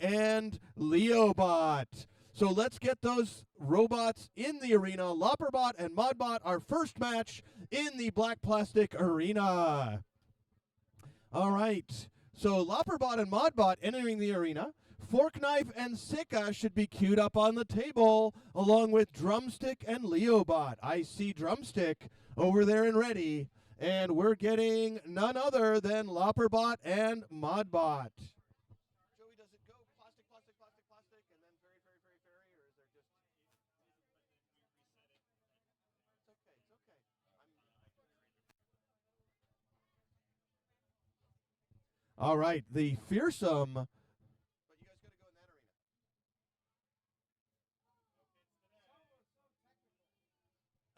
and Leobot. So let's get those robots in the arena. Lopperbot and Modbot, our first match in the Black Plastic Arena. All right. So Lopperbot and Modbot entering the arena. Fork Knife and Sika should be queued up on the table, along with Drumstick and Leobot. I see Drumstick over there and ready. And we're getting none other than Lopperbot and Modbot. Joey, does it go plastic, plastic, plastic, plastic, and then very, very, very, very, or is there just... It's okay, it's okay. All right, the fearsome... But you guys got to go in that arena.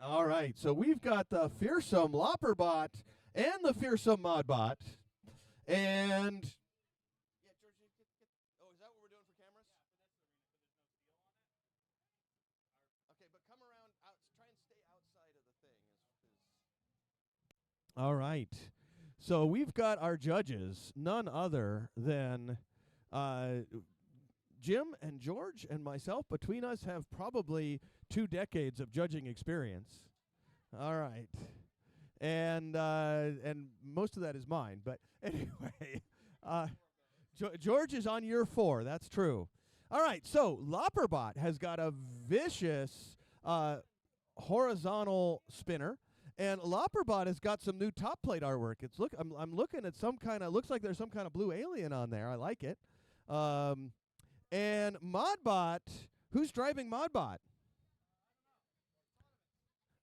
All right, so we've got the fearsome Lopperbot and the fearsome Modbot. And... Yeah, George, oh, is that what we're doing for cameras? Okay, but come around, try and stay outside of the thing. All right. So we've got our judges, none other than Jim and George and myself. Between us have probably 2 decades of judging experience. All right. And most of that is mine. But anyway, George is on year 4. That's true. All right. So Lopperbot has got a vicious horizontal spinner. And Lopperbot has got some new top plate artwork. I'm looking at some kind of, looks like there's some kind of blue alien on there. I like it. And Modbot, who's driving Modbot?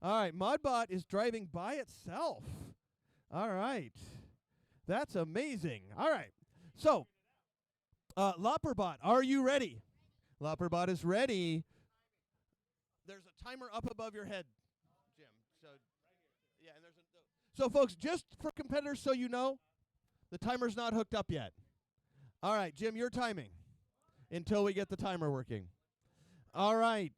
All right, Modbot is driving by itself. All right. That's amazing. All right. So, Lopperbot, are you ready? Lopperbot is ready. There's a timer up above your head, Jim. Yeah, and so folks, just for competitors so you know, the timer's not hooked up yet. All right, Jim, you're timing until we get the timer working. All right.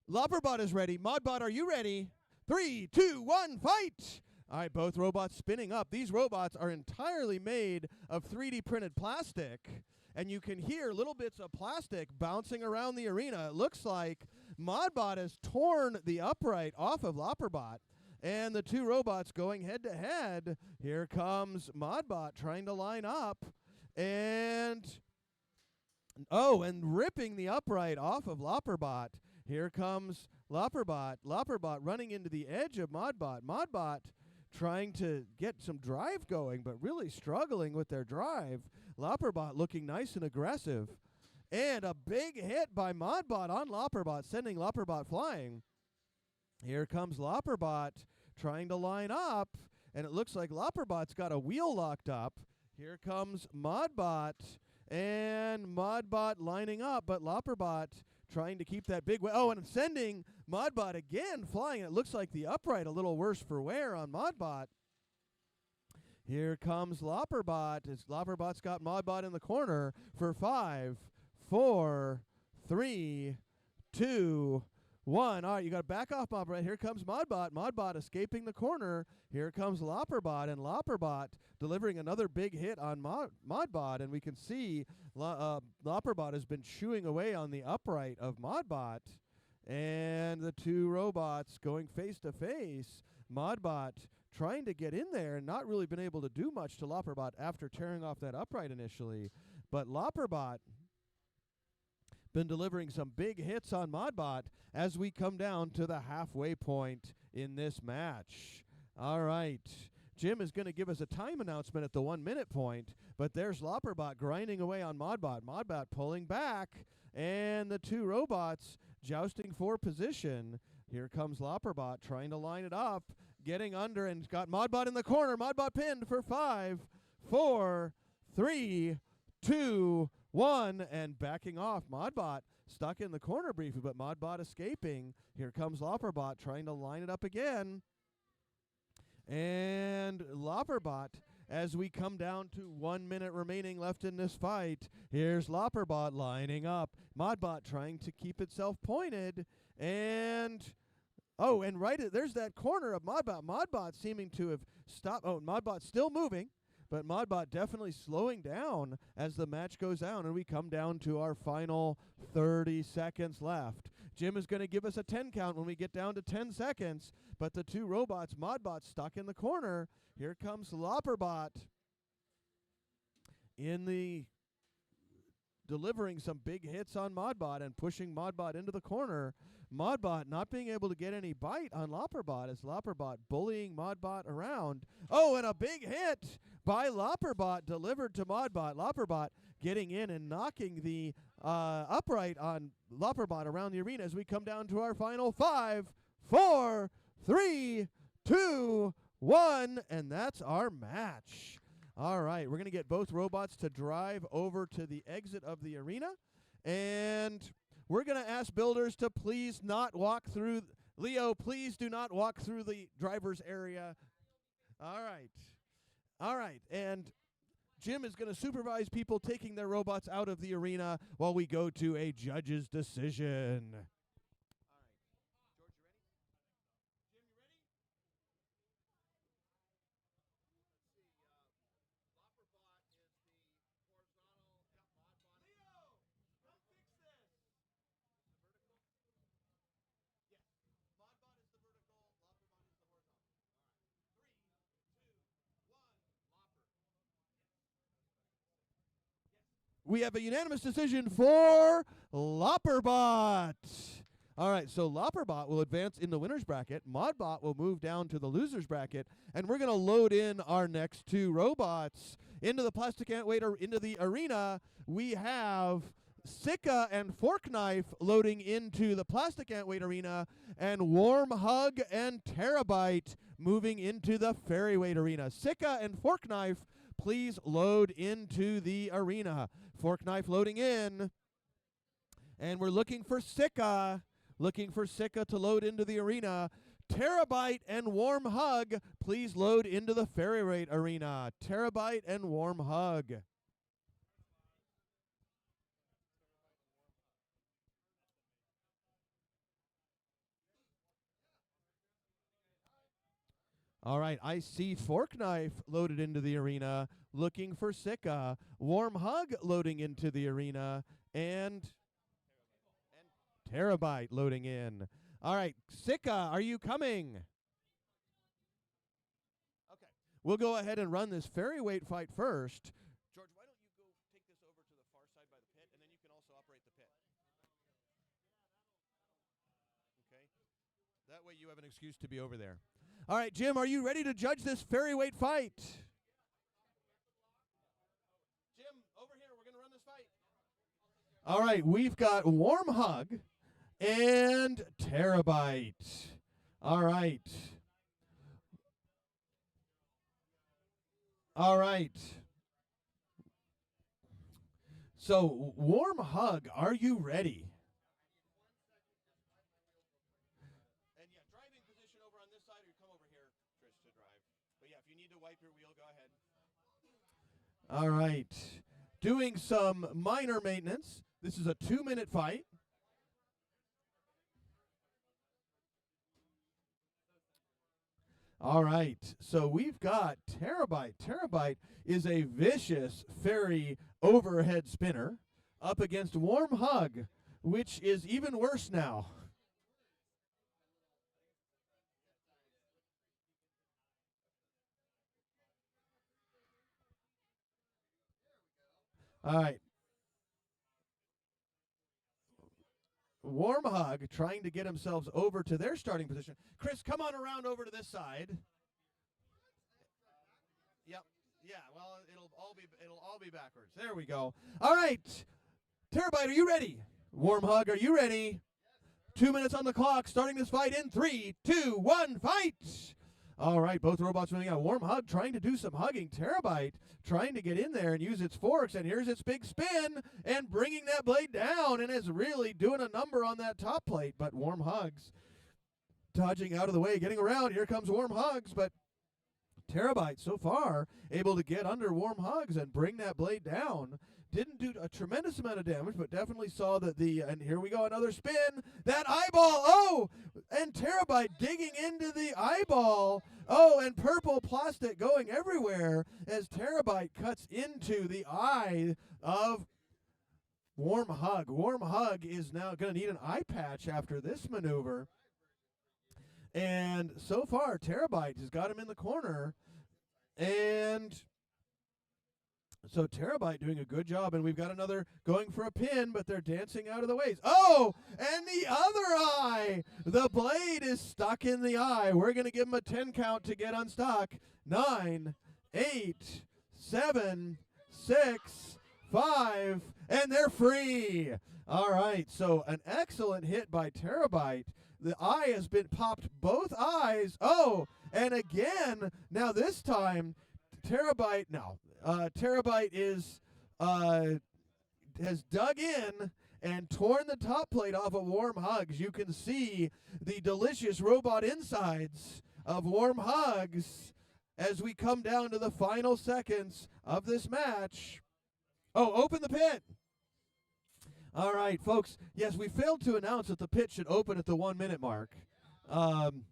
Lopperbot is ready. Modbot, are you ready? 3, 2, 1, fight! All right, both robots spinning up. These robots are entirely made of 3D printed plastic, and you can hear little bits of plastic bouncing around the arena. It looks like Modbot has torn the upright off of Lopperbot, and the 2 robots going head-to-head. Here comes Modbot trying to line up, and ripping the upright off of Lopperbot. Here comes Lopperbot. Lopperbot running into the edge of Modbot. Modbot trying to get some drive going, but really struggling with their drive. Lopperbot looking nice and aggressive. And a big hit by Modbot on Lopperbot, sending Lopperbot flying. Here comes Lopperbot trying to line up, and it looks like Lopperbot's got a wheel locked up. Here comes Modbot, and Modbot lining up, but Lopperbot trying to keep that big and sending Modbot again flying. It looks like the upright a little worse for wear on Modbot. Here comes Lopperbot. Lopperbot's got Modbot in the corner for 5, 4, 3, 2, 1. All right, you got to back off, Modbot. Here comes Modbot. Modbot escaping the corner. Here comes Lopperbot, and Lopperbot delivering another big hit on Modbot, and we can see Lopperbot has been chewing away on the upright of Modbot, and the 2 robots going face to face. Modbot trying to get in there and not really been able to do much to Lopperbot after tearing off that upright initially, but Lopperbot been delivering some big hits on Modbot as we come down to the halfway point in this match. All right. Jim is going to give us a time announcement at the 1-minute point, but there's Lopperbot grinding away on Modbot. Modbot pulling back, and the 2 robots jousting for position. Here comes Lopperbot trying to line it up, getting under, and got Modbot in the corner. Modbot pinned for 5, 4, 3, 2, 1, and backing off. Modbot stuck in the corner briefly, but Modbot escaping. Here comes Lopperbot trying to line it up again. And Lopperbot, as we come down to 1 minute remaining left in this fight, here's Lopperbot lining up. Modbot trying to keep itself pointed. And there's that corner of Modbot. Modbot seeming to have stopped. Oh, Modbot still moving. but Modbot definitely slowing down as the match goes down, and we come down to our final 30 seconds left. Jim is going to give us a 10 count when we get down to 10 seconds, but the two robots, Modbot, stuck in the corner. Here comes Lopperbot in the delivering some big hits on Modbot and pushing Modbot into the corner. Modbot not being able to get any bite on Lopperbot as Lopperbot bullying Modbot around. Oh, and a big hit by Lopperbot delivered to Modbot. Lopperbot getting in and knocking the upright on Lopperbot around the arena as we come down to our final 5, 4, 3, 2, 1, and that's our match. All right, we're going to get both robots to drive over to the exit of the arena, and we're going to ask builders to please not walk through. Leo, please do not walk through the driver's area. All right. All right, and Jim is going to supervise people taking their robots out of the arena while we go to a judge's decision. We have a unanimous decision for Lopperbot. All right, so Lopperbot will advance in the winner's bracket. Modbot will move down to the loser's bracket, and we're going to load in our next two robots. Into the plastic ant waiter, into the arena, we have Sika and Fork Knife loading into the plastic ant weight arena, and Warm Hug and Terabyte moving into the fairy weight arena. Sika and Fork Knife, please load into the arena. Fork Knife loading in. And we're looking for Sika to load into the arena. Terabyte and Warm Hug, please load into the fairy weight arena. Terabyte and Warm Hug. All right, I see Fork Knife loaded into the arena, looking for Sika. Warm Hug loading into the arena, and Terabyte loading in. All right, Sika, are you coming? Okay, we'll go ahead and run this fairy weight fight first. George, why don't you go take this over to the far side by the pit, and then you can also operate the pit. Okay, that way you have an excuse to be over there. All right, Jim, are you ready to judge this fairy weight fight? Jim, over here, we're going to run this fight. All right, we've got Warm Hug and Terabyte. All right. All right. So, Warm Hug, are you ready? And yeah, driving position over on this side, or you come over here, Trish, to drive. But yeah, if you need to wipe your wheel, go ahead. All right. Doing some minor maintenance. This is a 2-minute fight. All right, so we've got Terabyte. Terabyte is a vicious fairy overhead spinner up against Warm Hug, which is even worse now. All right. Warm Hug trying to get themselves over to their starting position. Chris, come on around over to this side. Yep. Yeah, well, it'll all be backwards. There we go. All right. Terabyte, are you ready? Warm Hug, are you ready? 2 minutes on the clock, starting this fight in 3, 2, 1, fight! All right, both robots moving out. Warm Hug trying to do some hugging. Terabyte trying to get in there and use its forks, and here's its big spin and bringing that blade down, and is really doing a number on that top plate. But Warm Hug's dodging out of the way, getting around. Here comes Warm Hugs, but Terabyte so far able to get under Warm Hugs and bring that blade down. didn't do a tremendous amount of damage, but definitely saw that and here we go, another spin. That eyeball, oh, and Terabyte digging into the eyeball. Oh, and purple plastic going everywhere as Terabyte cuts into the eye of Warm Hug. Warm Hug is now going to need an eye patch after this maneuver. And so far, Terabyte has got him in the corner. And so Terabyte doing a good job, and we've got another going for a pin, but they're dancing out of the ways. Oh, and the other eye. The blade is stuck in the eye. We're going to give him a 10 count to get unstuck. 9, 8, 7, 6, 5, and they're free. All right, so an excellent hit by Terabyte. The eye has been popped, both eyes. Oh, and again, now this time, Terabyte is has dug in and torn the top plate off of Warm Hugs. You can see the delicious robot insides of Warm Hugs as we come down to the final seconds of this match. Oh, open the pit. All right, folks. Yes, we failed to announce that the pit should open at the 1 minute mark. And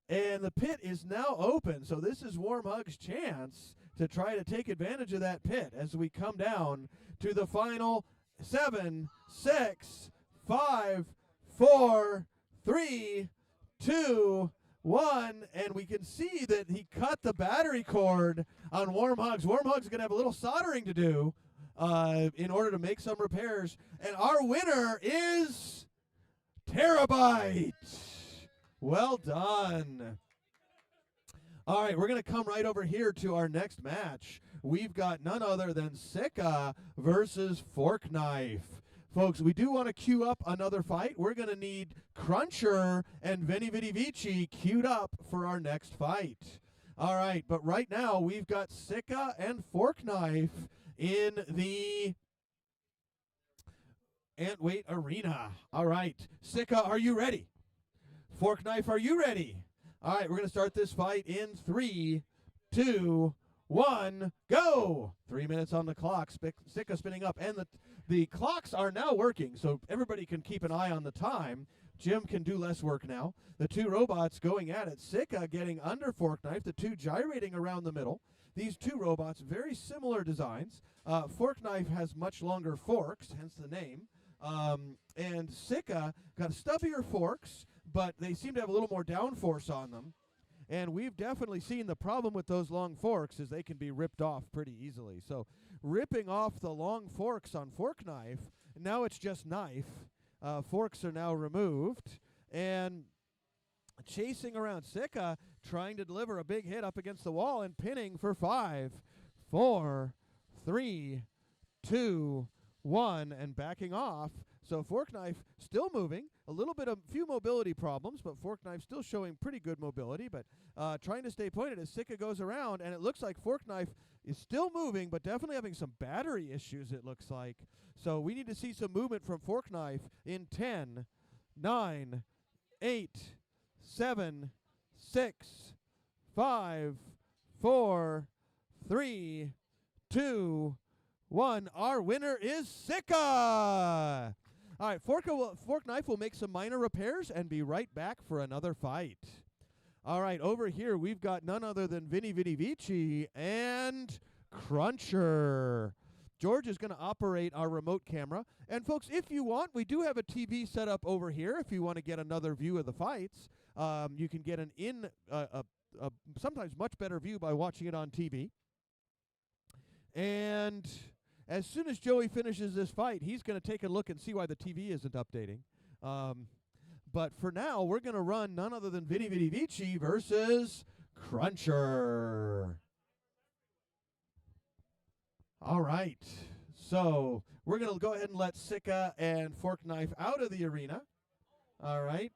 the pit is now open, so this is Warm Hug's chance to try to take advantage of that pit as we come down to the final 7, 6, 5, 4, 3, 2, 1, and we can see that he cut the battery cord on Warm Hugs. Warm Hugs is going to have a little soldering to do in order to make some repairs. And our winner is Terabyte. Well done. All right, we're going to come right over here to our next match. We've got none other than Sika versus Fork Knife. Folks, we do want to queue up another fight. We're going to need Cruncher and Veni Vidi Vici queued up for our next fight. All right, but right now we've got Sika and Fork Knife in the Antweight Arena. All right, Sika, are you ready? Fork Knife, are you ready? All right, we're going to start this fight in 3, 2, 1, go! 3 minutes on the clock. Sika spinning up, and the clocks are now working, so everybody can keep an eye on the time. Jim can do less work now. The two robots going at it. Sika getting under Fork Knife, the two gyrating around the middle. These two robots, very similar designs. Fork Knife has much longer forks, hence the name. And Sika got stubbier forks, but they seem to have a little more downforce on them. And we've definitely seen the problem with those long forks is they can be ripped off pretty easily. So ripping off the long forks on Fork Knife, now it's just knife. Forks are now removed. And chasing around Sika, trying to deliver a big hit up against the wall and pinning for 5, 4, 3, 2, 1, and backing off. So Fork Knife still moving, few mobility problems, but Fork Knife still showing pretty good mobility, but trying to stay pointed as Sika goes around, and it looks like Fork Knife is still moving, but definitely having some battery issues, it looks like. So we need to see some movement from Fork Knife in 10, 9, 8, 7, 6, 5, 4, 3, 2, 1. Our winner is Sika. All right, Fork Knife will make some minor repairs and be right back for another fight. All right, over here we've got none other than Veni Vidi Vici and Cruncher. George is going to operate our remote camera. And folks, if you want, we do have a TV set up over here. If you want to get another view of the fights, you can get a sometimes much better view by watching it on TV. And as soon as Joey finishes this fight, he's going to take a look and see why the TV isn't updating. But for now, we're going to run none other than Veni Vidi Vici versus Cruncher. All right. So we're going to go ahead and let Sika and Fork Knife out of the arena. All right.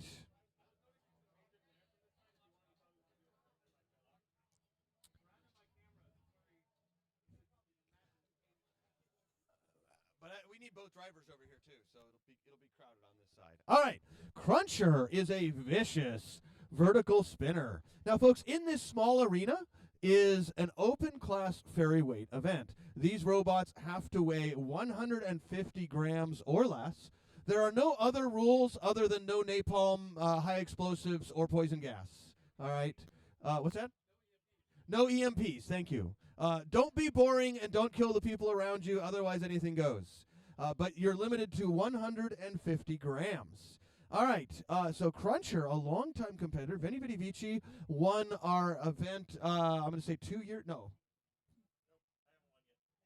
But we need both drivers over here too, so it'll be crowded on this side. All right, Cruncher is a vicious vertical spinner. Now, folks, in this small arena, is an open class ferry weight event. These robots have to weigh 150 grams or less. There are no other rules other than no napalm, high explosives, or poison gas. All right. What's that? No EMPs. Thank you. Don't be boring and don't kill the people around you. Otherwise, anything goes. But you're limited to 150 grams. All right. So Cruncher, a longtime competitor, Vinny Vidi Vici, won our event. I'm going to say 2 years. No.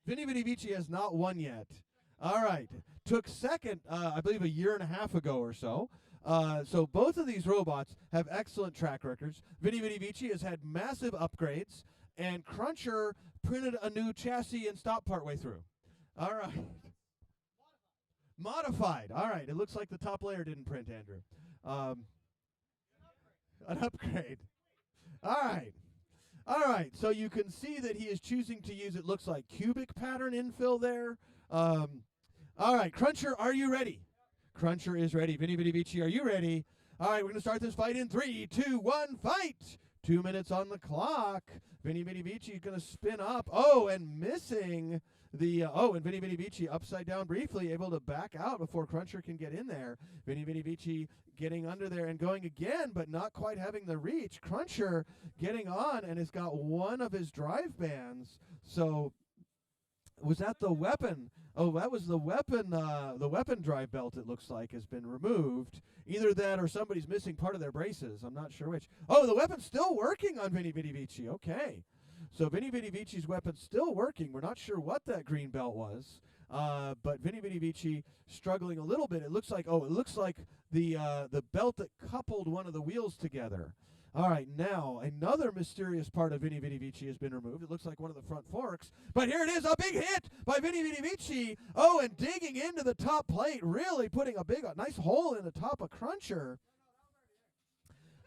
Vinny Vidi Vici has not won yet. All right. Took second, I believe, a year and a half ago or so. So both of these robots have excellent track records. Vinny Vidi Vici has had massive upgrades, and Cruncher printed a new chassis and stopped partway through. All right. Modified. All right. It looks like the top layer didn't print, Andrew. An upgrade. All right. All right. So you can see that he is choosing to use, it looks like, cubic pattern infill there. All right. Cruncher, are you ready? Cruncher is ready. Vinny Vidi Vici, are you ready? All right. We're going to start this fight in 3, 2, 1, fight. 2 minutes on the clock. Vinny Vidi Vici is going to spin up. Oh, and missing the, and Vinny Vidi Vici upside down briefly, able to back out before Cruncher can get in there. Vinny Vidi Vici getting under there and going again, but not quite having the reach. Cruncher getting on and has got one of his drive bands. So was that the weapon? Oh, that was the weapon. The weapon drive belt, it looks like, has been removed. Either that or somebody's missing part of their braces. I'm not sure which. Oh, the weapon's still working on Vinny Vidi Vici. Okay. So Vinny Vidi Vici's weapon's still working. We're not sure what that green belt was. But Vinny Vidi Vici struggling a little bit. It looks like the belt that coupled one of the wheels together. All right, now another mysterious part of Vinny Vidi Vici has been removed. It looks like one of the front forks. But here it is, a big hit by Vinny Vidi Vici. Oh, and digging into the top plate, really putting a nice hole in the top of Cruncher.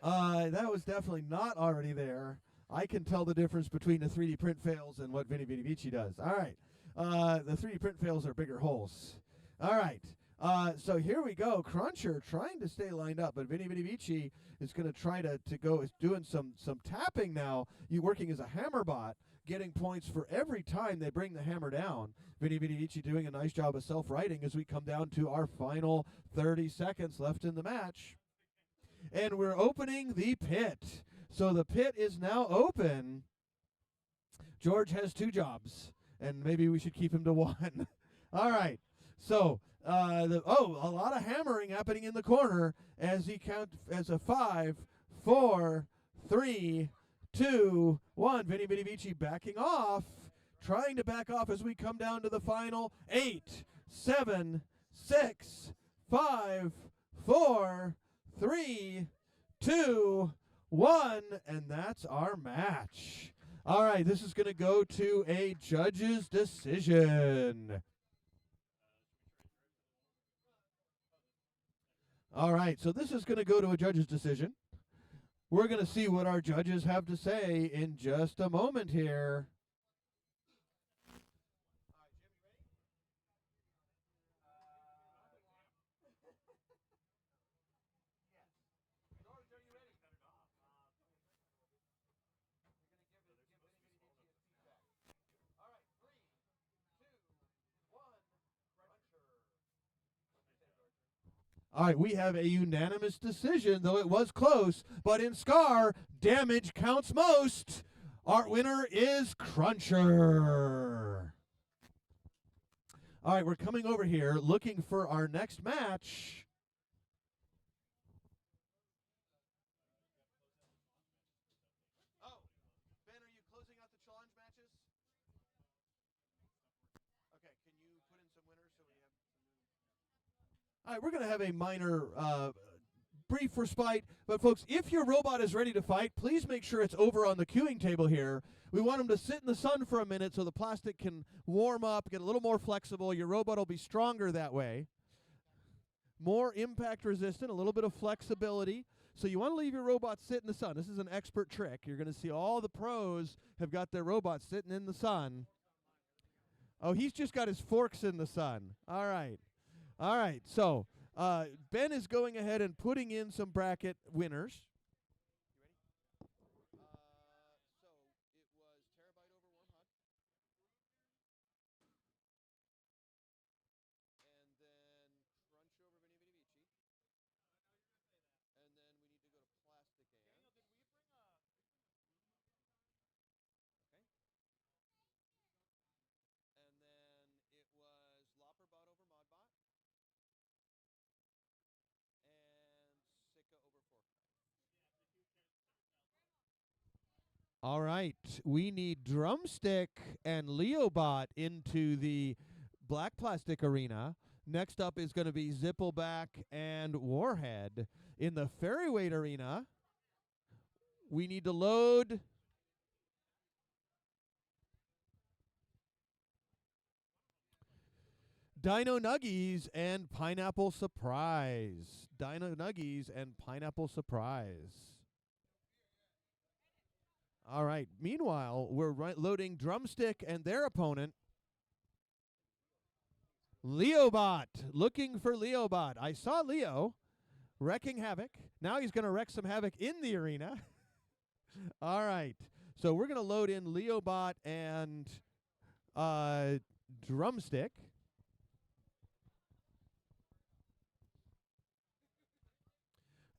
That was definitely not already there. I can tell the difference between the 3D print fails and what Vinny Vidi Vici does. All right. The 3D print fails are bigger holes. All right. So here we go. Cruncher trying to stay lined up, but Vinny Vidi Vici is going to try to go. Is doing some tapping now. You working as a hammer bot, getting points for every time they bring the hammer down. Vinny Vidi Vici doing a nice job of self-righting as we come down to our final 30 seconds left in the match. And we're opening the pit. So the pit is now open. George has 2 jobs, and maybe we should keep him to 1. All right. So, a lot of hammering happening in the corner as he counts as a 5, 4, 3, 2, 1. Vinny Vidi Vici backing off, trying to back off as we come down to the final 8, 7, 6, 5, 4, 3, 2, 1, and that's our match. All right, this is going to go to a judge's decision. All right, so this is going to go to a judge's decision. We're going to see what our judges have to say in just a moment here. All right, we have a unanimous decision, though it was close. But in Scar, damage counts most. Our winner is Cruncher. All right, we're coming over here looking for our next match. Oh, Ben, are you closing out the challenge matches? Okay, can you put in some winners so we have... All right, we're going to have a minor brief respite. But, folks, if your robot is ready to fight, please make sure it's over on the queuing table here. We want them to sit in the sun for a minute so the plastic can warm up, get a little more flexible. Your robot will be stronger that way. More impact resistant, a little bit of flexibility. So you want to leave your robot sit in the sun. This is an expert trick. You're going to see all the pros have got their robots sitting in the sun. Oh, he's just got his forks in the sun. All right. All right, so Ben is going ahead and putting in some bracket winners. You ready? So it was All right, we need Drumstick and Leobot into the black plastic arena. Next up is going to be Zippleback and Warhead. In the Ferryweight arena, we need to load Dino Nuggies and Pineapple Surprise. Dino Nuggies and Pineapple Surprise. All right. Meanwhile, we're loading Drumstick and their opponent, Leobot. Looking for Leobot. I saw Leo wrecking havoc. Now he's going to wreck some havoc in the arena. All right. So we're going to load in Leobot and Drumstick.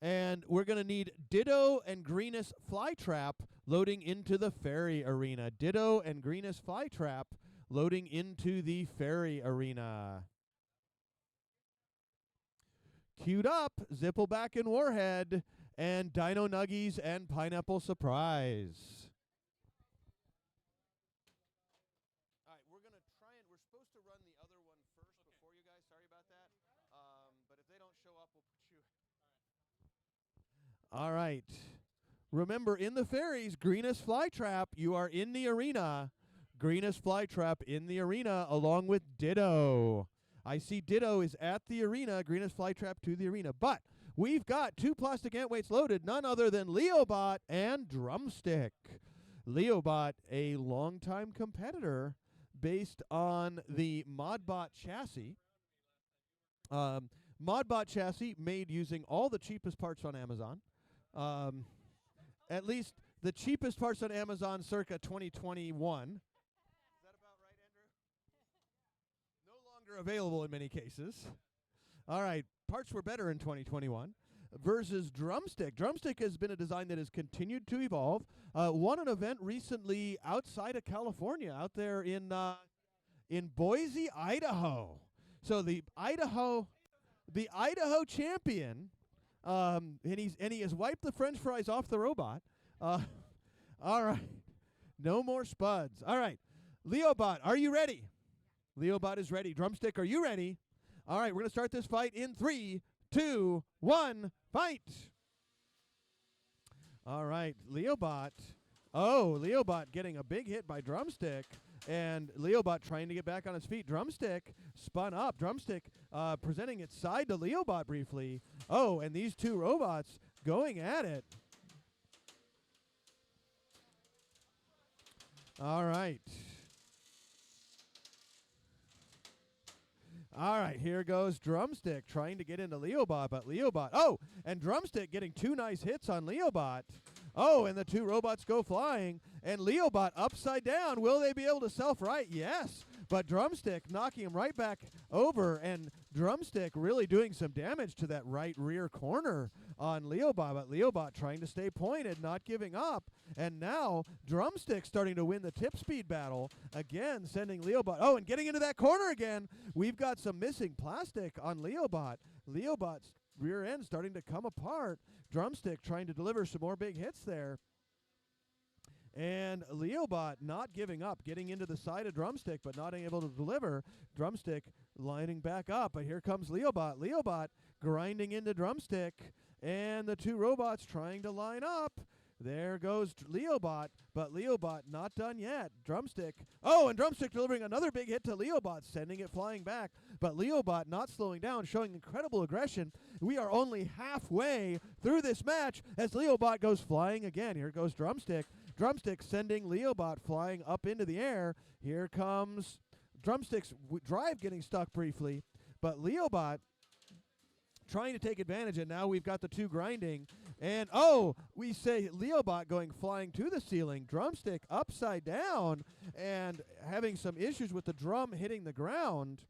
And we're going to need Ditto and Greenest Flytrap loading into the Fairy arena. Ditto and Greenest Flytrap loading into the Fairy arena. Queued up, Zippleback and Warhead, and Dino Nuggies and Pineapple Surprise. All right, we're going to try and we're supposed to run the other one first before you guys. Sorry about that. But if they don't show up, we'll put you. All right. Remember, in the Fairies, Greenest Flytrap, you are in the arena. Greenest Flytrap in the arena along with Ditto. I see Ditto is at the arena, Greenest Flytrap to the arena. But we've got two plastic ant weights loaded, none other than Leobot and Drumstick. Leobot, a longtime competitor based on the Modbot chassis. Modbot chassis made using all the cheapest parts on Amazon. At least the cheapest parts on Amazon circa 2021. Is that about right, Andrew? No longer available in many cases. All right, parts were better in 2021. Versus Drumstick. Drumstick has been a design that has continued to evolve. Won an event recently outside of California, out there in Boise, Idaho. So the Idaho champion. And he has wiped the French fries off the robot. All right. No more spuds. All right. Leobot, are you ready? Leobot is ready. Drumstick, are you ready? All right, we're going to start this fight in 3, 2, 1, fight. All right, Leobot. Oh, Leobot getting a big hit by Drumstick. And Leobot trying to get back on its feet. Drumstick spun up. Drumstick presenting its side to Leobot briefly. Oh, and these two robots going at it. All right. All right, here goes Drumstick trying to get into Leobot, but Leobot. Oh, and Drumstick getting two nice hits on Leobot. Oh, and the two robots go flying, and Leobot upside down. Will they be able to self-right? Yes, but Drumstick knocking him right back over, and Drumstick really doing some damage to that right rear corner on Leobot, but Leobot trying to stay pointed, not giving up, and now Drumstick starting to win the tip speed battle, again sending Leobot. Oh, and getting into that corner again. We've got some missing plastic on Leobot. Leobot's rear end starting to come apart. Drumstick trying to deliver some more big hits there. And Leobot not giving up, getting into the side of Drumstick, but not able to deliver. Drumstick lining back up, but here comes Leobot. Leobot grinding into Drumstick, and the two robots trying to line up. There goes Leobot, but Leobot not done yet. Drumstick. Oh, and Drumstick delivering another big hit to Leobot, sending it flying back. But Leobot not slowing down, showing incredible aggression. We are only halfway through this match as Leobot goes flying again. Here goes Drumstick. Drumstick sending Leobot flying up into the air. Here comes Drumstick's drive getting stuck briefly, but Leobot trying to take advantage, and now we've got the two grinding. And, oh, we say Leobot going flying to the ceiling. Drumstick upside down and having some issues with the drum hitting the ground.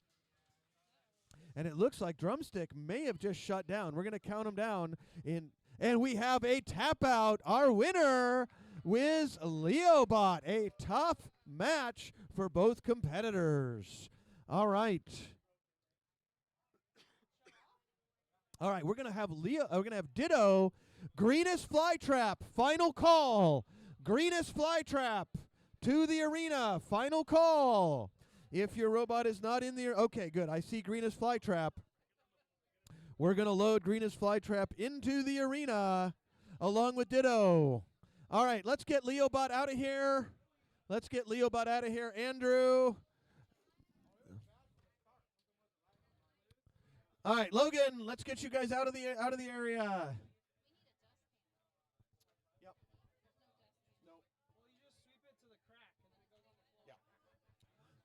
And it looks like Drumstick may have just shut down. We're going to count him down. And we have a tap out. Our winner was Leobot. A tough match for both competitors. All right. All right, we're going to have Ditto, Greenest Flytrap, final call. Greenest Flytrap to the arena. Final call. If your robot is not in the... Okay, good. I see Greenest Flytrap. We're going to load Greenest Flytrap into the arena along with Ditto. All right, let's get Leobot out of here. Let's get Leobot out of here. Andrew. All right, Logan, let's get you guys out of the area. Yep. Nope. Well, you just sweep it to the crack and then it goes on the floor.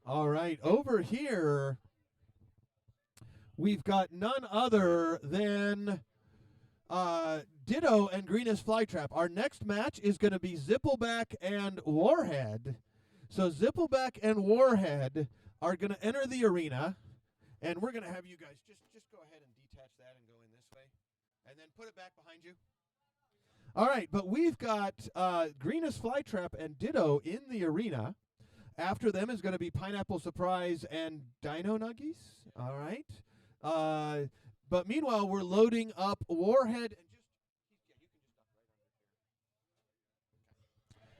Yeah. All right, over here we've got none other than Ditto and Greenest Flytrap. Our next match is going to be Zippleback and Warhead. So Zippleback and Warhead are going to enter the arena, and we're going to have you guys just go ahead and detach that and go in this way, and then put it back behind you. All right, but we've got Greenest Flytrap and Ditto in the arena. After them is going to be Pineapple Surprise and Dino Nuggies. All right. But meanwhile, we're loading up Warhead. And you can just stop right under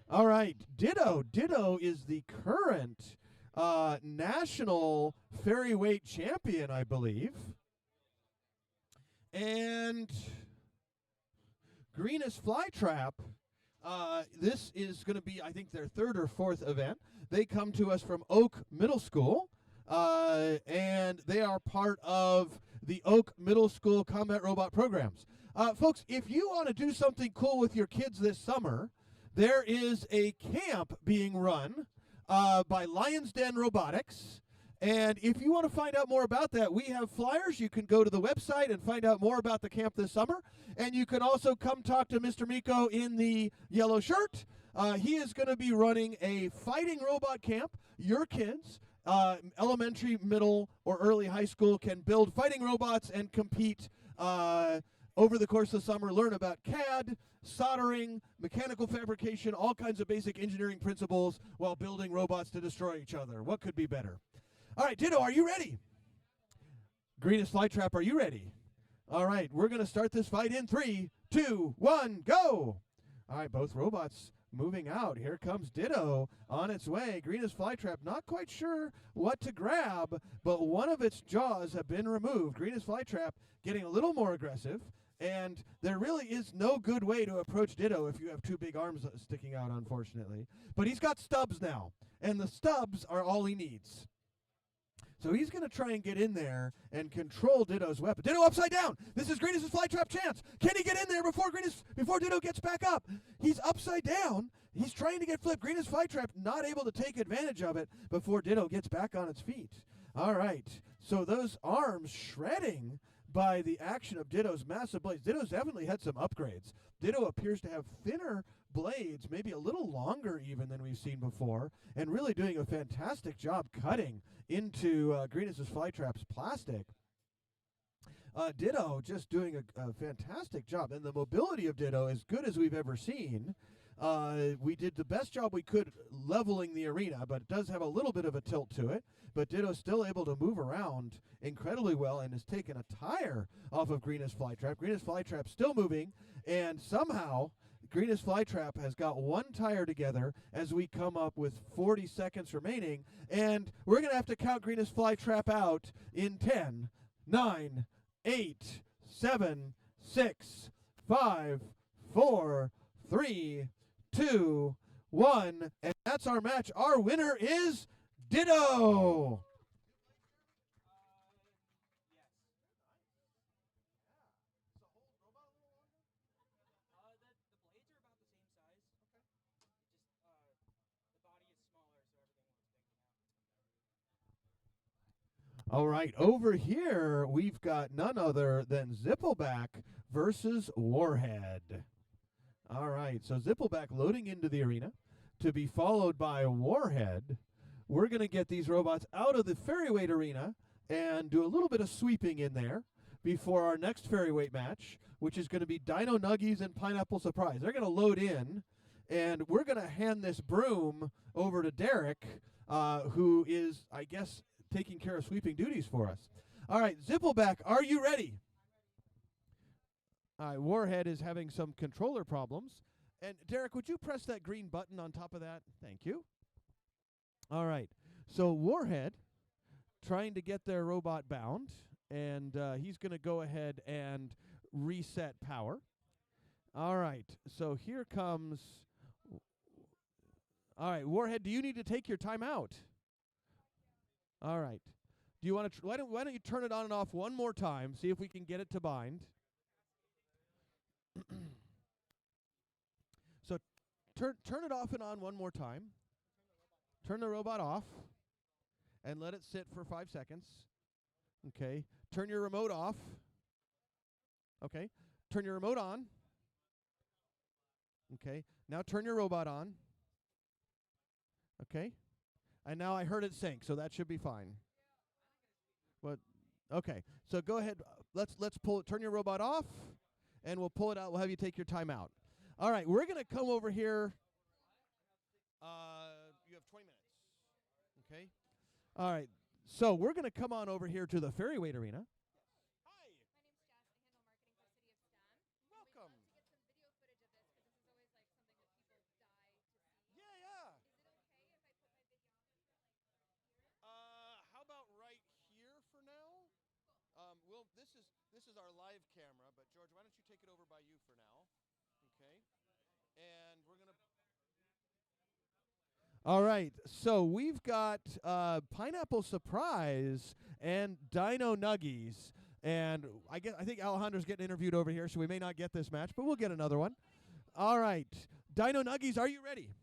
here. All right, Ditto. Ditto is the current national ferryweight champion, I believe. And Greenest Flytrap, this is going to be, I think, their third or fourth event. They come to us from Oak Middle School, and they are part of the Oak Middle School Combat Robot programs. Folks, if you want to do something cool with your kids this summer, there is a camp being run by Lion's Den Robotics. And if you want to find out more about that, we have flyers. You can go to the website and find out more about the camp this summer. And you can also come talk to Mr. Miko in the yellow shirt. He is going to be running a fighting robot camp. Your kids, elementary, middle, or early high school, can build fighting robots and compete over the course of the summer. Learn about CAD, soldering, mechanical fabrication, all kinds of basic engineering principles while building robots to destroy each other. What could be better? All right, Ditto, are you ready? Greenest Flytrap, are you ready? All right, we're going to start this fight in 3, 2, 1, go! All right, both robots moving out. Here comes Ditto on its way. Greenest Flytrap, not quite sure what to grab, but one of its jaws have been removed. Greenest Flytrap getting a little more aggressive, and there really is no good way to approach Ditto if you have two big arms sticking out, unfortunately. But he's got stubs now, and the stubs are all he needs. So he's going to try and get in there and control Ditto's weapon. Ditto upside down. This is Greenest's Flytrap chance. Can he get in there before Ditto gets back up? He's upside down. He's trying to get flipped. Greenest Flytrap not able to take advantage of it before Ditto gets back on its feet. All right. So those arms shredding by the action of Ditto's massive blades. Ditto's definitely had some upgrades. Ditto appears to have thinner blades, maybe a little longer even than we've seen before, and really doing a fantastic job cutting into Greenest's Flytrap's plastic. Ditto just doing a fantastic job, and the mobility of Ditto as good as we've ever seen. We did the best job we could leveling the arena, but it does have a little bit of a tilt to it. But Ditto's still able to move around incredibly well and has taken a tire off of Greenest Flytrap. Greenest Flytrap still moving, and somehow Greenest Flytrap has got one tire together as we come up with 40 seconds remaining, and we're going to have to count Greenest Flytrap out in 10, 9, 8, 7, 6, 5, 4, 3, 2, 1, and that's our match. Our winner is Ditto. All right, over here we've got none other than Zippleback versus Warhead. All right, so Zippleback loading into the arena to be followed by Warhead. We're going to get these robots out of the ferryweight arena and do a little bit of sweeping in there before our next ferryweight match, which is going to be Dino Nuggies and Pineapple Surprise. They're going to load in, and we're going to hand this broom over to Derek, who is, I guess, taking care of sweeping duties for us. All right, Zippleback, are you ready? All right, Warhead is having some controller problems. And Derek, would you press that green button on top of that? Thank you. All right. So Warhead trying to get their robot bound, and he's going to go ahead and reset power. All right. So here comes. All right, Warhead, do you need to take your time out? All right. Do you want to? Why don't you turn it on and off one more time? See if we can get it to bind. So turn it off and on one more time. Turn the robot off and let it sit for 5 seconds. Okay. Turn your remote off. Okay. Turn your remote on. Okay. Now turn your robot on. Okay. And now I heard it sync, so that should be fine. But okay. So go ahead. Let's pull it. Turn your robot off, and we'll pull it out. We'll have you take your time out. All right. We're going to come over here. You have 20 minutes. Okay. All right. So we're going to come on over here to the Ferryweight Arena. Hi. My name's Jess. I handle marketing for City of STEM. Welcome. We'd love to get some video footage of this because this is always like something that people die to see. Yeah. Is it okay if I put my videometer here? How about right here for now? Cool. This is our live camera, but George, why don't you take it over by you for now? Okay. And we're going to. All right, so we've got Pineapple Surprise and Dino Nuggies, and I think Alejandro's getting interviewed over here, so we may not get this match, but we'll get another one. All right, Dino Nuggies, are you ready?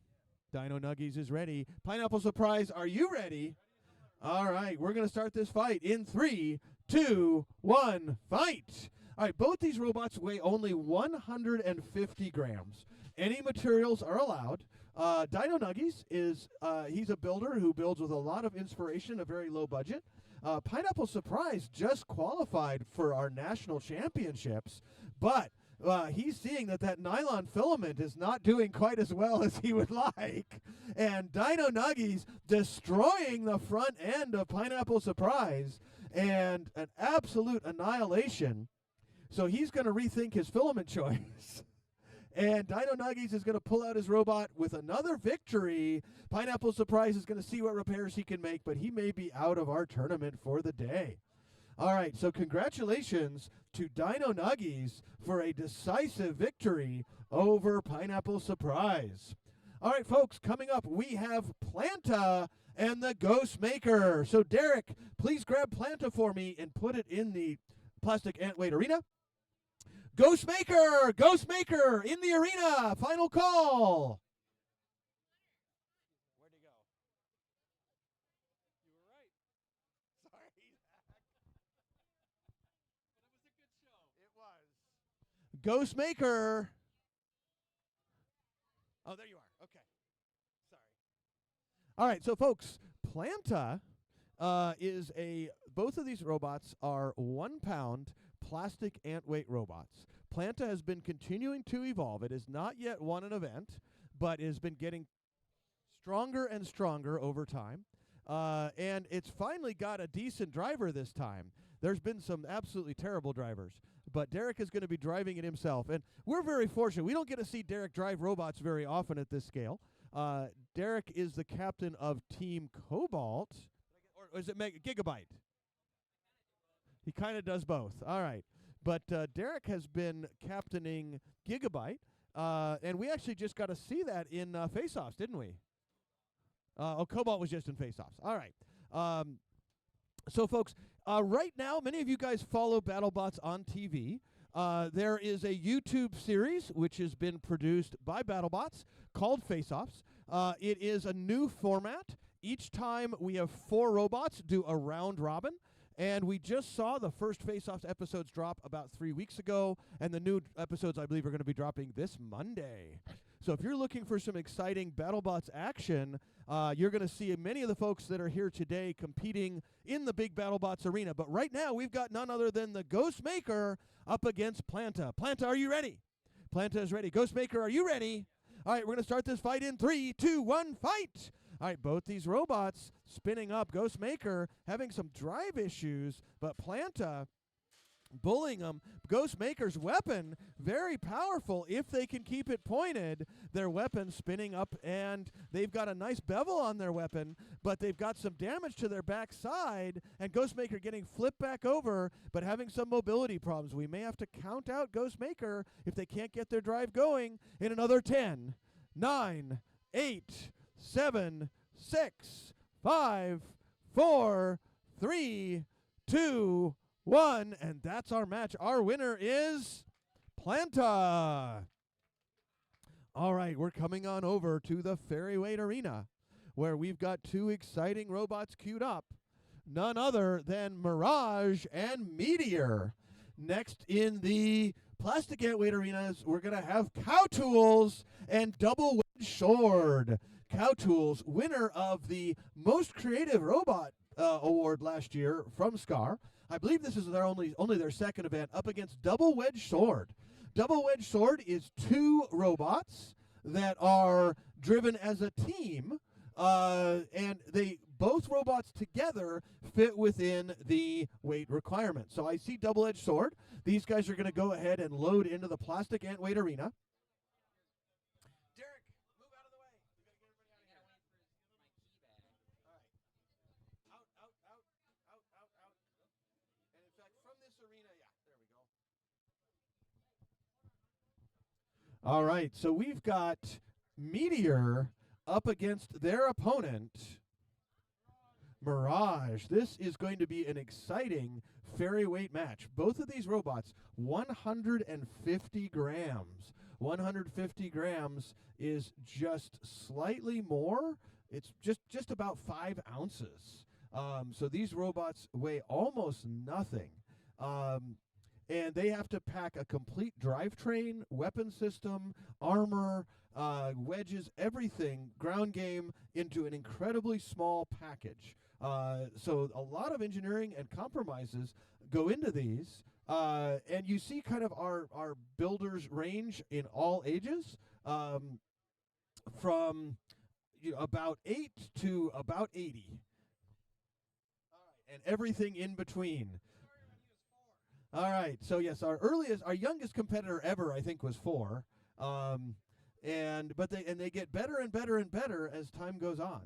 Dino Nuggies is ready. Pineapple Surprise, are you ready? All right, we're going to start this fight in 3, 2, 1, fight. All right, both these robots weigh only 150 grams. Any materials are allowed. Dino Nuggies is he's a builder who builds with a lot of inspiration, a very low budget. Pineapple Surprise just qualified for our national championships, but he's seeing that nylon filament is not doing quite as well as he would like. And Dino Nuggies destroying the front end of Pineapple Surprise and an absolute annihilation. So he's going to rethink his filament choice. And Dino Nuggies is going to pull out his robot with another victory. Pineapple Surprise is going to see what repairs he can make, but he may be out of our tournament for the day. All right, so congratulations to Dino Nuggies for a decisive victory over Pineapple Surprise. All right, folks, coming up, we have Planta and the Ghost Maker. So, Derek, please grab Planta for me and put it in the plastic ant-weight arena. Ghost Maker in the arena. Final call. Where'd he go? You were right. Sorry, Zach. But it was a good show. It was. Ghost Maker. Oh, there you are. Okay. Sorry. All right, so folks, Planta both of these robots are 1 pound plastic ant-weight robots. Planta has been continuing to evolve. It has not yet won an event, but has been getting stronger and stronger over time. And it's finally got a decent driver this time. There's been some absolutely terrible drivers, but Derek is going to be driving it himself. And we're very fortunate. We don't get to see Derek drive robots very often at this scale. Derek is the captain of Team Cobalt. Or is it Gigabyte? He kind of does both. All right. But Derek has been captaining Gigabyte, and we actually just got to see that in Face-Offs, didn't we? Cobalt was just in Face-Offs. All right. So, folks, right now, many of you guys follow BattleBots on TV. There is a YouTube series which has been produced by BattleBots called Face-Offs. It is a new format. Each time we have 4 robots do a round robin. And we just saw the first Face-Offs episodes drop about 3 weeks ago, and the new episodes, I believe, are going to be dropping this Monday. So if you're looking for some exciting BattleBots action, you're going to see many of the folks that are here today competing in the big BattleBots arena. But right now, we've got none other than the Ghost Maker up against Planta. Planta, are you ready? Planta is ready. Ghost Maker, are you ready? All right, we're going to start this fight in 3, 2, 1, fight! All right, both these robots spinning up. Ghost Maker having some drive issues, but Planta bullying them. Ghostmaker's weapon, very powerful if they can keep it pointed. Their weapon spinning up, and they've got a nice bevel on their weapon, but they've got some damage to their backside, and Ghostmaker getting flipped back over, but having some mobility problems. We may have to count out Ghostmaker if they can't get their drive going in another 10, 9, 8, 7, 6, 5, 4, 3, 2, 1, and that's our match. Our winner is Planta. All right, we're coming on over to the Ferryweight Arena, where we've got two exciting robots queued up. None other than Mirage and Meteor. Next in the Plastic Antweight Arenas, we're going to have Cow Tools and Double Wedge Sword. Cow Tools, winner of the Most Creative Robot award last year from SCAR. I believe this is their only their second event, up against Double Wedge Sword. Double Wedge Sword is two robots that are driven as a team, and both robots together fit within the weight requirement. So I see Double Edge Sword. These guys are going to go ahead and load into the Plastic Antweight Arena. Derek, move out of the way. We got to get everybody out of here. All right. Out. And in fact, from this arena, yeah, there we go. All right, so we've got Meteor up against their opponent, Mirage. This is going to be an exciting Ferryweight match. Both of these robots, 150 grams. 150 grams is just slightly more. It's just about 5 ounces. So these robots weigh almost nothing. And they have to pack a complete drivetrain, weapon system, armor, wedges, everything, ground game, into an incredibly small package. So a lot of engineering and compromises go into these. And you see kind of our builders range in all ages, from about 8 to about 80. All right, and everything in between. All right, so yes, our youngest competitor ever, I think, was 4. But they get better and better and better as time goes on.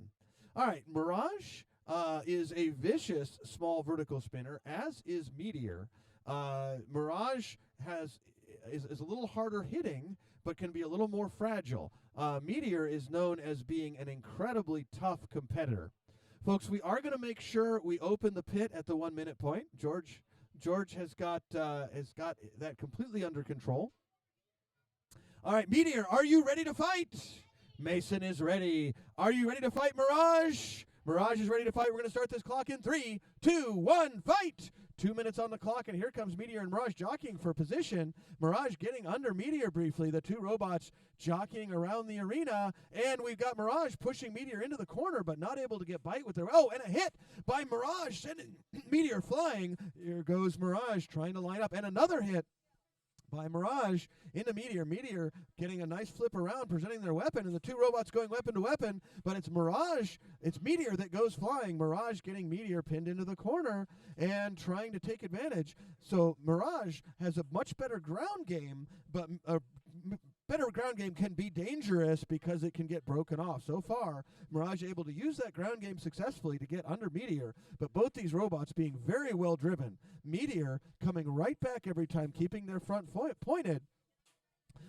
All right, Mirage is a vicious small vertical spinner, as is Meteor. Mirage is a little harder hitting, but can be a little more fragile. Meteor is known as being an incredibly tough competitor. Folks, we are going to make sure we open the pit at the 1 minute point. George has got that completely under control. All right, Meteor, are you ready to fight? Mason is ready. Are you ready to fight, Mirage? Mirage is ready to fight. We're going to start this clock in 3, 2, 1, fight! 2 minutes on the clock, and here comes Meteor and Mirage jockeying for position. Mirage getting under Meteor briefly. The two robots jockeying around the arena, and we've got Mirage pushing Meteor into the corner, but not able to get bite with their... Oh, and a hit by Mirage, sending Meteor flying. Here goes Mirage trying to line up, and another hit by Mirage into Meteor. Meteor getting a nice flip around, presenting their weapon, and the two robots going weapon to weapon, but it's Meteor that goes flying. Mirage getting Meteor pinned into the corner and trying to take advantage. So Mirage has a much better ground game, but better ground game can be dangerous because it can get broken off. So far, Mirage able to use that ground game successfully to get under Meteor, but both these robots being very well driven. Meteor coming right back every time, keeping their front pointed.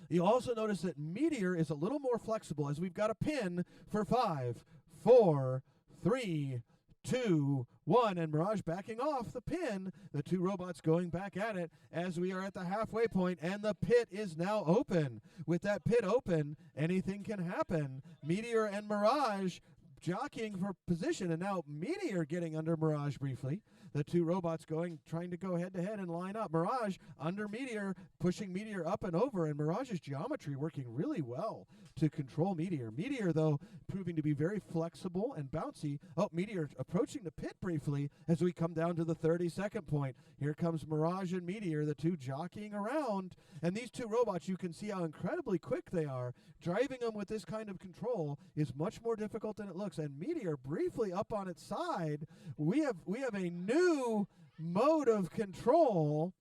You also notice that Meteor is a little more flexible, as we've got a pin for 5, 4, 3, 2, 1, and Mirage backing off the pin. The two robots going back at it as we are at the halfway point, and the pit is now open. With that pit open, anything can happen. Meteor and Mirage jockeying for position, and now Meteor getting under Mirage briefly. The two robots trying to go head-to-head and line up. Mirage under Meteor, pushing Meteor up and over, and Mirage's geometry working really well to control Meteor. Meteor, though, proving to be very flexible and bouncy. Oh, Meteor approaching the pit briefly as we come down to the 30-second point. Here comes Mirage and Meteor, the two jockeying around. And these two robots, you can see how incredibly quick they are. Driving them with this kind of control is much more difficult than it looks. And Meteor briefly up on its side. We have a new mode of control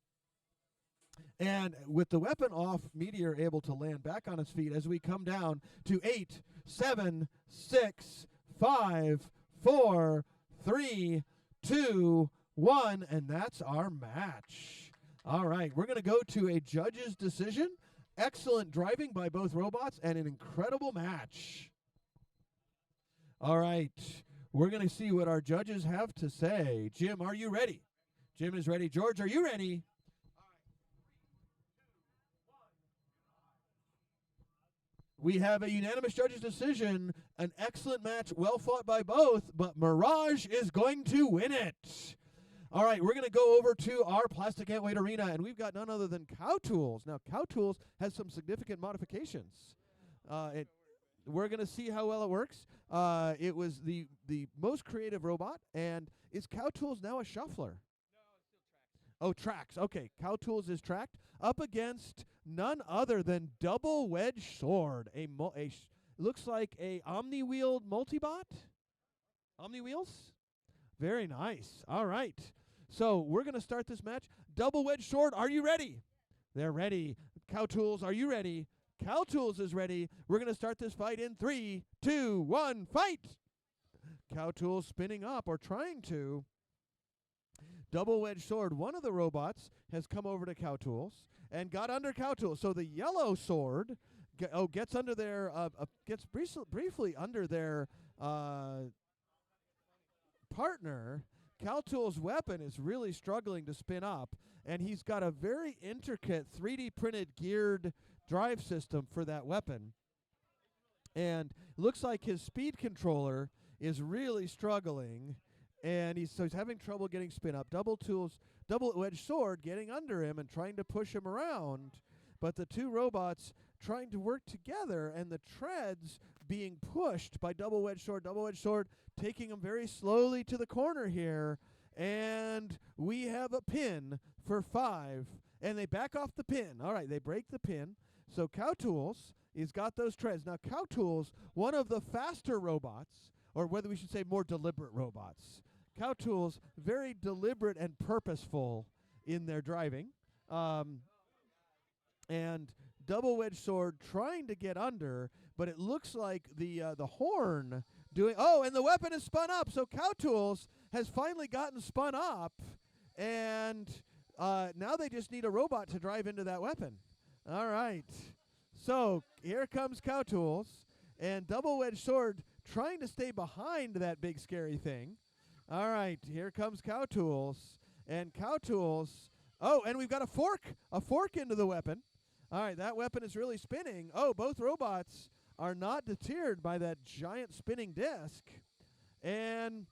And with the weapon off, Meteor able to land back on his feet as we come down to 8, 7, 6, 5, 4, 3, 2, 1, and that's our match. All right, we're going to go to a judge's decision. Excellent driving by both robots and an incredible match. All right, we're going to see what our judges have to say. Jim, are you ready? Jim is ready. George, are you ready? We have a unanimous judge's decision. An excellent match, well fought by both, but Mirage is going to win it. All right, we're going to go over to our Plastic Ant Weight Arena, and we've got none other than Cow Tools. Now, Cow Tools has some significant modifications. We're going to see how well it works. It was the most creative robot, and is Cow Tools now a shuffler? Oh, tracks. Okay, Cow Tools is tracked up against none other than Double Wedge Sword. Looks like a Omni-Wheel Multibot? Omni-Wheels? Very nice. All right. So we're going to start this match. Double Wedge Sword, are you ready? They're ready. Cow Tools, are you ready? Cow Tools is ready. We're going to start this fight in 3, 2, 1, fight! Cow Tools spinning up, or trying to. Double Wedge Sword, one of the robots, has come over to Cow Tools and got under Cow Tools. So the yellow sword gets under their gets briefly under their partner. Cow Tools' weapon is really struggling to spin up, and he's got a very intricate 3D printed geared drive system for that weapon. And looks like his speed controller is really struggling. And he's having trouble getting spin up. Double Wedge Sword getting under him and trying to push him around. But the two robots trying to work together, and the treads being pushed by Double Wedge Sword. Double Wedge Sword taking him very slowly to the corner here. And we have a pin for 5. And they back off the pin. All right, they break the pin. So Cow Tools has got those treads. Now, Cow Tools, one of the faster robots, or whether we should say more deliberate robots. Cow Tools, very deliberate and purposeful in their driving. And Double Wedge Sword trying to get under, but it looks like the horn doing... Oh, and the weapon is spun up, so Cow Tools has finally gotten spun up, and now they just need a robot to drive into that weapon. All right. So here comes Cow Tools, and Double Wedge Sword trying to stay behind that big scary thing. All right, here comes Cow Tools. And Cow Tools, oh, and we've got a fork into the weapon. All right, that weapon is really spinning. Oh, both robots are not deterred by that giant spinning disc. And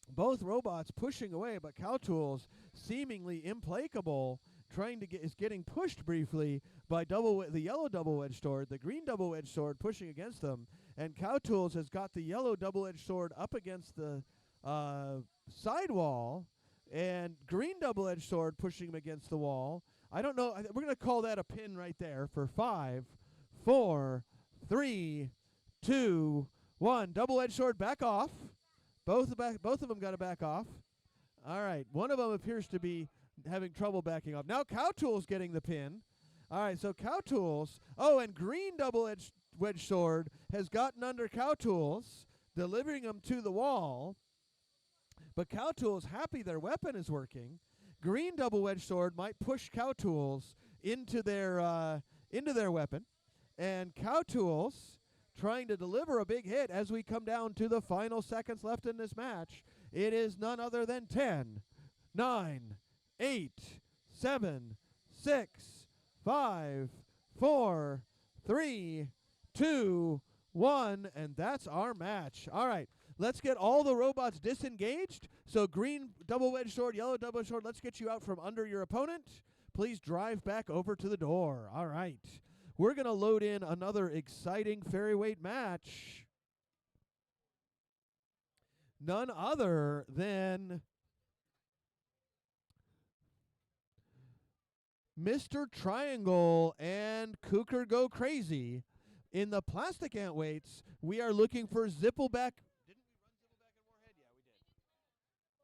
both robots pushing away, but Cow Tools seemingly implacable, is getting pushed briefly by the yellow Double Wedge Sword, the green Double Wedge Sword pushing against them. And Cow Tools has got the yellow Double Edged Sword up against the sidewall, and green Double Edged Sword pushing him against the wall. I don't know. We're going to call that a pin right there for 5, 4, 3, 2, 1. Double Edged Sword back off. Both of them got to back off. All right. One of them appears to be having trouble backing off. Now Cow Tools getting the pin. All right. So Cow Tools. Oh, and green Double Edged Wedge Sword has gotten under Cow Tools, delivering them to the wall. But Cow Tools happy their weapon is working. Green Double Wedge Sword might push Cow Tools into their weapon, and Cow Tools trying to deliver a big hit as we come down to the final seconds left in this match. It is none other than 10, 9, 8, 7, 6, 5, 4, 3, 2, 1, and that's our match. All right, let's get all the robots disengaged. So green Double Wedge Sword, yellow Double Wedge Sword, let's get you out from under your opponent. Please drive back over to the door. All right, we're going to load in another exciting ferryweight match. None other than Mr. Triangle and Cougar Go Crazy. In the plastic ant weights, we are looking for Zippleback. Didn't we run Zippleback and Warhead?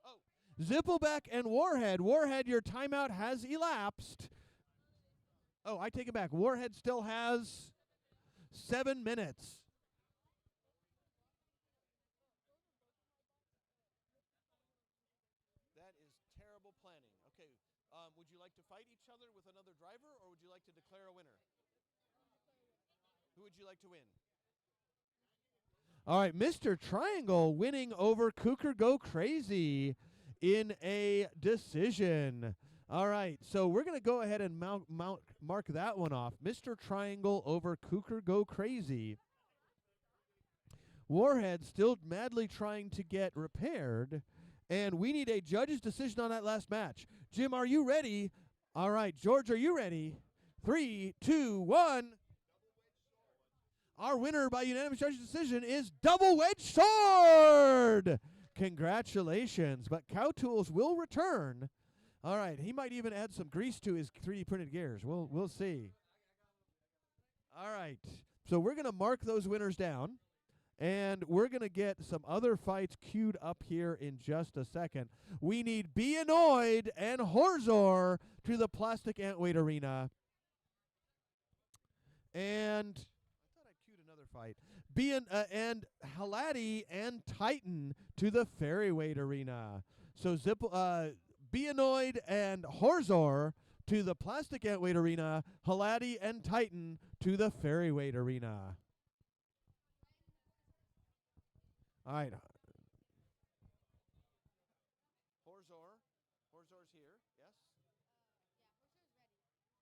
Yeah, we did. Oh, Zippleback and Warhead. Warhead, your timeout has elapsed. Oh, I take it back. Warhead still has 7 minutes. That is terrible planning. Okay, would you like to fight each other with another driver, or would you like to declare a winner? Who would you like to win? All right, Mr. Triangle winning over Cougar Go Crazy in a decision. All right, so we're going to go ahead and mark that one off. Mr. Triangle over Cougar Go Crazy. Warhead still madly trying to get repaired, and we need a judge's decision on that last match. Jim, are you ready? All right, George, are you ready? 3, 2, 1. Our winner by unanimous judge's decision is Double Wedge Sword. Congratulations, but Cow Tools will return. All right, he might even add some grease to his 3D printed gears. We'll see. All right, so we're going to mark those winners down, and we're going to get some other fights queued up here in just a second. We need Be Annoyed and Horzor to the Plastic Antweight Arena. And I thought I queued another fight. And Halati and Titan to the Ferryweight Arena. So Be Annoyed and Horzor to the Plastic Antweight Arena. Halati and Titan to the Ferryweight Arena. All right. Horzor's here. Yes?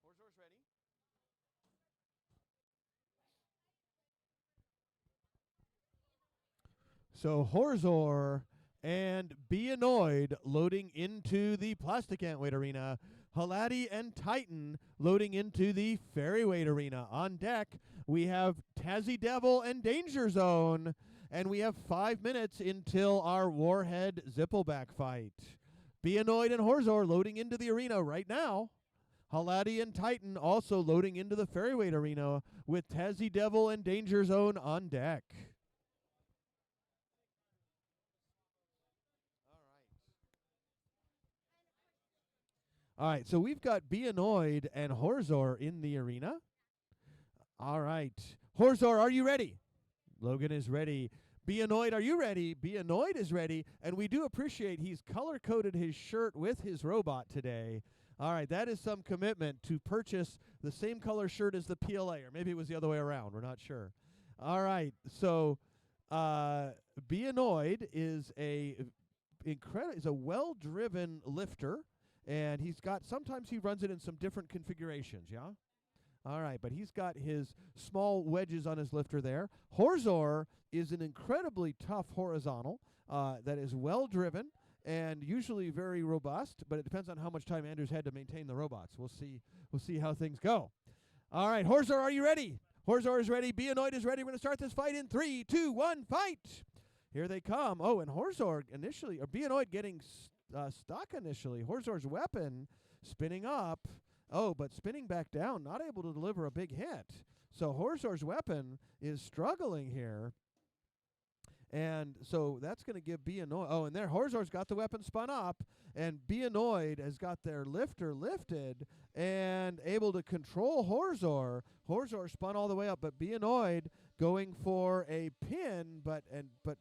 Horzor's ready. So Horzor and Be Annoyed loading into the Plastic Antweight Arena. Halati and Titan loading into the Ferryweight Arena. On deck, we have Tazzy Devil and Danger Zone. And we have 5 minutes until our Warhead Zippleback fight. Be Annoyed and Horzor loading into the arena right now. Halati and Titan also loading into the Ferryweight Arena with Tazzy Devil and Danger Zone on deck. All right, so we've got Be Annoyed and Horzor in the arena. All right. Horzor, are you ready? Logan is ready. Be Annoyed, are you ready? Be Annoyed is ready, and we do appreciate he's color-coded his shirt with his robot today. All right, that is some commitment to purchase the same color shirt as the PLA, or maybe it was the other way around. We're not sure. All right, so Be Annoyed is a well-driven lifter, and sometimes he runs it in some different configurations, yeah? All right, but he's got his small wedges on his lifter there. Horzor is an incredibly tough horizontal that is well-driven and usually very robust, but it depends on how much time Andrew's had to maintain the robots. We'll see how things go. All right, Horzor, are you ready? Horzor is ready. Be Annoyed is ready. We're going to start this fight in 3, 2, 1, fight! Here they come. Oh, and Horzor initially, or Be Annoyed getting stuck initially. Horzor's weapon spinning up. Oh, but spinning back down, not able to deliver a big hit. So Horzor's weapon is struggling here. And so that's going to give Be Annoyed. Oh, and there Horzor's got the weapon spun up, and Be Annoyed has got their lifter lifted and able to control Horzor. Horzor spun all the way up, but Be Annoyed going for a pin, but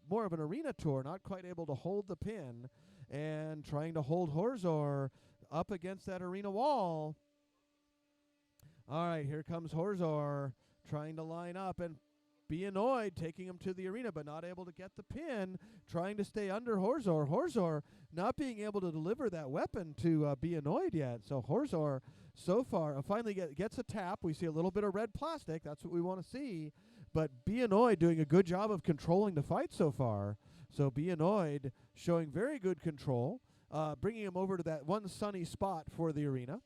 more of an arena tour, not quite able to hold the pin, and trying to hold Horzor up against that arena wall. All right, here comes Horzor trying to line up, and Be Annoyed taking him to the arena, but not able to get the pin, trying to stay under Horzor. Horzor not being able to deliver that weapon to Be Annoyed yet. So Horzor so far finally gets a tap. We see a little bit of red plastic. That's what we want to see. But Be Annoyed doing a good job of controlling the fight so far. So Be Annoyed showing very good control, bringing him over to that one sunny spot for the arena.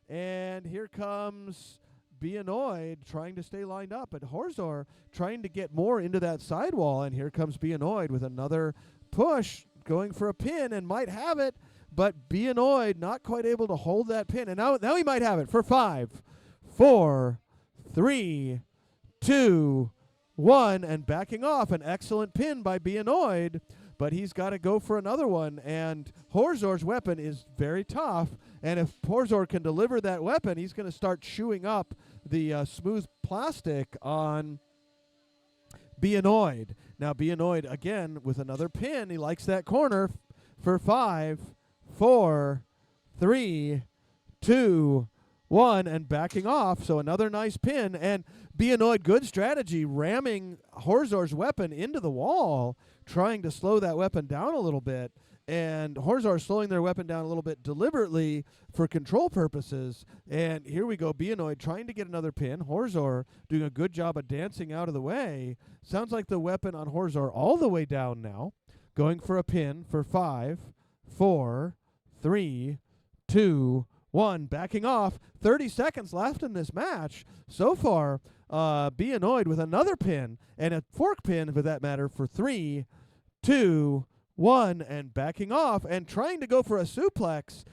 And here comes Be Annoyed trying to stay lined up, and Horzor trying to get more into that sidewall. And here comes Be Annoyed with another push, going for a pin, and might have it, but Be Annoyed not quite able to hold that pin. And now he might have it for 5, 4, 3, 2, 1, and backing off. An excellent pin by Be Annoyed. but he's got to go for another one. And Horzor's weapon is very tough, and if Horzor can deliver that weapon, he's going to start chewing up the smooth plastic on Beanoid. Now Beanoid again with another pin. He likes that corner for 5, 4, 3, 2, 1, and backing off. So another nice pin. And Beanoid, good strategy, ramming Horzor's weapon into the wall, trying to slow that weapon down a little bit. And Horzor slowing their weapon down a little bit deliberately for control purposes. And here we go, Beanoid trying to get another pin. Horzor doing a good job of dancing out of the way. Sounds like the weapon on Horzor all the way down now. Going for a pin for 5, 4, 3, 2, 1. Backing off. 30 seconds left in this match. So far, Beanoid with another pin, and a fork pin for that matter, for 3, 2, 1, and backing off and trying to go for a suplex.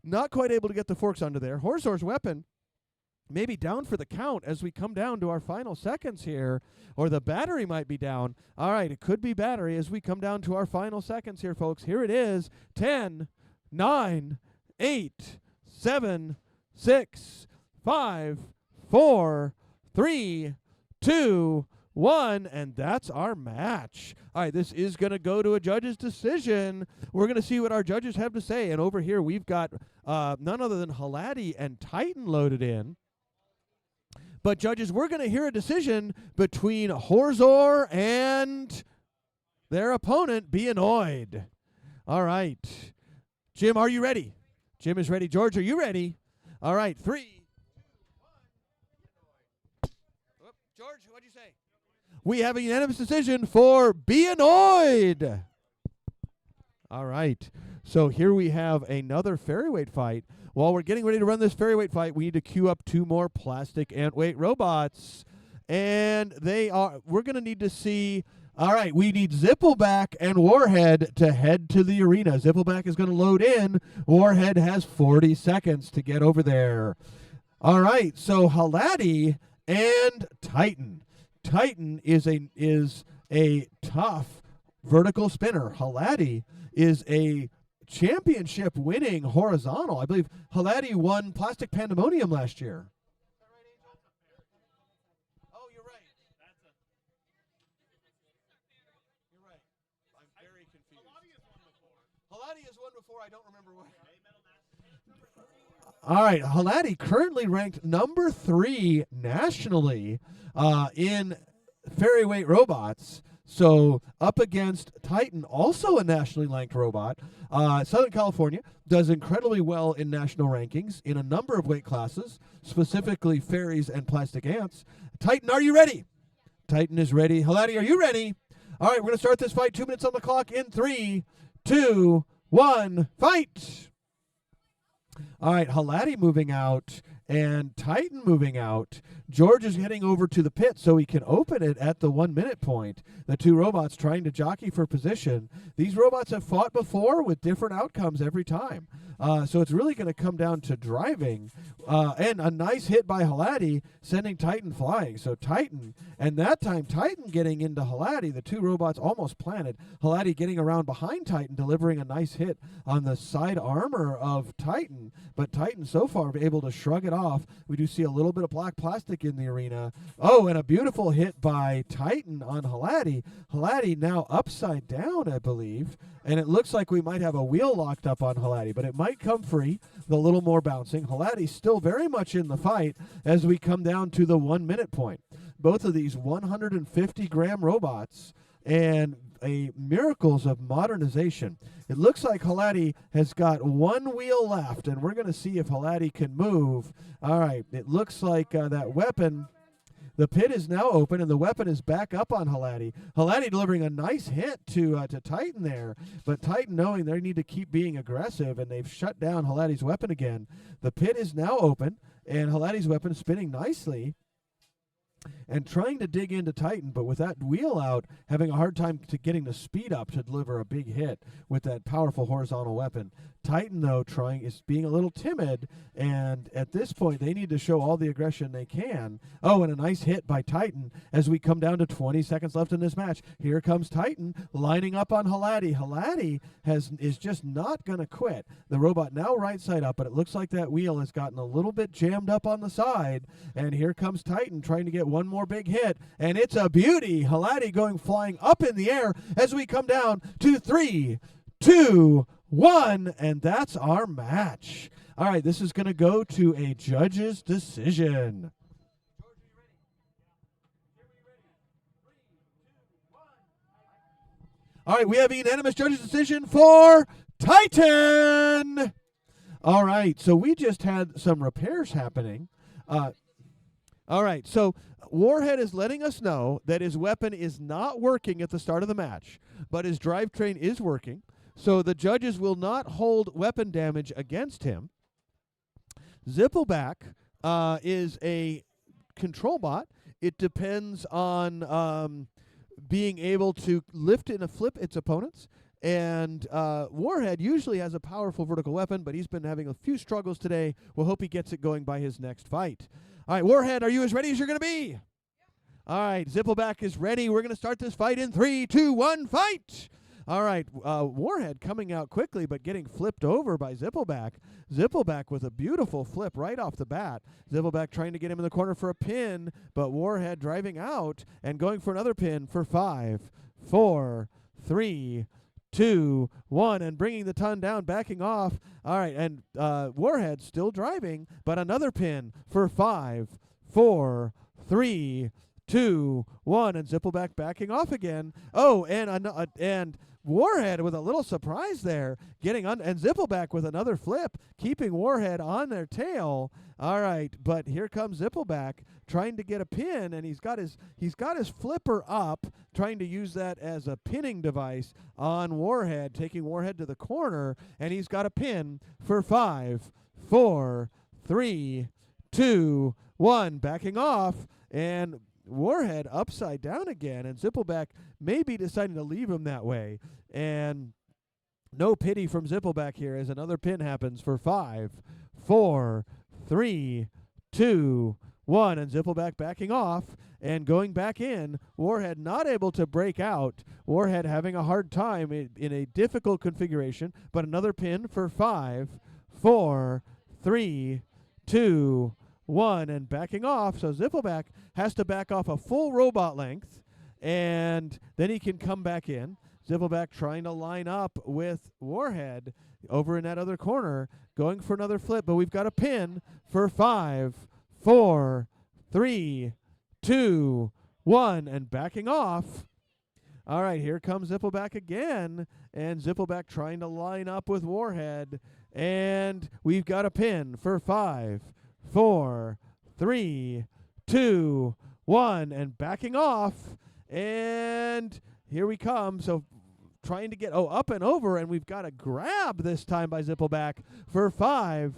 Not quite able to get the forks under there. Horzor's weapon maybe down for the count as we come down to our final seconds here, or the battery might be down. All right, it could be battery as we come down to our final seconds here, folks. Here it is. 10, 9, 8, 7, 6, 5, 4, 3, 2, 1, and that's our match. All right, this is going to go to a judge's decision. We're going to see what our judges have to say. And over here, we've got none other than Halati and Titan loaded in. But judges, we're going to hear a decision between Horzor and their opponent, Beanoid. All right. Jim, are you ready? Jim is ready. George, are you ready? All right, 3, 2, 1. George, what'd you say? We have a unanimous decision for Beanoid. All right. So here we have another ferryweight fight. While we're getting ready to run this ferryweight fight, we need to queue up 2 more plastic ant-weight robots. And we're going to need to see, all right, we need Zippleback and Warhead to head to the arena. Zippleback is going to load in. Warhead has 40 seconds to get over there. All right, so Halati and Titan. Titan is a tough vertical spinner. Halati is a championship-winning horizontal. I believe Halati won Plastic Pandemonium last year. Oh, you're right. You're right. I'm very confused. Halati has won before. I don't remember what. All right, Halati currently ranked number 3 nationally in ferryweight robots. So up against Titan, also a nationally ranked robot. Southern California does incredibly well in national rankings in a number of weight classes, specifically fairies and plastic ants. Titan, are you ready? Titan is ready. Halati, are you ready? All right, we're going to start this fight. 2 minutes on the clock in 3, 2, 1, fight. All right, Halati moving out and Titan moving out. George is heading over to the pit so he can open it at the 1 minute point. The 2 robots trying to jockey for position. These robots have fought before with different outcomes every time. So it's really going to come down to driving. And a nice hit by Halati sending Titan flying. So Titan, and that time Titan getting into Halati, the 2 robots almost planted. Halati getting around behind Titan, delivering a nice hit on the side armor of Titan. But Titan so far able to shrug it off. We do see a little bit of black plastic in the arena. Oh, and a beautiful hit by Titan on Halati. Halati now upside down, I believe. And it looks like we might have a wheel locked up on Halati, but it might come free with a little more bouncing. Halati's still very much in the fight as we come down to the 1 minute point. Both of these 150-gram robots and miracles of modernization. It looks like Halati has got 1 wheel left, and we're going to see if Halati can move. All right, it looks like that weapon. The pit is now open, and the weapon is back up on Halati. Halati delivering a nice hit to Titan there, but Titan knowing they need to keep being aggressive, and they've shut down Halati's weapon again. The pit is now open, and Halati's weapon is spinning nicely. and trying to dig into Titan, but with that wheel out, having a hard time to getting the speed up to deliver a big hit with that powerful horizontal weapon. Titan, though, is being a little timid, and at this point, they need to show all the aggression they can. Oh, and a nice hit by Titan as we come down to 20 seconds left in this match. Here comes Titan lining up on Halati. Halati is just not going to quit. The robot now right side up, but it looks like that wheel has gotten a little bit jammed up on the side, and here comes Titan trying to get one more big hit, and it's a beauty. Halati going flying up in the air as we come down to 3, 2, 1, and that's our match. All right, this is going to go to a judge's decision. All right, we have a unanimous judge's decision for Titan. All right, so we just had some repairs happening. All right, so Warhead is letting us know that his weapon is not working at the start of the match, but his drivetrain is working. So the judges will not hold weapon damage against him. Zippleback is a control bot. It depends on being able to lift and flip its opponents. And Warhead usually has a powerful vertical weapon, but he's been having a few struggles today. We'll hope he gets it going by his next fight. All right, Warhead, are you as ready as you're going to be? All right, Zippleback is ready. We're going to start this fight in 3, 2, 1, fight! All right, Warhead coming out quickly, but getting flipped over by Zippleback. Zippleback with a beautiful flip right off the bat. Zippleback trying to get him in the corner for a pin, but Warhead driving out and going for another pin for 5, 4, 3, 2, 1, and bringing the ton down, backing off. All right, and Warhead still driving, but another pin for 5, 4, 3, 2, 1, and Zippleback backing off again. Oh, and Warhead with a little surprise there, getting on, and Zippleback with another flip, keeping Warhead on their tail. All right, but here comes Zippleback trying to get a pin, and he's got his flipper up, trying to use that as a pinning device on Warhead, taking Warhead to the corner, and he's got a pin for 5, 4, 3, 2, 1, backing off, and Warhead upside down again, and Zippleback may be deciding to leave him that way. And no pity from Zippleback here as another pin happens for 5, 4, 3, 2, 1, and Zippleback backing off and going back in. Warhead not able to break out. Warhead having a hard time in a difficult configuration, but another pin for 5, 4, 3, 2, 1, and backing off. So Zippleback has to back off a full robot length, and then he can come back in. Zippleback trying to line up with Warhead over in that other corner, going for another flip, but we've got a pin for 5, 4, 3, 2, 1, and backing off. All right, here comes Zippleback again, and Zippleback trying to line up with Warhead, and we've got a pin for 5, 4, 3, 2, 1, and backing off, and here we come. So trying to get up and over, and we've got a grab this time by Zippleback for 5,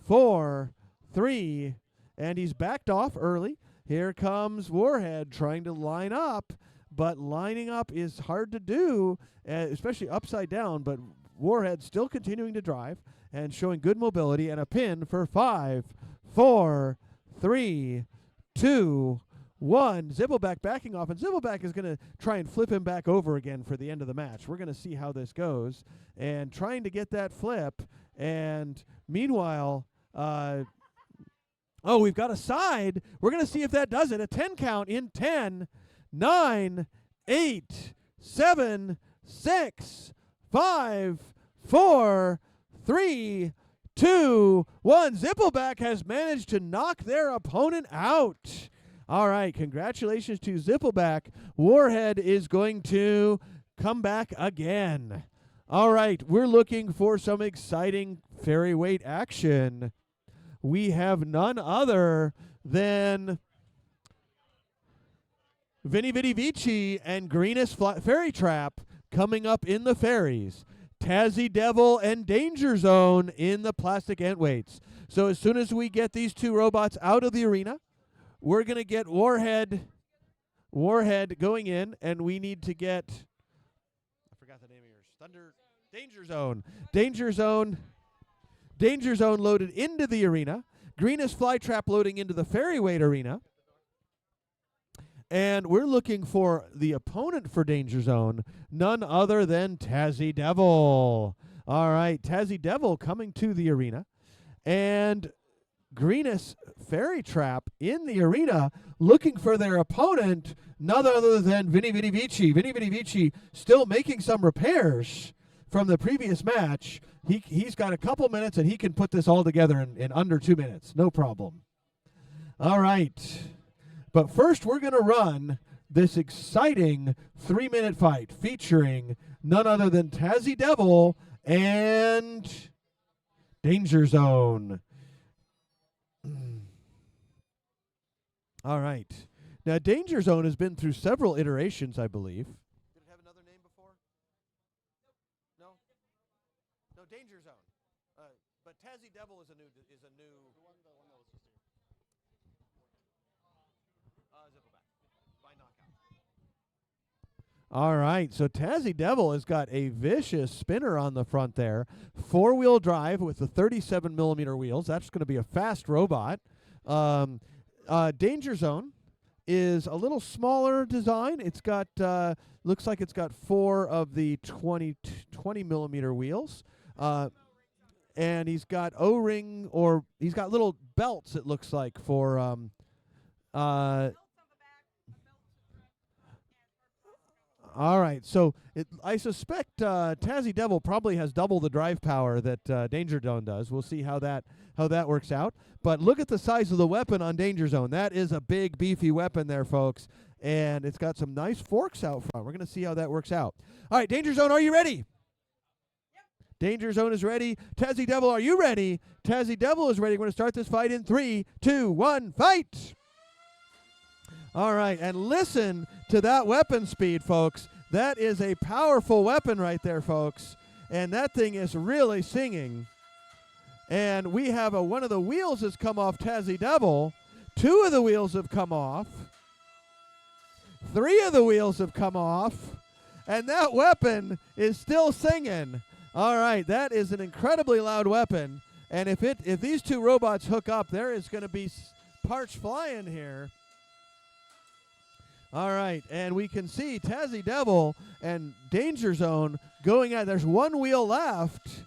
4, 3, and he's backed off early. Here comes Warhead trying to line up, but lining up is hard to do, especially upside down, but Warhead still continuing to drive and showing good mobility, and a pin for 5, 4, 3, 2, 1. Zippleback backing off, and Zippleback is going to try and flip him back over again for the end of the match. We're going to see how this goes, and trying to get that flip, and meanwhile, we've got a side. We're going to see if that does it. A 10 count in 10, 9, 8, 7, 6, 5, 4, 3, 2, 1. Zippleback has managed to knock their opponent out. All right, congratulations to Zippleback. Warhead is going to come back again. All right, we're looking for some exciting ferryweight action. We have none other than Vinny Vidi Vici and Greenest Fairy Trap coming up in the Fairies. Tazzy Devil and Danger Zone in the plastic ant weights. So as soon as we get these two robots out of the arena, we're going to get Warhead going in, and we need to get, I forgot the name of yours, Danger Zone loaded into the arena. Greenest Flytrap loading into the Ferryweight arena. And we're looking for the opponent for Danger Zone, none other than Tazzy Devil. All right, Tazzy Devil coming to the arena. And Greenest Fairy Trap in the arena looking for their opponent, none other than Vinny Vici. Vinny Vici still making some repairs from the previous match. He's got a couple minutes, and he can put this all together in under 2 minutes. No problem. All right. But first, we're going to run this exciting 3-minute fight featuring none other than Tazzy Devil and Danger Zone. All right. Now, Danger Zone has been through several iterations, I believe. Did it have another name before? No? No, Danger Zone. But Tazzy Devil is a new. All right, so Tazzy Devil has got a vicious spinner on the front there. 4-wheel drive with the 37mm wheels. That's going to be a fast robot. Danger Zone is a little smaller design. It's got, looks like it's got 4 of the 20mm wheels. And he's got O-ring, or he's got little belts, it looks like, for all right, so I suspect Tazzy Devil probably has double the drive power that Danger Zone does. We'll see how that works out. But look at the size of the weapon on Danger Zone. That is a big, beefy weapon there, folks. And it's got some nice forks out front. We're going to see how that works out. All right, Danger Zone, are you ready? Yep. Danger Zone is ready. Tazzy Devil, are you ready? Tazzy Devil is ready. We're going to start this fight in 3, 2, 1, fight! All right, and listen to that weapon speed, folks. That is a powerful weapon right there, folks. And that thing is really singing. And we have one of the wheels has come off Tazzy Devil. 2 of the wheels have come off. 3 of the wheels have come off. And that weapon is still singing. All right, that is an incredibly loud weapon. And if these 2 robots hook up, there is going to be parts flying here. All right, and we can see Tazzy Devil and Danger Zone going at. There's 1 wheel left,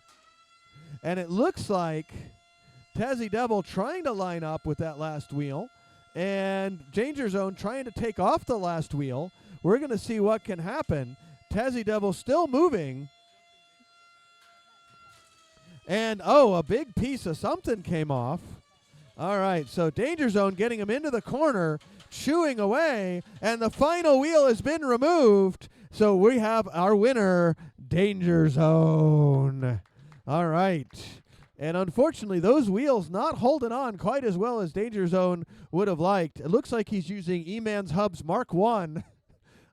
and it looks like Tazzy Devil trying to line up with that last wheel, and Danger Zone trying to take off the last wheel. We're going to see what can happen. Tazzy Devil still moving, and a big piece of something came off. All right, so Danger Zone getting him into the corner, chewing away, and the final wheel has been removed. So we have our winner, Danger Zone. All right. And unfortunately, those wheels not holding on quite as well as Danger Zone would have liked. It looks like he's using E-Man's Hubs Mark 1.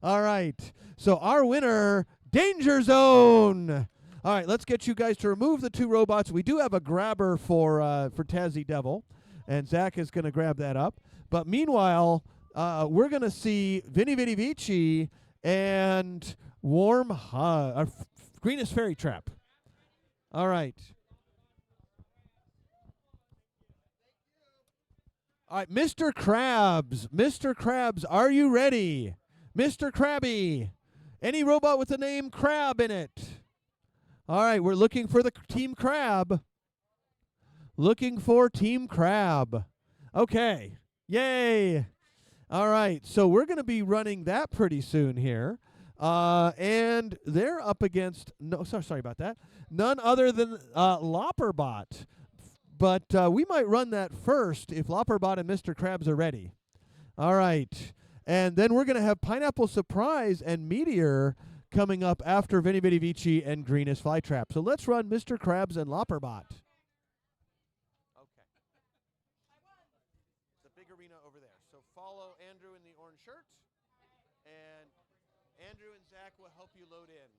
All right. So our winner, Danger Zone. All right, let's get you guys to remove the 2 robots. We do have a grabber for Tazzy Devil, and Zach is going to grab that up. But meanwhile, we're going to see Vinny Vici and Greenest Fairy Trap. All right. All right, Mr. Krabs. Mr. Krabs, are you ready? Mr. Krabby. Any robot with the name Crab in it? All right, we're looking for the Team Crab. Looking for Team Crab. Okay. Yay. All right, so we're going to be running that pretty soon here. And they're up against, sorry about that, none other than Lopperbot. But we might run that first if Lopperbot and Mr. Krabs are ready. All right. And then we're going to have Pineapple Surprise and Meteor coming up after Vinny Vici and Greenest Flytrap. So let's run Mr. Krabs and Lopperbot. Okay. The big arena over there. So follow Andrew in the orange shirt, and Andrew and Zach will help you load in.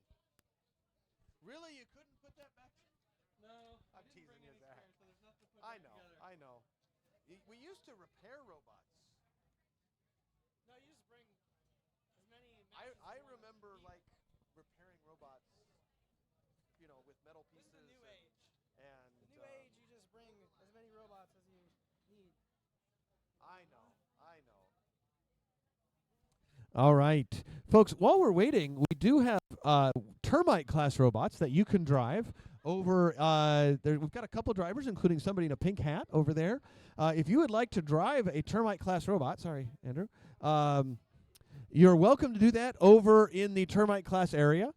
Really? You couldn't put that back? No. I'm teasing you, Zach. So there's nothing to put I together. know. We used to repair robots. I remember like repairing robots, with metal This pieces. is the new age. And The new age, you just bring as many robots as you need. I know. All right. Folks, while we're waiting, we do have termite class robots that you can drive over there. We've got a couple drivers, including somebody in a pink hat over there. If you would like to drive a termite class robot, sorry, Andrew, you're welcome to do that over in the termite class area.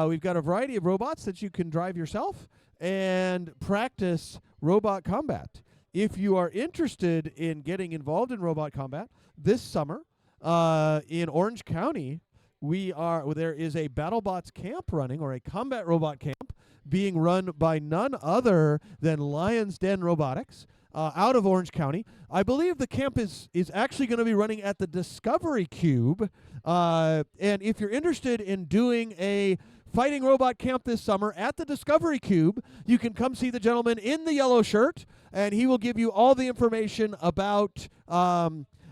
We've got a variety of robots that you can drive yourself and practice robot combat. If you are interested in getting involved in robot combat this summer, in Orange County, there is a BattleBots camp running, or a combat robot camp being run by none other than Lion's Den Robotics out of Orange County. I believe the camp is actually going to be running at the Discovery Cube. And if you're interested in doing a fighting robot camp this summer at the Discovery Cube, you can come see the gentleman in the yellow shirt, and he will give you all the information about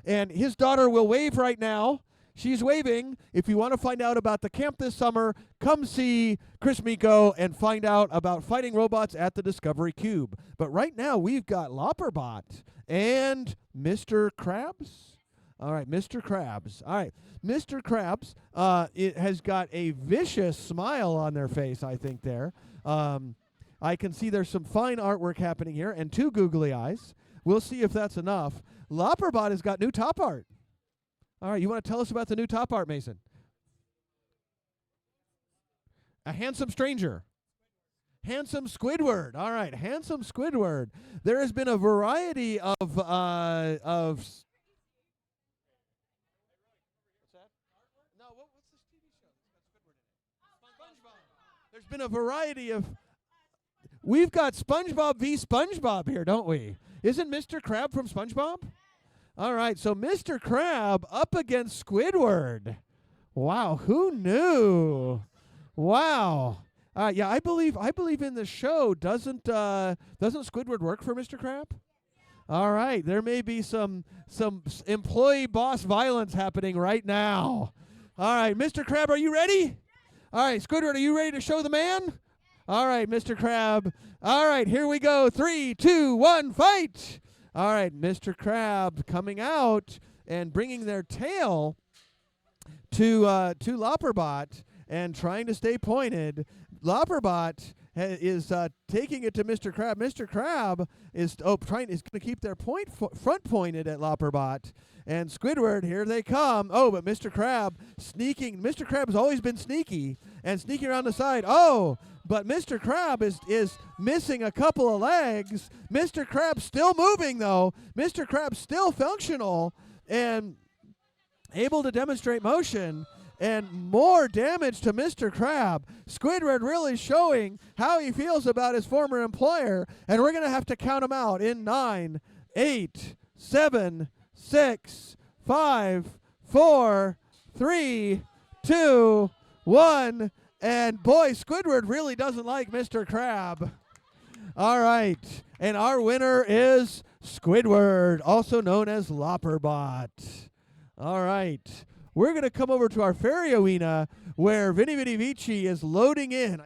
and his daughter will wave right now. She's waving. If you want to find out about the camp this summer, come see Chris Miko and find out about fighting robots at the Discovery Cube. But right now, we've got Lopperbot and Mr. Krabs. All right, Mr. Krabs. All right, Mr. Krabs it has got a vicious smile on their face, I think, there. I can see there's some fine artwork happening here and two googly eyes. We'll see if that's enough. Lopperbot has got new top art. All right, you want to tell us about the new top art, Mason? A handsome stranger. Handsome Squidward. All right, handsome Squidward. There has been a variety of What's that? No, what's this TV show? It's got Squidward in it. SpongeBob. There's been a variety of. We've got SpongeBob v. SpongeBob here, don't we? Isn't Mr. Crab from SpongeBob? All right, so Mr. Crab up against Squidward. Wow, who knew? Wow. Yeah, I believe in the show. Doesn't Squidward work for Mr. Crab? All right, there may be some employee boss violence happening right now. All right, Mr. Crab, are you ready? All right, Squidward, are you ready to show the man? All right, Mr. Crab. All right, here we go. 3, 2, 1, fight. All right, Mr. Crab coming out and bringing their tail to Lopperbot and trying to stay pointed. Lopperbot is taking it to Mr. Crab. Mr. Crab is going to keep their front pointed at Lopperbot. And Squidward, here they come. Oh, but Mr. Crab sneaking. Mr. Crab's always been sneaky and sneaking around the side. Oh, but Mr. Crab is missing a couple of legs. Mr. Crab's still moving, though. Mr. Crab's still functional and able to demonstrate motion. And more damage to Mr. Crab. Squidward really showing how he feels about his former employer. And we're going to have to count him out in 9, 8, 7, 6, 5, 4, 3, 2, 1. And boy, Squidward really doesn't like Mr. Crab. All right. And our winner is Squidward, also known as Lopperbot. All right. We're going to come over to our Faire arena where Vinny Vinny Vici is loading in.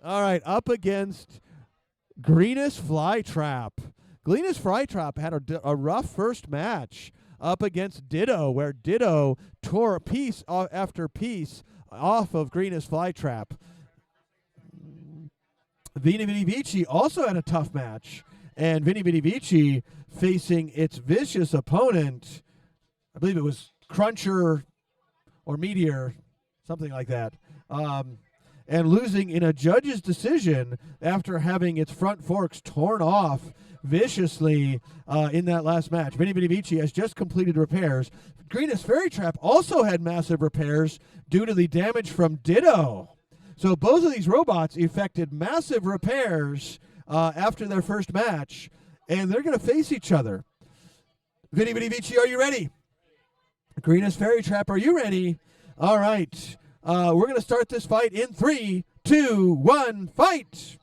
All right, up against Greenest Flytrap. Greenest Flytrap had a rough first match up against Ditto, where Ditto tore piece after piece off of Greenest Flytrap. Vinny Vinny Vici also had a tough match, and Vinny Vinny Vici facing its vicious opponent, I believe it was Cruncher or Meteor, something like that, and losing in a judge's decision after having its front forks torn off viciously in that last match. Vinny Vinny Vici has just completed repairs. Greenest Flytrap also had massive repairs due to the damage from Ditto. So both of these robots effected massive repairs after their first match, and they're going to face each other. Vinny Vinny Vici, are you ready? Greenest Flytrap, are you ready? All right. We're going to start this fight in 3, 2, 1, fight.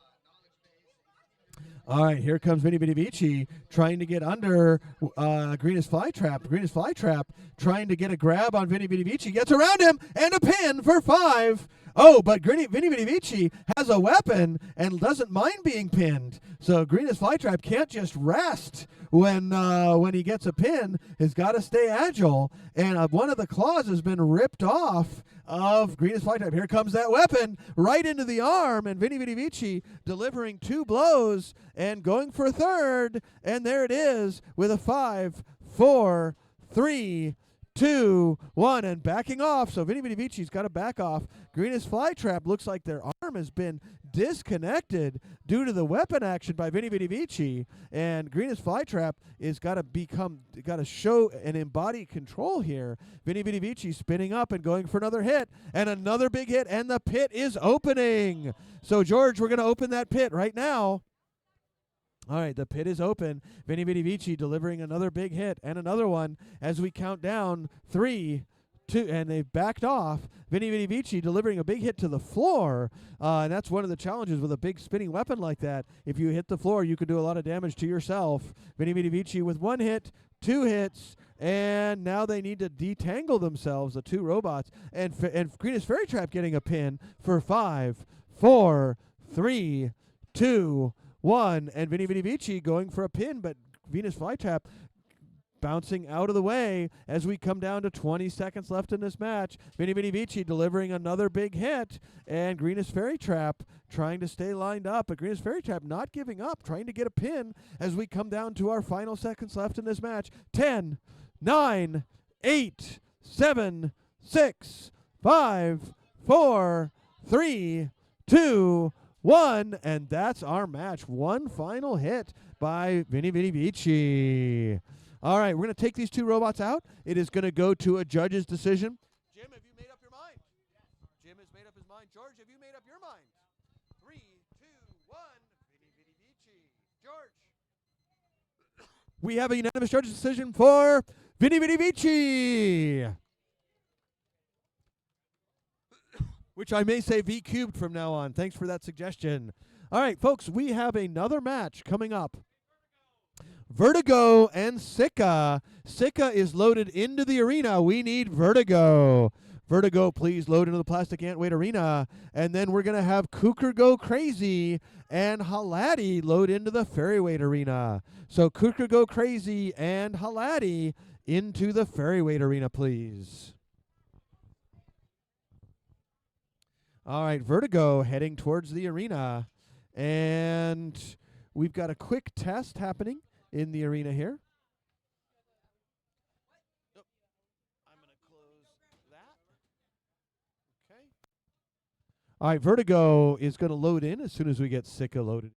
All right, here comes Vinny Vinny Vici trying to get under Greenest Flytrap. Greenest Flytrap trying to get a grab on Vinny Vinny Vici. Gets around him and a pin for 5. Oh, but Vinny Vinny Vici has a weapon and doesn't mind being pinned. So Greenest Flytrap can't just rest when he gets a pin. He's got to stay agile. And one of the claws has been ripped off of Greenest Flytrap. Here comes that weapon right into the arm, and Vinny Vinny Vici delivering 2 blows and going for a third. And there it is with a 5, 4, 3, 2, 1, and backing off. So Vinny Vinny Vici's got to back off. Greenest Flytrap looks like their arm has been disconnected due to the weapon action by Vinny Vinny Vici, and Greenest Flytrap is got to show and embody control here. Vinny Vinny Vici spinning up and going for another hit, and another big hit, and the pit is opening. So George, we're going to open that pit right now. All right, the pit is open. Vinny Vinny Vici delivering another big hit and another one as we count down 3, 2, and they've backed off. Vinny Vinny Vici delivering a big hit to the floor, and that's one of the challenges with a big spinning weapon like that. If you hit the floor, you could do a lot of damage to yourself. Vinny Vinny Vici with 1 hit, 2 hits, and now they need to detangle themselves, the 2 robots, and Greenest Fairy Trap getting a pin for 5, 4, 3, 2, 1, and Vinny Vinny Vici going for a pin, but Venus Flytrap bouncing out of the way as we come down to 20 seconds left in this match. Vinny Vinny Vici delivering another big hit, and Greenest Fairy Trap trying to stay lined up, but Greenest Fairy Trap not giving up, trying to get a pin as we come down to our final seconds left in this match. 10, 9, 8, 7, 6, 5, 4, 3, 2, 1, and that's our match. 1 final hit by Vinny Vinny Vici. All right, we're going to take these 2 robots out. It is going to go to a judge's decision. Jim, have you made up your mind? Jim has made up his mind. George, have you made up your mind? 3, 2, 1, Vinny Vinny Vici. George. We have a unanimous judge's decision for Vinny Vinny Vici, which I may say V cubed from now on. Thanks for that suggestion. All right, folks, we have another match coming up. Vertigo and Sika. Sika is loaded into the arena. We need Vertigo. Vertigo, please load into the plastic ant-weight arena. And then we're going to have Kuker Go Crazy and Halati load into the ferryweight arena. So Kuker Go Crazy and Halati into the ferryweight arena, please. All right, Vertigo heading towards the arena. And we've got a quick test happening in the arena here. Oh, I'm going to close that. Okay. All right, Vertigo is going to load in as soon as we get Sika loaded.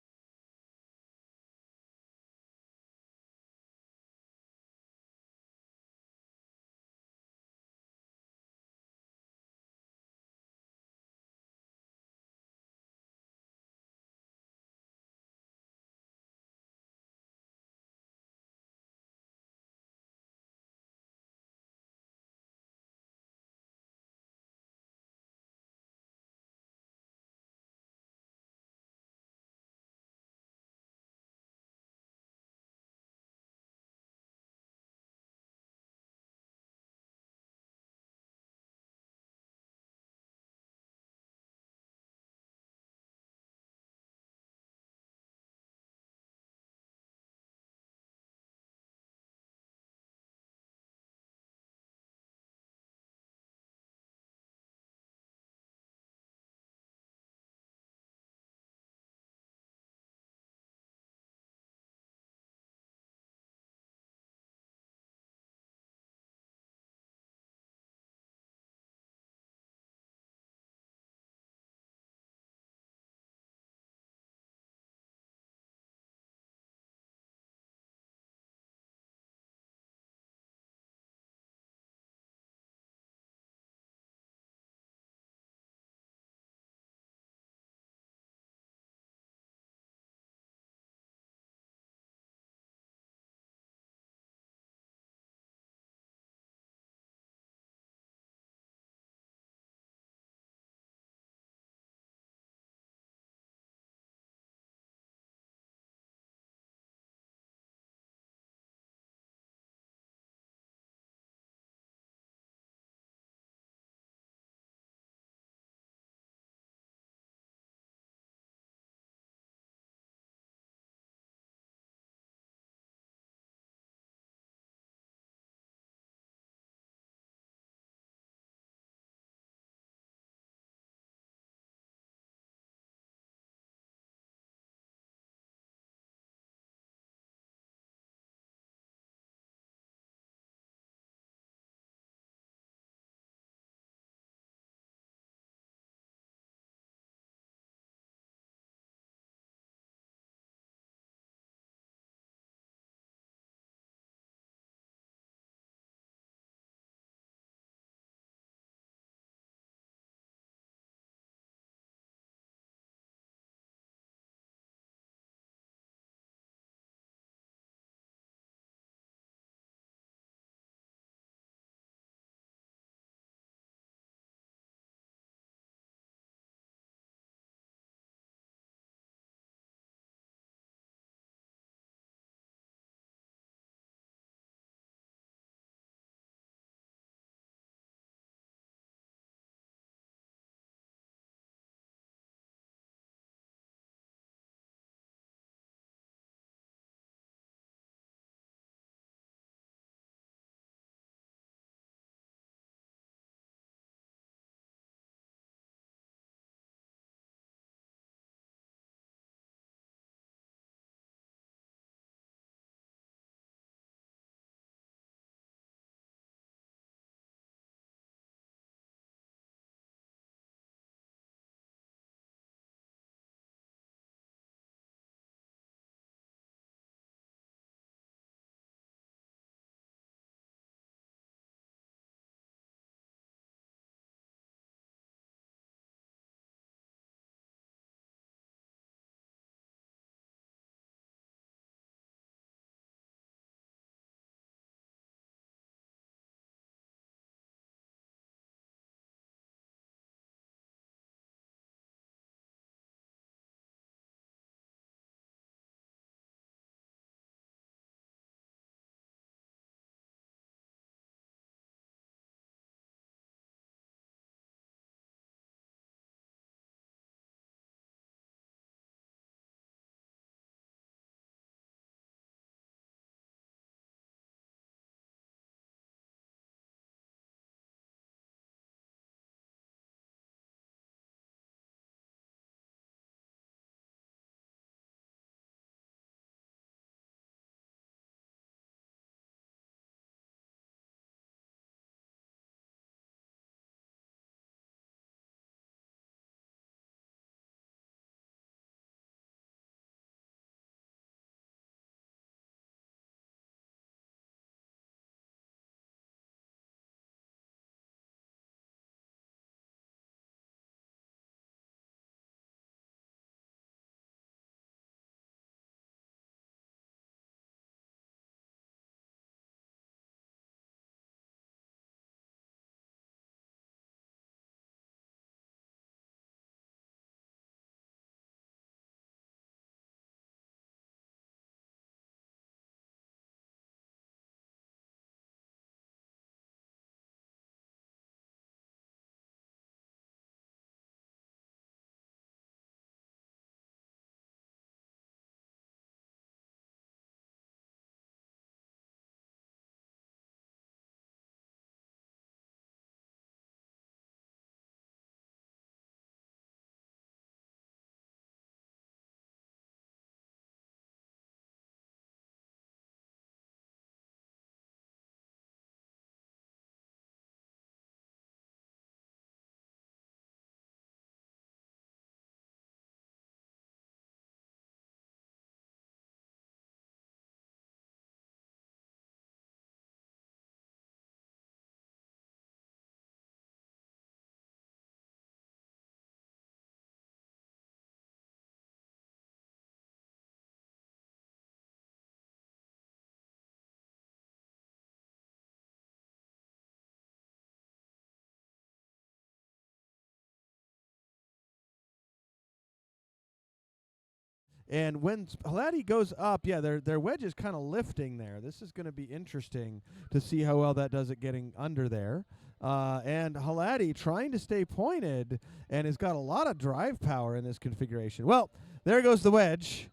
And when Halati goes up, yeah, their wedge is kind of lifting there. This is going to be interesting to see how well that does it getting under there. And Halati trying to stay pointed and has got a lot of drive power in this configuration. Well, there goes the wedge.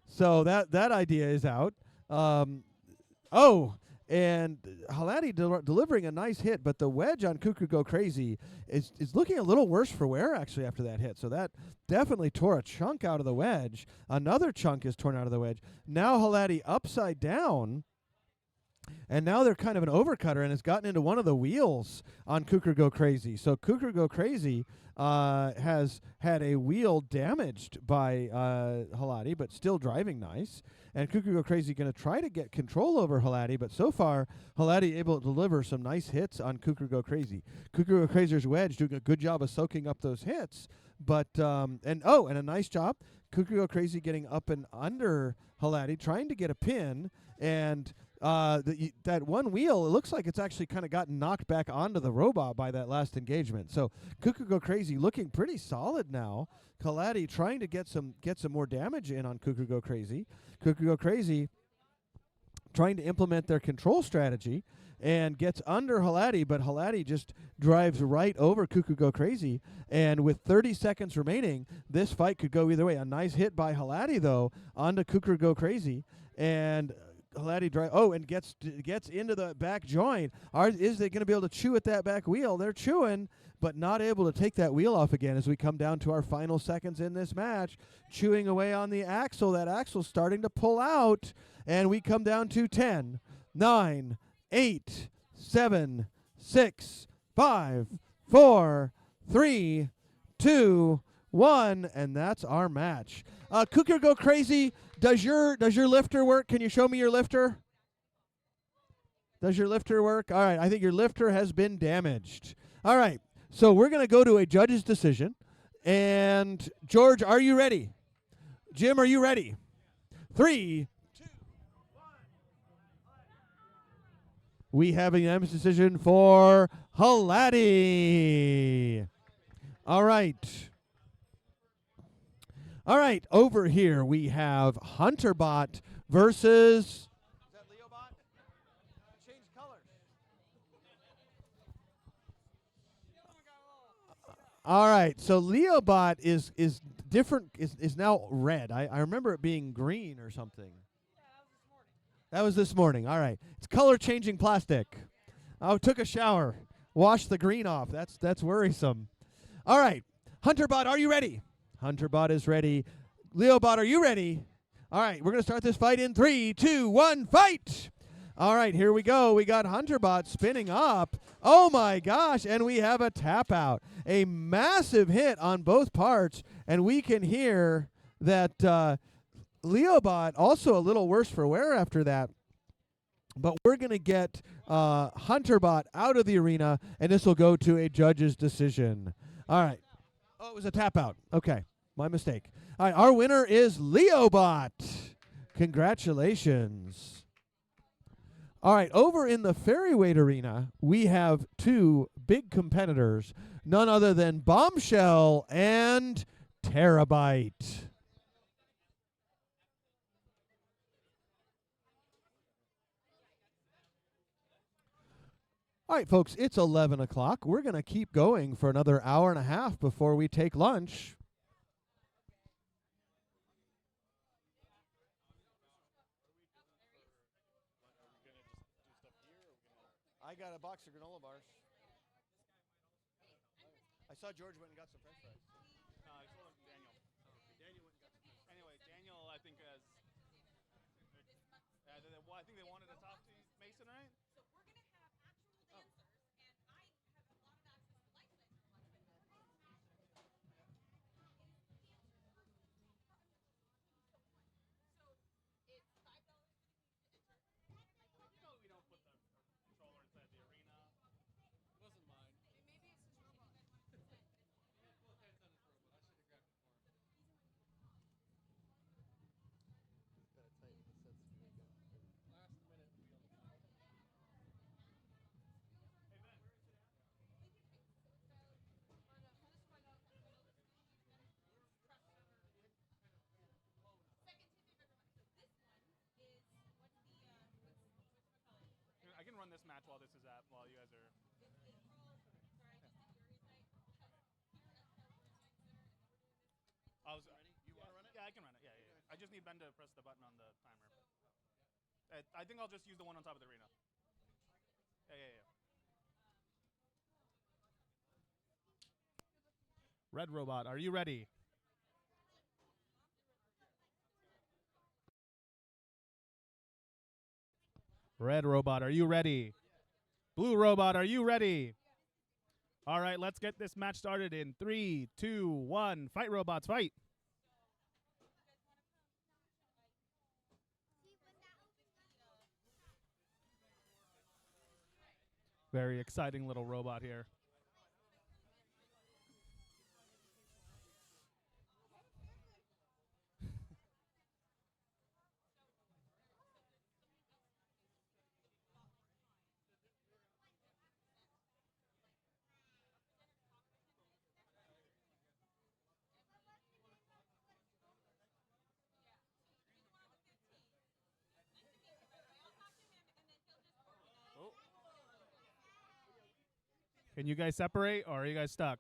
So that idea is out. And Halati delivering a nice hit, but the wedge on Cuckoo Go Crazy is looking a little worse for wear actually after that hit. So that definitely tore a chunk out of the wedge. Another chunk is torn out of the wedge. Now Halati upside down. And now they're kind of an overcutter and has gotten into one of the wheels on Cuckoo Go Crazy. So Cuckoo Go Crazy has had a wheel damaged by Halati, but still driving nice. And Cuckoo Go Crazy going to try to get control over Halati, but so far Halati able to deliver some nice hits on Cuckoo Go Crazy. Cuckoo Go Crazy's wedge doing a good job of soaking up those hits, but and a nice job. Cuckoo Go Crazy getting up and under Halati, trying to get a pin, and that one wheel, it looks like it's actually kind of gotten knocked back onto the robot by that last engagement. So Cuckoo Go Crazy looking pretty solid now. Halati trying to get some more damage in on Cuckoo Go Crazy. Cuckoo Go Crazy trying to implement their control strategy and gets under Halati, but Halati just drives right over Cuckoo Go Crazy. And with 30 seconds remaining, this fight could go either way. A nice hit by Halati, though, onto Cuckoo Go Crazy. And Halati gets into the back joint. Is they going to be able to chew at that back wheel? They're chewing, but not able to take that wheel off again as we come down to our final seconds in this match. Chewing away on the axle. That axle's starting to pull out, and we come down to 10, 9, 8, 7, 6, 5, 4, 3, 2, 1, and that's our match. Cuckoo Go Crazy, does your lifter work? Can you show me your lifter? Does your lifter work? All right, I think your lifter has been damaged. All right, so we're going to go to a judge's decision. And George, are you ready? Jim, are you ready? 3, 2, 1. We have a unanimous decision for Halati. All right. All right, over here we have HunterBot versus... Is that LeoBot? Change colors. All right, so LeoBot is different, is now red. I remember it being green or something. That was this morning. All right. It's color-changing plastic. I took a shower. Washed the green off. That's worrisome. All right. HunterBot, are you ready? HunterBot is ready. LeoBot, are you ready? All right. We're going to start this fight in 3, 2, 1, fight! All right. Here we go. We got HunterBot spinning up. Oh, my gosh. And we have a tap out. A massive hit on both parts. And we can hear that... LeoBot also a little worse for wear after that, but we're going to get HunterBot out of the arena, and this will go to a judge's decision. All right. Oh, it was a tap out. Okay, my mistake. All right, our winner is LeoBot. Congratulations. All right, over in the Ferryweight arena, we have two big competitors, none other than Bombshell and Terabyte. All right, folks, it's 11 o'clock. We're going to keep going for another hour and a half before we take lunch. I got a box of granola bars. I saw George went and got some French fries. I told him Daniel. Daniel went and got some French fries. Anyway, Daniel, I think has. I think they wanted to talk to Mason, right? So we're going to have actual dancers, and I have a lot of access to light events. So it's $5 to enter. No, we don't put the controller inside the arena. It wasn't mine. Maybe it's his robot. Well, Ken's on his robot. I should have grabbed it for him. Gotta tighten the sense of Last minute wheel. match while this is at, while you guys are. I was. You want to run it? Yeah, I can run it. Yeah, yeah. I just need Ben to press the button on the timer. I think I'll just use the one on top of the arena. Yeah, yeah, yeah. Red Robot, are you ready? Red Robot, are you ready? Blue Robot, are you ready? All right, let's get this match started in 3, 2, 1. Fight, robots, fight. Very exciting little robot here. Oh. Can you guys separate, or are you guys stuck?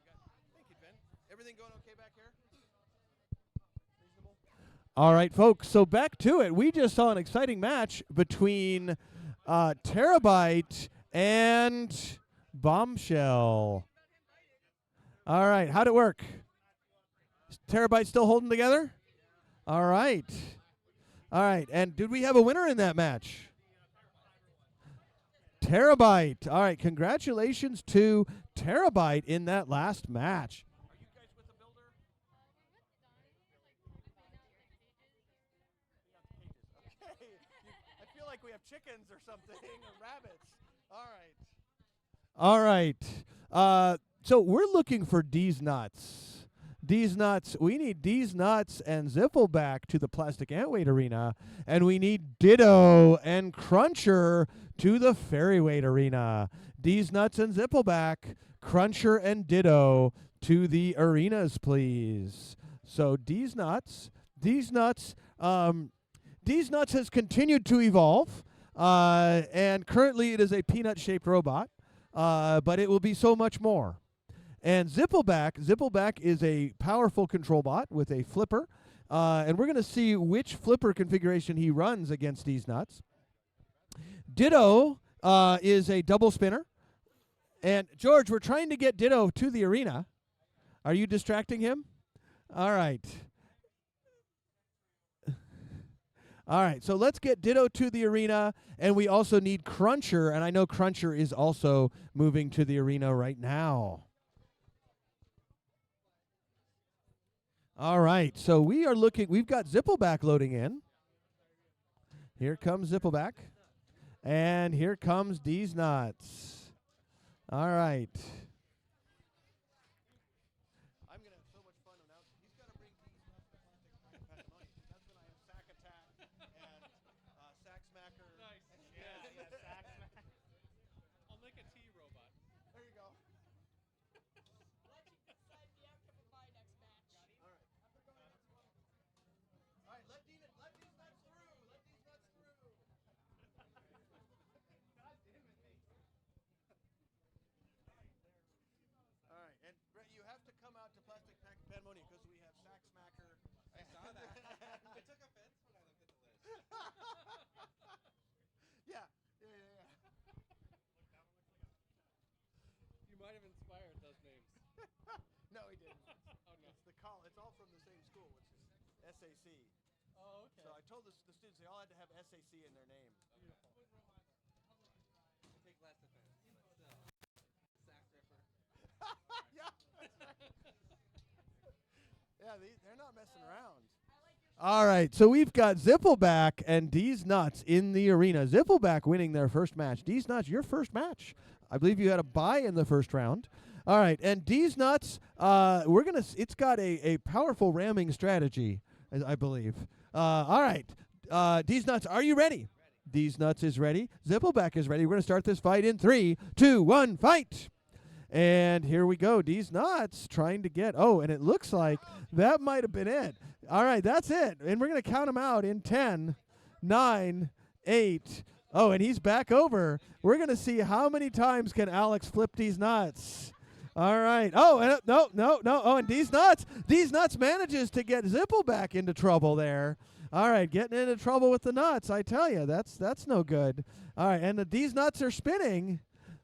Yeah. Thank you, Ben. Everything going okay back here? Reasonable? All right, folks. So back to it. We just saw an exciting match between Terabyte and Bombshell. All right. How'd it work? Is Terabyte still holding together? All right. All right. And did we have a winner in that match? Terabyte. All right. Congratulations to Terabyte in that last match. Are you guys with the builder? Okay. I feel like we have chickens or something, or rabbits. All right. All right. So we're looking for D's Nuts. D's Nuts. We need D's Nuts and Ziffle back to the Plastic Antweight Arena, and we need Ditto and Cruncher to the Ferryweight Arena. D's Nuts and Ziffle back, Cruncher and Ditto to the arenas, please. So D's Nuts has continued to evolve, and currently it is a peanut-shaped robot, but it will be so much more. And Zippleback is a powerful control bot with a flipper, and we're going to see which flipper configuration he runs against these nuts. Ditto is a double spinner, And George, we're trying to get Ditto to the arena. Are you distracting him? All right. All right, so let's get Ditto to the arena, and we also need Cruncher, and I know Cruncher is also moving to the arena right now. All right, so we are looking, we've got Zippleback loading in. Here comes Zippleback, and here comes D's Nuts. All right. You have to come out to Plastic Pandemonium because we have Sack Smacker. I saw that. I took offense when I looked at the list. Yeah. You might have inspired those names. No, he didn't. Oh, no. It's the call. It's all from the same school, which is SAC. Oh, okay. So I told the students they all had to have SAC in their name. Beautiful. Take less offense, but still. Sack ripper. Yeah, that's right. Yeah, they're not messing around. All right, so we've got Zippleback and D's Nuts in the arena. Zippleback winning their first match. D's Nuts, your first match. I believe you had a bye in the first round. All right, and D's Nuts, it's got a powerful ramming strategy, I believe. All right, D's Nuts, are you ready? D's Nuts is ready. Zippleback is ready. We're going to start this fight in 3, 2, 1, fight! And here we go. D's Nuts trying to get, and it looks like that might have been it. All right, that's it. And we're going to count him out in 10, 9, 8. Oh, and he's back over. We're going to see how many times can Alex flip D's Nuts. All right. Oh, and no. Oh, and D's Nuts manages to get Zippleback into trouble there. All right, getting into trouble with the Nuts. I tell you, that's no good. All right, and D's Nuts are spinning.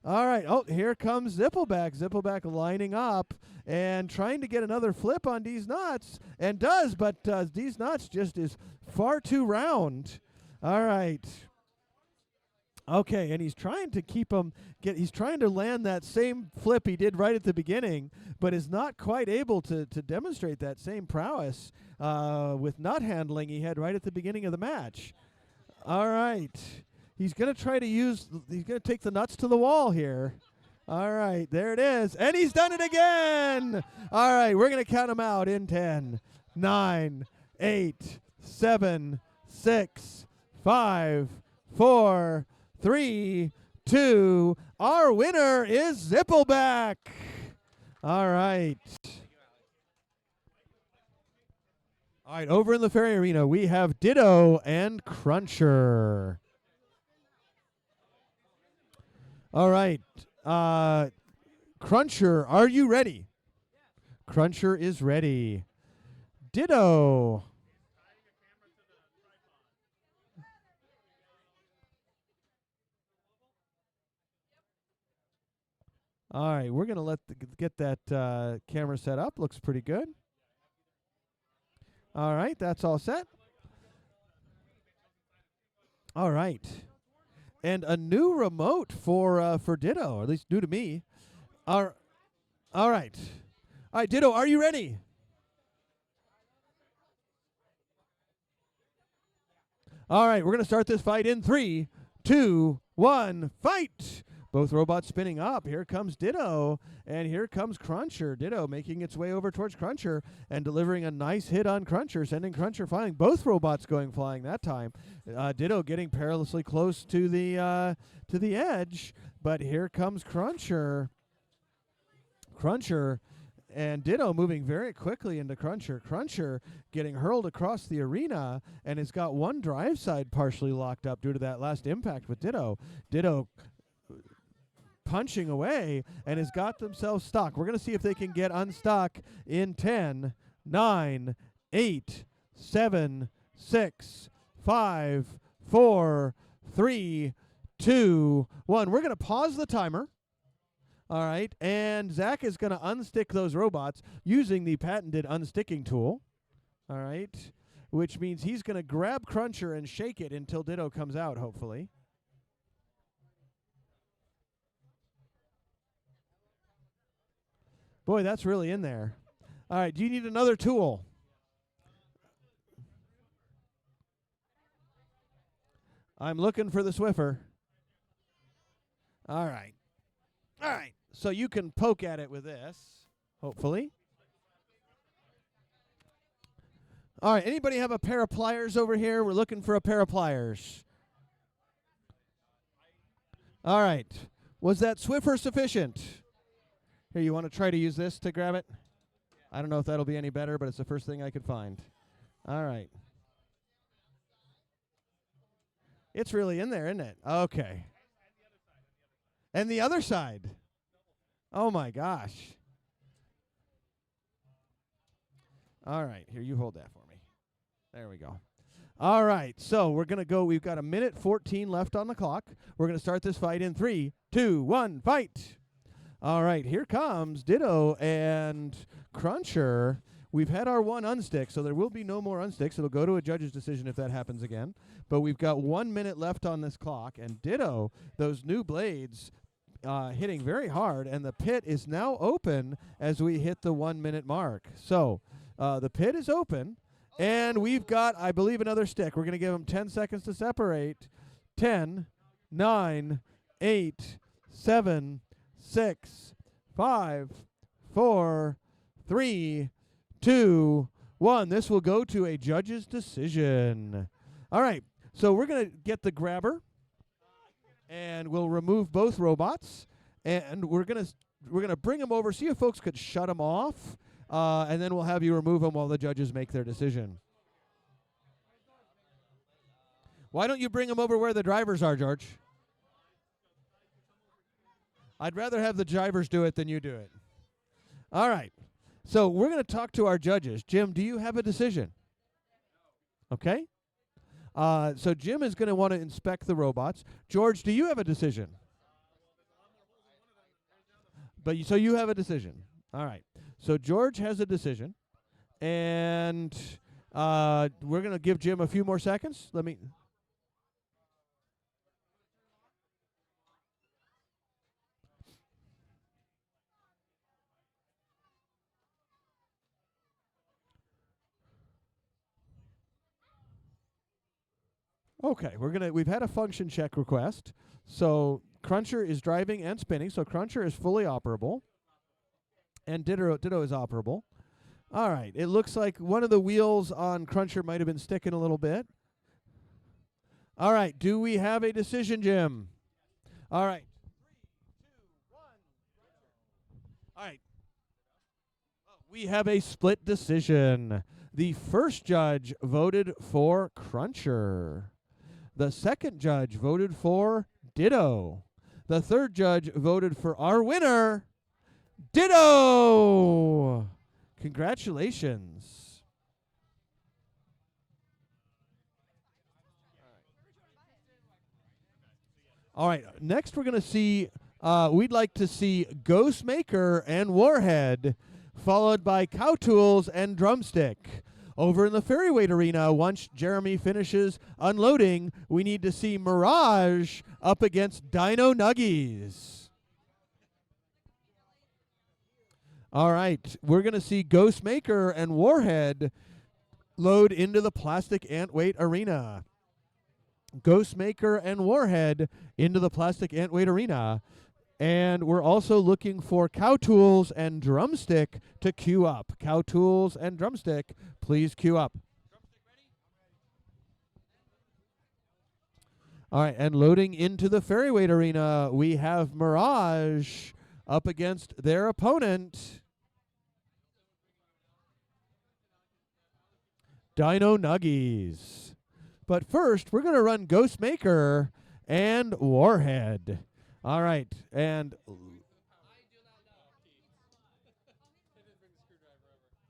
All right. Oh, here comes Zippleback. Zippleback lining up and trying to get another flip on D's Nuts, and does, but D's Nuts just is far too round. All right. Okay, and he's trying to keep him. He's trying to land that same flip he did right at the beginning, but is not quite able to demonstrate that same prowess with nut handling he had right at the beginning of the match. All right. He's going to try to he's going to take the nuts to the wall here. All right, there it is. And he's done it again. All right, we're going to count him out in 10, 9, 8, 7, 6, 5, 4, 3, 2. Our winner is Zippleback. All right. All right, over in the Fairy Arena, we have Ditto and Cruncher. All right. Cruncher, are you ready? Cruncher is ready. Ditto. All right, we're going to get that camera set up. Looks pretty good. All right, that's all set. All right. And a new remote for Ditto, or at least new to me. All right. All right, Ditto, are you ready? All right, we're going to start this fight in 3, 2, 1, fight! Both robots spinning up. Here comes Ditto, and here comes Cruncher. Ditto making its way over towards Cruncher and delivering a nice hit on Cruncher, sending Cruncher flying. Both robots going flying that time. Ditto getting perilously close to the edge, but here comes Cruncher. Cruncher and Ditto moving very quickly into Cruncher. Cruncher getting hurled across the arena and has got one drive side partially locked up due to that last impact with Ditto. Ditto punching away and has got themselves stuck. We're going to see if they can get unstuck in 10, 9, 8, 7, 6, 5, 4, 3, 2, 1. We're going to pause the timer. All right, and Zach is going to unstick those robots using the patented unsticking tool. All right, which means he's going to grab Cruncher and shake it until Ditto comes out, hopefully. Boy, that's really in there. All right, do you need another tool? I'm looking for the Swiffer. All right. All right. So you can poke at it with this, hopefully. All right. Anybody have a pair of pliers over here? We're looking for a pair of pliers. All right. Was that Swiffer sufficient? Here, you want to try to use this to grab it? I don't know if that'll be any better, but it's the first thing I could find. All right. It's really in there, isn't it? Okay. And the other side. Oh, my gosh. All right. Here, you hold that for me. There we go. All right. So we're going to go. We've got 1:14 left on the clock. We're going to start this fight in 3, 2, 1, fight. All right. Here comes Ditto and Cruncher. We've had our one unstick, so there will be no more unsticks. It'll go to a judge's decision if that happens again. But we've got 1 minute left on this clock. And Ditto, those new blades hitting very hard. And the pit is now open as we hit the 1 minute mark. So the pit is open. And we've got, I believe, another stick. We're going to give them 10 seconds to separate. 10, 9, 8, 7, 6, 5, 4, 3, 2, 1. This will go to a judge's decision. All right. So we're going to get the grabber, and we'll remove both robots, and we're going to bring them over, see if folks could shut them off, and then we'll have you remove them while the judges make their decision. Why don't you bring them over where the drivers are, George? I'd rather have the drivers do it than you do it. All right. So we're going to talk to our judges. Jim, do you have a decision? Okay. So Jim is going to want to inspect the robots. George, do you have a decision? So you have a decision. All right. So George has a decision, and we're going to give Jim a few more seconds. Okay, we've had a function check request. So Cruncher is driving and spinning, so Cruncher is fully operable. And Ditto is operable. All right, it looks like one of the wheels on Cruncher might have been sticking a little bit. All right, do we have a decision, Jim? All right. 3, 2, 1. All right. We have a split decision. The first judge voted for Cruncher. The second judge voted for Ditto. The third judge voted for our winner, Ditto. Congratulations. All right, next we're going to see, we'd like to see Ghostmaker and Warhead, followed by Cow Tools and Drumstick. Over in the Ferryweight Arena, once Jeremy finishes unloading, we need to see Mirage up against Dino Nuggies. All right, we're going to see Ghostmaker and Warhead load into the Plastic Antweight Arena. Ghostmaker and Warhead into the Plastic Antweight Arena. And we're also looking for Cow Tools and Drumstick to queue up. Cow Tools and Drumstick, please queue up. All right, and loading into the Ferryweight Arena, we have Mirage up against their opponent, Dino Nuggies. But first, we're going to run Ghostmaker and Warhead. All right, and I do not know.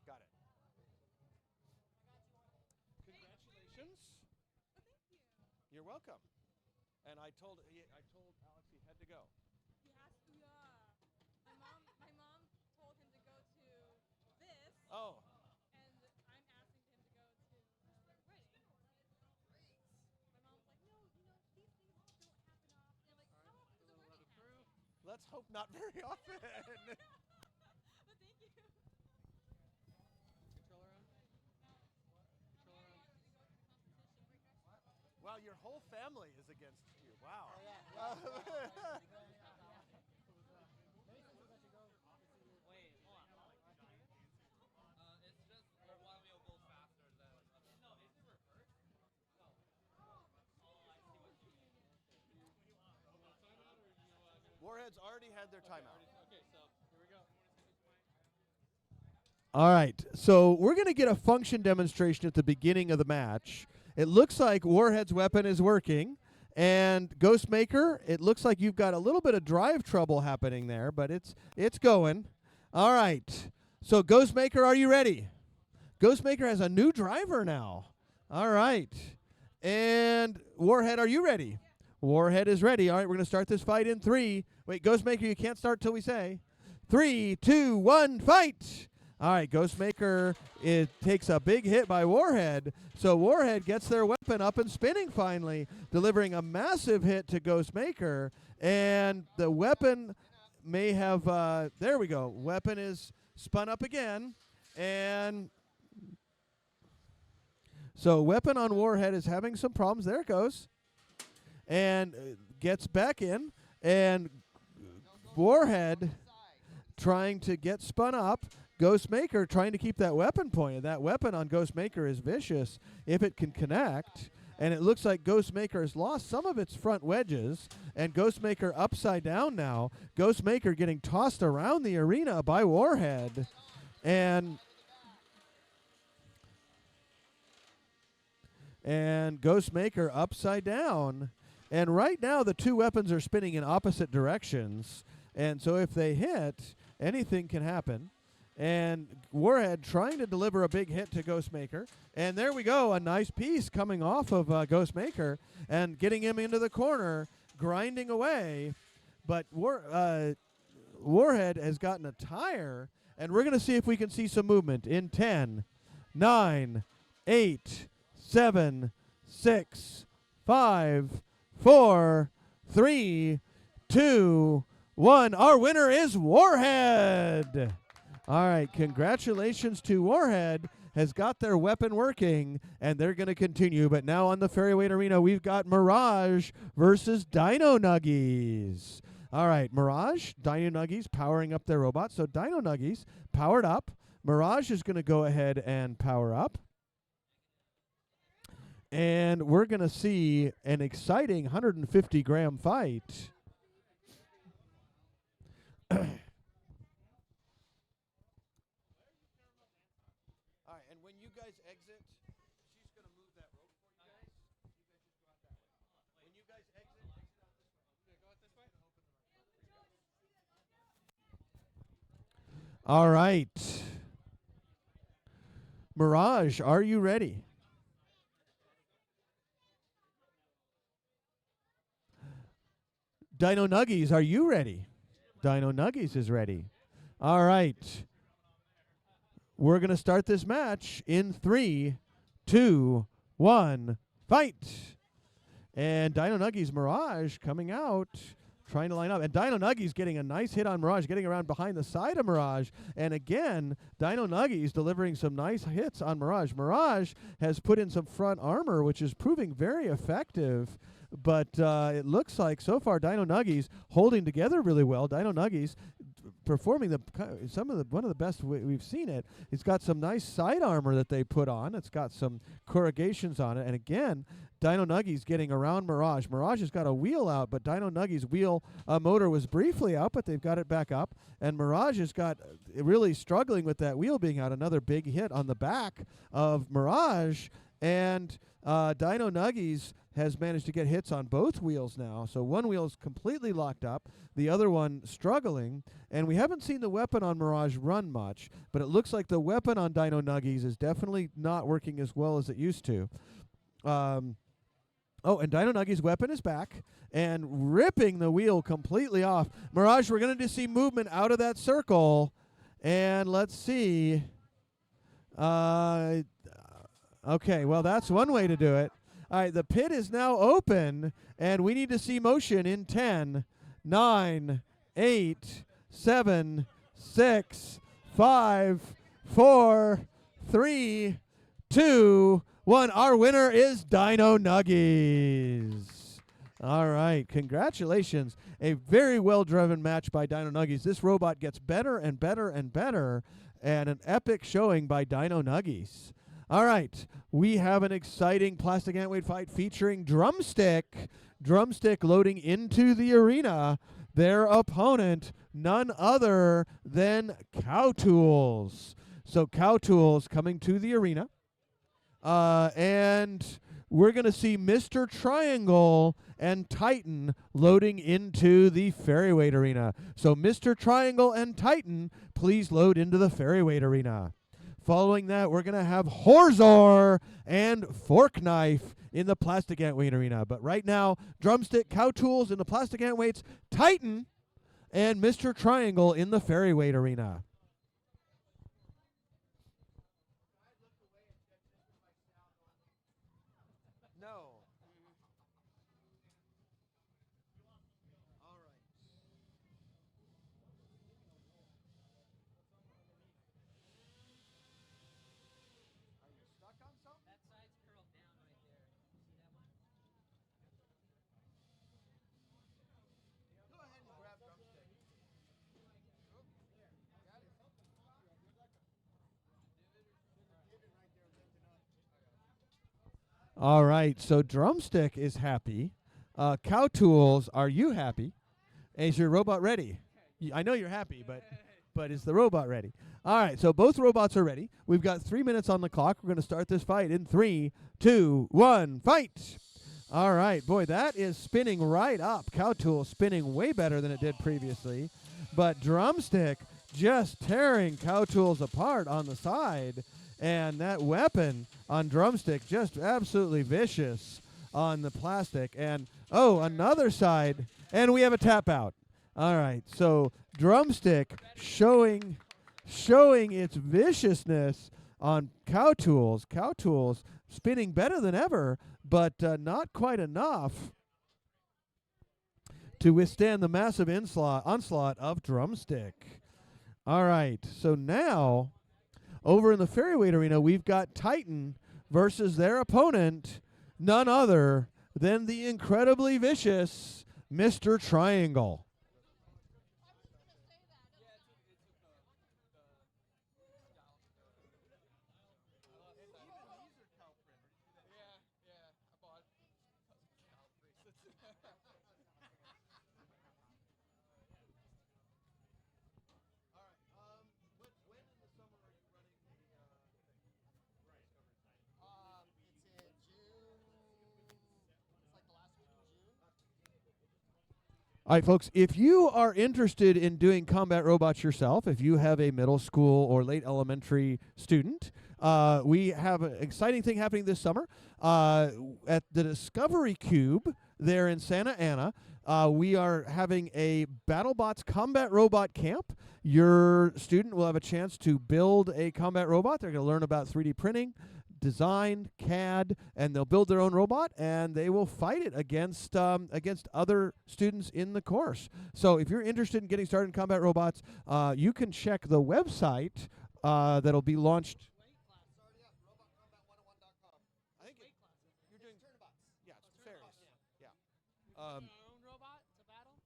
got it. Congratulations. You're welcome. And I told Alex he had to go. let's hope not very often. But thank you. Controller on? Controller on? Wow, your whole family is against you. Wow. Wait, hold on. It's just one wheel goes faster than other. No, is it reverse? No. Oh, I see what you mean. Warhead's already had their timeout. Okay, so here we go. All right, so we're going to get a function demonstration at the beginning of the match. It looks like Warhead's weapon is working, and Ghostmaker, it looks like you've got a little bit of drive trouble happening there, but it's going. All right, so Ghostmaker, are you ready? Ghostmaker has a new driver now. All right, and Warhead, are you ready? Warhead is ready. All right, we're going to start this fight in 3. Wait, Ghostmaker, you can't start till we say 3, 2, 1, fight! All right, Ghostmaker, it takes a big hit by Warhead. So Warhead gets their weapon up and spinning finally, delivering a massive hit to Ghostmaker. And the weapon may have, there we go. Weapon is spun up again. And so weapon on Warhead is having some problems. There it goes. And gets back in. And Warhead trying to get spun up. Ghostmaker trying to keep that weapon pointed. That weapon on Ghostmaker is vicious if it can connect. And it looks like Ghostmaker has lost some of its front wedges. And Ghostmaker upside down now. Ghostmaker getting tossed around the arena by Warhead. And Ghostmaker upside down. And right now the two weapons are spinning in opposite directions. And so if they hit, anything can happen. And Warhead trying to deliver a big hit to Ghostmaker. And there we go, a nice piece coming off of Ghostmaker and getting him into the corner, grinding away. But Warhead has gotten a tire, and we're going to see if we can see some movement in 10, 9, 8, 7, 6, 5, 4, 3, 2, 1. Our winner is Warhead. All right, congratulations to Warhead, has got their weapon working, and they're going to continue. But now on the Fairway Arena, we've got Mirage versus Dino Nuggies. All right, Mirage, Dino Nuggies powering up their robot. So Dino Nuggies powered up. Mirage is going to go ahead and power up. And we're going to see an exciting 150-gram fight. Exit, she's going to move that rope for you guys. You guys just go out that way. When you guys exit out this way. Okay, go out this way. All right. Mirage, are you ready? Dino Nuggies, are you ready? Dino Nuggies is ready. All right. We're going to start this match in 3, 2, 1, fight. And Dino Nuggies Mirage coming out, trying to line up. And Dino Nuggies getting a nice hit on Mirage, getting around behind the side of Mirage. And again, Dino Nuggies delivering some nice hits on Mirage. Mirage has put in some front armor, which is proving very effective. But it looks like so far Dino Nuggies holding together really well. Dino Nuggies performing one of the best we've seen it. It's got some nice side armor that they put on. It's got some corrugations on it. And again, Dino Nuggies getting around Mirage. Mirage has got a wheel out, but Dino Nuggies' wheel motor was briefly out, but they've got it back up. And Mirage has got really struggling with that wheel being out. Another big hit on the back of Mirage. And Dino Nuggies has managed to get hits on both wheels now. So one wheel is completely locked up, the other one struggling. And we haven't seen the weapon on Mirage run much, but it looks like the weapon on Dino Nuggies is definitely not working as well as it used to. And Dino Nuggies' weapon is back and ripping the wheel completely off. Mirage, we're going to see movement out of that circle. And let's see. Okay, well, that's one way to do it. All right, the pit is now open, and we need to see motion in 10, 9, 8, 7, 6, 5, 4, 3, 2, 1. Our winner is Dino Nuggies. All right, congratulations. A very well-driven match by Dino Nuggies. This robot gets better and better and better, and an epic showing by Dino Nuggies. All right, we have an exciting plastic antweight fight featuring Drumstick. Drumstick loading into the arena. Their opponent, none other than Cow Tools. So Cow Tools coming to the arena. And we're going to see Mr. Triangle and Titan loading into the Ferryweight arena. So Mr. Triangle and Titan, please load into the Ferryweight arena. Following that, we're going to have Horzor and Fork Knife in the plastic antweight arena. But right now, Drumstick, Cow Tools in the plastic antweights, Titan, and Mr. Triangle in the Ferryweight arena. No. All right. Are you stuck on something? That side's curled down right there. See that one? Go ahead and grab Drumstick. All right, so Drumstick is happy. Cow Tools, are you happy? Is your robot ready? I know you're happy, but is the robot ready? All right, so both robots are ready. We've got 3 minutes on the clock. We're going to start this fight in 3, 2, 1, fight! All right, boy, that is spinning right up. Cow Tools spinning way better than it did previously. But Drumstick just tearing Cow Tools apart on the side. And that weapon on Drumstick just absolutely vicious on the plastic. And, oh, another side. And we have a tap out. All right, so Drumstick showing its viciousness on Cow Tools. Cow Tools spinning better than ever, but not quite enough to withstand the massive onslaught of Drumstick. All right, so now over in the Ferryweight arena, we've got Titan versus their opponent, none other than the incredibly vicious Mr. Triangle. All right, folks, if you are interested in doing combat robots yourself, if you have a middle school or late elementary student, we have an exciting thing happening this summer. At the Discovery Cube there in Santa Ana, we are having a BattleBots combat robot camp. Your student will have a chance to build a combat robot. They're going to learn about 3D printing, design, CAD, and they'll build their own robot, and they will fight it against other students in the course. So if you're interested in getting started in combat robots, you can check the website that'll be launched. I think you're doing turnabout. Yeah, it's fairs. Yeah. Our own robot to battle?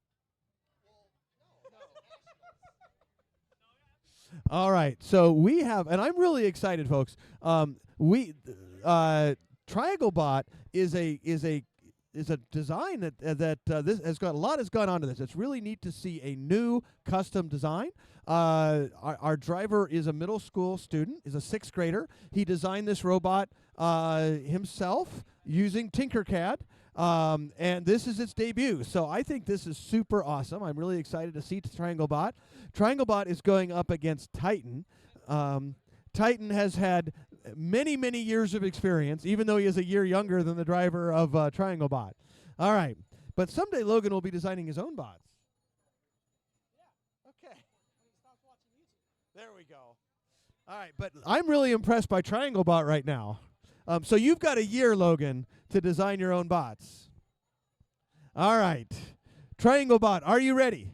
All right, so we have, and I'm really excited, folks. Triangle Bot is a design that this has got a lot has gone onto this. It's really neat to see a new custom design. Our driver is a middle school student, is a 6th grader. He designed this robot himself using Tinkercad. And this is its debut. So I think this is super awesome. I'm really excited to see Triangle Bot. Triangle Bot is going up against Titan. Titan has had many, many years of experience, even though he is a year younger than the driver of Triangle Bot. All right. But someday Logan will be designing his own bots. Yeah. Okay. There we go. All right. But I'm really impressed by Triangle Bot right now. So you've got a year, Logan, to design your own bots. All right. Triangle Bot, are you ready?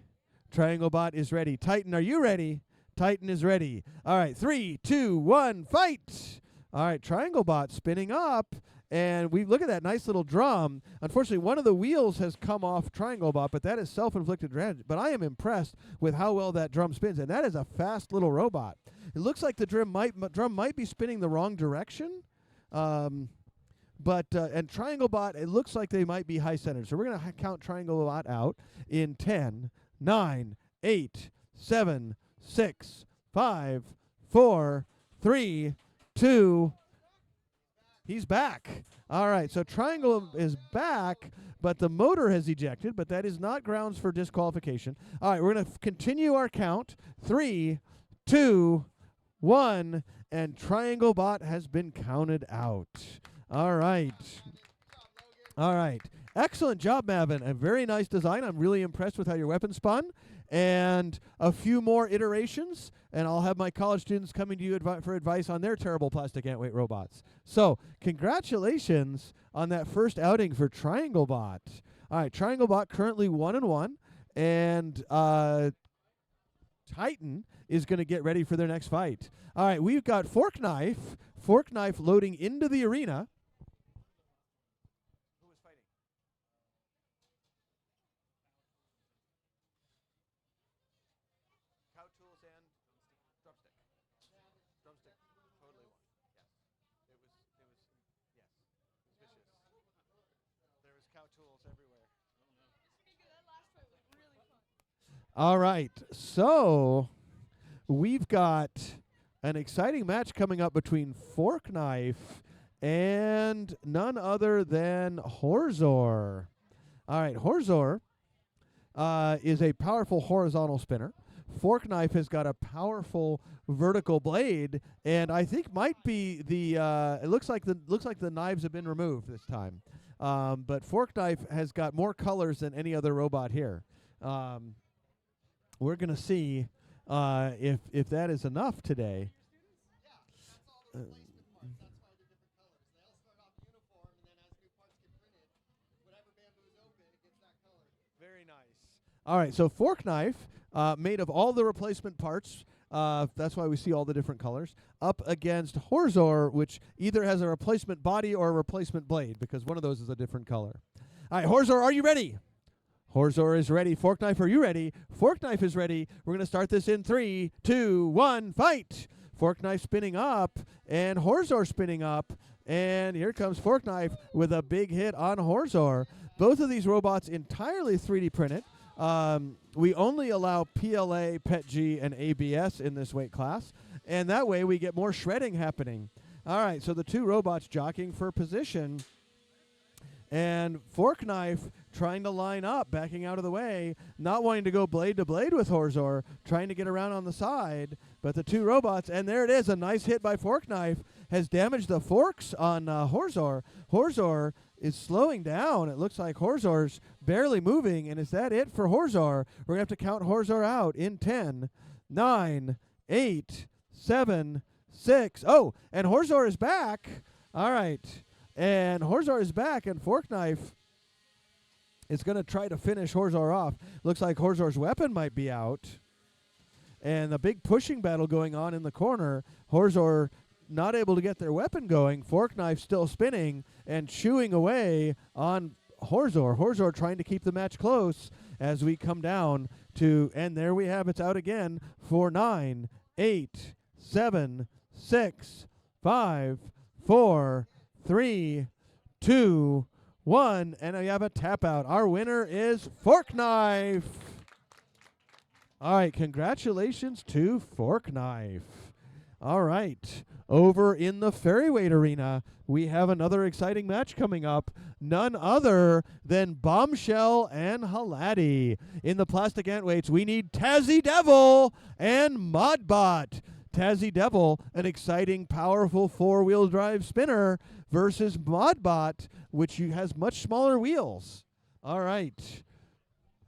Triangle Bot is ready. Titan, are you ready? Titan is ready. All right, 3, 2, 1, fight. All right, Triangle Bot spinning up. And we look at that nice little drum. Unfortunately, one of the wheels has come off Triangle Bot, but that is self-inflicted damage. But I am impressed with how well that drum spins, and that is a fast little robot. It looks like the drum might be spinning the wrong direction, and Triangle Bot, it looks like they might be high-centered. So we're going to count Triangle Bot out in 10, 9, 8, 7, 6, 5, 4, 3, 2. He's back. All right, so Triangle is back, but the motor has ejected, but that is not grounds for disqualification. All right, we're going to continue our count. 3, 2, 1, and Triangle Bot has been counted out. All right. All right. Excellent job, Mavin. A very nice design. I'm really impressed with how your weapon spun. And a few more iterations, and I'll have my college students coming to you for advice on their terrible plastic ant-weight robots. So congratulations on that first outing for Triangle Bot. All right, Triangle Bot currently 1-1, and Titan is going to get ready for their next fight. All right, we've got Fork Knife loading into the arena. All right, so we've got an exciting match coming up between Fork Knife and none other than Horzor. All right, Horzor is a powerful horizontal spinner. Fork Knife has got a powerful vertical blade, and I think might be the. It looks like the knives have been removed this time, but Fork Knife has got more colors than any other robot here. We're going to see if that is enough today. Very nice. All right, so Fork Knife, made of all the replacement parts, that's why we see all the different colors, up against Horzor, which either has a replacement body or a replacement blade, because one of those is a different color. All right, Horzor, are you ready? Horzor is ready. Fork Knife, are you ready? Fork Knife is ready. We're going to start this in 3, 2, 1, fight! Fork Knife spinning up, and Horzor spinning up, and here comes Fork Knife with a big hit on Horzor. Both of these robots entirely 3D printed. We only allow PLA, PETG, and ABS in this weight class, and that way we get more shredding happening. All right, so the two robots jockeying for position, and Fork Knife trying to line up, backing out of the way, not wanting to go blade to blade with Horzor, trying to get around on the side, but the two robots, and there it is, a nice hit by Fork Knife, has damaged the forks on Horzor. Horzor is slowing down. It looks like Horzor's barely moving, and is that it for Horzor? We're going to have to count Horzor out in 10, 9, 8, 7, 6. Oh, and Horzor is back. All right. And Horzor is back, and Fork Knife is going to try to finish Horzor off. Looks like Horzor's weapon might be out. And the big pushing battle going on in the corner. Horzor not able to get their weapon going. Fork Knife still spinning and chewing away on Horzor. Horzor trying to keep the match close as we come down to, and there we have it's out again for 9, 8, 7, 6, 5, 4, 3, 2, 1, and we have a tap out. Our winner is Fork Knife. All right, congratulations to Fork Knife. All right, over in the Ferryweight arena, we have another exciting match coming up. None other than Bombshell and Halati. In the plastic ant-weights, we need Tazzy Devil and Modbot. Tazzy Devil, an exciting, powerful four-wheel drive spinner, versus Modbot, which has much smaller wheels. All right.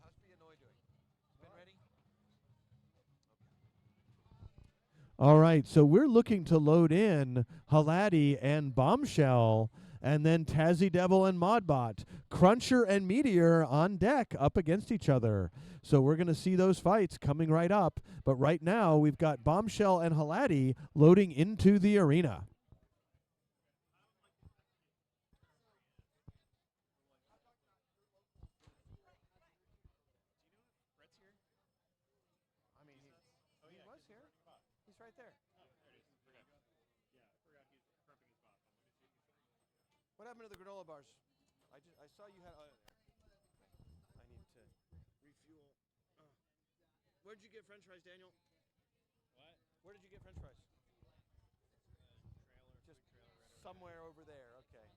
How's Pianoy doing? Spin ready? All right, so we're looking to load in Halati and Bombshell. And then Tazzy Devil and Modbot, Cruncher and Meteor on deck up against each other. So we're going to see those fights coming right up. But right now, we've got Bombshell and Halati loading into the arena. I mean, he was here. He's right there. What happened to the granola bars? I saw you had. I need to refuel. Where'd you get French fries, Daniel? What? Where did you get French fries? Just somewhere over there. Okay.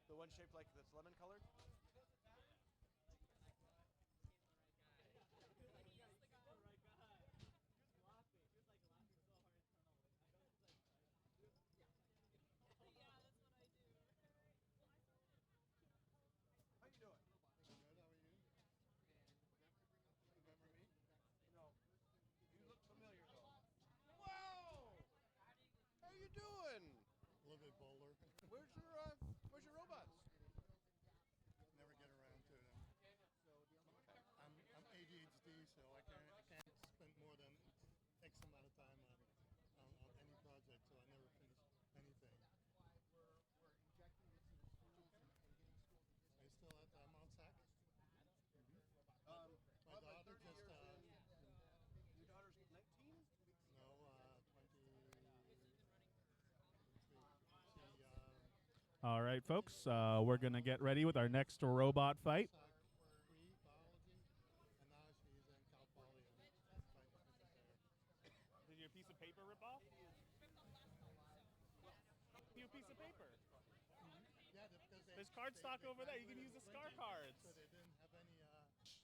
The one shaped like that's lemon colored. How you doing? No. You look familiar though. Whoa! How you doing? A little bit bolder. Where's your robots? Never get around to them. I'm ADHD, so I can't spend more than X amount of time on any project, so I never finish anything. Are you still at Mount Sac? My daughter just Your daughter's 19? no 20. All right, folks. We're going to get ready with our next robot fight. Pre-biology, and now she's in Cal Poly and fighting Faire. Did your piece of paper rip off? Your piece of paper. Yeah, because There's cardstock over there. You can use the scar cards. so they didn't have any graduation.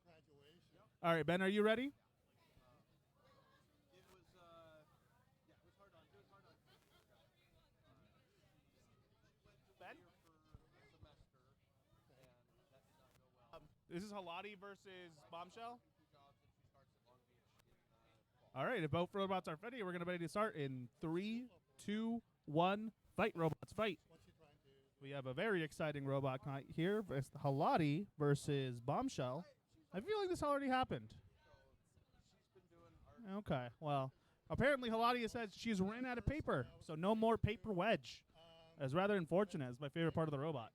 All right, Ben, are you ready? It was it was hard on. Ben? For a semester, and that did not go well. This is Halati versus Bombshell. Jobs, and she starts at Long Beach. All right, if both robots are ready, we're going to ready to start in 3, 2, 1. Fight, robots, fight. What's she trying to? We have a very exciting robot fight here. It's Halati versus Bombshell. I feel like this already happened. She's been doing art. Okay, well, apparently Halati has said she's ran out of paper, so no more paper wedge. That's rather unfortunate. It's my favorite part of the robot.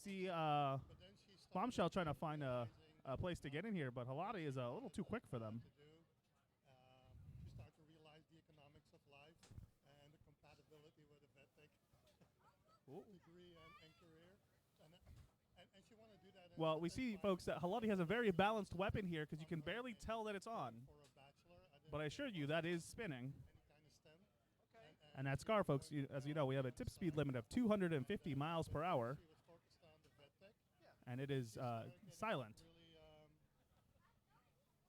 See, But then she started Bombshell trying to find a place to get in here, but Halati is a little too quick for them. to do. She started to realize the economics of life and the compatibility with a VETTech degree and career. And she want to do that. Well, we see, folks, that Halati has a very balanced weapon here because you can barely tell that it's on. For a bachelor, I didn't But I assure you, that is spinning. any kind of STEM. And that scar, folks, as you know, we have a tip speed limit of 250 miles per hour, She was focused on the VETTech. and it is silent. Really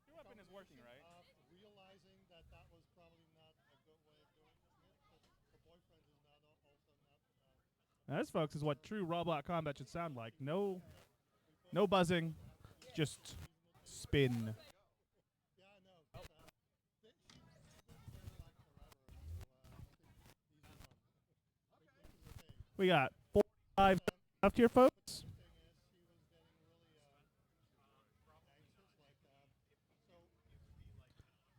Your weapon is working, right? realizing that that was probably not a good way of doing it. Because her boyfriend is not also not. Now this, folks, is what true robot combat should sound like. No buzzing, just spin. Yeah, I know. But, she's been there like forever. So easy one. We got 45 left here, folks. Thing is, she was getting really anxious. Like,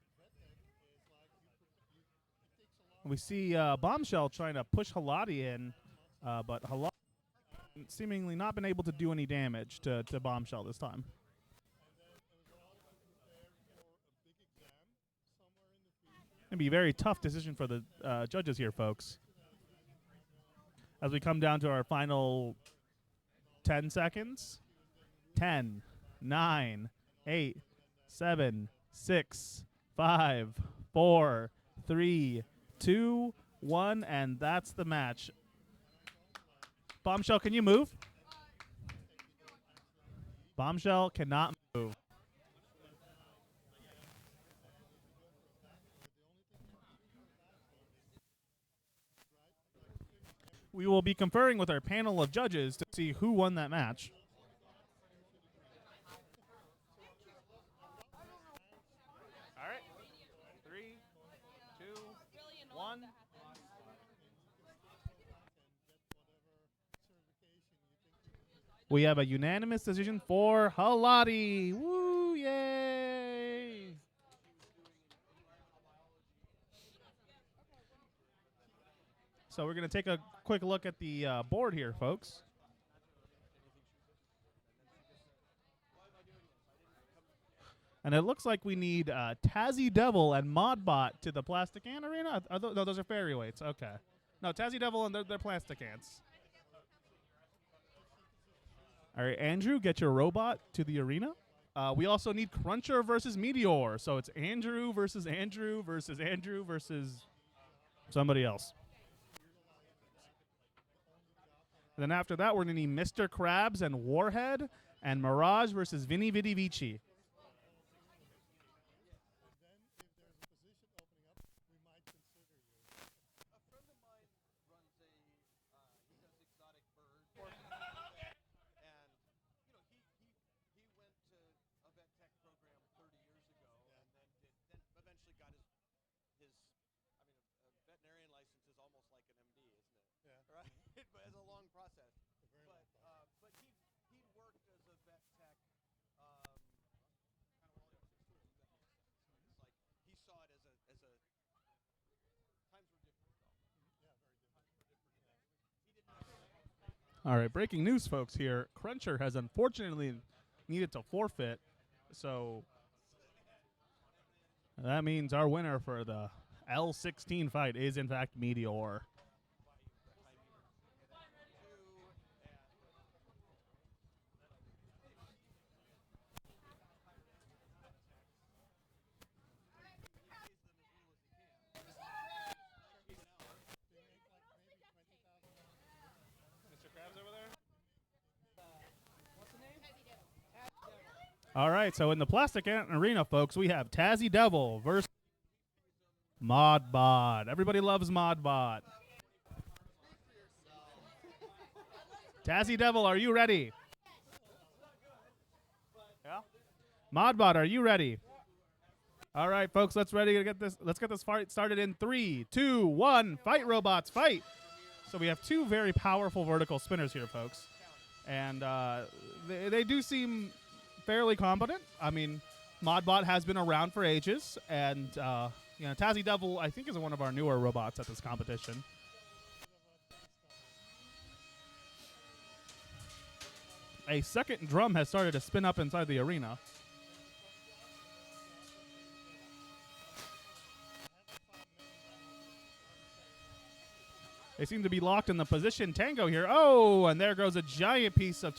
so VETTech is like it takes a long We see Bombshell trying to push Halati in, but Halati seemingly not been able to do any damage to Bombshell this time. and then it was all to prepare for a big exam somewhere in the future. Gonna be a very tough decision for the judges here, folks. As we come down to our final 10 seconds. 10, 9, 8, 7, 6, 5, 4, 3, 2, 1, and that's the match. Bombshell, can you move? Bombshell cannot move. We will be conferring with our panel of judges to see who won that match. We have a unanimous decision for Halati. Woo, yay! So we're going to take a quick look at the board here, folks. And it looks like we need Tazzy Devil and Modbot to the Plastic Ant Arena. No, those are fairy weights. Okay. No, Tazzy Devil and they're Plastic Ants. All right, Andrew, get your robot to the arena. We also need Cruncher versus Meteor. So it's Andrew versus Andrew versus Andrew versus somebody else. And then after that, we're going to need Mr. Krabs and Warhead and Mirage versus Vinny Vidi Vici. As a long process, but he worked as a vet tech, kind of all the way up to school. It's like he saw it as a times were different though. All right, breaking news, folks. Here, Cruncher has unfortunately needed to forfeit, so that means our winner for the L16 fight is in fact Meteor. All right, so in the Plastic Ant Arena, folks, we have Tazzy Devil versus Modbot. Everybody loves Modbot. Tazzy Devil, are you ready? Yeah. Modbot, are you ready? All right, folks, let's get this fight started in 3, 2, 1. Fight, robots, fight! So we have two very powerful vertical spinners here, folks, and they do seem fairly competent. I mean, Modbot has been around for ages, and Tazzy Devil, I think, is one of our newer robots at this competition. A second drum has started to spin up inside the arena. They seem to be locked in the position tango here. Oh, and there goes a giant piece of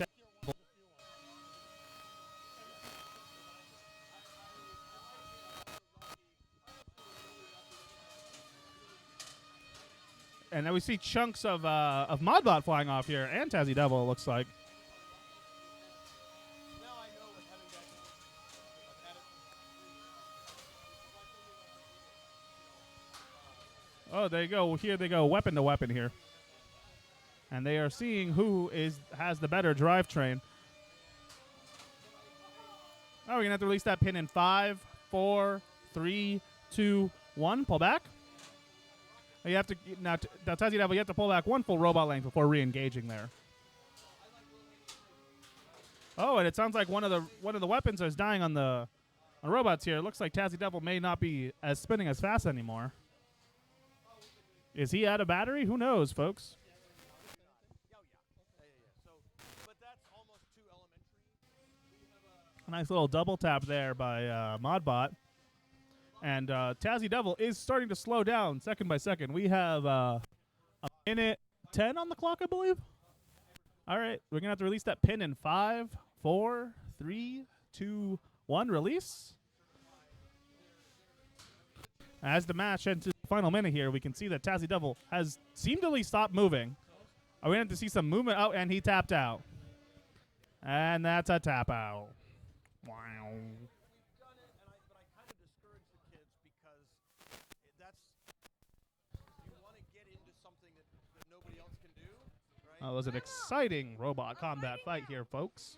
and then we see chunks of Modbot flying off here, and Tazzy Devil, it looks like. Oh, there you go. Here they go, weapon to weapon here. And they are seeing who has the better drivetrain. Oh, we're going to have to release that pin in 5, 4, 3, 2, 1. Pull back. You have to now, Tazzy Devil, you have to pull back one full robot length before re-engaging there. Oh, and it sounds like one of the weapons is dying on the robots here. It looks like Tazzy Devil may not be spinning as fast anymore. Is he out of battery? Who knows, folks? A nice little double tap there by Modbot. And Tazzy Devil is starting to slow down second by second. We have a minute 10 on the clock, I believe. All right, we're going to have to release that pin in 5, 4, 3, 2, 1. Release. As the match enters the final minute here, we can see that Tazzy Devil has seemingly stopped moving. Are we going to have to see some movement? Oh, and he tapped out. And that's a tap out. Wow. That was an exciting robot combat fight here, folks.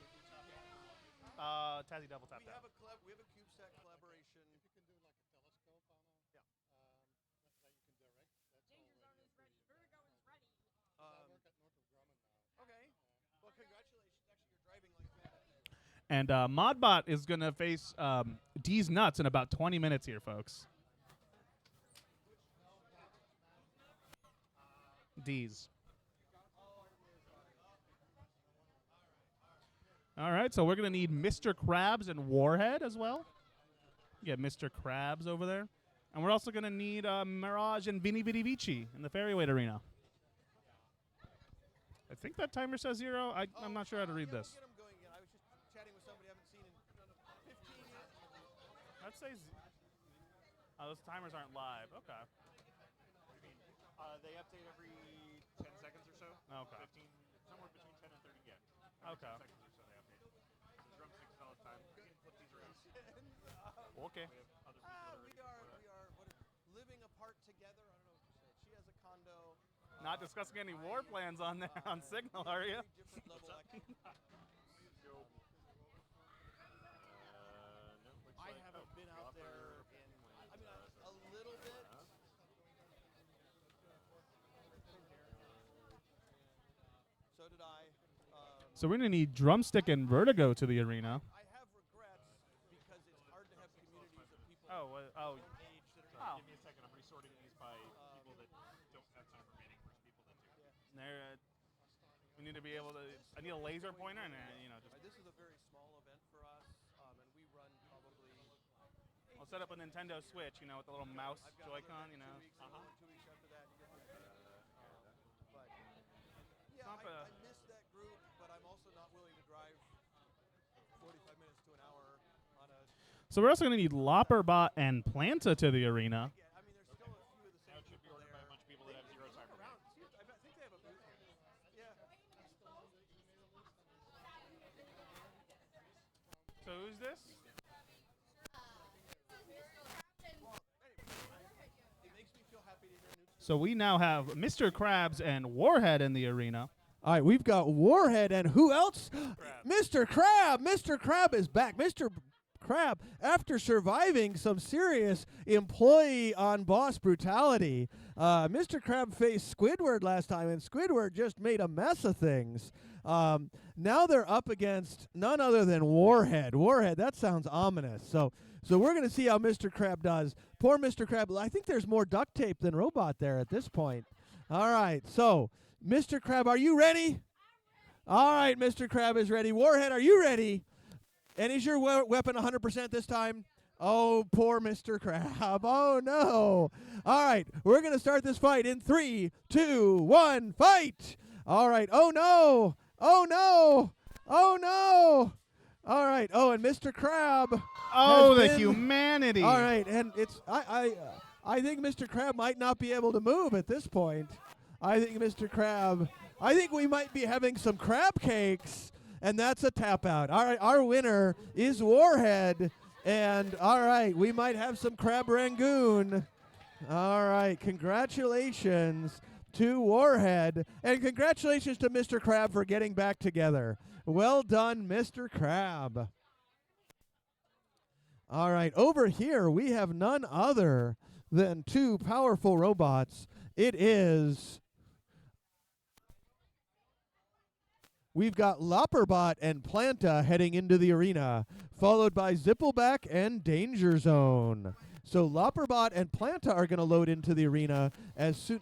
Tazzy Devil tapped out. We have a CubeSat collaboration. If you can do like a telescope on them, that you can direct. Danger Zone is ready. Vertigo is ready. I work at Northrop Grumman now. Okay. Well, congratulations. Actually, And Modbot is going to face D's Nuts in about 20 minutes here, folks. D's. All right, so we're going to need Mr. Krabs and Warhead as well. Get Mr. Krabs over there. And we're also going to need Mirage and Vini Vidi Vici in the Fairway Arena. I think that timer says 0. I'm not sure how to read this. Get 'em going again. I was just chatting with somebody I haven't seen in 15 years. I'd say those timers aren't live. Okay. They update every 10 seconds or so. Okay. 15, somewhere between 10 and 30, yeah. Okay. 10 seconds or so they update. The drumsticks all the time. We can flip these around. Okay. We have other people We that are living apart together. I don't know what to say. She has a condo. Not discussing any war plans on there on Signal, are you? Very different level. I haven't been out there in, I mean, a little bit. So did I. So we're going to need Drumstick and Vertigo to the arena. I have regrets because it's hard to have communities of people Oh. age that are. Give me a second. I'm resorting these by people that don't have time for meeting versus people that do. There, we need to be able to. I need a laser pointer, and just This is a very small event for us, and we run probably. I'll set up a Nintendo Switch, with the little mouse I've got Joy-Con, 2 weeks, 2 weeks after that, you get but yeah, not I bad. miss that group, but I'm also not willing to drive 45 minutes to an hour on a. So we're also going to need Lopperbot and Planta to the arena. Yeah, I mean, there's still a few of the same Now it should be people ordered by there. a bunch of people that have zero time for me. Around. I think they have a booth here. Yeah. So who's this? It makes me feel happy to hear new. So we now have Mr. Krabs and Warhead in the arena. All right, we've got Warhead and who else? Crab. Mr. Crab. Mr. Crab is back. Mr. Crab, after surviving some serious employee on boss brutality, Mr. Crab faced Squidward last time, and Squidward just made a mess of things. Now they're up against none other than Warhead. Warhead, that sounds ominous. So we're going to see how Mr. Crab does. Poor Mr. Crab. I think there's more duct tape than robot there at this point. All right, so Mr. Crab, are you ready? All right, Mr. Crab is ready. Warhead, are you ready? And is your weapon 100% this time? Oh, poor Mr. Crab. Oh, no. All right, we're going to start this fight in 3, 2, 1, fight. All right. Oh, no. Oh, no. Oh, no. All right. Oh, and Mr. Crab. Oh, has the been- humanity. All right, and it's I think Mr. Crab might not be able to move at this point. I think Mr. Crab. I think we might be having some crab cakes, and that's a tap out. All right, our winner is Warhead, and all right, we might have some crab rangoon. All right, congratulations to Warhead, and congratulations to Mr. Crab for getting back together. Well done, Mr. Crab. All right, over here we have none other than two powerful robots. It is. We've got Lopperbot and Planta heading into the arena, followed by Zippleback and Danger Zone. So Lopperbot and Planta are going to load into the arena as soon.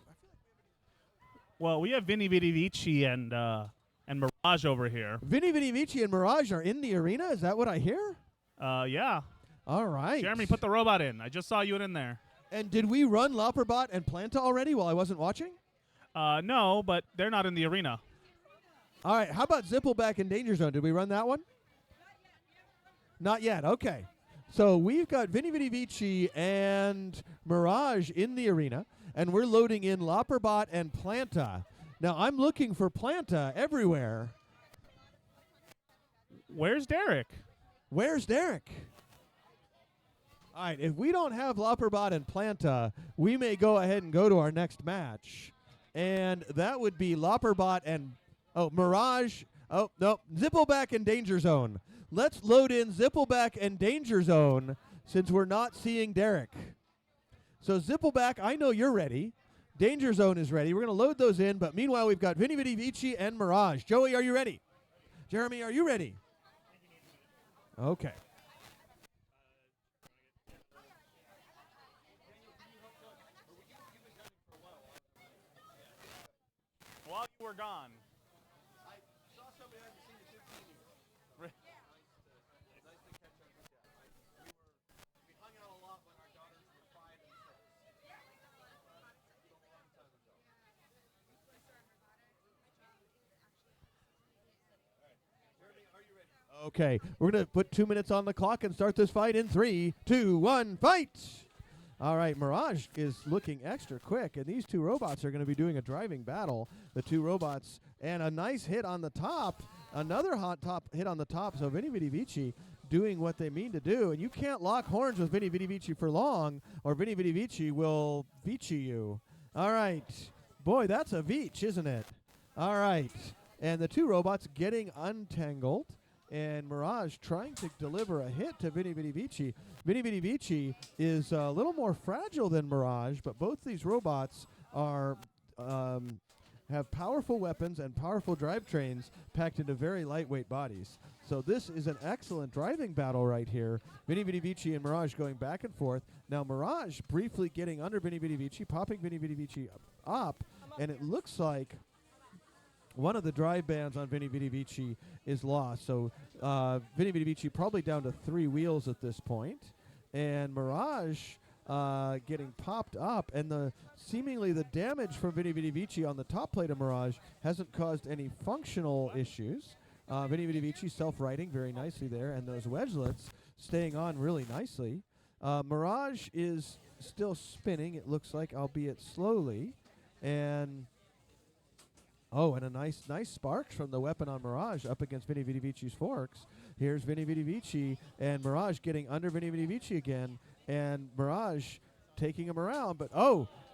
Well, we have Vini Vidi Vici and Mirage over here. Vini Vidi Vici and Mirage are in the arena. Is that what I hear? Yeah. All right. Jeremy, put the robot in. I just saw you in there. And did we run Lopperbot and Planta already while I wasn't watching? No, but they're not in the arena. All right, how about Zippleback and Danger Zone? Did we run that one? Not yet. Okay. So we've got Vini Vidi Vici and Mirage in the arena, and we're loading in Lopperbot and Planta. Now, I'm looking for Planta everywhere. Where's Derek? Where's Derek? All right, if we don't have Lopperbot and Planta, we may go ahead and go to our next match. And that would be Lopperbot and Mirage. Oh, no, Zippleback and Danger Zone. Let's load in Zippleback and Danger Zone since we're not seeing Derek. So Zippleback, I know you're ready. Danger Zone is ready. We're going to load those in, but meanwhile, we've got Vini Vidi Vici and Mirage. Joey, are you ready? Jeremy, are you ready? Okay. While you were gone. I saw somebody I hadn't seen in 15 years. Re- Nice to catch up with you. We hung out a lot when our daughters were 5 and 6. Okay, we're going to put 2 minutes on the clock and start this fight in 3, 2, 1, fight! All right, Mirage is looking extra quick, and these two robots are going to be doing a driving battle. The two robots, and a nice hit on the top. Another hot top hit on the top, so Vini Vidi Vici doing what they mean to do. And you can't lock horns with Vini Vidi Vici for long, or Vini Vidi Vici will Vici you. All right. Boy, that's a Veach, isn't it? All right. And the two robots getting untangled. And Mirage trying to deliver a hit to Vini Vidi Vici. Vini Vidi Vici is a little more fragile than Mirage, but both these robots are have powerful weapons and powerful drivetrains packed into very lightweight bodies. So this is an excellent driving battle right here. Vini Vidi Vici and Mirage going back and forth. Now Mirage briefly getting under Vini Vidi Vici, popping Vini Vidi Vici up, and it looks like one of the drive bands on Vini Vidi Vici is lost. So Vini Vidi Vici probably down to 3 wheels at this point. And Mirage getting popped up. And seemingly the damage from Vini Vidi Vici on the top plate of Mirage hasn't caused any functional issues. Vini Vidi Vici self-righting very nicely there. And those wedgelets staying on really nicely. Mirage is still spinning, it looks like, albeit slowly. And and a nice sparks from the weapon on Mirage up against Vini Vidi Vici's forks. Here's Vini Vidi Vici and Mirage getting under Vini Vidi Vici again, and Mirage taking him around. But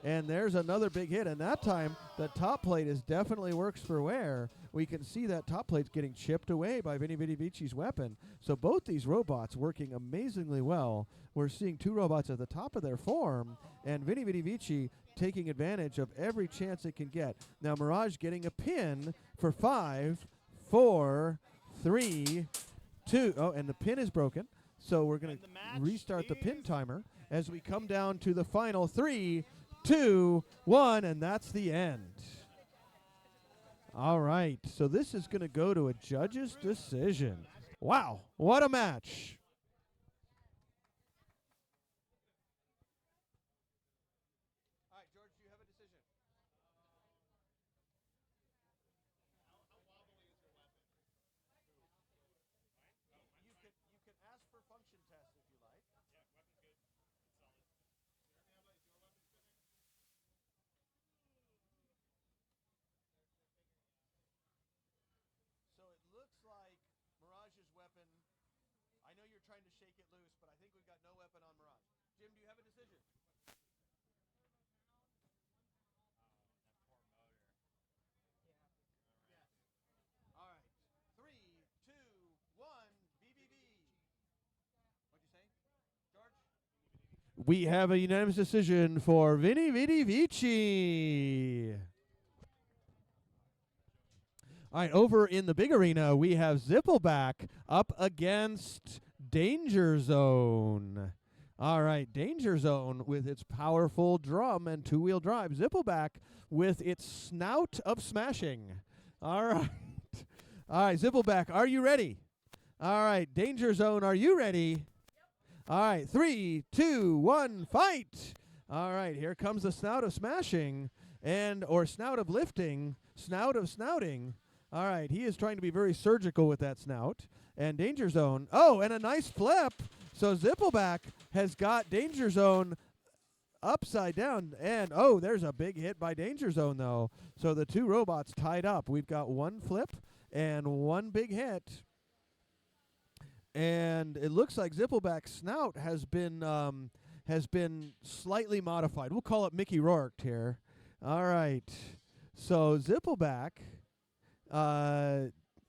and there's another big hit, and that time the top plate is definitely works for wear. We can see that top plate's getting chipped away by Vini Vidi Vici's weapon. So both these robots working amazingly well. We're seeing two robots at the top of their form, and Vini Vidi Vici taking advantage of every chance it can get. Now Mirage getting a pin for 5, 4, 3, 2. Oh, and the pin is broken. So we're going to restart the pin timer as we come down to the final 3, 2, 1, and that's the end. All right, so this is going to go to a judge's decision. Wow, what a match. All right, George, do you have a decision? You can ask for function tests if you like. So it looks like Mirage's weapon, I know you're trying to shake it loose, but I think we've got no weapon on Mirage. Jim, do you have a decision? All right. 3, 2, 1, BBB. What'd you say, George? We have a unanimous decision for Vini Vidi Vici. All right, over in the big arena, we have Zippleback up against Danger Zone. All right, Danger Zone with its powerful drum and two-wheel drive. Zippleback with its snout of smashing. All right. All right, Zippleback, are you ready? All right, Danger Zone, are you ready? Yep. All right, 3, 2, 1, fight. All right, here comes the snout of smashing or snout of lifting, snout of snouting. All right, he is trying to be very surgical with that snout. And Danger Zone, and a nice flip. So Zippleback has got Danger Zone upside down. And, there's a big hit by Danger Zone, though. So the two robots tied up. We've got one flip and one big hit. And it looks like Zippleback's snout has been slightly modified. We'll call it Mickey Rourke here. All right. So Zippleback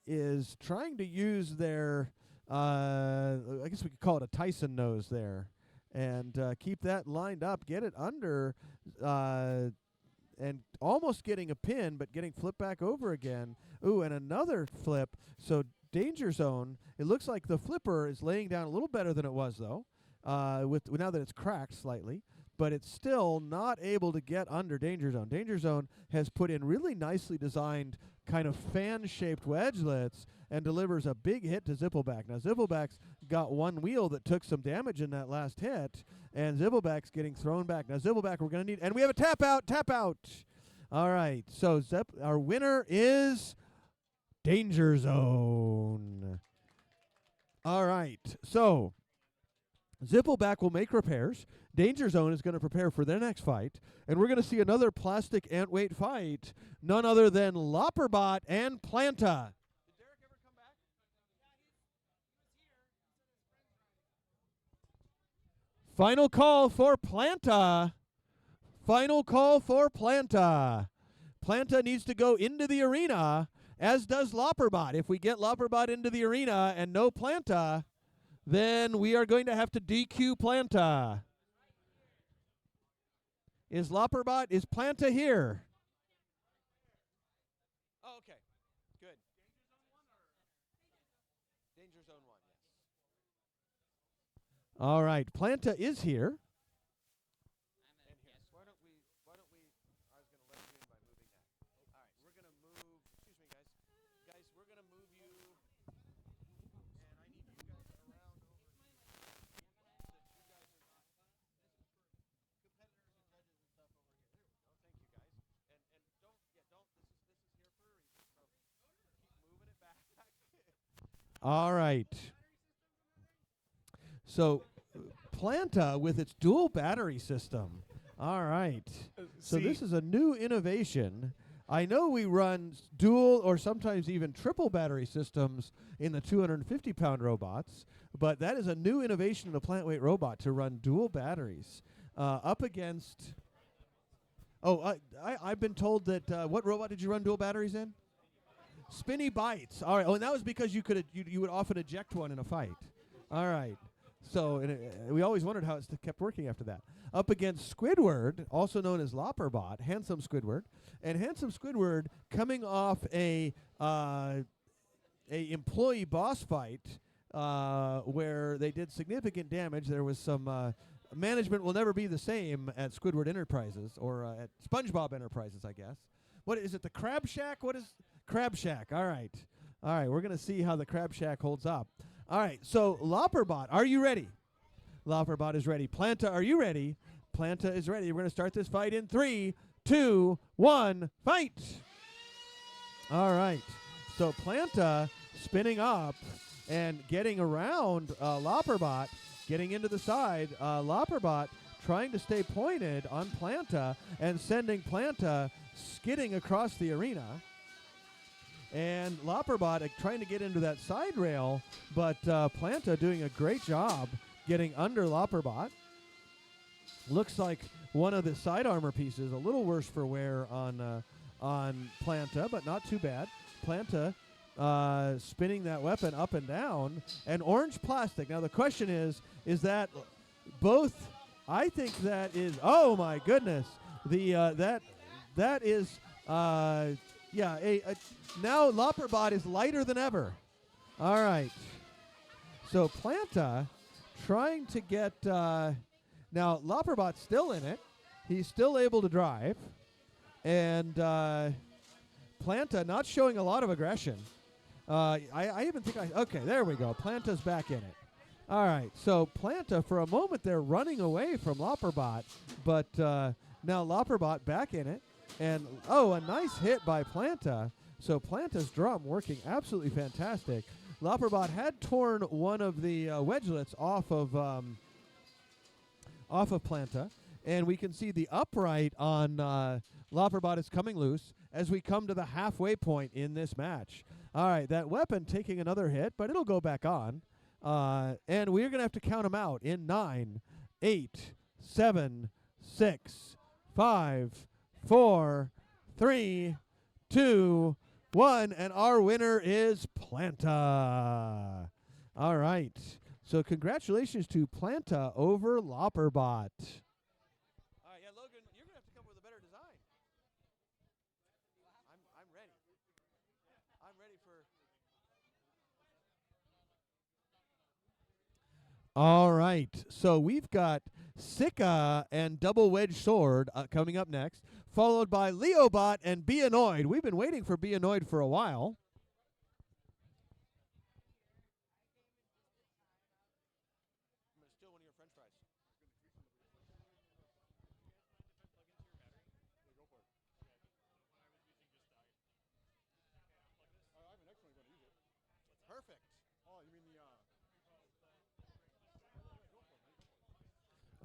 is trying to use their, I guess we could call it a Tyson nose there, and keep that lined up, get it under, and almost getting a pin, but getting flipped back over again. Ooh, and another flip. So Danger Zone, it looks like the flipper is laying down a little better than it was, though, with now that it's cracked slightly. But it's still not able to get under Danger Zone. Danger Zone has put in really nicely designed kind of fan-shaped wedgelets and delivers a big hit to Zippelback. Now, Zippelback's got one wheel that took some damage in that last hit, and Zippelback's getting thrown back. Now, Zippelback, we're going to need, and we have a tap out. All right, so our winner is Danger Zone. All right, so Zippelback will make repairs. Danger Zone is going to prepare for their next fight, and we're going to see another plastic ant weight fight, none other than Lopperbot and Planta. Did Derek ever come back? Final call for Planta. Final call for Planta. Planta needs to go into the arena, as does Lopperbot. If we get Lopperbot into the arena and no Planta, then we are going to have to DQ Planta. Is Planta here? Oh, okay. Good. Danger Zone 1, yes. All right, Planta is here. Why don't we, I was going to let you in by moving that. All right, we're going to move, excuse me, guys. Guys, we're going to move you, and I need you guys around over here. So you guys are competitors and judges and stuff over here. There we go. Thank you, guys. And don't, this is here for a reason. So keep moving it back. All right. So Planta with its dual battery system. All right. So this is a new innovation. I know we run dual or sometimes even triple battery systems in the 250-pound robots, but that is a new innovation in the plant weight robot to run dual batteries up against. Oh, I've been told that. What robot did you run dual batteries in? Spinny Bites. All right. Oh, and that was because you would often eject one in a fight. All right. So we always wondered how it kept working after that. Up against Squidward, also known as Lopperbot, Handsome Squidward, and Handsome Squidward coming off a employee boss fight where they did significant damage. There was some management will never be the same at Squidward Enterprises or at SpongeBob Enterprises, I guess. What is it? The Crab Shack? What is Crab Shack? All right. We're gonna see how the Crab Shack holds up. All right, so Lopperbot, are you ready? Lopperbot is ready. Planta, are you ready? Planta is ready. We're going to start this fight in 3, 2, 1, fight! All right, so Planta spinning up and getting around Lopperbot, getting into the side. Lopperbot trying to stay pointed on Planta and sending Planta skidding across the arena. And Lopperbot trying to get into that side rail, but Planta doing a great job getting under Lopperbot. Looks like one of the side armor pieces, a little worse for wear on Planta, but not too bad. Planta spinning that weapon up and down, and orange plastic. Now the question is that both? I think that is. Oh my goodness! That is. Yeah, now Lopperbot is lighter than ever. All right. So Planta trying to get. Now Lopperbot's still in it. He's still able to drive. And Planta not showing a lot of aggression. I even think okay, there we go. Planta's back in it. All right. So Planta, for a moment, they're running away from Lopperbot. But now Lopperbot back in it. And, a nice hit by Planta. So Planta's drum working absolutely fantastic. Lopperbot had torn one of the wedgelets off of Planta. And we can see the upright on Lopperbot is coming loose as we come to the halfway point in this match. All right, that weapon taking another hit, but it'll go back on. And we're going to have to count them out in 9, 8, 7, 6, 5, 4, 3, 2, 1, and our winner is Planta. All right. So congratulations to Planta over Lopperbot. All right, yeah, Logan, you're going to have to come with a better design. I'm ready. I'm ready for All right. So we've got Sika and Double Wedge Sword coming up next, followed by Leobot and Be Annoyed. We've been waiting for Be Annoyed for a while. Still one of your French fries. I have an extra one. Use it. Perfect. Oh, you mean the?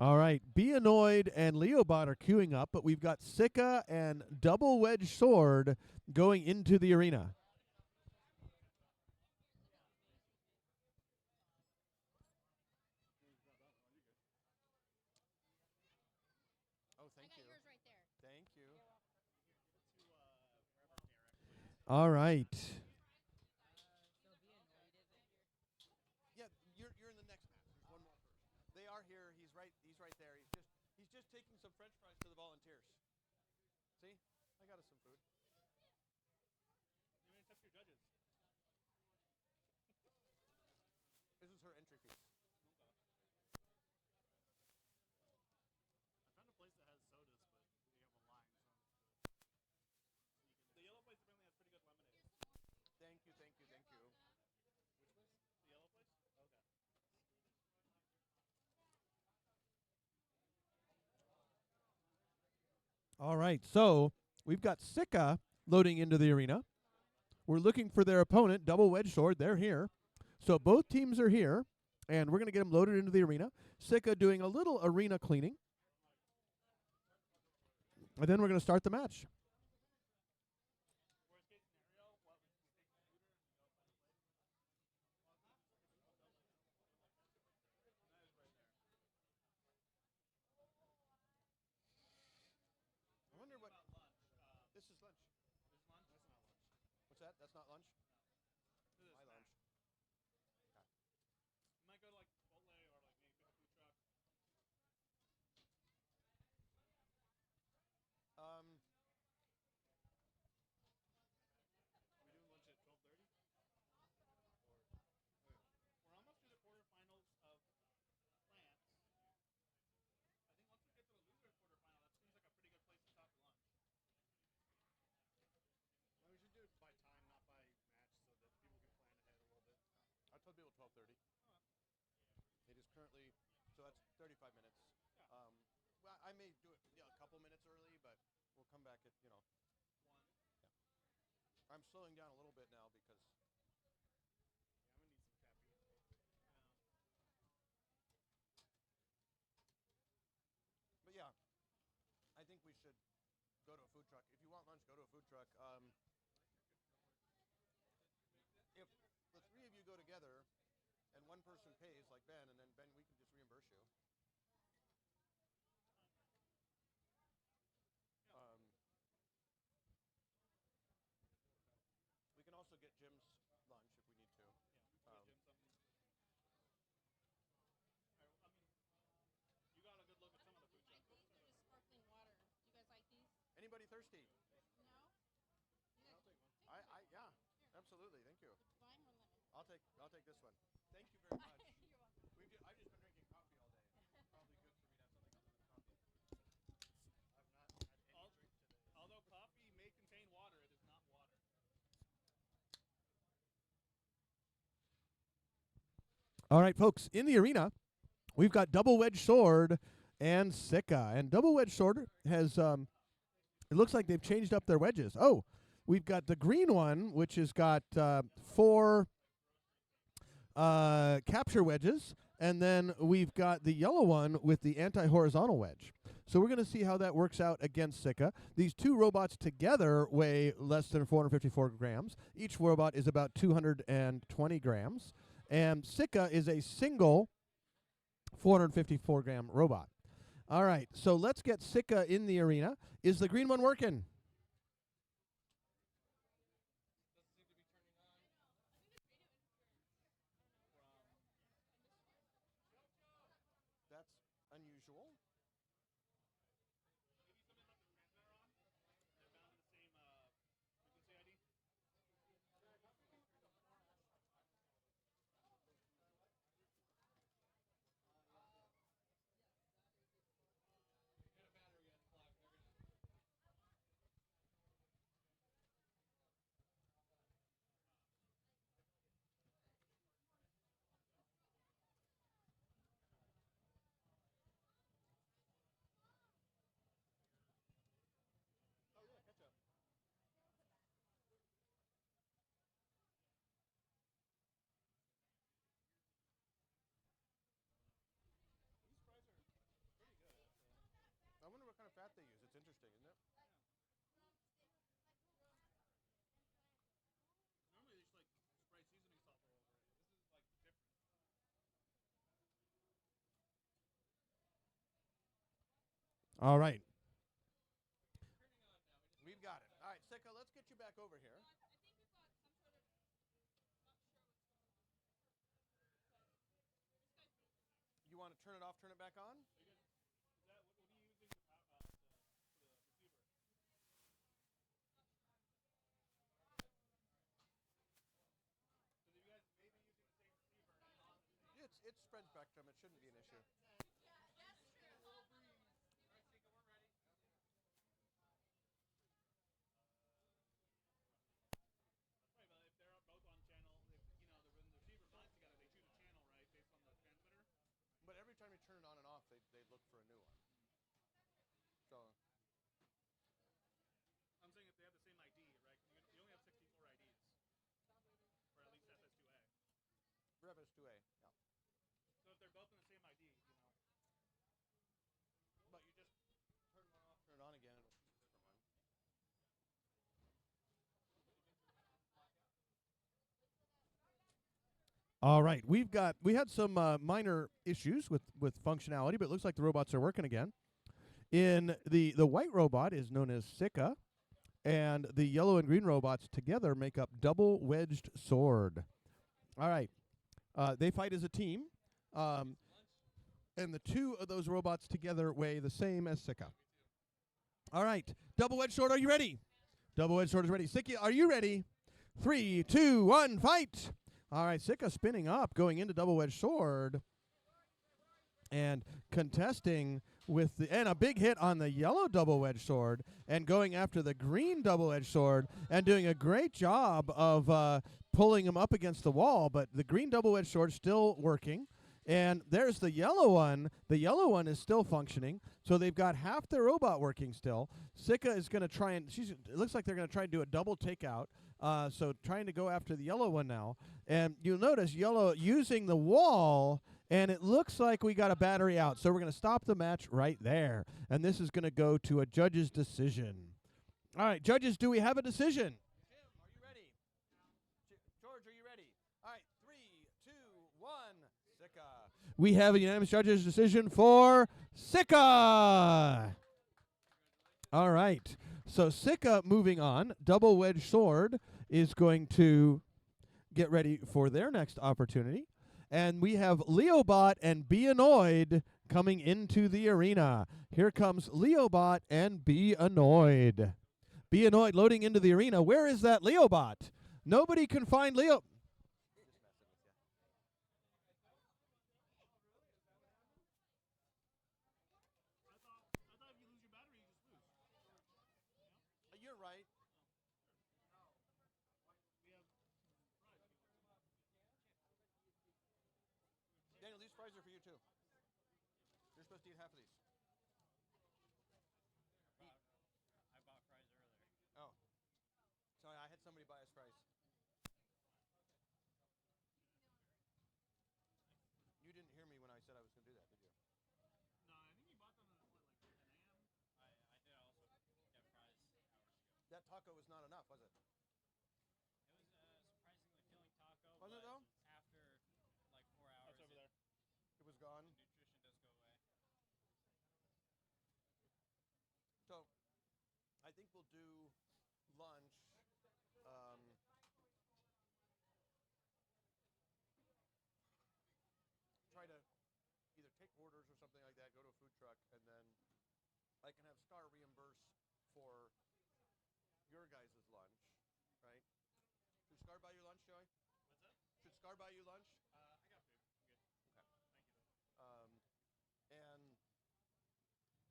All right, Be Annoyed and Leobot are queuing up, but we've got Sika and Double Wedge Sword going into the arena. Oh, thank you. yours right there. Thank you. All right. Yeah, you're in the next match. There's one more person. They are here. He's right there. He's just taking some French fries to the volunteers. See? I got us some food. This is her entry fee. Thank you, thank you, thank you. All right, so we've got Sika loading into the arena. We're looking for their opponent, Double Wedge Sword. They're here. So both teams are here, and we're going to get them loaded into the arena. Sika doing a little arena cleaning. And then we're going to start the match. I wonder what. This is lunch. What's that? That's not lunch? My lunch. Might go to like Chipotle or like maybe pick a food truck. Um, We doing lunch at 12:30? We're almost to the quarterfinals of France. I think once we get to the losers quarterfinal, that seems like a pretty good place to stop for lunch. Well, we should do it by time, not by match, so that people can plan ahead a little bit. I told people 12:30. It is currently, so that's 35 minutes. Well, I may do it a couple minutes early, but we'll come back at, Yeah. I'm slowing down a little bit now because. Yeah, I'm gonna need some caffeine. But yeah, I think we should go to a food truck. If you want lunch, go to a food truck. If the three of you go together and one person pays, like Ben, and then Ben, we can just reimburse you. We can also get Jim's lunch if we need to. You got a good look at some of the food I trucks. think there's sparkling water. Do you guys like these? Anybody thirsty? No? Yeah, absolutely. Thank you. Lime or lemon? I'll take this one. Thank you very much. You're welcome. I've just been drinking coffee all day. Probably good for me to have something other than coffee. I've not had any drink today. Although coffee may contain water, it is not water. All right, folks, in the arena, we've got Double Wedge Sword and Sika. And Double Wedge Sword has, it looks like they've changed up their wedges. Oh, we've got the green one, which has got 4 capture wedges. And then we've got the yellow one with the anti-horizontal wedge. So we're going to see how that works out against Sika. These two robots together weigh less than 454 grams. Each robot is about 220 grams. And Sika is a single 454-gram robot. All right, so let's get Sika in the arena. Is the green one working? That's unusual. All right. We've got it. All right, Sika, let's get you back over here. You want to turn it off, turn it back on? It's spread spectrum. It shouldn't be an issue. If they're both on channel, if, when the receiver flies together, they choose a channel, right, based on the transmitter? But every time you turn it on and off, they look for a new one. So I'm saying if they have the same ID, right? You only have 64 IDs, or at least FS2A. Rebus 2A. Yeah. So if they're both in the same ID, But you just turn one off, turn it on again, it'll choose a different one. All right, we had some minor issues with functionality, but it looks like the robots are working again. In the white robot is known as Sika, and the yellow and green robots together make up double wedged sword. All right, they fight as a team, and the two of those robots together weigh the same as Sika. All right, double wedged sword, are you ready? Double wedged sword is ready. Sika, are you ready? 3, 2, 1, fight! All right, Sika spinning up, going into double wedged sword, and contesting with and a big hit on the yellow double wedged sword, and going after the green double edged sword, and doing a great job of pulling him up against the wall. But the green double edged sword still working. And there's the yellow one. The yellow one is still functioning. So they've got half their robot working still. Sika is going to try and it looks like they're going to try and do a double takeout. So trying to go after the yellow one now. And you'll notice yellow using the wall, and it looks like we got a battery out. So we're going to stop the match right there. And this is going to go to a judge's decision. All right, judges, do we have a decision? Jim, are you ready? George, are you ready? All right, 3, 2, 1, Sika. We have a unanimous judge's decision for Sika. All right. So Sika moving on. Double wedge sword is going to get ready for their next opportunity. And we have Leobot and Be Annoyed coming into the arena. Here comes Leobot and Be Annoyed. Be Annoyed loading into the arena. Where is that Leobot? Nobody can find Leo. You're right. Daniel, these fries are for you too. You're supposed to eat half of these. I bought fries earlier. Oh. Sorry, I had somebody buy us fries. You didn't hear me when I said I was going to do that, did you? No, I think you bought them at, what, like 10 a.m.? I did also get fries hours ago. That taco was not enough, was it? It was a surprisingly filling taco. Was it though? After like 4 hours, That's over there. It was gone. nutrition does go away. So, I think we'll do lunch. Try to either take orders or something like that, go to a food truck, and then I can have Scar reimburse for your guys' lunch, right? Should Scar buy you lunch, Joey? What's that? Should Scar buy you lunch? I got food. I'm good. Okay. Thank you, though.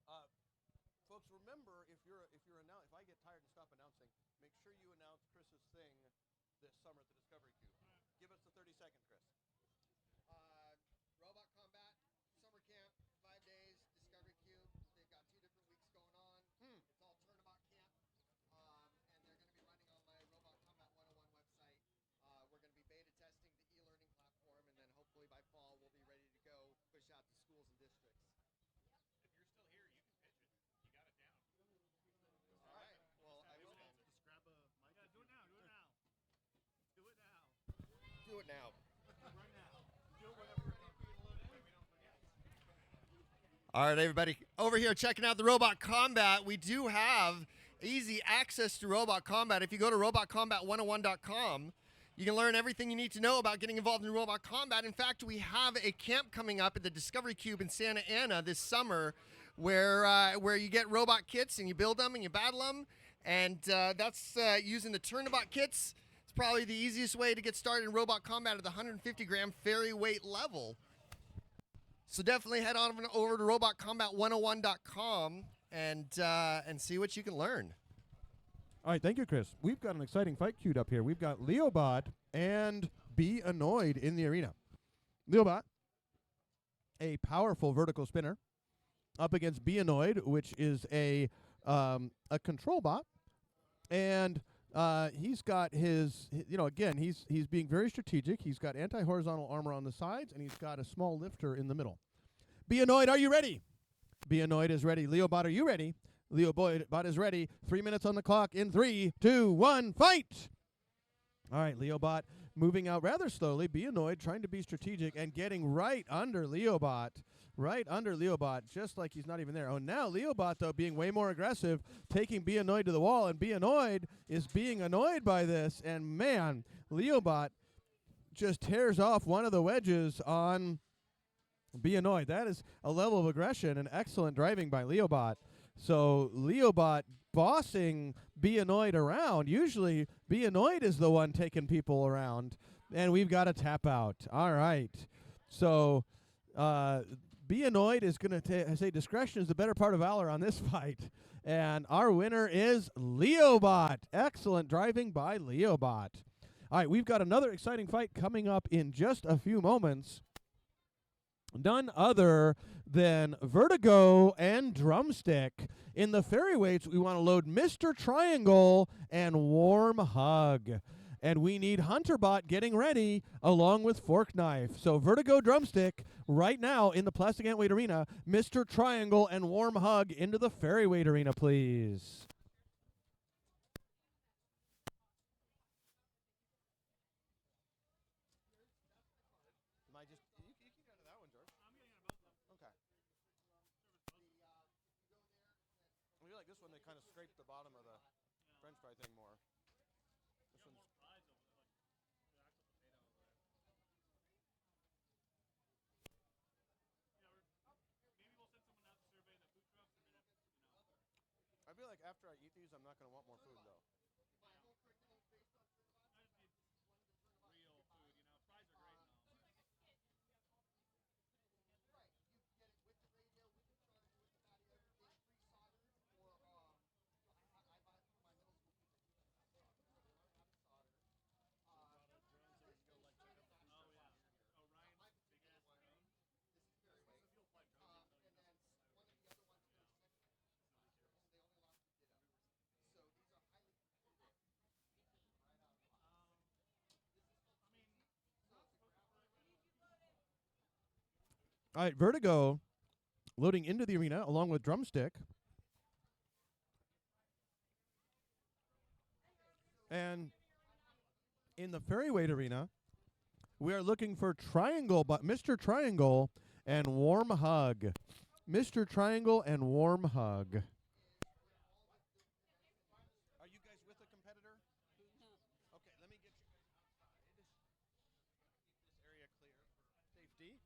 And folks, remember if if I get tired and stop announcing, make sure you announce Chris's thing this summer at the Discovery Cube. Give us the 30-second, Chris. Robot Combat, Summer Camp, 5 days, Discovery Cube. They've got 2 different weeks going on. It's all Turnabout Camp. And they're going to be running on my Robot Combat 101 website. We're going to be beta testing the e-learning platform, and then hopefully by fall we'll be ready to go push out to schools and districts. If you're still here, you can pitch it. You got it down. All right. Well, I will then. Just grab a mic. Yeah, do it now. Do it now. Do it now. Do it now. Right now. Do it whenever you're ready. All right, everybody. Over here checking out the Robot Combat. We do have easy access to Robot Combat. If you go to robotcombat101.com, you can learn everything you need to know about getting involved in Robot Combat. In fact, we have a camp coming up at the Discovery Cube in Santa Ana this summer where you get robot kits and you build them and you battle them. And that's using the Turnabot kits. It's probably the easiest way to get started in Robot Combat at the 150-gram ferry weight level. So definitely head on over to robotcombat101.com and see what you can learn. All right, thank you, Chris. We've got an exciting fight queued up here. We've got Leobot and Be Annoyed in the arena. Leobot, a powerful vertical spinner, up against Be Annoyed, which is a control bot, and he's got his again, he's being very strategic. He's got anti-horizontal armor on the sides, and he's got a small lifter in the middle. Be Annoyed, are you ready? Be Annoyed is ready. Leobot, are you ready? Leobot is ready. 3 minutes on the clock in 3, 2, 1, fight! All right, Leobot moving out rather slowly. Be Annoyed, trying to be strategic and getting right under Leobot. Right under Leobot, just like he's not even there. Oh, now Leobot, though, being way more aggressive, taking Be Annoyed to the wall, and Be Annoyed is being annoyed by this. And, man, Leobot just tears off one of the wedges on Be Annoyed. That is a level of aggression and excellent driving by Leobot. So Leobot bossing Be Annoyed around. Usually Be Annoyed is the one taking people around. And we've got a tap out. All right. So Be Annoyed is going to say discretion is the better part of valor on this fight. And our winner is Leobot. Excellent driving by Leobot. All right, we've got another exciting fight coming up in just a few moments. None other than Vertigo and Drumstick. In the ferry weights, we want to load Mr. Triangle and Warm Hug. And we need Hunterbot getting ready along with Fork Knife. So Vertigo, Drumstick, right now in the Plastic Ant Weight Arena. Mr. Triangle and Warm Hug into the ferry weight arena, please. I feel like this one, they kind of scraped the bottom of the French fry thing more. This one's I feel like after I eat these, I'm not going to want more food, though. All right, Vertigo loading into the arena along with Drumstick. And in the ferry weight arena, we are looking for Triangle, but Mr. Triangle and Warm Hug. Mr. Triangle and Warm Hug. Are you guys with a competitor? Okay, let me get you guys outside. Keep this area clear for safety.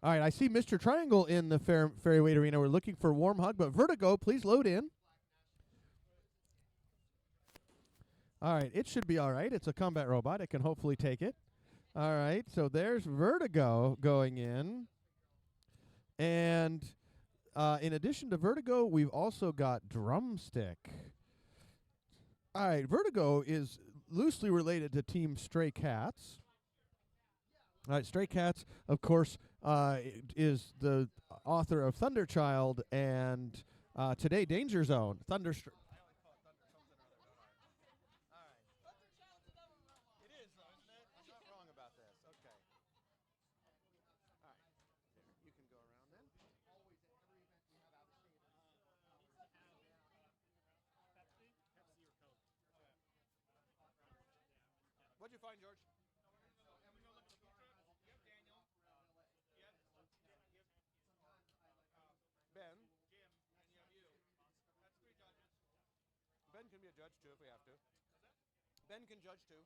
All right, I see Mr. Triangle in the ferry weight arena. We're looking for Warm Hug, but Vertigo, please load in. All right, it should be all right. It's a combat robot. It can hopefully take it. All right, so there's Vertigo going in. And in addition to Vertigo, we've also got Drumstick. All right, Vertigo is loosely related to Team Stray Cats. All right, Stray Cats, of course, is the author of Thunderchild and Today Danger Zone. Thunderstruck. It is, though, isn't it? I'm not wrong about this. Okay. All right. You can go around then. What'd you find, George? judge too if we have to. Ben can judge too.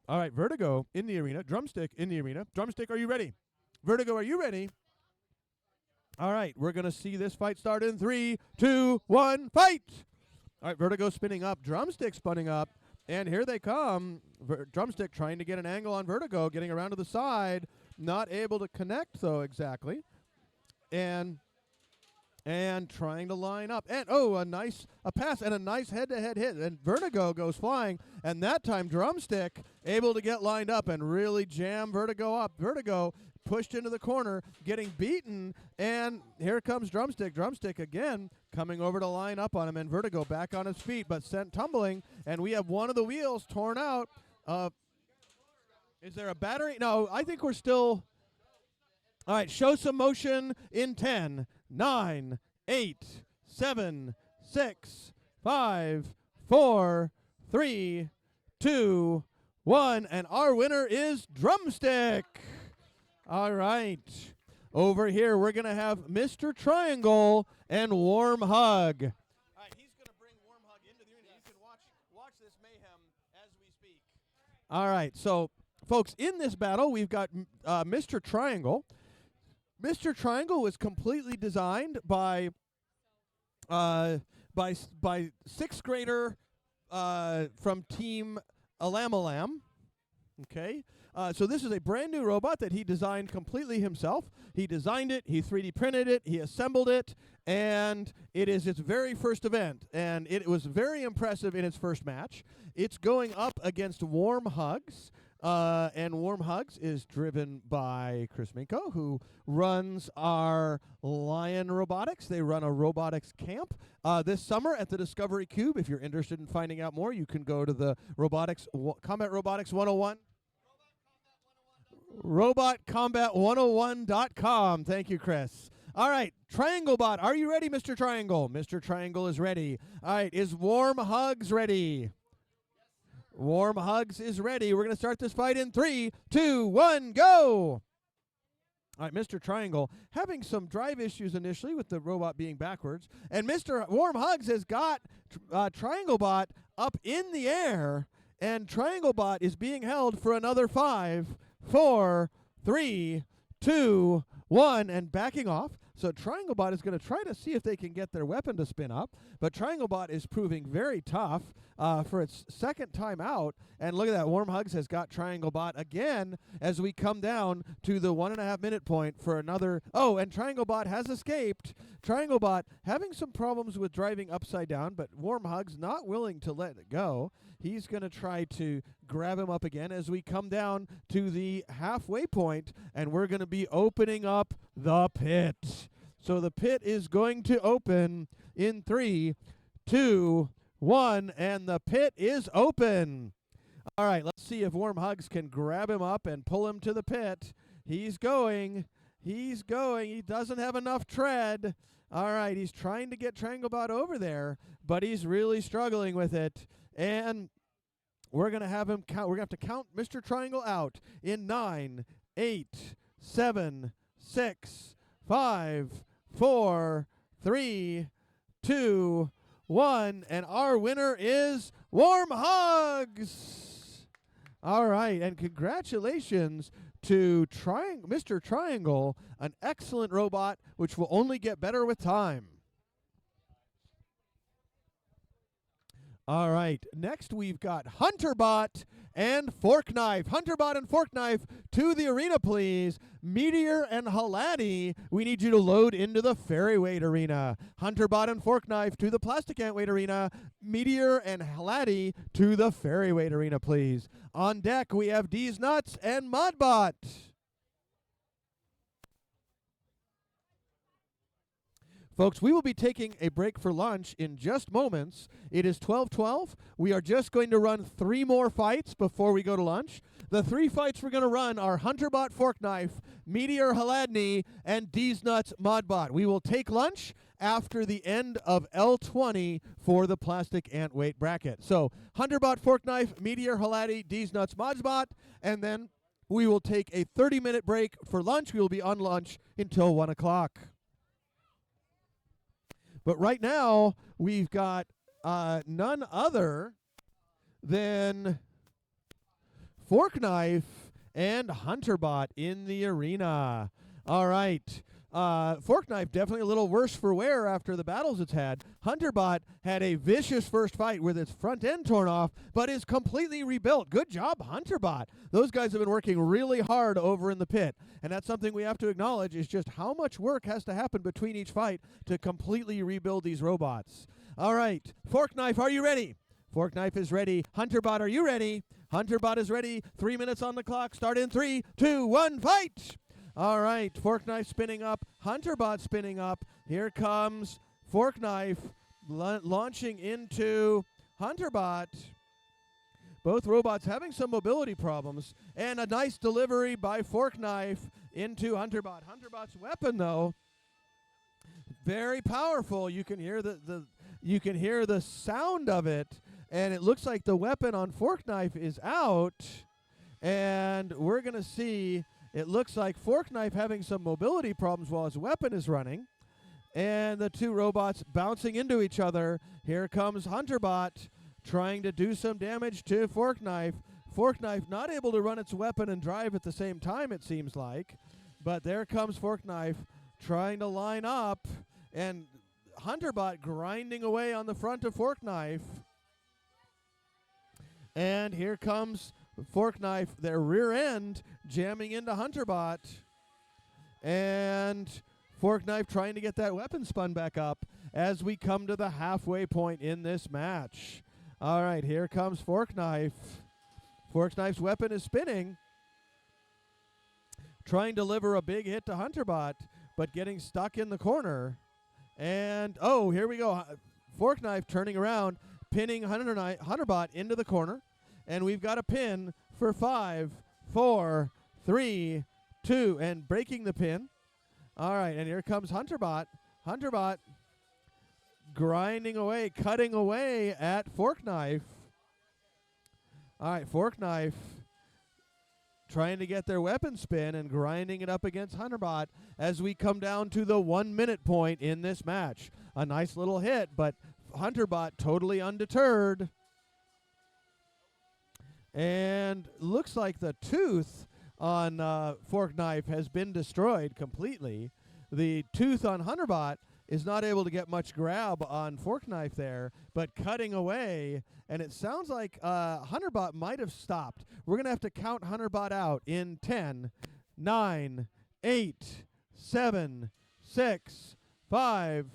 All right, Vertigo in the arena. Drumstick in the arena. Drumstick, are you ready? Vertigo, are you ready? All right, we're going to see this fight start in 3, 2, 1, fight! All right, Vertigo spinning up. Drumstick spinning up. And here they come. Drumstick trying to get an angle on Vertigo, getting around to the side. Not able to connect, though, exactly. And trying to line up. And, oh, a pass and a nice head-to-head hit. And Vertigo goes flying. And that time, Drumstick able to get lined up and really jam Vertigo up. Vertigo pushed into the corner, getting beaten. And here comes Drumstick. Drumstick again coming over to line up on him. And Vertigo back on his feet, but sent tumbling. And we have one of the wheels torn out. Is there a battery? No, I think we're still... All right, show some motion in 10, 9, 8, 7, 6, 5, 4, 3, 2, 1. And our winner is Drumstick. All right. Over here, we're going to have Mr. Triangle and Warm Hug. All right, he's going to bring Warm Hug into the arena. You can watch this mayhem as we speak. All right, so, folks, in this battle, we've got Mr. Triangle. Mr. Triangle was completely designed by sixth grader from Team Alamalam. Okay, so this is a brand new robot that he designed completely himself. He designed it, he 3D printed it, he assembled it, and it is its very first event. And it was very impressive in its first match. It's going up against Warm Hugs. And Warm Hugs is driven by Chris Minko, who runs our Lion Robotics. They run a robotics camp this summer at the Discovery Cube. If you're interested in finding out more, you can go to the Combat Robotics 101. RobotCombat101.com. Thank you, Chris. All right, Triangle Bot, are you ready, Mr. Triangle? Mr. Triangle is ready. All right, is Warm Hugs ready? Warm Hugs is ready. We're going to start this fight in 3, 2, 1, go! All right, Mr. Triangle having some drive issues initially with the robot being backwards. And Mr. Warm Hugs has got Triangle Bot up in the air. And Triangle Bot is being held for another 5, 4, 3, 2, 1, and backing off. So Triangle Bot is going to try to see if they can get their weapon to spin up. But Triangle Bot is proving very tough for its second time out. And look at that. Warm Hugs has got Triangle Bot again as we come down to the 1.5 minute point for another. Oh, and Triangle Bot has escaped. Triangle Bot having some problems with driving upside down, but Warm Hugs not willing to let it go. He's going to try to grab him up again as we come down to the halfway point, and we're going to be opening up the pit. So the pit is going to open in 3, 2, 1, and the pit is open. All right, let's see if Warm Hugs can grab him up and pull him to the pit. He's going. He's going. He doesn't have enough tread. All right, he's trying to get Triangle Bot over there, but he's really struggling with it. And we're going to have him count. We're going to have to count Mr. Triangle out in 9, 8, 7, 6, 5, 4, 3, 2, 1, and our winner is Warm Hugs. All right, and congratulations to Mr. Triangle, an excellent robot which will only get better with time. All right, next we've got Hunterbot and Fork Knife. Hunterbot and Fork Knife to the arena, please. Meteor and Halati, we need you to load into the Ferryweight arena. Hunterbot and Fork Knife to the Plastic Ant Weight arena. Meteor and Halati to the Ferryweight arena, please. On deck, we have D's Nuts and Modbot. Folks, we will be taking a break for lunch in just moments. It is 12:12. We are just going to run 3 more fights before we go to lunch. The 3 fights we're going to run are Hunterbot Fork Knife, Meteor Haladny, and D's Nuts Modbot. We will take lunch after the end of L20 for the Plastic Ant Weight bracket. So Hunterbot Fork Knife, Meteor Haladny, D's Nuts Modbot, and then We will take a 30-minute break for lunch. We will be on lunch until 1 o'clock. But right now, we've got none other than Fork Knife and Hunterbot in the arena. All right. Fork Knife definitely a little worse for wear after the battles it's had. Hunterbot had a vicious first fight with its front end torn off, but is completely rebuilt. Good job, Hunterbot. Those guys have been working really hard over in the pit, and that's something we have to acknowledge is just how much work has to happen between each fight to completely rebuild these robots. All right, Fork Knife, are you ready? Fork Knife is ready. Hunterbot, are you ready? Hunterbot is ready. 3 minutes on the clock. Start in 3, 2, 1, fight! All right, Fork Knife spinning up, Hunterbot spinning up. Here comes Fork Knife launching into Hunterbot. Both robots having some mobility problems, and a nice delivery by Fork Knife into Hunterbot. Hunterbot's weapon, though, very powerful. You can hear the sound of it, and it looks like the weapon on Fork Knife is out, and we're gonna see. It looks like Fork Knife having some mobility problems while his weapon is running. And the two robots bouncing into each other. Here comes Hunterbot trying to do some damage to Fork Knife. Fork Knife not able to run its weapon and drive at the same time, it seems like. But there comes Fork Knife trying to line up. And Hunterbot grinding away on the front of Fork Knife. And here comes Fork Knife, their rear end jamming into Hunterbot. And Fork Knife trying to get that weapon spun back up as we come to the halfway point in this match. All right, here comes Fork Knife. Fork Knife's weapon is spinning, trying to deliver a big hit to Hunterbot, but getting stuck in the corner. And, oh, here we go. Fork Knife turning around, pinning Hunterbot into the corner. And we've got a pin for 5, 4, 3, 2, and breaking the pin. All right, and here comes Hunterbot. Hunterbot grinding away, cutting away at Fork Knife. All right, Fork Knife trying to get their weapon spin and grinding it up against Hunterbot as we come down to the 1 minute point in this match. A nice little hit, but Hunterbot totally undeterred. And looks like the tooth on Fork Knife has been destroyed completely. The tooth on Hunterbot is not able to get much grab on Fork Knife there, but cutting away. And it sounds like Hunterbot might have stopped. We're going to have to count Hunterbot out in 10, 9, 8, 7, 6, 5,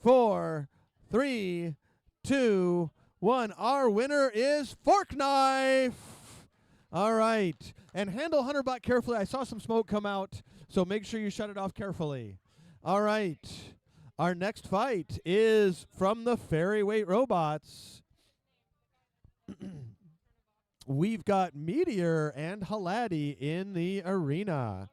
4, 3, 2, 1. Our winner is Fork Knife. All right. And handle Hunterbot carefully. I saw some smoke come out, so make sure you shut it off carefully. All right. Our next fight is from the Fairyweight Robots. We've got Meteor and Haladi in the arena.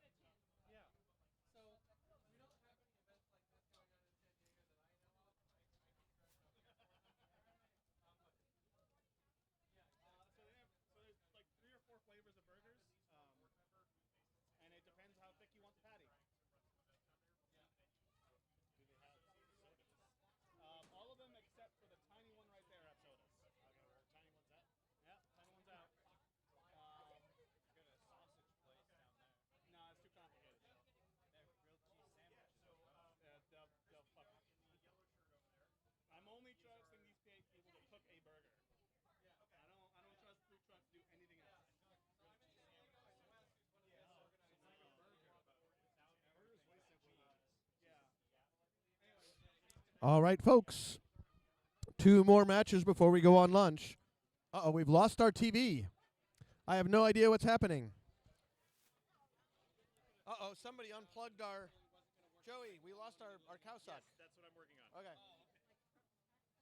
All right, folks. 2 more matches before we go on lunch. Uh-oh, we've lost our TV. I have no idea what's happening. Uh-oh, somebody unplugged our... Joey, we lost our cow sock. Yes, that's what I'm working on. Okay,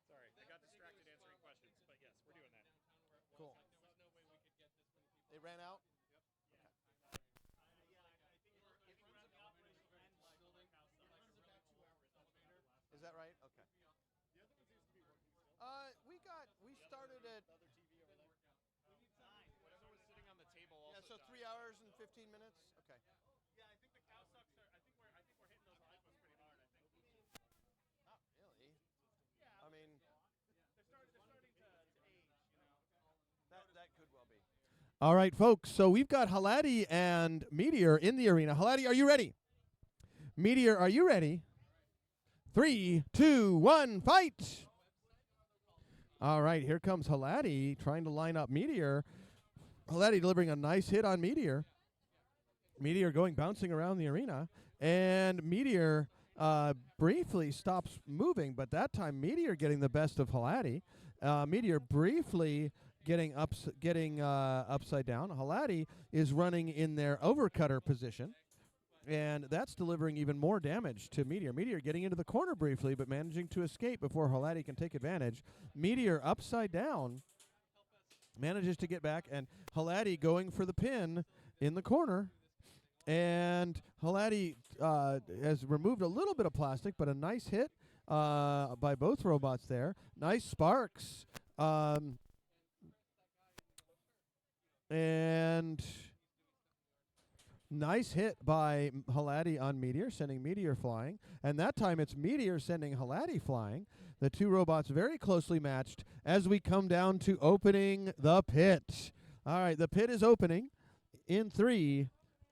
Sorry, I got distracted answering questions, but yes, we're doing that. cool. They ran out? Is that right? Okay. We started at... Whatever was sitting on the table also Yeah, so died. 3 hours and 15 minutes? Okay. Yeah, I think the cow sucks are. I think we're hitting those hypos pretty hard. I think. Not really. I mean, They're starting to age. that could well be. All right, folks. So we've got Halati and Meteor in the arena. Halati, are you ready? Meteor, are you ready? 3, 2, 1, fight! All right, here comes Halati trying to line up Meteor. Halati delivering a nice hit on Meteor. Meteor bouncing around the arena. And Meteor briefly stops moving, but that time Meteor getting the best of Halati. Meteor briefly getting upside down. Halati is running in their overcutter position. And that's delivering even more damage to Meteor. Meteor getting into the corner briefly, but managing to escape before Halati can take advantage. Meteor upside down manages to get back, and Halati going for the pin in the corner. And Halati has removed a little bit of plastic, but a nice hit by both robots there. Nice sparks. And nice hit by Halati on Meteor, sending Meteor flying. And that time it's Meteor sending Halati flying. The two robots very closely matched as we come down to opening the pit. All right, the pit is opening in 3,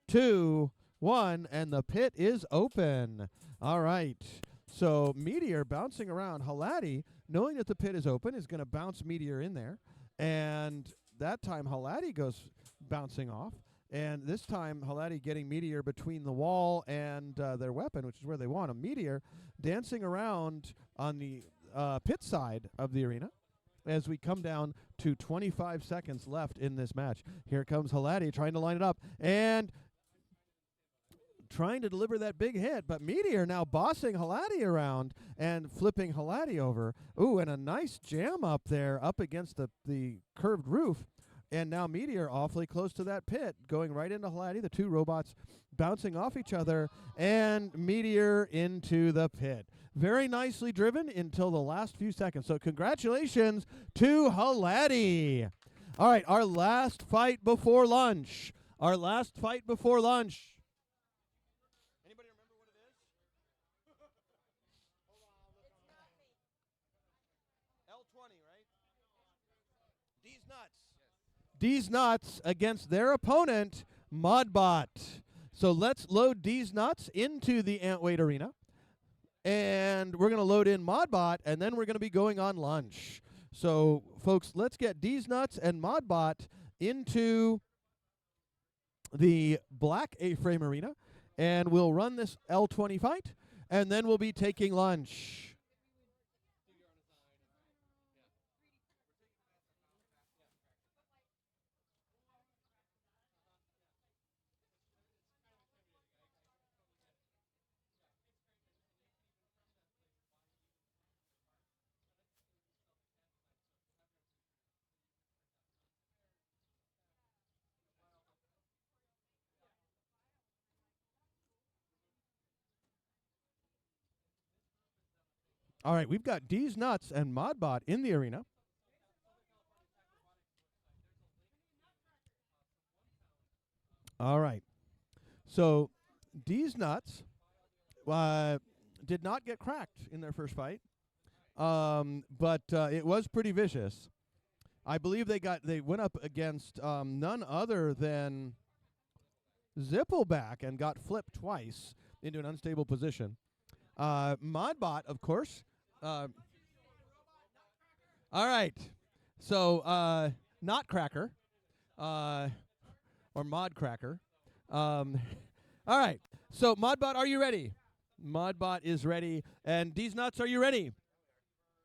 2, 1, and the pit is open. All right. So Meteor bouncing around. Halati, knowing that the pit is open, is going to bounce Meteor in there. And that time Halati goes bouncing off. And this time, Halati getting Meteor between the wall and their weapon, which is where they want him. Meteor dancing around on the pit side of the arena as we come down to 25 seconds left in this match. Here comes Halati trying to line it up and trying to deliver that big hit. But Meteor now bossing Halati around and flipping Halati over. Ooh, and a nice jam up there up against the curved roof. And now Meteor awfully close to that pit, going right into Halati, the two robots bouncing off each other, and Meteor into the pit. Very nicely driven until the last few seconds. So congratulations to Halati. All right, our last fight before lunch. Our last fight before lunch. Anybody remember what it is? L20, right? D's nuts. D's Nuts against their opponent, Modbot. So let's load D's Nuts into the Antweight Arena. And we're going to load in Modbot, and then we're going to be going on lunch. So, folks, let's get D's Nuts and Modbot into the black A-frame arena, and we'll run this L20 fight, and then we'll be taking lunch. All right, we've got D's Nuts and Modbot in the arena. All right. So D's Nuts did not get cracked in their first fight, but it was pretty vicious. I believe they went up against none other than Zippleback and got flipped twice into an unstable position. Modbot, of course. All right. So Notcracker, or Modcracker. All right. So Modbot, are you ready? Modbot is ready. And D's Nuts, are you ready?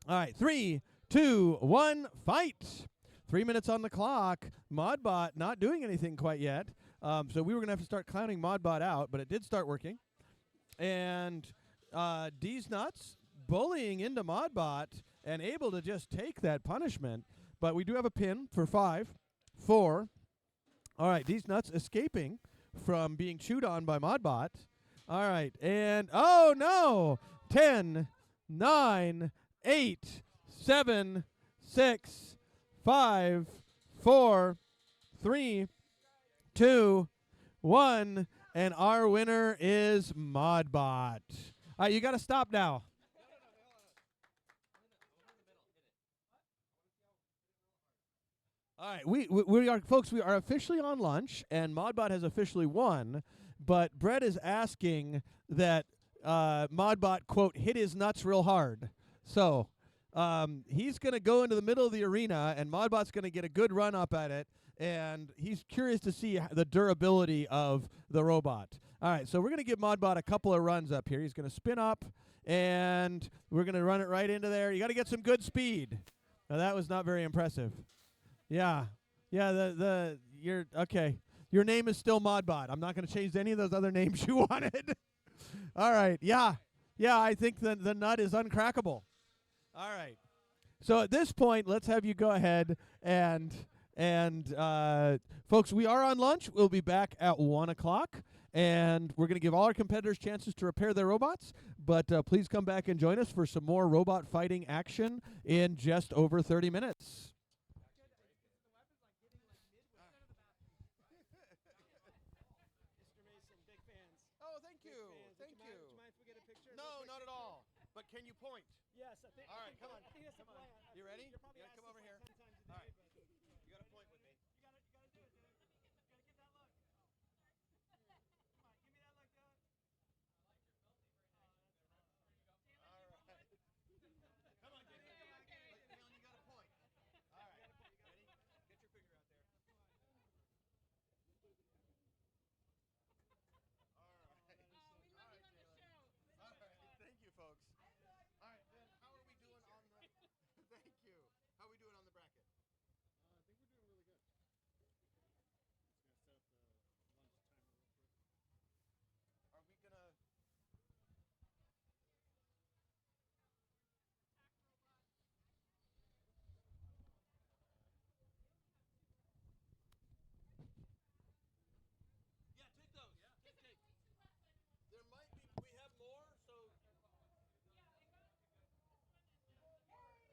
All right. 3, 2, 1, fight. 3 minutes on the clock. Modbot not doing anything quite yet. So we were going to have to start counting Modbot out, but it did start working. And D's Nuts bullying into Modbot and able to just take that punishment. But we do have a pin for 5, 4. All right, D's Nuts escaping from being chewed on by Modbot. All right, and oh no! 10, 9, 8, 7, 6, 5, 4, 3, 2, 1, and our winner is Modbot. All right, you got to stop now. All right, we are, folks, we are officially on lunch, and Modbot has officially won, but Brett is asking that Modbot, quote, hit his nuts real hard. So he's going to go into the middle of the arena, and Modbot's going to get a good run up at it, and he's curious to see the durability of the robot. All right, so we're going to give Modbot a couple of runs up here. He's going to spin up, and we're going to run it right into there. You got to get some good speed. Now, that was not very impressive. Yeah. Yeah, you're okay. Your name is still Modbot. I'm not going to change any of those other names you wanted. All right. Yeah. Yeah, I think the nut is uncrackable. All right. So at this point, let's have you go ahead and folks, we are on lunch. We'll be back at 1 o'clock, and we're going to give all our competitors chances to repair their robots. But please come back and join us for some more robot fighting action in just over 30 minutes. Oh, thank you. Thank you. Do you mind if we get a picture? No, not at all. But can you point? Yes, I think. All right, come on. I think that's the plan. You ready? You're probably You gotta come over here. 10 times a day, All right. but You gotta point with me. you gotta do it, dude. You gotta get that look. Come on, give me that look, dude. All right. Come on, Jason. Leon, you gotta point. All right. Ready? Get your finger out there. All right. All right. Thank you, folks. All right, then how are we doing on the Thank you. How are we doing on the bracket? I think we're doing really good. Just gonna set up the lunch timer real quick. Are we gonna Yeah, take those. Yeah. Take. There might be we have more, so Okay, so we've got a lot more in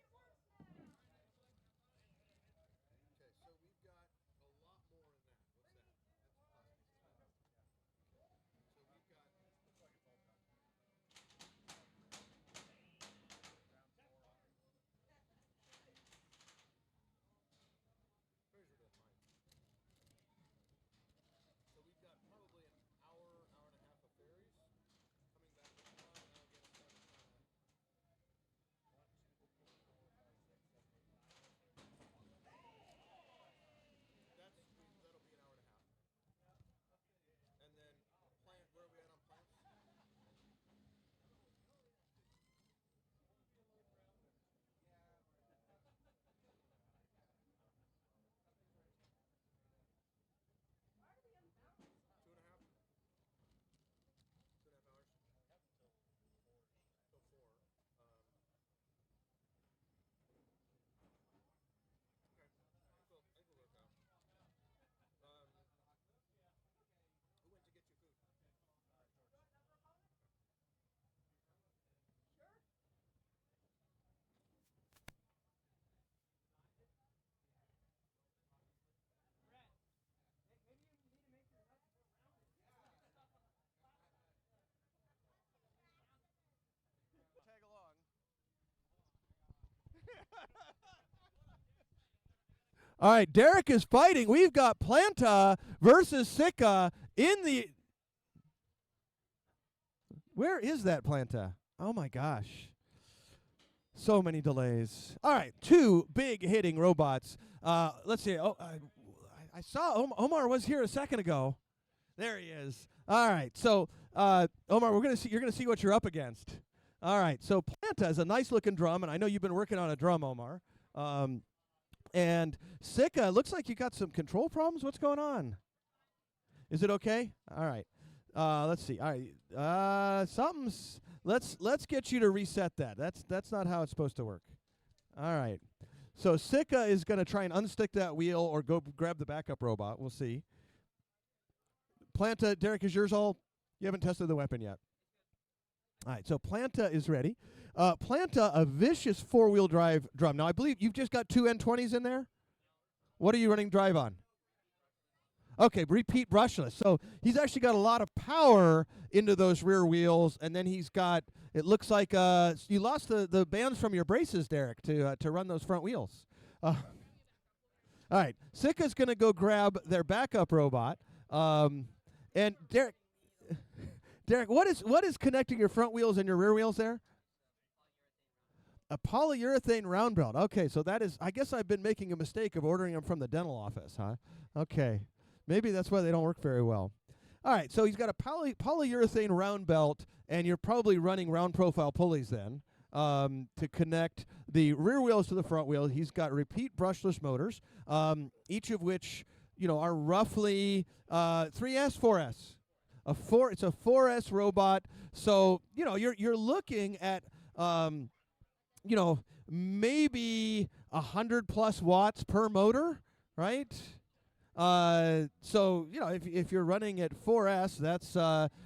that. What's that? That's plastic. So we've got looks like it's all done. Here's your mine. So we've got probably an hour, hour and a half of fairies coming back with one, and that'll get us down to kind of 1, 2, 3, 4, 5, 6, 7, 8, 9. That'll be an hour and a half. And then plant, where are we at on plants? Two and a half? 2.5 hours? Till 4. Okay. I think we'll work out. Who went to get your food? Tag along. All right, Derek is fighting. We've got Planta versus Sika in the... Where is that Planta? Oh, my gosh. So many delays. All right, two big hitting robots. Let's see. Oh, I saw Omar was here a second ago. There he is. All right, so Omar, you're gonna see what you're up against. All right, so Planta is a nice-looking drum, and I know you've been working on a drum, Omar. And Sika, looks like you got some control problems. What's going on? Is it okay? All right. Let's see. All right. Something's. Let's get you to reset that. That's not how it's supposed to work. All right. So Sika is going to try and unstick that wheel or go grab the backup robot. We'll see. Planta, Derek, is yours all? You haven't tested the weapon yet. All right. So Planta is ready. Planta, a vicious four-wheel drive drum. Now I believe you've just got two N20s in there. What are you running drive on? Okay, repeat brushless. So he's actually got a lot of power into those rear wheels, and then he's got. It looks like you lost the bands from your braces, Derek, to run those front wheels. All right, Sika's going to go grab their backup robot, and Derek, Derek, what is connecting your front wheels and your rear wheels there? A polyurethane round belt. Okay, so that is. I guess I've been making a mistake of ordering them from the dental office, huh? Okay. Maybe that's why they don't work very well. All right, so he's got a polyurethane round belt, and you're probably running round profile pulleys then to connect the rear wheels to the front wheel. He's got repeat brushless motors, each of which are roughly 3S, 4S. It's a 4S robot, so you're looking at maybe 100+ watts per motor, right? So if you're running at 4S, that's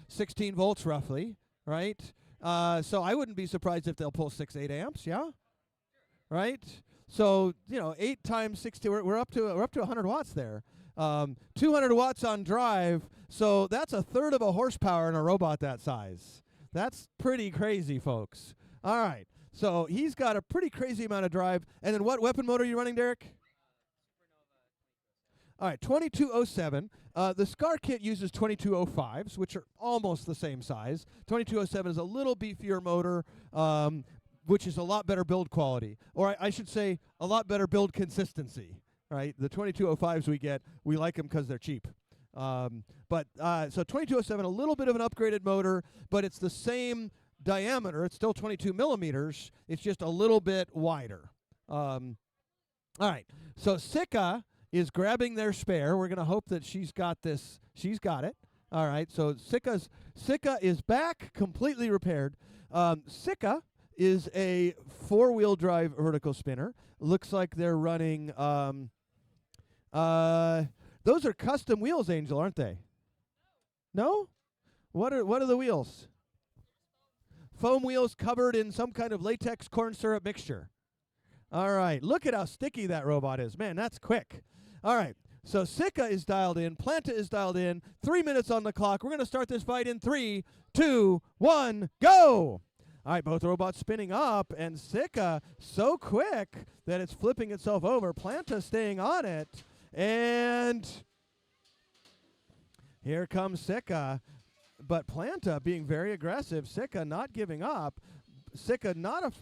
16 volts roughly, right? So I wouldn't be surprised if they'll pull 6-8 amps, yeah, right? So 8 times 60, we're up to 100 watts there. 200 watts on drive, so that's a third of a horsepower in a robot that size. That's pretty crazy, folks. All right, so he's got a pretty crazy amount of drive. And then what weapon motor are you running, Derek? All right, 2207. The SCAR kit uses 2205s, which are almost the same size. 2207 is a little beefier motor, which is a lot better build quality. Or I should say a lot better build consistency, right? The 2205s we like them because they're cheap. So 2207, a little bit of an upgraded motor, but it's the same diameter. It's still 22 millimeters. It's just a little bit wider. All right, so Sika is grabbing their spare. We're going to hope that she's got this. She's got it. All right, so Sika is back, completely repaired. Sika is a 4-wheel drive vertical spinner. Looks like they're running. Those are custom wheels, Angel, aren't they? No? What are the wheels? Foam wheels covered in some kind of latex corn syrup mixture. All right, look at how sticky that robot is. Man, that's quick. All right, so Sika is dialed in. Planta is dialed in. 3 minutes on the clock. We're going to start this fight in 3, 2, 1, go! All right, both robots spinning up, and Sika so quick that it's flipping itself over. Planta staying on it, and here comes Sika. But Planta being very aggressive. Sika not giving up. Sika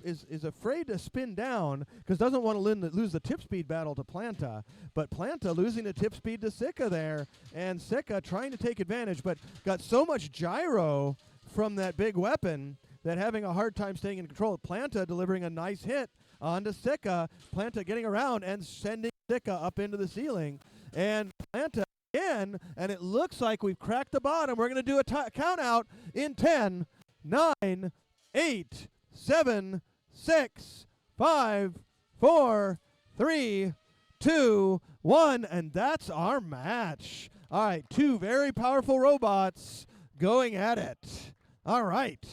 is afraid to spin down because doesn't want to lose the tip speed battle to Planta. But Planta losing the tip speed to Sika there. And Sika trying to take advantage, but got so much gyro from that big weapon that having a hard time staying in control. Planta delivering a nice hit onto Sika. Planta getting around and sending Sika up into the ceiling. And Planta again, and it looks like we've cracked the bottom. We're going to do a count out in 10, 9, 8, 7, 6, 5, 4, 3, 2, 1, and that's our match. All right, 2 very powerful robots going at it. All right.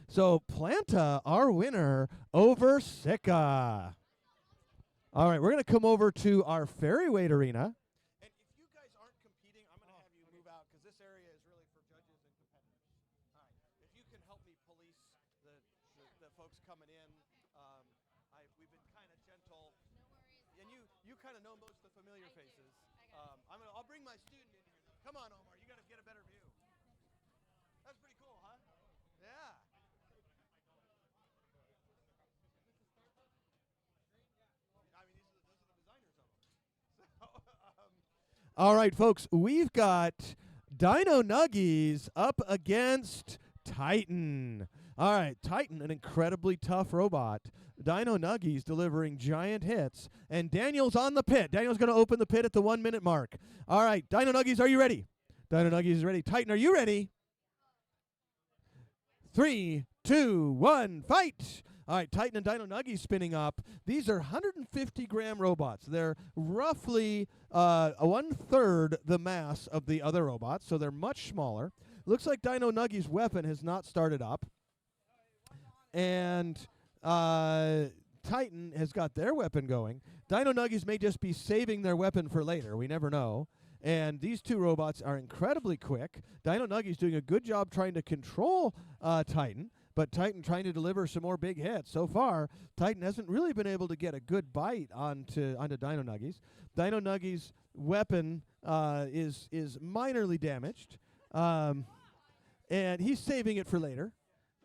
So Planta, our winner over Sika. All right, we're going to come over to our ferryweight arena. And if you guys aren't competing, I'm going to have you move out because this area is really for judges and competitors. All right, if you can help me police the folks coming in, we've been kind of gentle. No worries. And you kind of know most of the familiar faces. I'll bring my student in here. Come on, Omar, you got to get a better view. That's pretty cool, huh? Yeah. All right, folks, we've got Dino Nuggies up against Titan. All right, Titan, an incredibly tough robot. Dino Nuggies delivering giant hits. And Daniel's on the pit. Daniel's going to open the pit at the 1 minute mark. All right, Dino Nuggies, are you ready? Dino Nuggies is ready. Titan, are you ready? 3, 2, 1, fight! All right, Titan and Dino Nuggies spinning up. These are 150-gram robots. They're roughly 1/3 the mass of the other robots, so they're much smaller. Looks like Dino Nuggies' weapon has not started up. And Titan has got their weapon going. Dino Nuggies may just be saving their weapon for later. We never know. And these two robots are incredibly quick. Dino Nuggy's doing a good job trying to control Titan, but Titan trying to deliver some more big hits. So far, Titan hasn't really been able to get a good bite onto Dino Nuggy's. Dino Nuggy's weapon is minorly damaged, and he's saving it for later.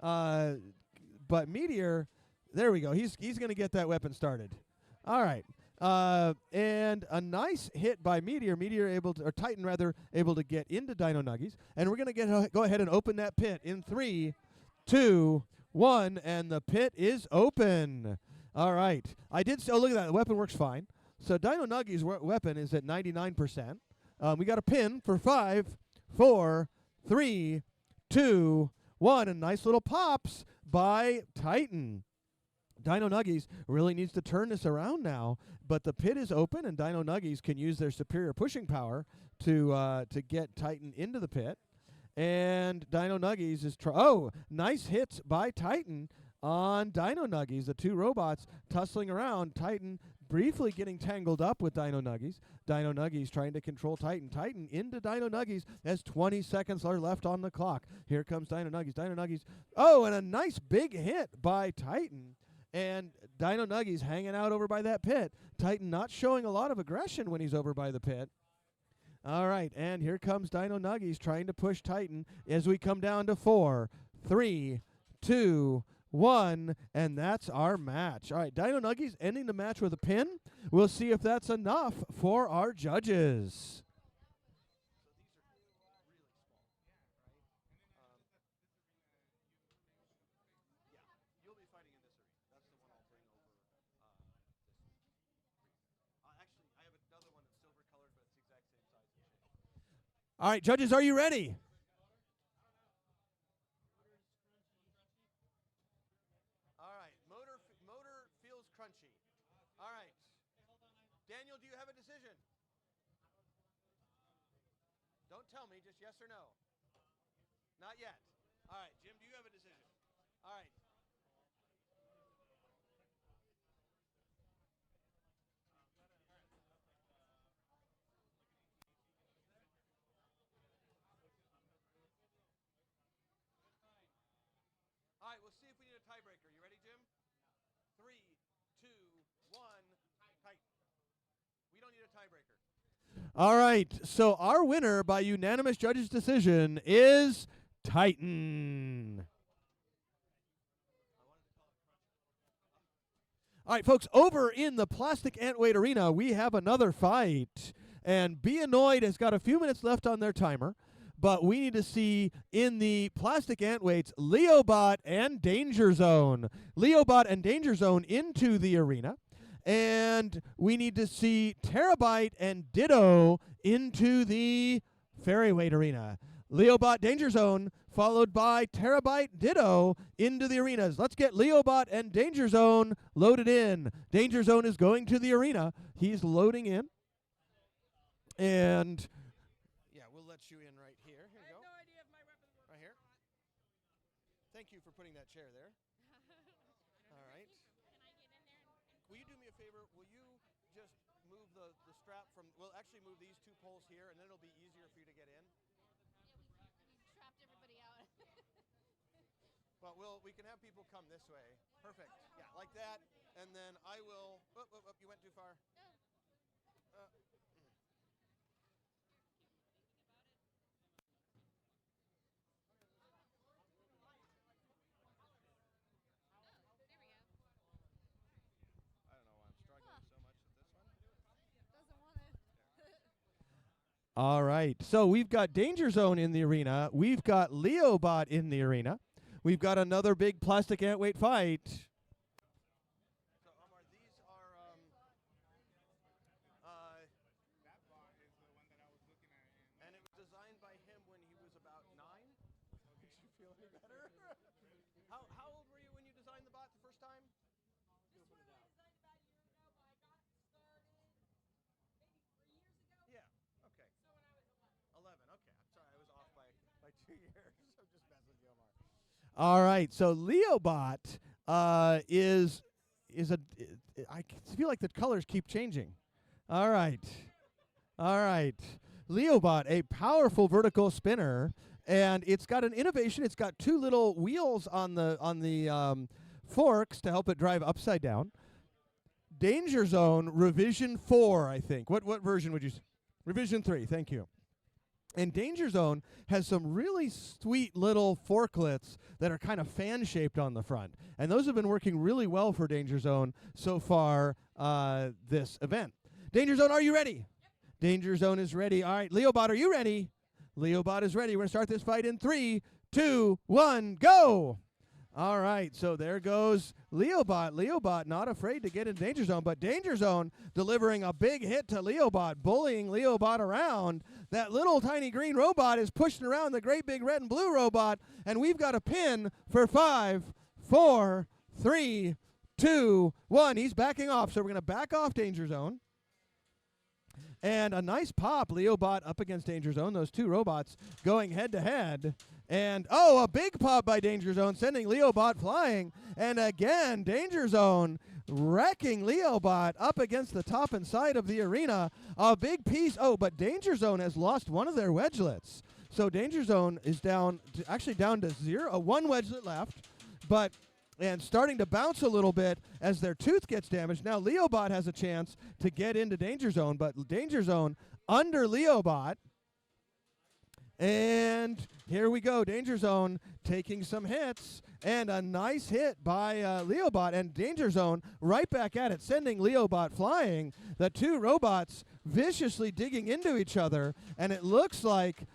But Meteor, there we go. He's going to get that weapon started. All right. And a nice hit by Meteor. Meteor able to, or Titan rather, able to get into Dino Nuggies. And we're going to go ahead and open that pit in 3, 2, 1, and the pit is open. All right. I did. Oh, look at that. The weapon works fine. So Dino Nuggies' weapon is at 99%. We got a pin for 5, 4, 3, 2, 1, and nice little pops by Titan. Dino Nuggies really needs to turn this around now, but the pit is open, and Dino Nuggies can use their superior pushing power to get Titan into the pit. And Dino Nuggies is nice hits by Titan on Dino Nuggies. The two robots tussling around. Titan briefly getting tangled up with Dino Nuggies. Dino Nuggies trying to control Titan. Titan into Dino Nuggies as 20 seconds are left on the clock. Here comes Dino Nuggies. Dino Nuggies. Oh, and a nice big hit by Titan. And Dino Nuggies hanging out over by that pit. Titan not showing a lot of aggression when he's over by the pit. All right, and here comes Dino Nuggies trying to push Titan as we come down to 4, 3, 2, 1, and that's our match. All right, Dino Nuggies ending the match with a pin. We'll see if that's enough for our judges. All right, judges, are you ready? All right, motor feels crunchy. All right. Daniel, do you have a decision? Don't tell me, just yes or no. Not yet. All right, Jim, do you have a decision? All right. All right, we'll see if we need a tiebreaker. You ready, Jim? 3, 2, 1, tight. We don't need a tiebreaker. All right, so our winner by unanimous judges' decision is Titan. All right, folks, over in the Plastic Antweight Arena, we have another fight. And Be Annoyed has got a few minutes left on their timer. But we need to see in the Plastic Antweights, Leobot and Danger Zone. Leobot and Danger Zone into the arena. And we need to see Terabyte and Ditto into the Fairweight Arena. Leobot, Danger Zone, followed by Terabyte, Ditto into the arenas. Let's get Leobot and Danger Zone loaded in. Danger Zone is going to the arena. He's loading in. And we'll let you in right here. Here you go. I have no idea if my weapon works. Right here. Thank you for putting that chair there. All right. Can I get in there? Will you do me a favor? Will you just move the strap from, we'll actually move these two poles here, and then it'll be easier for you to get in. We trapped everybody out. But we can have people come this way. Perfect. Yeah, like that. And then I will, you went too far. All right, so we've got Danger Zone in the arena. We've got Leobot in the arena. We've got another big Plastic Antweight fight. So, Omar, these are, That bar is the one that I was looking at. and it was designed by him when he was about 9. Did you feel any better? How old were you when you designed the bot the first time? This one I designed about a year ago, but I got started maybe 3 years ago. Yeah. Okay. So when I was 11. 11. Okay. I'm sorry, I was off by 2 years. I'm just messing with you, Omar. All right. So Leobot is I feel like the colors keep changing. All right. All right. Leobot, a powerful vertical spinner, and it's got an innovation. It's got two little wheels on the forks to help it drive upside down. Danger Zone Revision 4, I think. What version would you say? Revision 3, thank you. And Danger Zone has some really sweet little forklets that are kind of fan-shaped on the front. And those have been working really well for Danger Zone so far this event. Danger Zone, are you ready? Danger Zone is ready. All right, Leobot, are you ready? Leobot is ready. We're going to start this fight in 3, 2, 1, go! All right, so there goes Leobot. Leobot not afraid to get in Danger Zone, but Danger Zone delivering a big hit to Leobot, bullying Leobot around. That little tiny green robot is pushing around the great big red and blue robot, and we've got a pin for 5, 4, 3, 2, 1. He's backing off, so we're going to back off Danger Zone. And a nice pop, Leobot up against Danger Zone. Those two robots going head-to-head. And, oh, a big pop by Danger Zone, sending Leobot flying. And again, Danger Zone wrecking Leobot up against the top and side of the arena. A big piece. Oh, but Danger Zone has lost one of their wedgelets. So Danger Zone is down to 0. One wedgelet left, and starting to bounce a little bit as their tooth gets damaged. Now Leobot has a chance to get into Danger Zone, but Danger Zone under Leobot. And here we go, Danger Zone taking some hits, and a nice hit by Leobot, and Danger Zone right back at it, sending Leobot flying. The two robots viciously digging into each other, and it looks like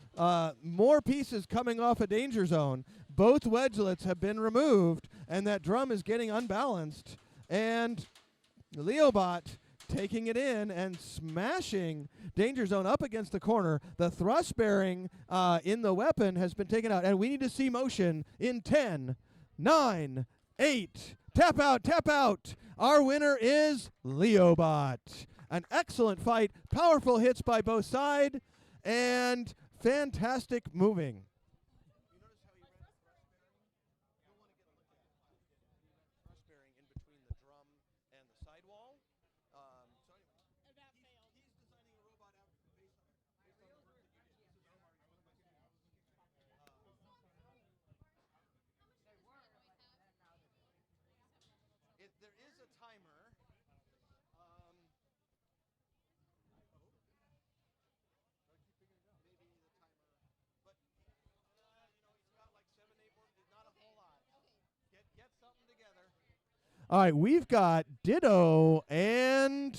more pieces coming off of Danger Zone. Both wedgelets have been removed, and that drum is getting unbalanced, and Leobot taking it in and smashing Danger Zone up against the corner. The thrust bearing in the weapon has been taken out, and we need to see motion in 10, 9, 8. Tap out, tap out. Our winner is Leobot. An excellent fight, powerful hits by both sides, and fantastic moving. There is a timer. Maybe the timer, but he's got like 7, 8 more. Not a whole lot. Get something together. All right, we've got Ditto and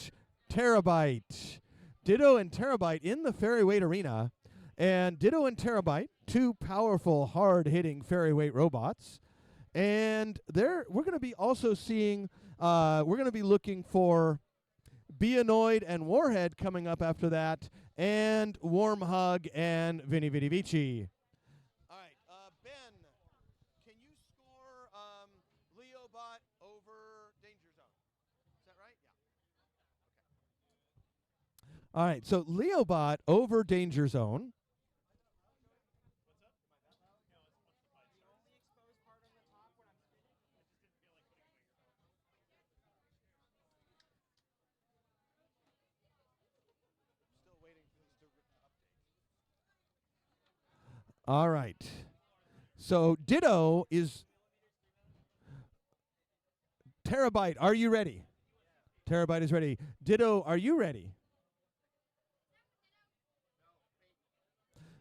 Terabyte. Ditto and Terabyte in the Ferryweight arena, and Ditto and Terabyte, two powerful, hard-hitting Ferryweight robots. And we're going to be also seeing, we're going to be looking for Beanoid and Warhead coming up after that, and Warm Hug and Vinny Vidi Vici. All right, Ben, can you score Leobot over Danger Zone? Is that right? Yeah. Okay. All right, so Leobot over Danger Zone. All right. So Ditto is Terabyte. Are you ready? Terabyte is ready. Ditto, are you ready?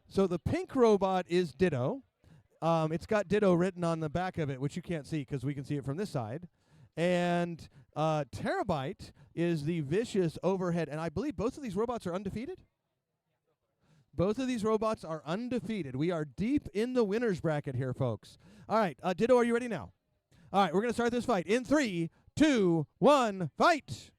So the pink robot is Ditto. It's got Ditto written on the back of it, which you can't see because we can see it from this side. And Terabyte is the vicious overhead. And I believe both of these robots are undefeated? Both of these robots are undefeated. We are deep in the winner's bracket here, folks. All right, Ditto, are you ready now? All right, we're going to start this fight in 3, 2, 1, fight!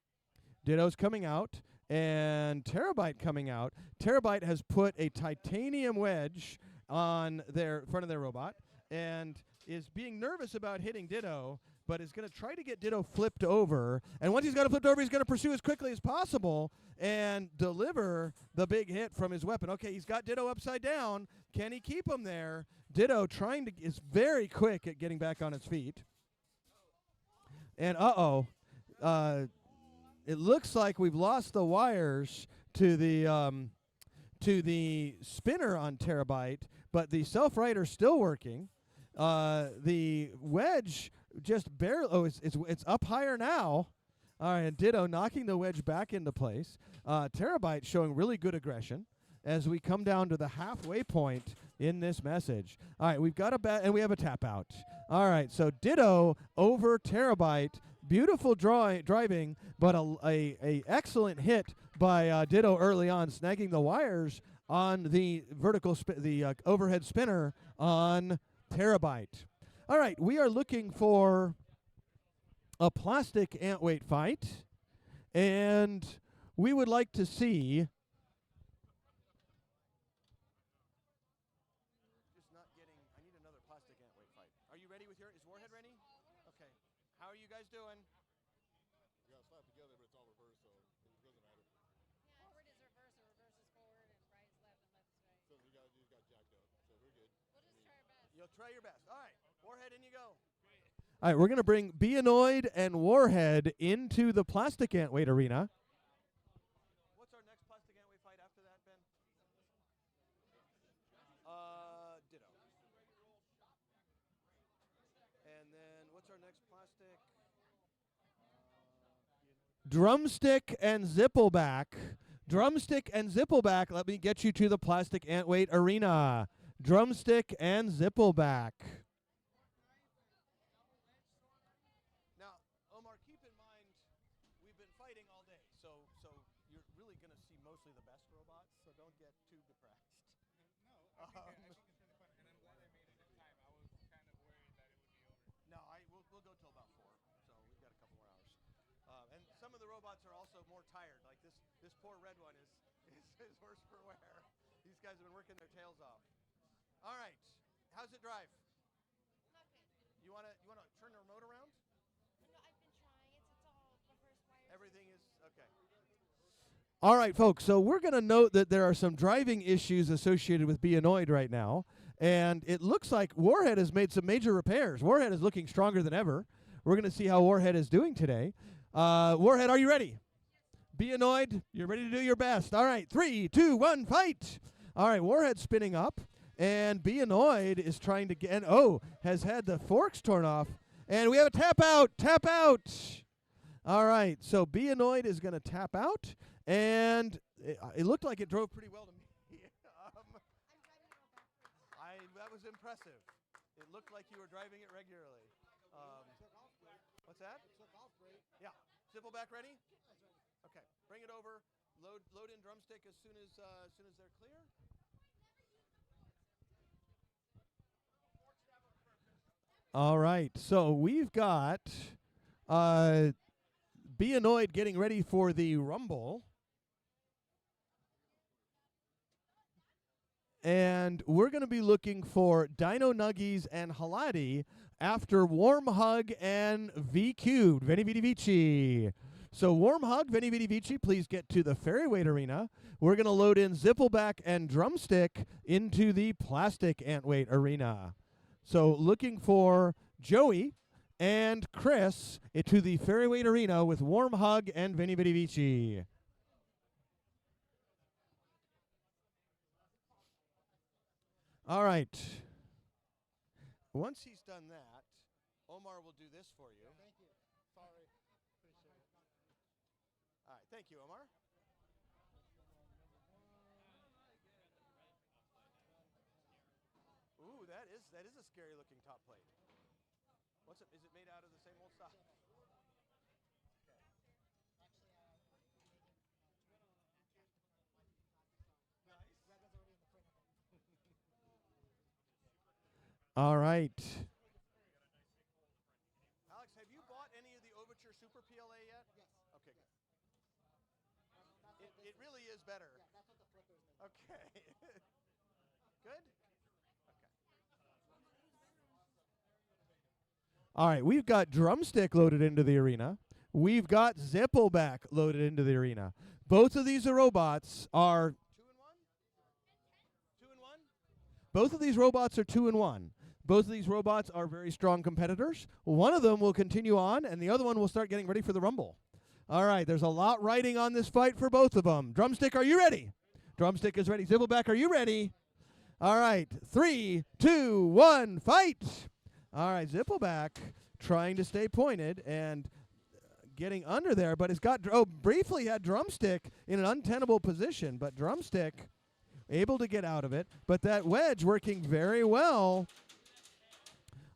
Ditto's coming out, and Terabyte coming out. Terabyte has put a titanium wedge on their front of their robot and is being nervous about hitting Ditto, but is going to try to get Ditto flipped over. And once he's got it flipped over, he's going to pursue as quickly as possible and deliver the big hit from his weapon. Okay, he's got Ditto upside down. Can he keep him there? Ditto is very quick at getting back on his feet. And it looks like we've lost the wires to the to the spinner on Terabyte, but the self-righter still working. The wedge just barely. Oh, it's up higher now. All right, and Ditto knocking the wedge back into place. Terabyte showing really good aggression as we come down to the halfway point in this message. All right, we've got a bat, and we have a tap out. All right, so Ditto over Terabyte. Beautiful driving, but a excellent hit by Ditto early on, snagging the wires on the overhead spinner on Terabyte. All right, we are looking for a plastic ant weight fight, and we would like to see. Just not getting. I need another plastic ant weight fight. Are you ready with your? Is Warhead ready? Okay. How are you guys doing? We got slapped together, but it's all reversed, so it doesn't matter. Forward is reverse, or reverse is forward, and right is left, and left is right. So you got jacked up, so we're good. We'll just try our best. You'll try your best. All right, Warhead, in you go. All right, we're going to bring Beanoid and Warhead into the plastic ant weight arena. What's our next plastic ant weight fight after that, Ben? Ditto. And then what's our next plastic? Drumstick and Zippleback. Drumstick and Zippleback. Let me get you to the plastic ant weight arena. Drumstick and Zippleback. Now, Omar, keep in mind, we've been fighting all day, so you're really going to see mostly the best robots, so don't get too depressed. No, I think it's really fun, and I'm glad I made it in time. I was kind of worried that it would be over. No, we'll go till about 4, so we've got a couple more hours. And some of the robots are also more tired. Like this poor red one is worse for wear. These guys have been working their tails off. All right, how's it drive? Not good. You wanna turn the remote around? No, I've been trying. It's all reverse wires. Everything is okay. All right, folks. So we're going to note that there are some driving issues associated with Beanoid right now, and it looks like Warhead has made some major repairs. Warhead is looking stronger than ever. We're going to see how Warhead is doing today. Warhead, are you ready? Beanoid, you're ready to do your best. All right, 3, 2, 1, fight. All right, Warhead spinning up, and Beanoid is trying to get, has had the forks torn off, and we have a tap out. All right, so Beanoid is going to tap out, and it looked like it drove pretty well to me. That was impressive. It looked like you were driving it regularly. What's that? It took off great. Yeah. Zippleback ready? Okay. Bring it over. Load in drumstick as soon as they're clear. All right. So we've got Beanoid getting ready for the rumble. And we're going to be looking for Dino Nuggies and Halati after Warm Hug and V Cubed, Veni Vidi Vici. So Warm Hug, Veni Vidi Vici, please get to the Ferryweight arena. We're going to load in Zippleback and Drumstick into the Plastic Antweight arena. So looking for Joey and Chris into the Ferryweight arena with Warm Hug and Veni Vidi Vici. All right. Once he's done that, Omar will do this for you. Thank you. Sorry. Appreciate it. All right. Thank you, Omar. Ooh, that is a scary looking top plate. What's it? Is it made out of the same old stuff? All right. Alex, have you bought any of the Overture Super PLA yet? Yes. Okay. It really is better. Yeah, that's what the flipper is. Okay. Good? Okay. All right, we've got Drumstick loaded into the arena. We've got Zippleback loaded into the arena. Both of these robots are 2-in-1? 2-in-1? Both of these robots are 2-in-1. Both of these robots are very strong competitors. One of them will continue on, and the other one will start getting ready for the Rumble. All right, there's a lot riding on this fight for both of them. Drumstick, are you ready? Drumstick is ready. Zippleback, are you ready? All right. 3, 2, 1, fight. All right. Zippleback trying to stay pointed and getting under there, but it's got, briefly had Drumstick in an untenable position, but Drumstick able to get out of it. But that wedge working very well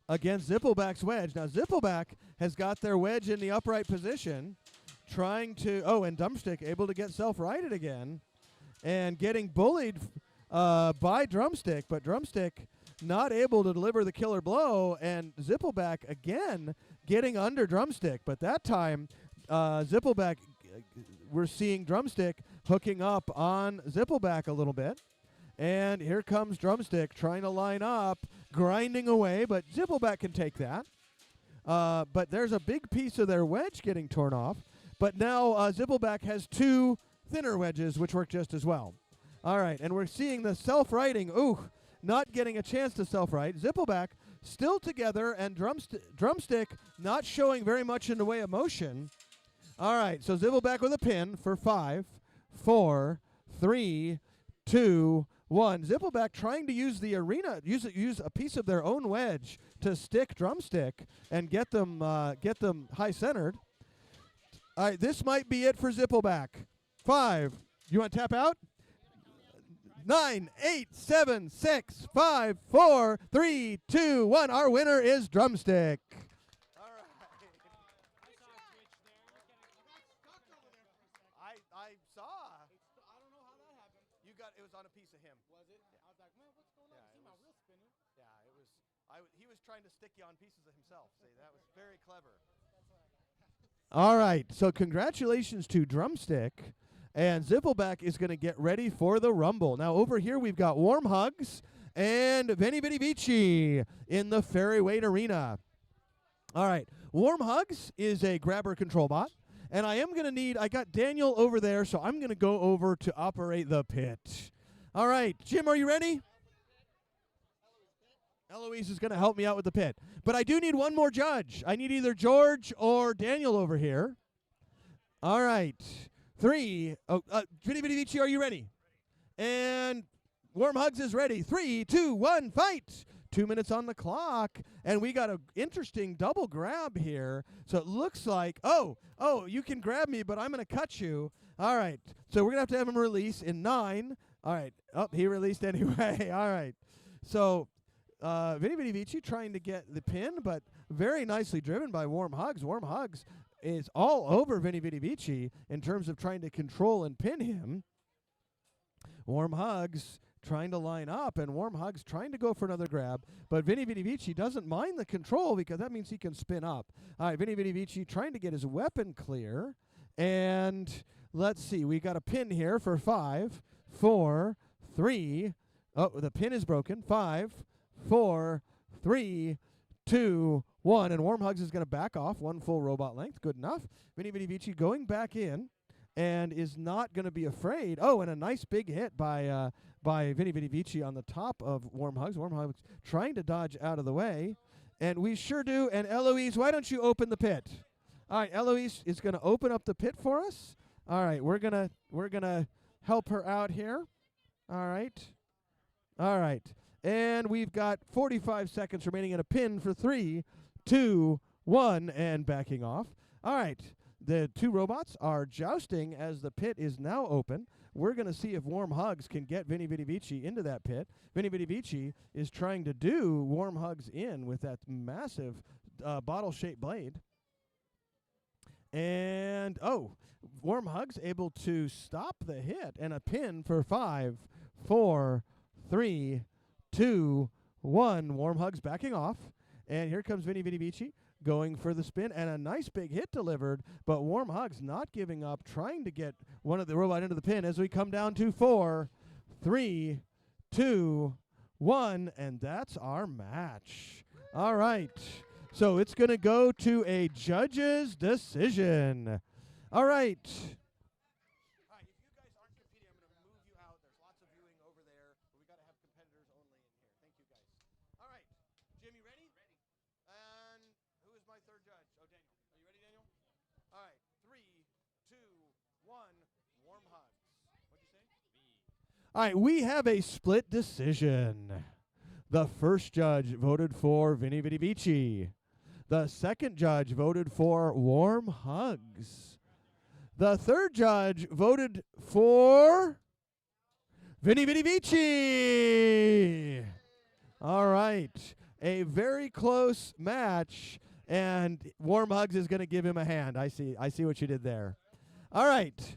against Zippleback's wedge. Now, Zippleback has got their wedge in the upright position, trying to, and Drumstick able to get self-righted again and getting bullied by Drumstick, but Drumstick not able to deliver the killer blow, and Zippleback again getting under Drumstick. But that time, Zippleback, we're seeing Drumstick hooking up on Zippleback a little bit. And here comes Drumstick trying to line up, grinding away, but Zippleback can take that. But there's a big piece of their wedge getting torn off. But now Zippleback has 2 thinner wedges, which work just as well. All right, and we're seeing the self-righting. Ooh, not getting a chance to self-right. Zippleback still together, and Drumstick not showing very much in the way of motion. All right, so Zippleback with a pin for 5, 4, 3, 2, 1. Zippleback trying to use the arena, use a piece of their own wedge to stick Drumstick and get them high centered. All right, this might be it for Zippleback. 5. You want to tap out? 9, 8, 7, 6, 5, 4, 3, 2, 1. Our winner is Drumstick. All right. I saw. I don't know how that happened. It was on a piece of him. Was it? I was like, man, what's going on? See my wheel spinning. Yeah, it was. He was trying to stick you on pieces of himself. See, that was very clever. All right, so congratulations to Drumstick, and Zippleback is going to get ready for the Rumble. Now over here we've got Warm Hugs and Veni Vidi Vici in the Ferryweight Arena. All right, Warm Hugs is a grabber control bot, and I am going to need, I got Daniel over there, so I'm going to go over to operate the pit. All right, Jim, are you ready? Eloise is going to help me out with the pit. But I do need one more judge. I need either George or Daniel over here. All right. 3. Vini Vidi Vici, are you ready? And Warm Hugs is ready. 3, 2, 1, fight. 2 minutes on the clock. And we got an interesting double grab here. So it looks like, you can grab me, but I'm going to cut you. All right. So we're going to have him release in 9. All right. Oh, he released anyway. All right. So Vini Vidi Vici trying to get the pin, but very nicely driven by Warm Hugs. Warm Hugs is all over Vini Vidi Vici in terms of trying to control and pin him. Warm Hugs trying to line up, and Warm Hugs trying to go for another grab, but Vini Vidi Vici doesn't mind the control because that means he can spin up. All right, Vini Vidi Vici trying to get his weapon clear, and let's see, we got a pin here for 5, 4, 3. Oh, the pin is broken. 5, 4, 3, 2, 1. And Warm Hugs is going to back off 1 full robot length. Good enough. Vini Vidi Vici going back in and is not going to be afraid. Oh, and a nice big hit by Vini Vidi Vici on the top of Warm Hugs. Warm Hugs trying to dodge out of the way. And we sure do. And Eloise, why don't you open the pit? All right, Eloise is going to open up the pit for us. All right, we're gonna help her out here. All right. All right. And we've got 45 seconds remaining in a pin for 3, 2, 1, and backing off. All right. The 2 robots are jousting as the pit is now open. We're going to see if Warm Hugs can get Vini Vidi Vici into that pit. Vini Vidi Vici is trying to do Warm Hugs in with that massive bottle-shaped blade. And, Warm Hugs able to stop the hit, and a pin for 5, 4, 3, 2, 1. Warm Hugs backing off. And here comes Vini Vidi Vici going for the spin, and a nice big hit delivered, but Warm Hugs not giving up, trying to get one of the robot into the pin as we come down to 4, 3, 2, 1, and that's our match. All right. So it's going to go to a judge's decision. All right. All right, if you guys aren't competing, I'm going to move you out. There's lots of viewing over there. But we got to have competitors only in here. Thank you, guys. All right. Jim, you ready? Ready. And who is my third judge? Oh, Daniel. Are you ready, Daniel? All right. 3, 2, 1. Warm Hugs. What'd you say? All right, we have a split decision. The first judge voted for Vinny Vidi Vici. The second judge voted for Warm Hugs. The third judge voted for Vinny Vidi Vici. All right, a very close match, and Warm Hugs is going to give him a hand. I see what you did there. All right.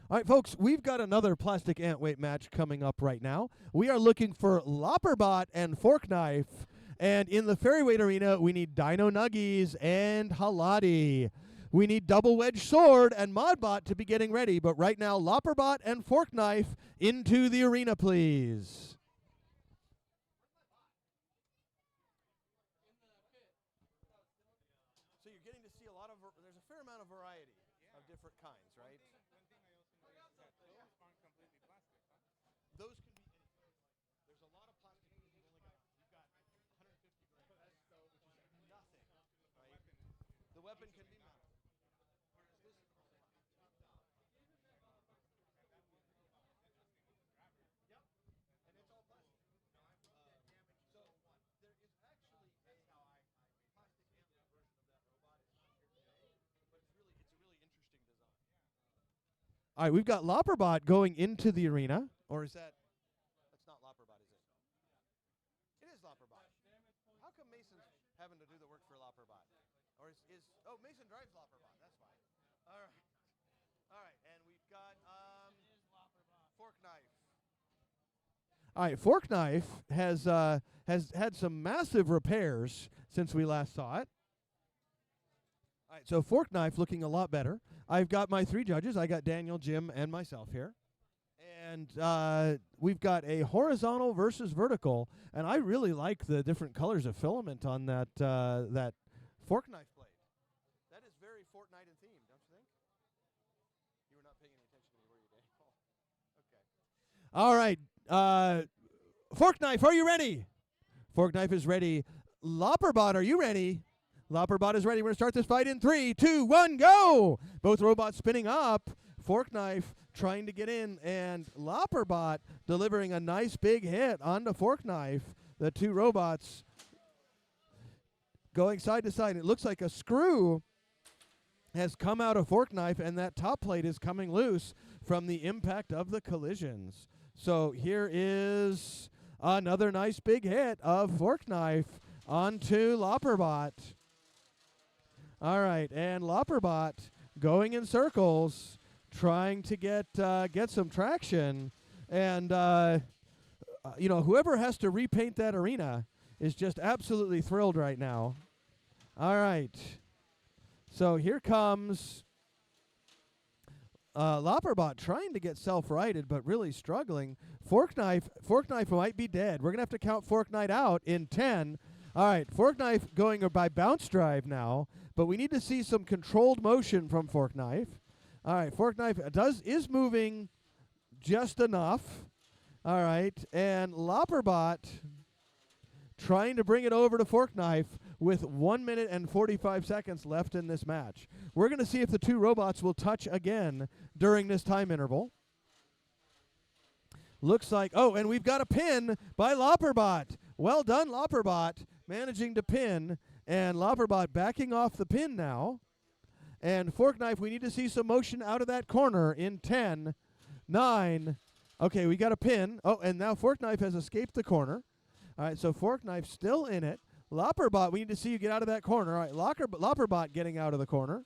All right, folks, we've got another plastic ant weight match coming up right now. We are looking for Lopperbot and Fork Knife. And in the Ferryweight arena, we need Dino Nuggies and Halati. We need Double Wedge Sword and Modbot to be getting ready. But right now, Lopperbot and Fork Knife into the arena, please. So you're getting to see a lot of, there's a fair amount of variety of different kinds, right? Those can be anything. There's a lot of plastic that you've got 150 grams, which is nothing, right? The weapon can be metal. Yep, and it's all plastic. So there is actually a plastic antler version of that robot. It's not here today, but it's a really interesting design. All right, we've got Lopperbot going into the arena, or is that? That's not Lopperbot, is it? It is Lopperbot. How come Mason's having to do the work for Lopperbot? Or oh, Mason drives Lopperbot. That's why. All right. All right, and we've got Fork Knife. All right, Fork Knife has had some massive repairs since we last saw it. All right, so Fork Knife looking a lot better. I've got my three judges. I got Daniel, Jim, and myself here. And we've got a horizontal versus vertical, and I really like the different colors of filament on that that Fork Knife blade. That is very Fortnite in theme, don't you think? You were not paying any attention to me, were you, Daniel? Okay. All right, Fork Knife, are you ready? Fork Knife is ready. Lopperbot, are you ready? Lopperbot is ready. We're going to start this fight in 3, 2, 1, go! Both robots spinning up. Fork Knife trying to get in, and Lopperbot delivering a nice big hit onto Fork Knife. The two robots going side to side. It looks like a screw has come out of Fork Knife, and that top plate is coming loose from the impact of the collisions. So here is another nice big hit of Fork Knife onto Lopperbot. All right, and Lopperbot going in circles, trying to get some traction, and whoever has to repaint that arena is just absolutely thrilled right now. All right, so here comes Lopperbot trying to get self-righted, but really struggling. Fork Knife might be dead. We're gonna have to count Fork Knife out in 10. All right, Fork Knife going by bounce drive now, but we need to see some controlled motion from Fork Knife. All right, Fork Knife is moving just enough. All right, and Lopperbot trying to bring it over to Fork Knife with 1 minute and 45 seconds left in this match. We're going to see if the two robots will touch again during this time interval. Looks like, oh, and we've got a pin by Lopperbot. Well done, Lopperbot, managing to pin, and Lopperbot backing off the pin now. And Fork Knife, we need to see some motion out of that corner in 10, 9. Okay, we got a pin. Oh, and now Fork Knife has escaped the corner. All right, so Fork Knife still in it. Lopperbot, we need to see you get out of that corner. All right, Lopperbot getting out of the corner.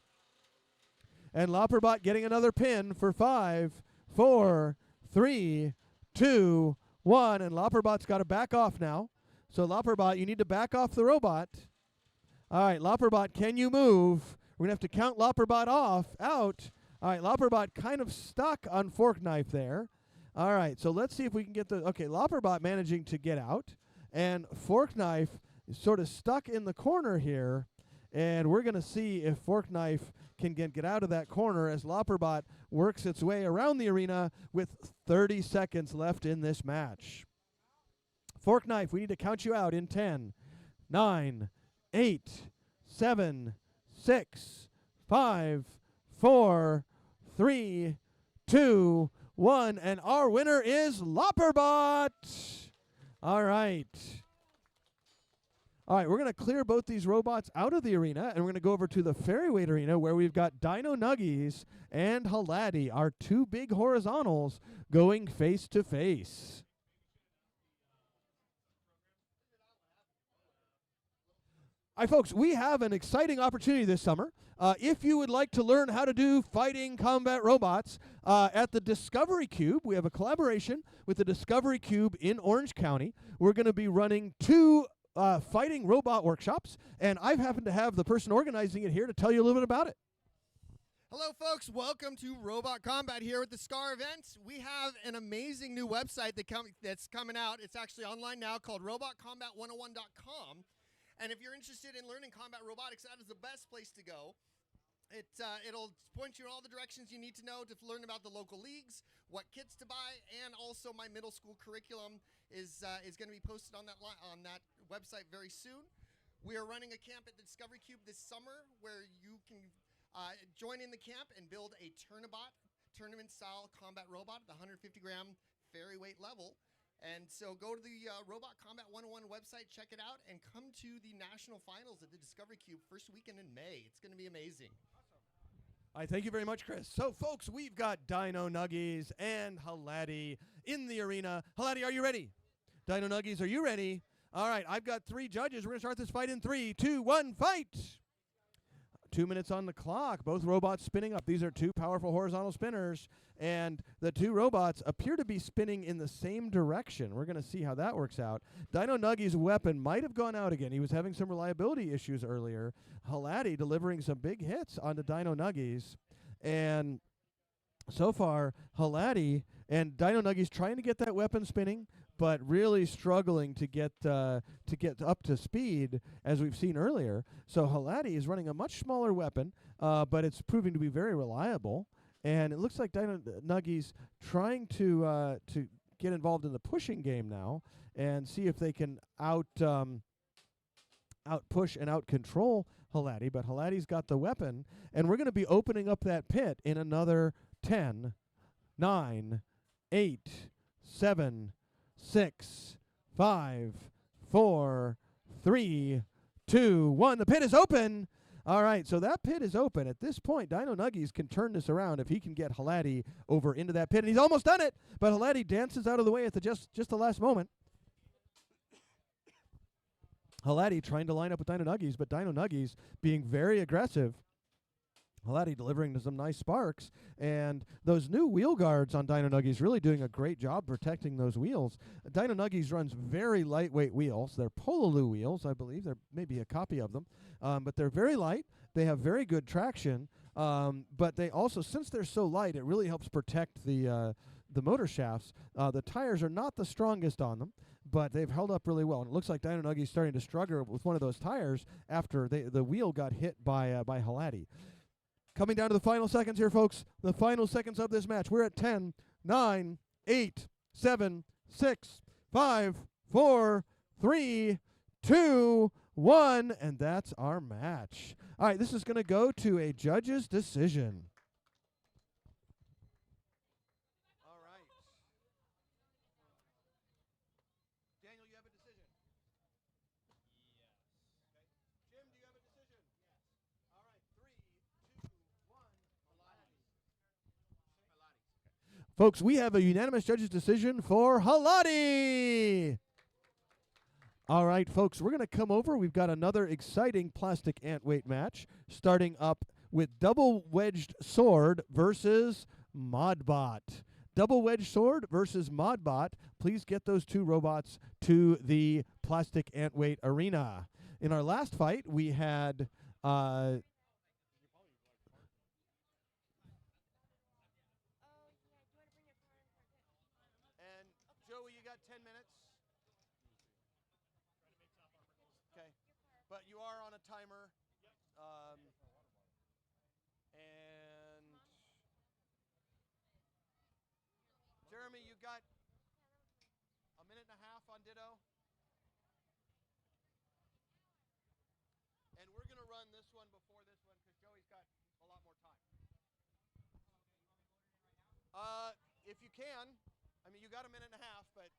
And Lopperbot getting another pin for 5, 4, 3, 2, 1. And Lopperbot's got to back off now. So Lopperbot, you need to back off the robot. All right, Lopperbot, can you move? We're going to have to count Lopperbot out. All right, Lopperbot kind of stuck on Fork Knife there. All right, so let's see if we can get okay, Lopperbot managing to get out. And Fork Knife is sort of stuck in the corner here. And we're going to see if Fork Knife can get out of that corner as Lopperbot works its way around the arena with 30 seconds left in this match. Fork Knife, we need to count you out in 10, 9, 8, 7, 6, 5, 4, 3, 2, 1, and our winner is Lopperbot. All right. All right, we're going to clear both these robots out of the arena, and we're going to go over to the Ferryweight arena where we've got Dino Nuggies and Halati, our two big horizontals, going face to face. All right, folks, we have an exciting opportunity this summer. If you would like to learn how to do fighting combat robots at the Discovery Cube, we have a collaboration with the Discovery Cube in Orange County. We're going to be running two fighting robot workshops, and I've happened to have the person organizing it here to tell you a little bit about it. Hello, folks. Welcome to Robot Combat here with the SCAR events. We have an amazing new website that's coming out. It's actually online now called robotcombat101.com. And if you're interested in learning combat robotics, that is the best place to go. It'll point you in all the directions you need to know to learn about the local leagues, what kits to buy, and also my middle school curriculum is going to be posted on that website very soon. We are running a camp at the Discovery Cube this summer where you can join in the camp and build a tournament-style combat robot at the 150-gram ferry weight level. And so go to the Robot Combat 101 website, check it out, and come to the national finals at the Discovery Cube first weekend in May. It's going to be amazing. All right, thank you very much, Chris. So, folks, we've got Dino Nuggies and Halati in the arena. Halati, are you ready? Dino Nuggies, are you ready? All right, I've got three judges. We're going to start this fight in 3, 2, 1, fight! 2 minutes on the clock. Both robots spinning up. These are two powerful horizontal spinners, and the two robots appear to be spinning in the same direction. We're going to see how that works out. Dino Nuggies' weapon might have gone out again. He was having some reliability issues earlier. Halati delivering some big hits onto Dino Nuggies, and so far, Halati and Dino Nuggies trying to get that weapon spinning, but really struggling to get up to speed, as we've seen earlier. So Halati is running a much smaller weapon, but it's proving to be very reliable. And it looks like Dino Nuggies trying to get involved in the pushing game now and see if they can out push and out control Halati. But Halati's got the weapon, and we're going to be opening up that pit in another 10, 9, 8, 7, 6, 5, 4, 3, 2, 1. The pit is open. All right, so that pit is open. At this point, Dino Nuggies can turn this around if he can get Halati over into that pit. And he's almost done it, but Halati dances out of the way at the just the last moment. Halati trying to line up with Dino Nuggies, but Dino Nuggies being very aggressive. Halati delivering some nice sparks, and those new wheel guards on Dino Nuggies really doing a great job protecting those wheels. Dino Nuggies runs very lightweight wheels. They're Pololu wheels, I believe. There may be a copy of them, but they're very light. They have very good traction, but they also, since they're so light, it really helps protect the motor shafts. The tires are not the strongest on them, but they've held up really well. And it looks like Dino Nuggie's starting to struggle with one of those tires after the wheel got hit by Halati. Coming down to the final seconds here, folks. The final seconds of this match. We're at 10, 9, 8, 7, 6, 5, 4, 3, 2, 1, and that's our match. All right, this is going to go to a judge's decision. All right. Daniel, you have a decision? Yes. Okay. Jim, do you have a decision? Yes. All right, 3, 2, 1. Folks, we have a unanimous judge's decision for Halati. All right, folks, we're going to come over. We've got another exciting plastic ant weight match, starting up with double wedged sword versus Modbot. Double wedged sword versus Modbot. Please get those two robots to the plastic ant weight arena. In our last fight, we had and Joey, you got 10 minutes. Okay, but you are on a timer. And Jeremy, you got a minute and a half on Ditto. And we're going to run this one before this one because Joey's got a lot more time. If you can. I mean, you got a minute and a half, but.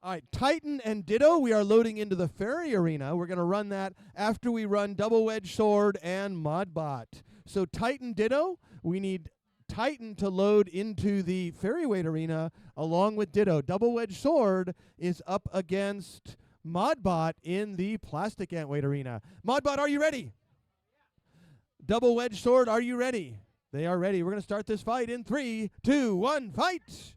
All right, Titan and Ditto, we are loading into the Fairy Arena. We're going to run that after we run Double Wedge Sword and Modbot. So Titan Ditto, we need Titan to load into the Fairy Arena along with Ditto. Double Wedge Sword is up against Modbot in the Plastic Antweight Arena. Modbot, are you ready? Double Wedge Sword, are you ready? They are ready. We're going to start this fight in 3, 2, 1, fight!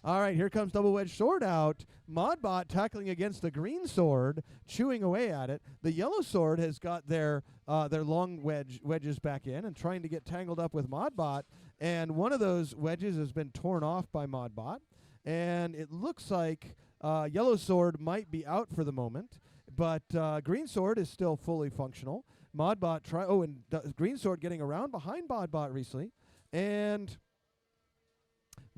All right, here comes Double Wedge Sword out. Modbot tackling against the green sword, chewing away at it. The yellow sword has got their long wedges back in and trying to get tangled up with Modbot. And one of those wedges has been torn off by Modbot. And it looks like yellow sword might be out for the moment, but green sword is still fully functional. Modbot green sword getting around behind Modbot recently, and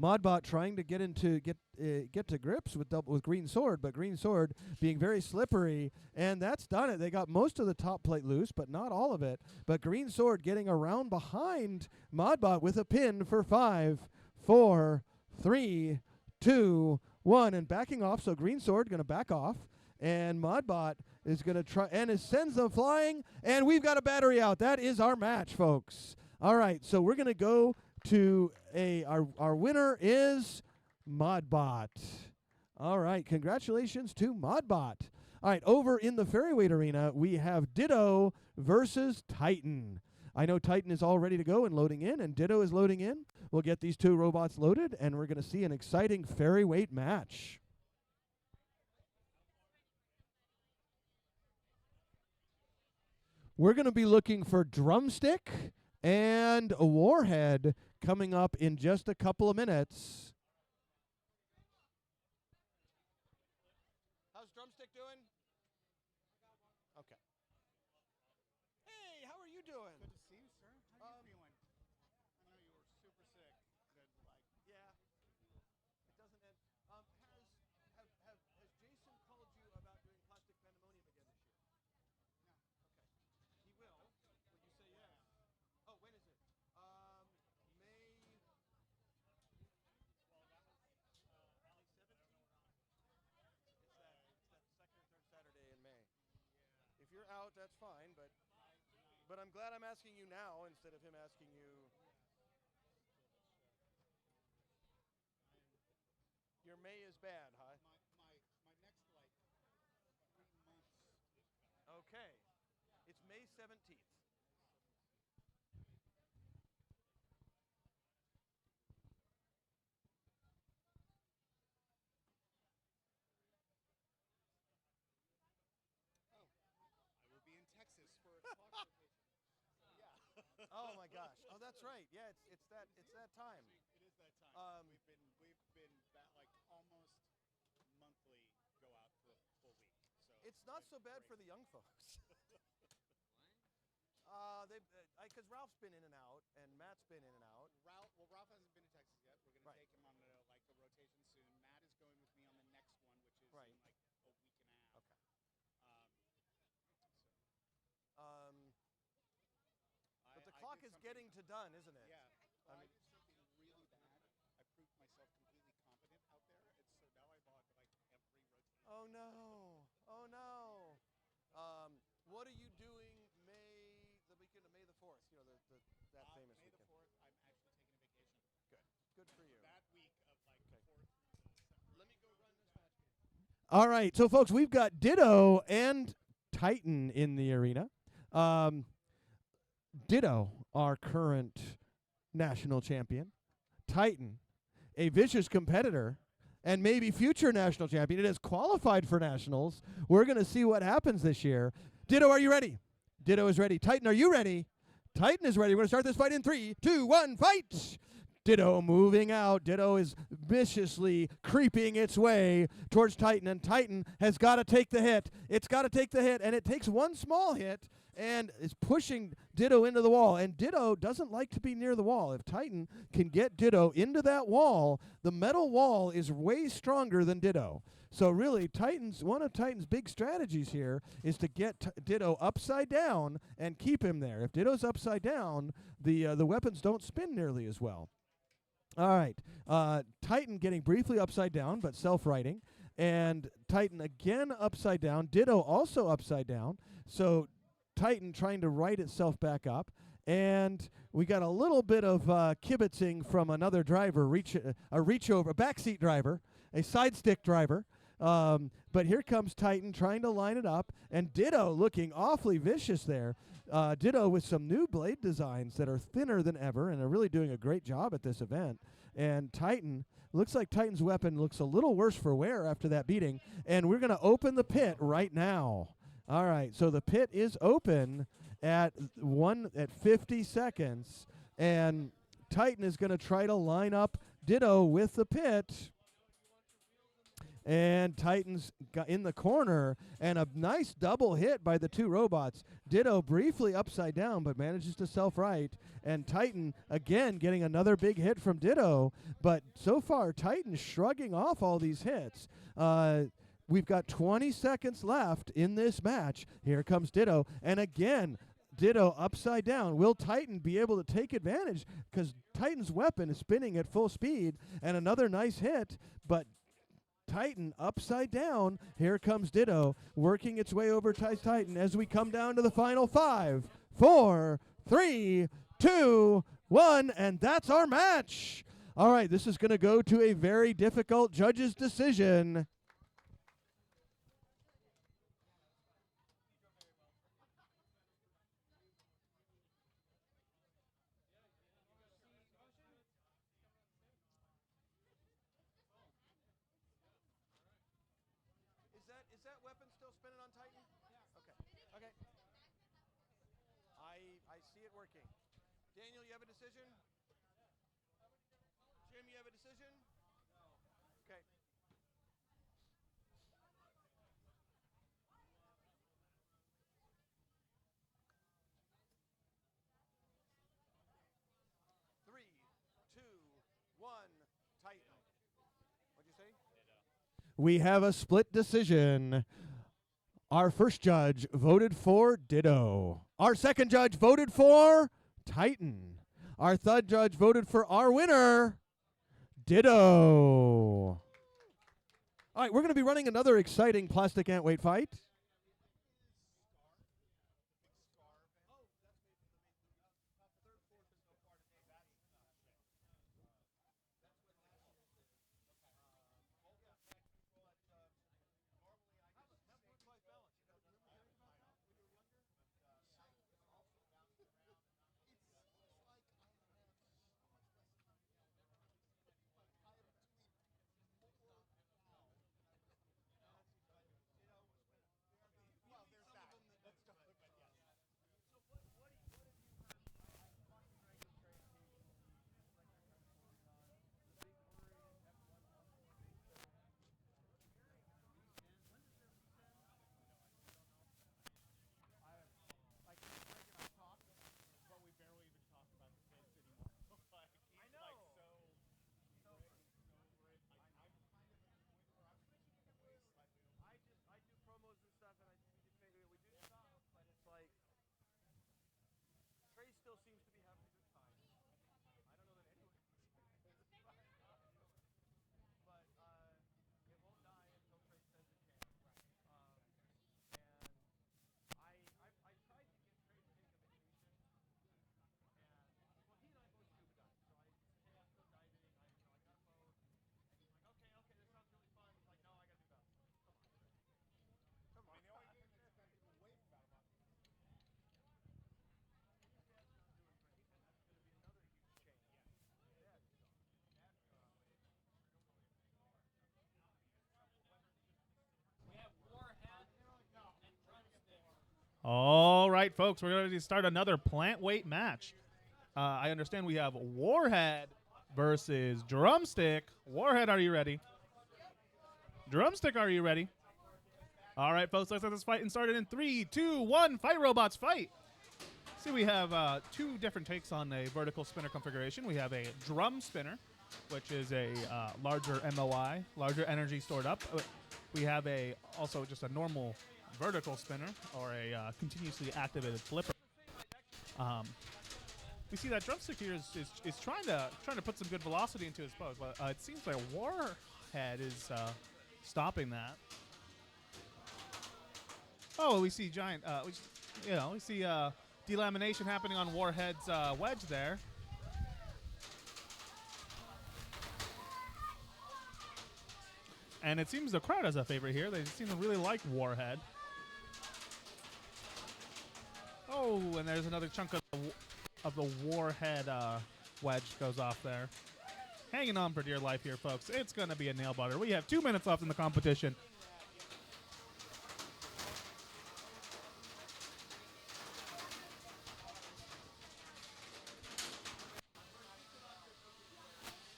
Modbot trying to get to grips with green sword, but green sword being very slippery, and that's done it. They got most of the top plate loose, but not all of it. But green sword getting around behind Modbot with a pin for 5, 4, 3, 2, 1, and backing off. So green sword going to back off, and Modbot is going to try, and it sends them flying, and we've got a battery out. That is our match, folks. All right, so we're going to go to our winner is Modbot. All right, congratulations to Modbot. All right, over in the Fairyweight Arena, we have Ditto versus Titan. I know Titan is all ready to go and loading in, and Ditto is loading in. We'll get these two robots loaded, and we're going to see an exciting Fairyweight match. We're going to be looking for Drumstick and a Warhead coming up in just a couple of minutes. How's Drumstick doing? Okay. Hey, how are you doing? Good to see you, sir. How are you feeling? I know you were super sick. Yeah. It doesn't end. Has Jason called you about doing Plastic Pandemonium again this year? No. Okay. He will. Will you say yes? Oh, when is it? May. Well, that was Valley 17th. It's that second or third Saturday in May. If you're out, that's fine, but I'm glad I'm asking you now instead of him asking you. Your May is bad, huh? My next 3 months. Okay. It's May 17th. I will be in Texas for a talk rotation. So yeah. Oh my gosh. Oh, that's right. Yeah, it's that time. It is that time. Um, we've been almost monthly go out for a full week. So It's not so bad for the young folks. Because Ralph's been in and out, and Matt's been in and out. Ralph hasn't been to Texas yet. We're gonna Right. take him on a rotation soon. Matt is going with me on the next one, which is Right. in a week and a half. Okay. But the clock is getting to done, isn't it? Yeah. I I mean- did something really bad. I proved myself completely competent out there, and so now I bought every rotation. Oh no! Oh no! What are you doing the weekend of May the 4th? You know, that famous May the weekend. 4th, I'm actually taking a vacation. Good for you. That week of 4th. Let me go run this match. All right, so folks, we've got Ditto and Titan in the arena. Ditto, our current national champion. Titan, a vicious competitor, and maybe future national champion. It has qualified for nationals. We're going to see what happens this year. Ditto, are you ready? Ditto is ready. Titan, are you ready? Titan is ready. We're going to start this fight in 3, 2, 1, fight! Ditto moving out. Ditto is viciously creeping its way towards Titan, and Titan has got to take the hit. It's got to take the hit, and it takes one small hit and is pushing Ditto into the wall. And Ditto doesn't like to be near the wall. If Titan can get Ditto into that wall, the metal wall is way stronger than Ditto. So really, one of Titan's big strategies here is to get Ditto upside down and keep him there. If Ditto's upside down, the weapons don't spin nearly as well. All right. Titan getting briefly upside down, but self-righting. And Titan again upside down. Ditto also upside down. So Titan trying to right itself back up. And we got a little bit of kibitzing from another driver, a reach over, a backseat driver, a side stick driver. But here comes Titan trying to line it up. And Ditto looking awfully vicious there. Ditto with some new blade designs that are thinner than ever and are really doing a great job at this event. And Titan, looks like Titan's weapon looks a little worse for wear after that beating. And we're going to open the pit right now. All right, so the pit is open at 50 seconds. And Titan is going to try to line up Ditto with the pit. And Titan's got in the corner, and a nice double hit by the two robots. Ditto briefly upside down, but manages to self-right. And Titan, again, getting another big hit from Ditto. But so far, Titan shrugging off all these hits. We've got 20 seconds left in this match. Here comes Ditto. And again, Ditto upside down. Will Titan be able to take advantage? Because Titan's weapon is spinning at full speed. And another nice hit, but Titan upside down. Here comes Ditto working its way over Titan as we come down to the final 5, 4, 3, 2, 1, and that's our match. All right, this is going to go to a very difficult judge's decision. Is that weapon still spinning on Titan? Yeah. Okay. I see it working. Daniel, you have a decision? Jim, you have a decision? No. Okay. Three, two, one, Titan. What'd you say? We have a split decision. Our first judge voted for Ditto. Our second judge voted for Titan. Our third judge voted for our winner, Ditto. All right, we're going to be running another exciting plastic ant weight fight. Still seems to be having a good time. I don't know that anyone but it won't die until Trace says it can. And I tried to get Trace to take a vacation, and well, he and I both scuba dive. So I said, hey, let's go diving. I got a boat, and he's like, okay, this sounds really fun. He's like, no, I gotta do that. Come on, Trace. Come on. I mean, the only thing that's not even away from about a month. All right, folks, we're going to start another plant weight match. I understand we have Warhead versus Drumstick. Warhead, are you ready? Drumstick, are you ready? All right, folks, let's get this fight started in 3, 2, 1. Fight, robots, fight. See, we have two different takes on a vertical spinner configuration. We have a drum spinner, which is a larger MOI, larger energy stored up. We have also just a normal vertical spinner or a continuously activated flipper. We see that drumstick here is trying to put some good velocity into his bow, but it seems like Warhead is stopping that. Oh, we see giant. We see delamination happening on Warhead's wedge there. And it seems the crowd has a favorite here. They seem to really like Warhead. Oh, and there's another chunk of the Warhead wedge goes off there. Hanging on for dear life here, folks. It's going to be a nail biter. We have 2 minutes left in the competition.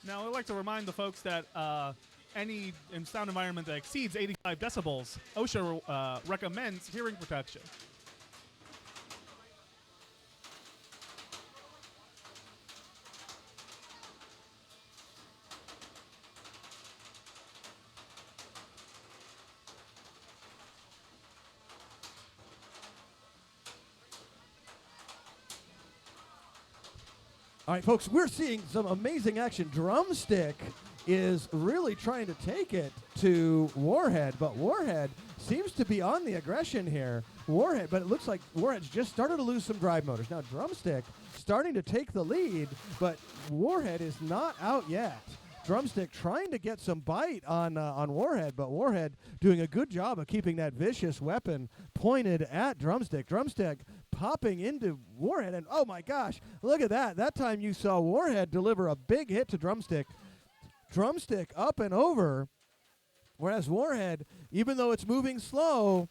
Now, I'd like to remind the folks that any sound environment that exceeds 85 decibels, OSHA recommends hearing protection. All right, folks, we're seeing some amazing action. Drumstick is really trying to take it to Warhead, but Warhead seems to be on the aggression here. Warhead, but it looks like Warhead's just started to lose some drive motors. Now Drumstick starting to take the lead, but Warhead is not out yet. Drumstick trying to get some bite on Warhead, but Warhead doing a good job of keeping that vicious weapon pointed at Drumstick. Drumstick popping into Warhead, and oh my gosh, look at that. That time you saw Warhead deliver a big hit to Drumstick. Drumstick up and over, whereas Warhead, even though it's moving slow,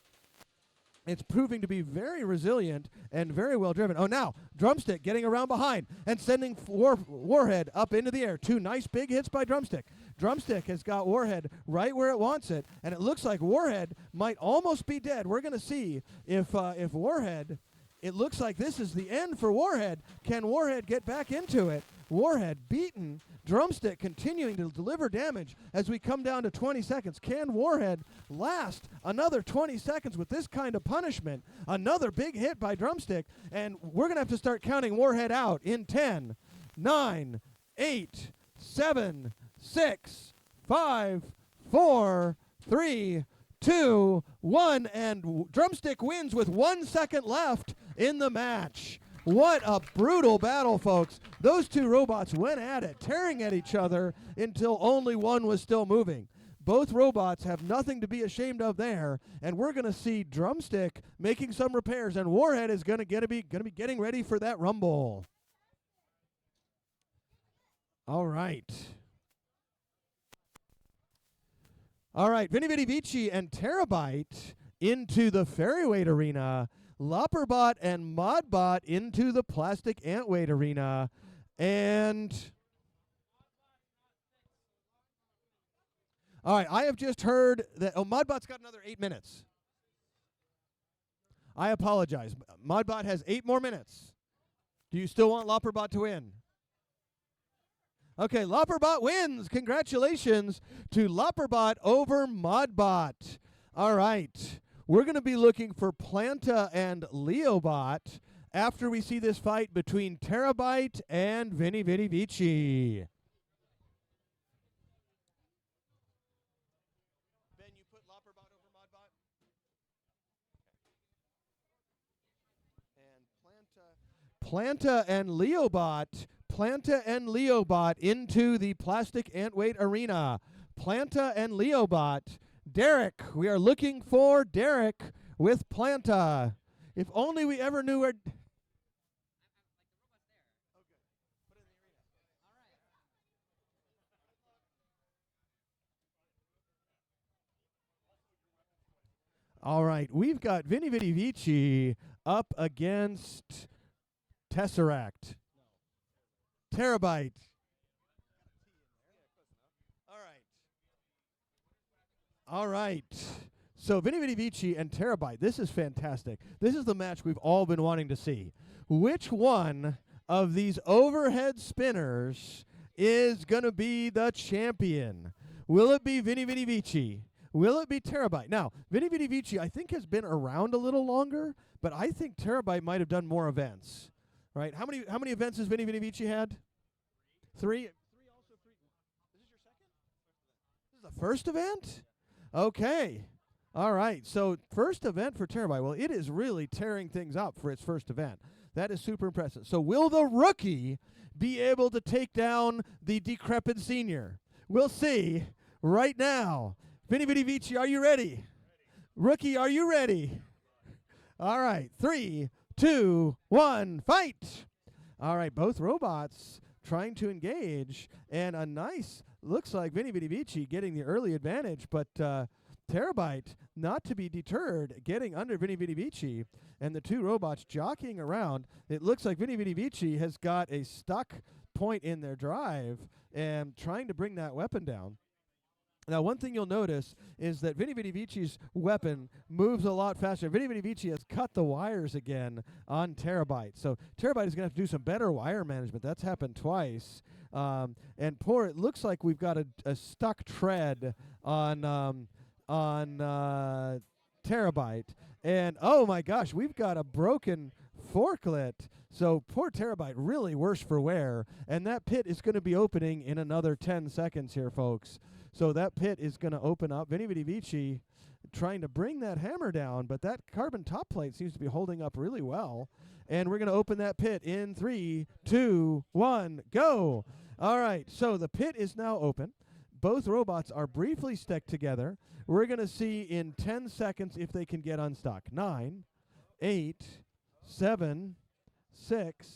it's proving to be very resilient and very well driven. Oh, now Drumstick getting around behind and sending Warhead up into the air. 2 nice big hits by Drumstick. Drumstick has got Warhead right where it wants it, and it looks like Warhead might almost be dead. We're going to see if Warhead, it looks like this is the end for Warhead. Can Warhead get back into it? Warhead beaten. Drumstick continuing to deliver damage as we come down to 20 seconds. Can Warhead last another 20 seconds with this kind of punishment? Another big hit by Drumstick, and we're going to have to start counting Warhead out in 10, 9, 8, 7, 6, 5, 4, 3, 2, 1, and Drumstick wins with 1 second left in the match. What a brutal battle, folks. Those 2 robots went at it, tearing at each other until only one was still moving. Both robots have nothing to be ashamed of there, and we're going to see Drumstick making some repairs, and Warhead is going to be getting ready for that rumble. All right. All right, Vinny Vinny Vici and Terabyte into the Ferryweight arena. Lopperbot and Modbot into the plastic antweight arena. And all right, I have just heard that Modbot's got another 8 minutes. I apologize. Modbot has 8 more minutes. Do you still want Lopperbot to win? Okay, Lopperbot wins. Congratulations to Lopperbot over Modbot. All right. We're going to be looking for Planta and Leobot after we see this fight between Terabyte and Vinny Vinny Vici. Ben, you put Lopperbot over Modbot? And Planta and Leobot. Planta and Leobot into the plastic antweight arena. Planta and Leobot. Derek, we are looking for Derek with Planta. If only we ever knew where. All right, we've got Vinny Vinny Vici up against Tesseract. Terabyte. All right. So Vinny Vinny Vici and Terabyte. This is fantastic. This is the match we've all been wanting to see. Which one of these overhead spinners is going to be the champion? Will it be Vinny Vinny Vici? Will it be Terabyte? Now, Vinny Vinny Vici, I think, has been around a little longer, but I think Terabyte might have done more events. right? How many events has Vinny Vinny Vici had? Three. Three also. Three. Is this your second? This is the first event. Okay. All right. So first event for Terabyte. Well, it is really tearing things up for its first event. That is super impressive. So will the rookie be able to take down the decrepit senior? We'll see right now. Vinny Vinny Vici, are you ready? Rookie, are you ready? All right. 3, 2, 1, fight. All right. Both robots trying to engage, and a nice, looks like Vinny Vinny Vici getting the early advantage, but Terabyte not to be deterred, getting under Vinny Vinny Vici, and the two robots jockeying around. It looks like Vinny Vinny Vici has got a stuck point in their drive and trying to bring that weapon down. Now, one thing you'll notice is that Vinny Vinny Vici's weapon moves a lot faster. Vinny Vinny Vici has cut the wires again on Terabyte. So Terabyte is going to have to do some better wire management. That's happened twice. And it looks like we've got a stuck tread on Terabyte. And, oh, my gosh, we've got a broken forklet. So poor Terabyte, really worse for wear. And that pit is going to be opening in another 10 seconds here, folks. So that pit is going to open up. Vinny Vinny Vici trying to bring that hammer down, but that carbon top plate seems to be holding up really well. And we're going to open that pit in 3, 2, 1, go. All right, so the pit is now open. Both robots are briefly stuck together. We're going to see in 10 seconds if they can get unstuck. 9, 8, 7, 6,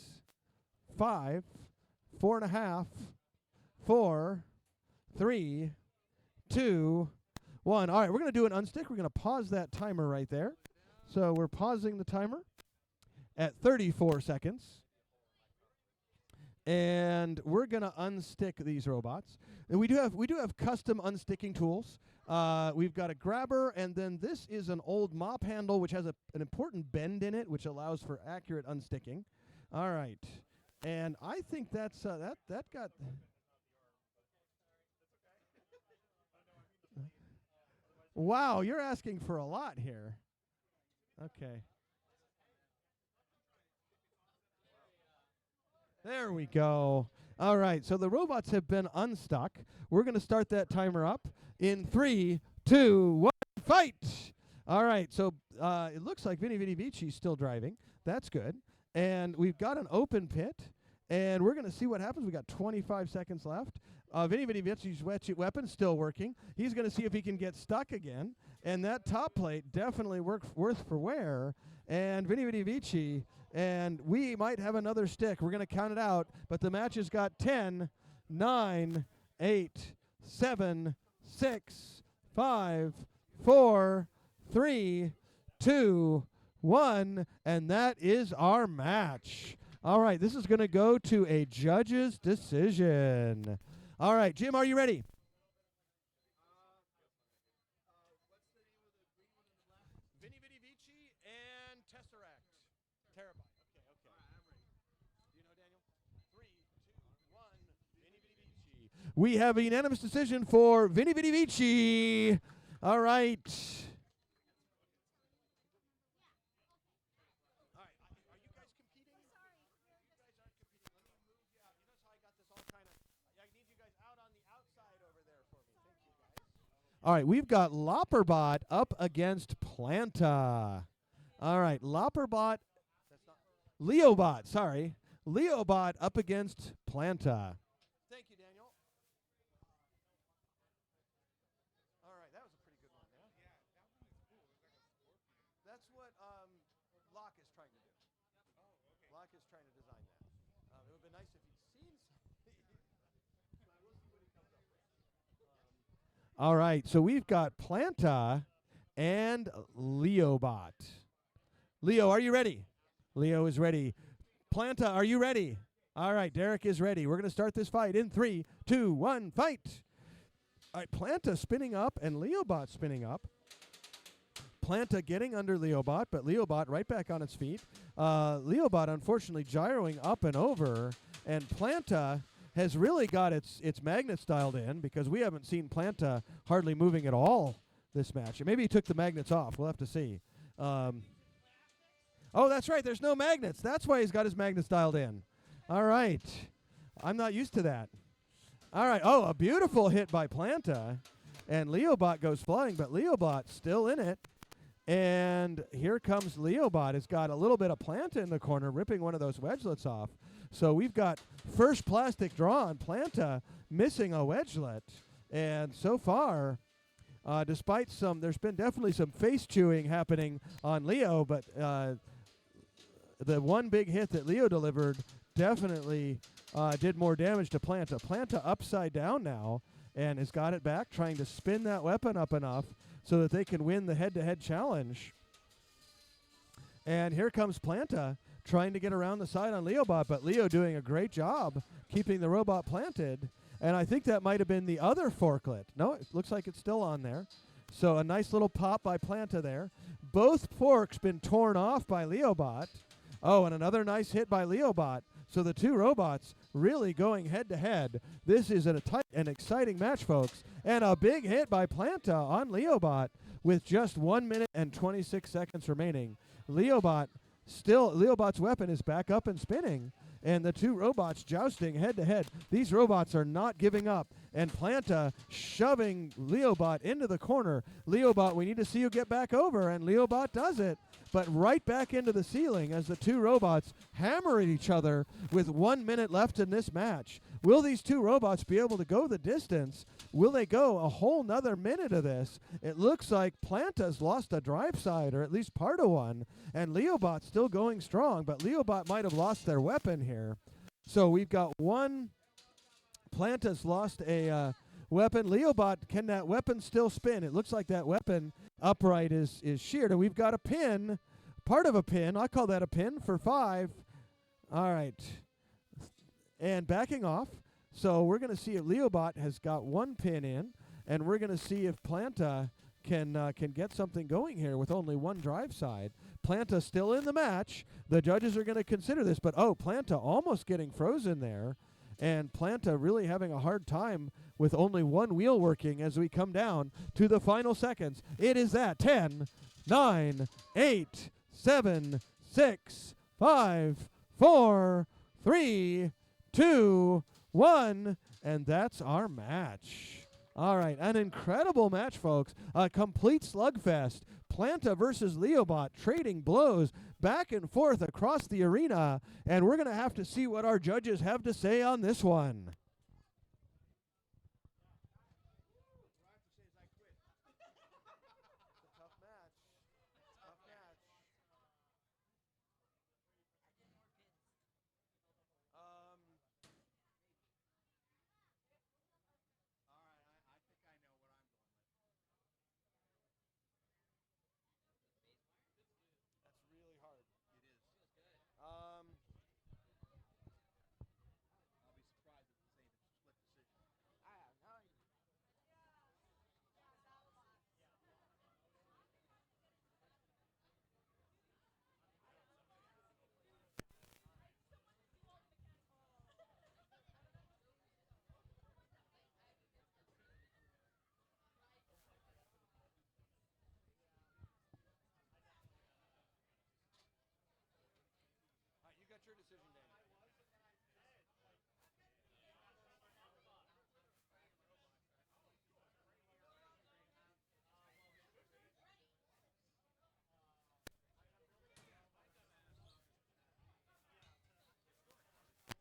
5, 4.5, 4, 3, 2, 1. All right, we're going to do an unstick. We're going to pause that timer right there. So we're pausing the timer at 34 seconds. And we're going to unstick these robots. And we do have custom unsticking tools. We've got a grabber, and then this is an old mop handle which has an important bend in it which allows for accurate unsticking. All right. And I think that's that got Wow, you're asking for a lot here. Okay. There we go. All right, so the robots have been unstuck. We're going to start that timer up in 3, 2, 1, fight! All right, so it looks like Vinny Vinny Vici's still driving. That's good. And we've got an open pit, and we're going to see what happens. We've got 25 seconds left. Vinny Vinny Vici's weapon's still working. He's going to see if he can get stuck again. And that top plate definitely worth for wear. And Vinny Vinny Vici, and we might have another stick. We're going to count it out. But the match has got 10, 9, 8, 7, 6, 5, 4, 3, 2, 1. And that is our match. All right, this is going to go to a judge's decision. All right, Jim, are you ready? Vinny Vinny Vici and Tesseract. Terabyte. Okay. All right, I'm ready. Do you know, Daniel? 3, 2, 1, Vinny Vinny Vici. We have a unanimous decision for Vinny Vinny Vici. All right. All right, we've got Lopperbot up against Planta. All right, Lopperbot, Leobot, sorry. Leobot up against Planta. Thank you, Daniel. All right, that was a pretty good one, yeah? Yeah, that one is cool. That's what Locke is trying to do. Oh, okay. Locke is trying to design that. It would have been nice if you'd seen something. We'll see what he comes up with. All right, so we've got Planta and Leobot. Leo, are you ready? Leo is ready. Planta, are you ready? All right, Derek is ready. We're going to start this fight in 3, 2, 1, fight. All right, Planta spinning up and Leobot spinning up. Planta getting under Leobot, but Leobot right back on its feet. Leobot, unfortunately, gyroing up and over, and Planta has really got its magnets dialed in because we haven't seen Planta hardly moving at all this match. Maybe he took the magnets off. We'll have to see. Oh, that's right. There's no magnets. That's why he's got his magnets dialed in. All right. I'm not used to that. All right. Oh, a beautiful hit by Planta. And Leobot goes flying, but Leobot still in it. And here comes Leobot. Has got a little bit of Planta in the corner, ripping one of those wedgelets off. So we've got first plastic draw on Planta, missing a wedgelet. And so far, despite there's been definitely some face chewing happening on Leo, but the one big hit that Leo delivered definitely did more damage to Planta. Planta upside down now and has got it back, trying to spin that weapon up enough so that they can win the head-to-head challenge. And here comes Planta trying to get around the side on Leobot, but Leo doing a great job keeping the robot planted. And I think that might have been the other forklet. No, it looks like it's still on there. So a nice little pop by Planta there. Both forks been torn off by Leobot. Oh, and another nice hit by Leobot. So the two robots really going head-to-head. This is a tight and exciting match, folks. And a big hit by Planta on Leobot with just 1 minute and 26 seconds remaining. Leobot's weapon is back up and spinning. And the two robots jousting head-to-head. These robots are not giving up. And Planta shoving Leobot into the corner. Leobot, we need to see you get back over. And Leobot does it. But right back into the ceiling as the two robots hammer at each other with 1 minute left in this match. Will these two robots be able to go the distance? Will they go a whole nother minute of this? It looks like Planta's lost a drive side, or at least part of one, and Leobot's still going strong, but Leobot might have lost their weapon here. So we've got one. Planta's lost a weapon. Leobot, can that weapon still spin? It looks like that weapon upright is sheared, and we've got a pin, part of a pin. I call that a pin for 5. All right. And backing off. So we're going to see if Leobot has got one pin in, and we're going to see if Planta can get something going here with only one drive side. Planta still in the match. The judges are going to consider this, but Planta almost getting frozen there. And Planta really having a hard time with only one wheel working as we come down to the final seconds. It is at 10, 9, 8, 7, 6, 5, 4, 3, 2, 1, and that's our match. All right, an incredible match, folks. A complete slugfest. Planta versus Leobot trading blows back and forth across the arena, and we're going to have to see what our judges have to say on this one.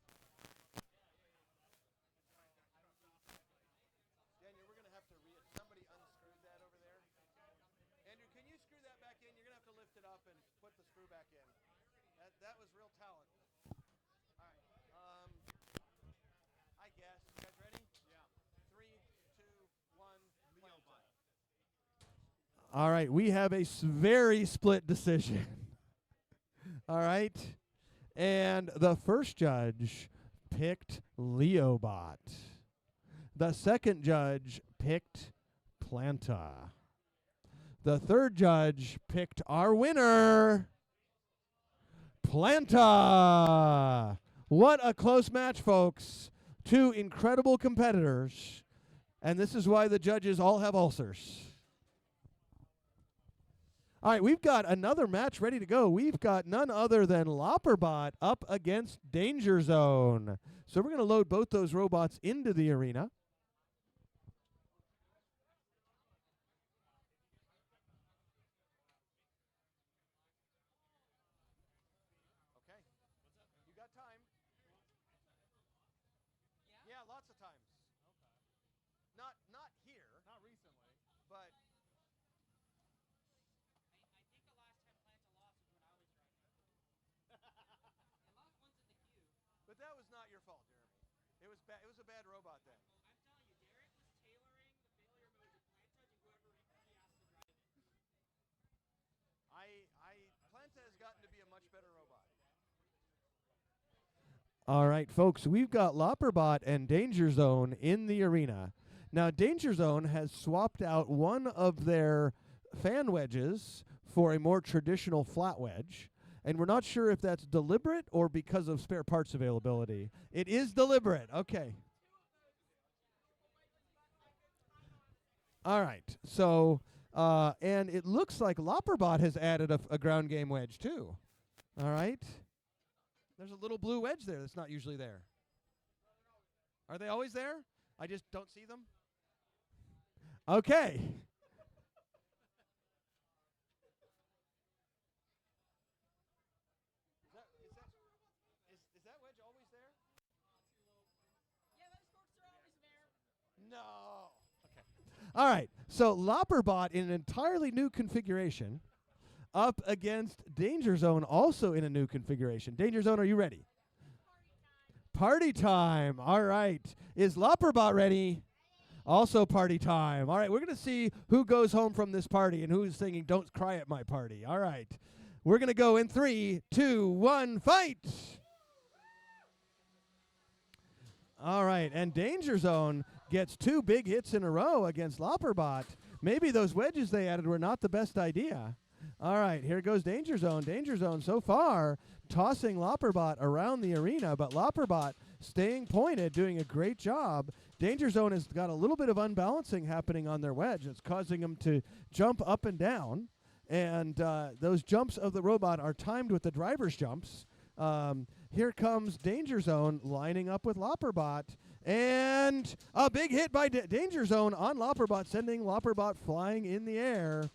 Your decision, Dan. Daniel, we're going to have to somebody unscrewed that over there. Andrew, can you screw that back in? You're going to have to lift it up and put the screw back in. That was real talent. All right. I guess. You guys ready? Yeah. 3, 2, 1. Leobot. All right. We have a very split decision. All right. And the first judge picked Leobot. The second judge picked Planta. The third judge picked our winner, Planta. What a close match, folks. Two incredible competitors. And this is why the judges all have ulcers. All right, we've got another match ready to go. We've got none other than Lopperbot up against Danger Zone. So we're going to load both those robots into the arena. Okay. You got time? Yeah, lots of times. Not here, Not recently. but but that was not your fault, Jeremy. It was bad. It was a bad robot then. Planta has gotten to be a much better robot. All right, folks, we've got Lopperbot and Danger Zone in the arena. Now, Danger Zone has swapped out one of their fan wedges for a more traditional flat wedge, and we're not sure if that's deliberate or because of spare parts availability. It is deliberate. Okay. All right. So, and it looks like Lopperbot has added a ground game wedge too. All right. There's a little blue wedge there that's not usually there. Are they always there? I just don't see them. Okay. Is that wedge always there? Yeah, those forks are always there. No. Okay. All right. So Lopperbot in an entirely new configuration up against Danger Zone also in a new configuration. Danger Zone, are you ready? Party time. All right. Is Lopperbot ready? Also party time. All right. We're going to see who goes home from this party and who's singing Don't Cry at My Party. All right. We're going to go in 3, 2, 1, fight. All right. And Danger Zone gets 2 big hits in a row against Lopperbot. Maybe those wedges they added were not the best idea. All right, here goes Danger Zone. Danger Zone so far tossing Lopperbot around the arena, but Lopperbot staying pointed, doing a great job. Danger Zone has got a little bit of unbalancing happening on their wedge. It's causing them to jump up and down, and those jumps of the robot are timed with the driver's jumps. Here comes Danger Zone lining up with Lopperbot, and a big hit by Danger Zone on Lopperbot, sending Lopperbot flying in the air.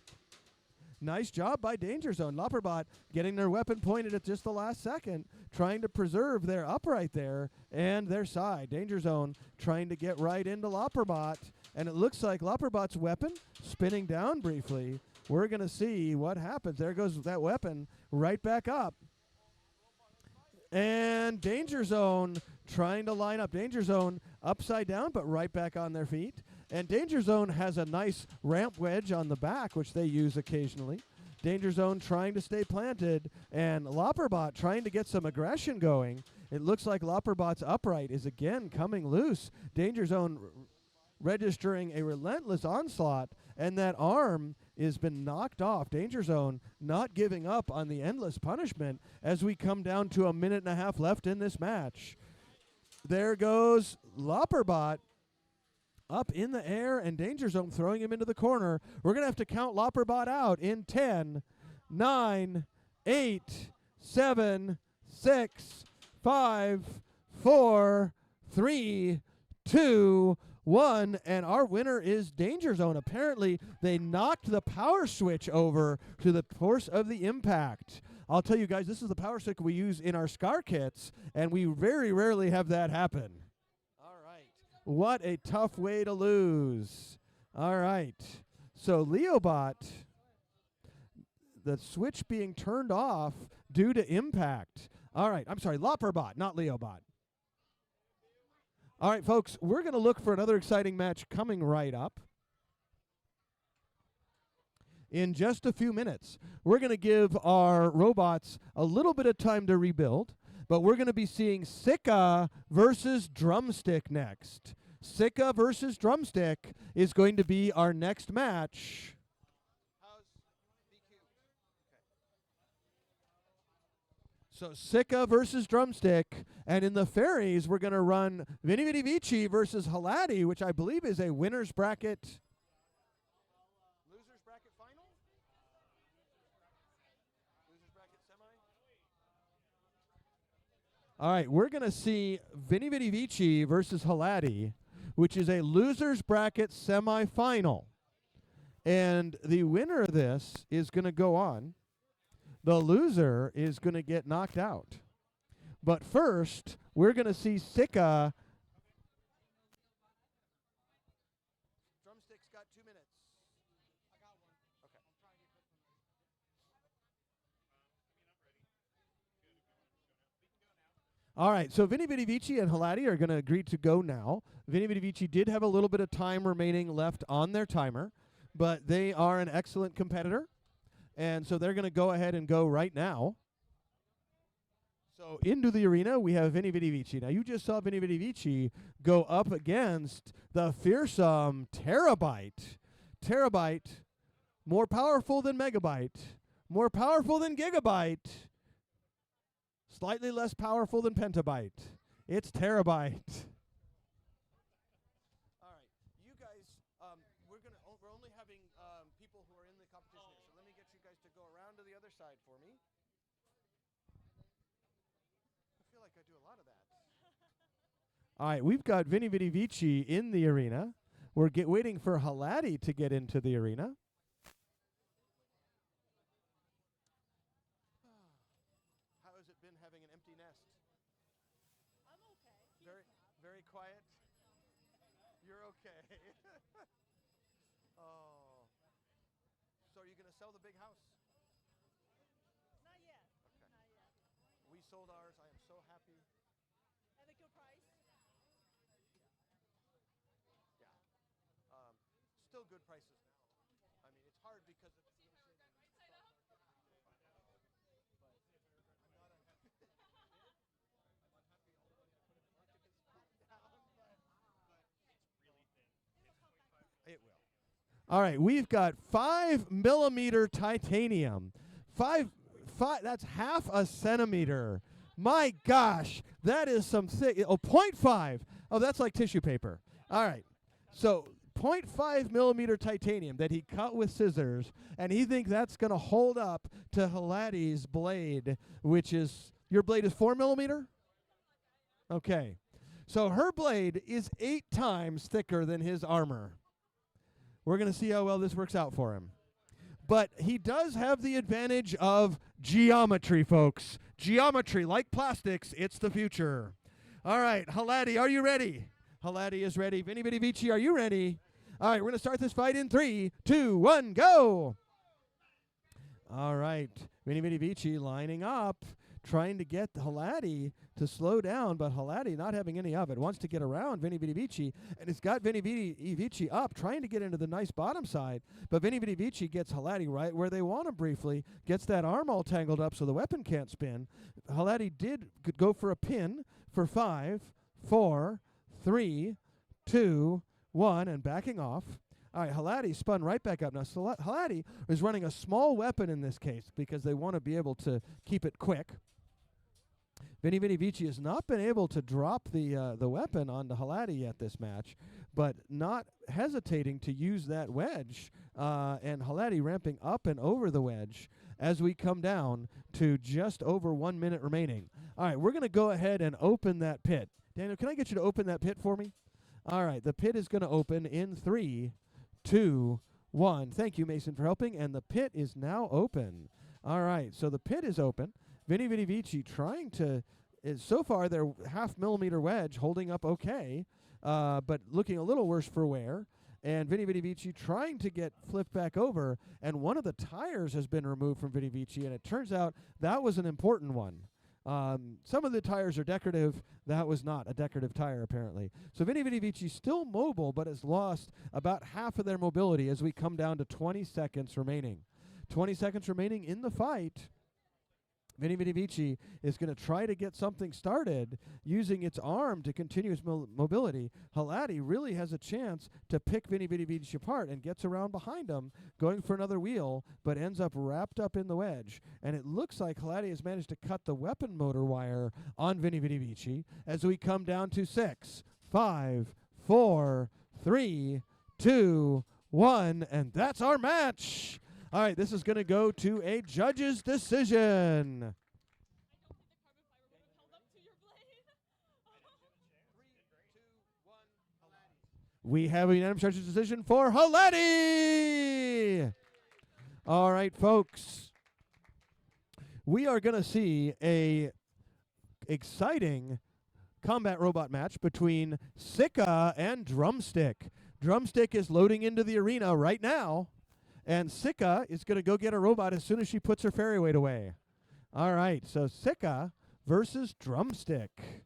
Nice job by Danger Zone. Lopperbot getting their weapon pointed at just the last second, trying to preserve their upright there and their side. Danger Zone trying to get right into Lopperbot, and it looks like Lopperbot's weapon spinning down briefly. We're going to see what happens. There goes that weapon right back up. And Danger Zone trying to line up. Danger Zone upside down, but right back on their feet. And Danger Zone has a nice ramp wedge on the back, which they use occasionally. Danger Zone trying to stay planted, and Lopperbot trying to get some aggression going. It looks like Lopperbot's upright is again coming loose. Danger Zone registering a relentless onslaught, and that arm has been knocked off. Danger Zone not giving up on the endless punishment as we come down to a minute and a half left in this match. There goes Lopperbot up in the air, and Danger Zone throwing him into the corner. We're going to have to count Lopperbot out in 10, 9, 8, 7, 6, 5, 4, 3, 2, 1, and our winner is Danger Zone. Apparently, they knocked the power switch over to the force of the impact. I'll tell you guys, this is the power switch we use in our SCAR kits, and we very rarely have that happen. What a tough way to lose. All right. So Leobot, the switch being turned off due to impact. All right. I'm sorry, Lopperbot, not Leobot. All right, folks, we're going to look for another exciting match coming right up. In just a few minutes, we're going to give our robots a little bit of time to rebuild. But we're going to be seeing Sika versus Drumstick next. Sika versus Drumstick is going to be our next match. So Sika versus Drumstick. And in the fairies, we're going to run Vini Vidi Vici versus Halati, which I believe is a winner's bracket. Loser's bracket final? All right, we're going to see Vinny Vinny Vici versus Halati, which is a loser's bracket semifinal. And the winner of this is going to go on. The loser is going to get knocked out. But first, we're going to see Sika. Drumstick's got 2 minutes. I got one. Okay. I'm trying to get this one ready. All right, so Vinny Vinny Vici and Halati are going to agree to go now. Vinny Vinny Vici did have a little bit of time remaining left on their timer, but they are an excellent competitor, and so they're going to go ahead and go right now. So into the arena, we have Vinny Vinny Vici. Now, you just saw Vinny Vinny Vici go up against the fearsome Terabyte. Terabyte, more powerful than Megabyte, more powerful than Gigabyte, slightly less powerful than Pentabyte. It's Terabyte. All right, you guys, we're only having people who are in the competition here, so let me get you guys to go around to the other side for me. I feel like I do a lot of that. All right, we've got Vinny Vinny Vici in the arena. We're waiting for Halati to get into the arena. How has it been having an empty nest? I'm okay. Very quiet. You're okay. Oh. So are you going to sell the big house? Not yet. Okay. Not yet. We sold ours. I am so happy. At a good price. Yeah. Still good prices now. I mean, it's hard because of It will. All right, we've got 5 millimeter titanium. Five, that's half a centimeter. My gosh, that is some thick. Oh, 0.5. Oh, that's like tissue paper. All right, so 0.5 millimeter titanium that he cut with scissors, and he thinks that's going to hold up to Halati's blade, which is, your blade is 4 millimeter? Okay. So her blade is 8 times thicker than his armor. We're going to see how well this works out for him. But he does have the advantage of geometry, folks. Geometry, like plastics, it's the future. All right, Halati, are you ready? Halati is ready. Vinny Vinny Vici, are you ready? All right, we're going to start this fight in 3, 2, 1, go. All right, Vinny Vinny Vici lining up, trying to get Halati to slow down, but Halati not having any of it, wants to get around Vinny Vinny Vici, and it's got Vinny Vinny Vici up, trying to get into the nice bottom side, but Vinny Vinny Vici gets Halati right where they want him briefly, gets that arm all tangled up so the weapon can't spin. Halati could go for a pin for 5, 4, 3, 2, 1, and backing off. All right, Halati spun right back up. Now, Halati is running a small weapon in this case because they want to be able to keep it quick. Vinny Vinny Vici has not been able to drop the weapon onto Halati yet this match, but not hesitating to use that wedge, and Halati ramping up and over the wedge as we come down to just over 1 minute remaining. All right, we're going to go ahead and open that pit. Daniel, can I get you to open that pit for me? All right, the pit is going to open in 3, 2, 1. Thank you, Mason, for helping, and the pit is now open. All right, so the pit is open. Vinny Vinny Vici trying to, so far their half millimeter wedge holding up okay, but looking a little worse for wear. And Vinny Vinny Vici trying to get flipped back over, and one of the tires has been removed from Vinny Vici, and it turns out that was an important one. Some of the tires are decorative. That was not a decorative tire, apparently. So Vinny Vinny Vici still mobile, but has lost about half of their mobility as we come down to 20 seconds remaining. 20 seconds remaining in the fight. Vinny Vinny Vici is going to try to get something started using its arm to continue its mobility. Halati really has a chance to pick Vinny Vinny Vici apart and gets around behind him, going for another wheel, but ends up wrapped up in the wedge. And it looks like Halati has managed to cut the weapon motor wire on Vinny Vinny Vici as we come down to 6, 5, 4, 3, 2, 1, and that's our match. All right, this is going to go to a judge's decision. I don't think the carbon fiber would have held up to your blade. We have a unanimous judges decision for Haleti. All right, folks. We are going to see a exciting combat robot match between Sika and Drumstick. Drumstick is loading into the arena right now, and Sika is going to go get a robot as soon as she puts her fairy weight away. All right, so Sika versus Drumstick.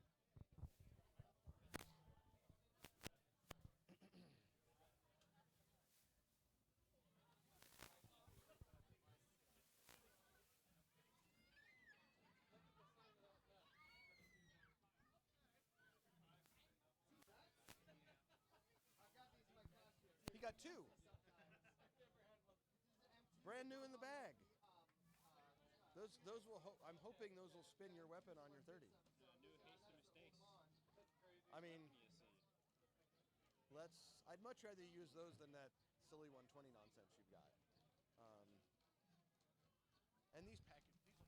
He got two. Brand new in the bag. Those will. I'm hoping those will spin your weapon on your 30. I mean, I'd much rather use those than that silly 120 nonsense you've got. And these will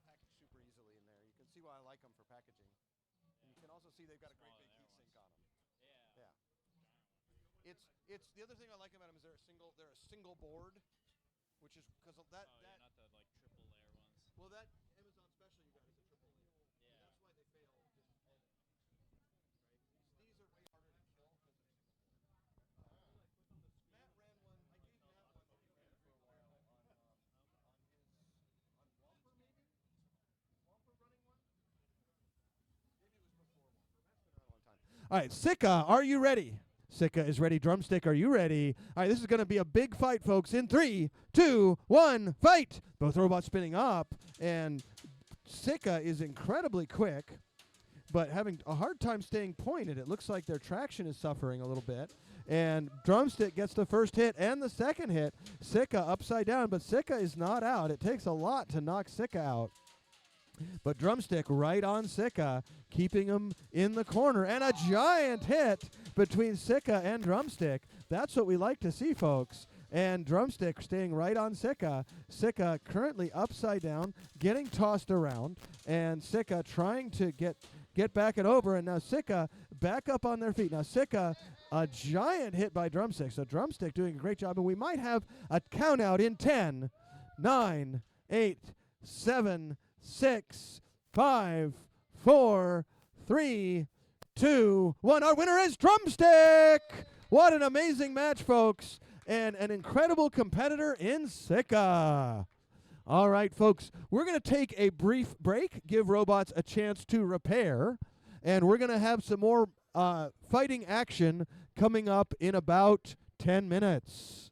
package super easily in there. You can see why I like them for packaging. And you can also see they've got a great big heat sink on them. Yeah. It's the other thing I like about them is they're a single board, which is because of that. Not the like triple layer ones. Well, that Amazon special you got is a triple layer. Yeah. And that's why they fail just all the time. Right? These are way harder to kill because they're single board. Matt ran one. I gave Matt one. He ran it for a while on Whomper maybe. Whomper running one. Maybe it was before Whomper. Matt's been around a long time. All right, Sika, are you ready? Sika is ready. Drumstick, are you ready? All right, this is going to be a big fight, folks. In 3, 2, 1, fight! Both robots spinning up, and Sika is incredibly quick, but having a hard time staying pointed. It looks like their traction is suffering a little bit. And Drumstick gets the first hit and the second hit. Sika upside down, but Sika is not out. It takes a lot to knock Sika out. But Drumstick right on Sika, keeping him in the corner. And a giant hit between Sika and Drumstick. That's what we like to see, folks. And Drumstick staying right on Sika. Sika currently upside down, getting tossed around. And Sika trying to get back and over. And now Sika back up on their feet. Now Sika, a giant hit by Drumstick. So Drumstick doing a great job. And we might have a count out in 10, 9, 8, 7, 6, 5, 4, 3, 2, 1. Our winner is Drumstick. What an amazing match, folks. And an incredible competitor in Sika. All right, folks, we're going to take a brief break, give robots a chance to repair, and we're going to have some more fighting action coming up in about 10 minutes.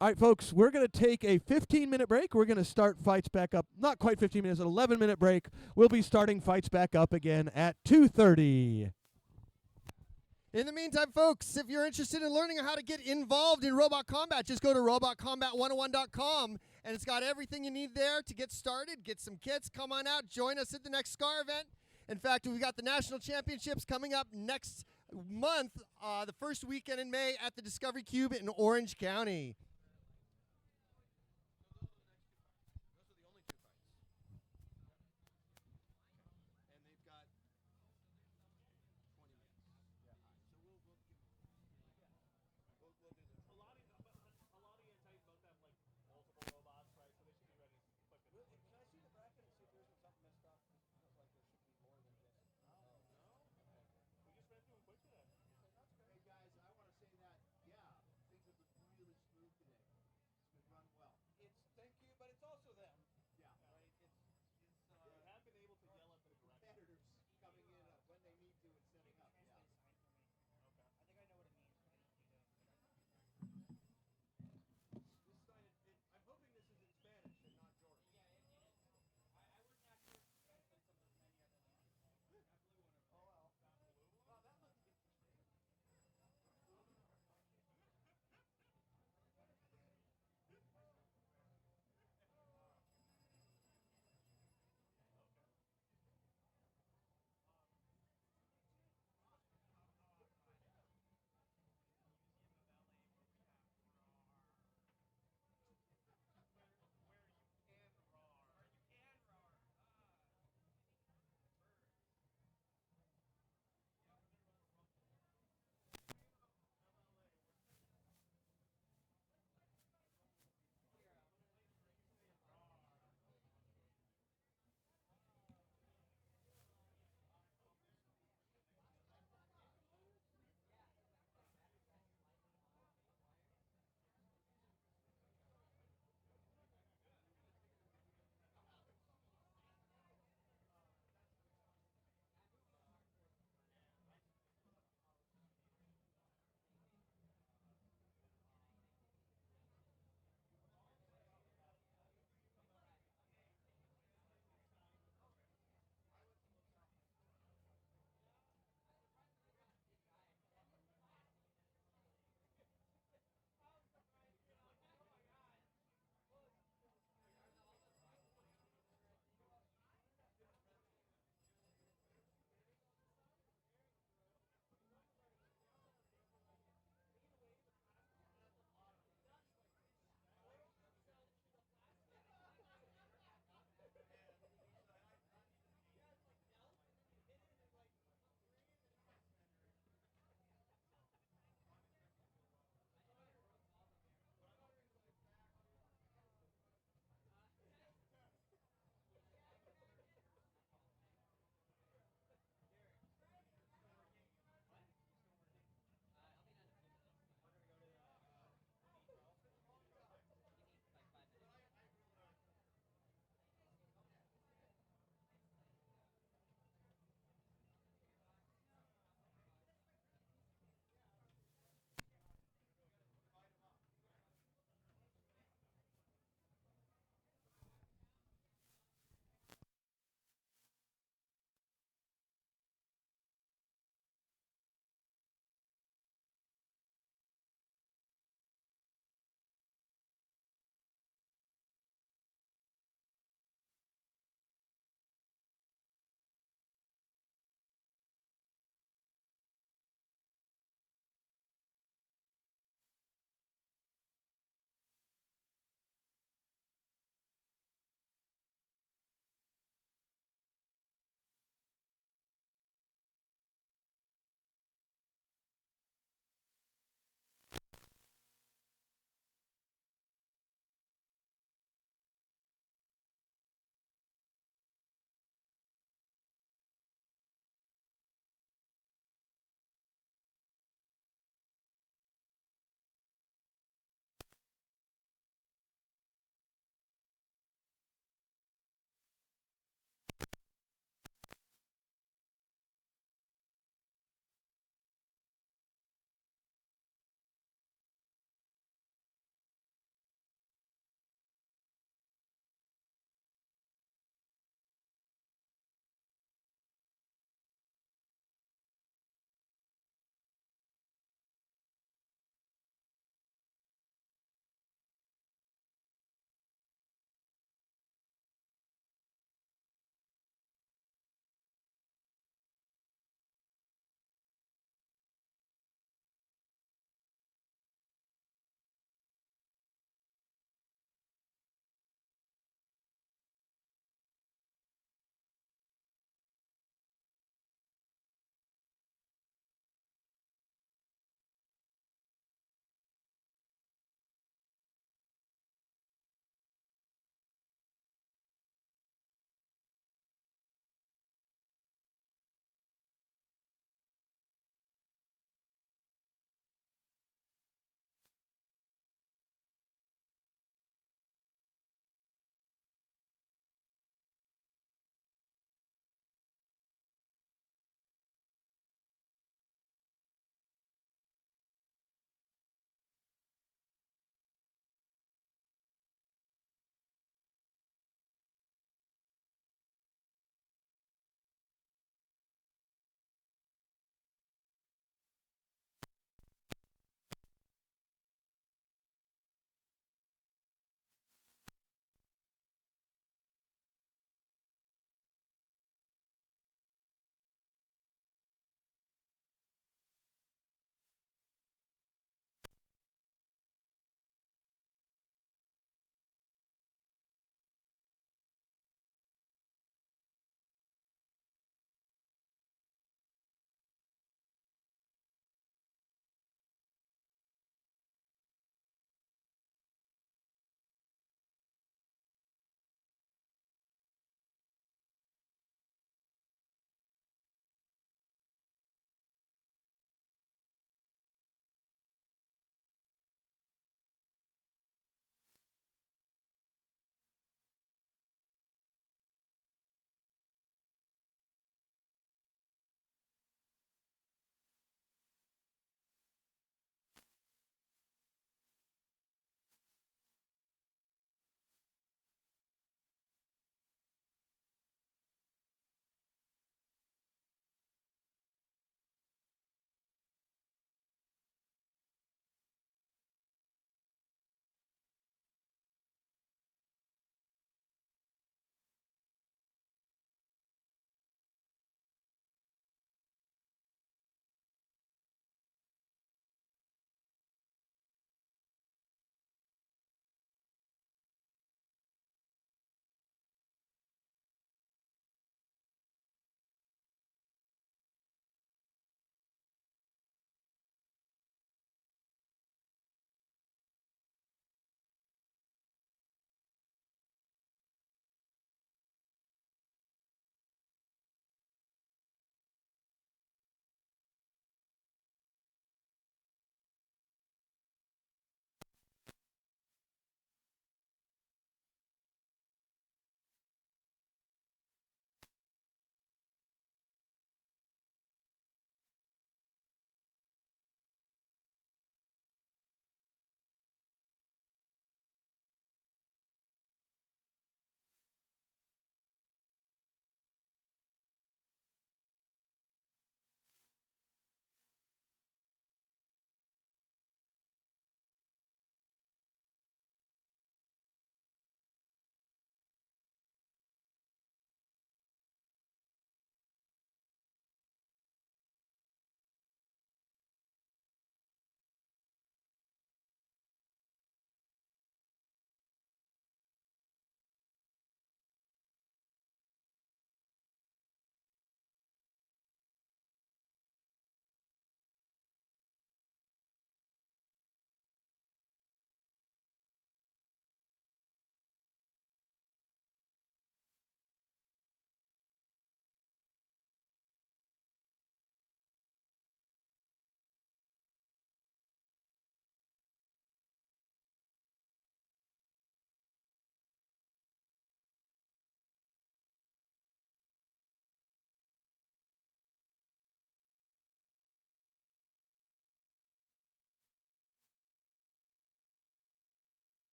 All right, folks, we're going to take a 15-minute break. We're going to start fights back up. Not quite 15 minutes, an 11-minute break. We'll be starting fights back up again at 2:30. In the meantime, folks, if you're interested in learning how to get involved in robot combat, just go to robotcombat101.com, and it's got everything you need there to get started. Get some kits. Come on out. Join us at the next SCAR event. In fact, we've got the national championships coming up next month, the first weekend in May at the Discovery Cube in Orange County. Hey guys, I want to say that, yeah, things have been really smooth today.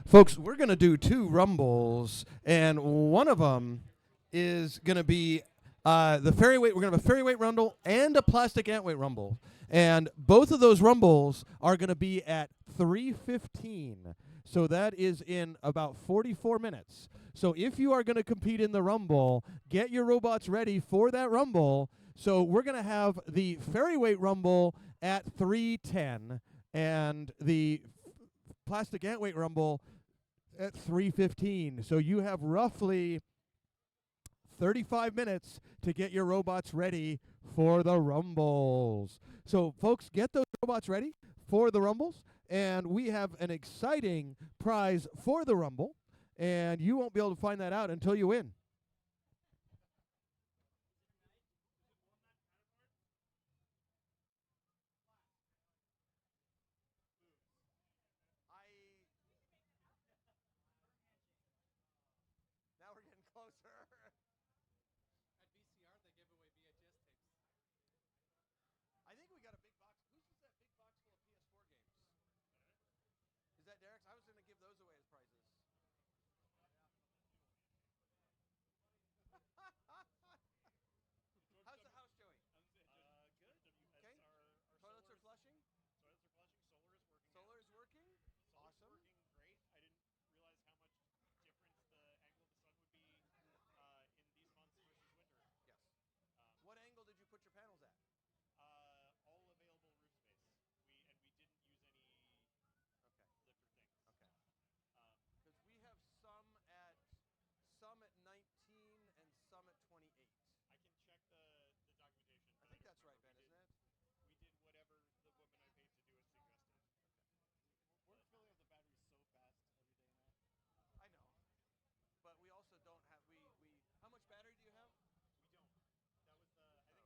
Folks, we're going to do 2 rumbles, and one of them is going to be the fairy weight. We're going to have a fairy weight rumble and a plastic ant weight rumble. And both of those rumbles are going to be at 3:15. So that is in about 44 minutes. So if you are going to compete in the rumble, get your robots ready for that rumble. So we're going to have the fairy weight rumble at 3:10 and the plastic ant weight rumble at 3:15. So you have roughly 35 minutes to get your robots ready for the rumbles. So folks, get those robots ready for the rumbles, and we have an exciting prize for the rumble, and you won't be able to find that out until you win. Now we're getting closer. At VCR, they give away VHS tapes. I think we got a big box. Whose is that big box full of PS4 games? Is that Derek's? I was going to give those away as prizes. How's the house doing? Good. Okay. Toilets are flushing? Toilets are flushing. Solar is working? Awesome. Working great. I didn't realize how much difference the angle of the sun would be in these months versus winter. Yes. What angle did you put your panels at? All available roof space. We didn't use any Okay. lifter things. Okay. Um, Because we have some at 19 and some at 28. I can check the documentation. I think that's right, Ben, isn't it? We did whatever the woman I paid to do it suggested. We're filling up the batteries so fast every day now. I know. But we also don't have how much battery do you have?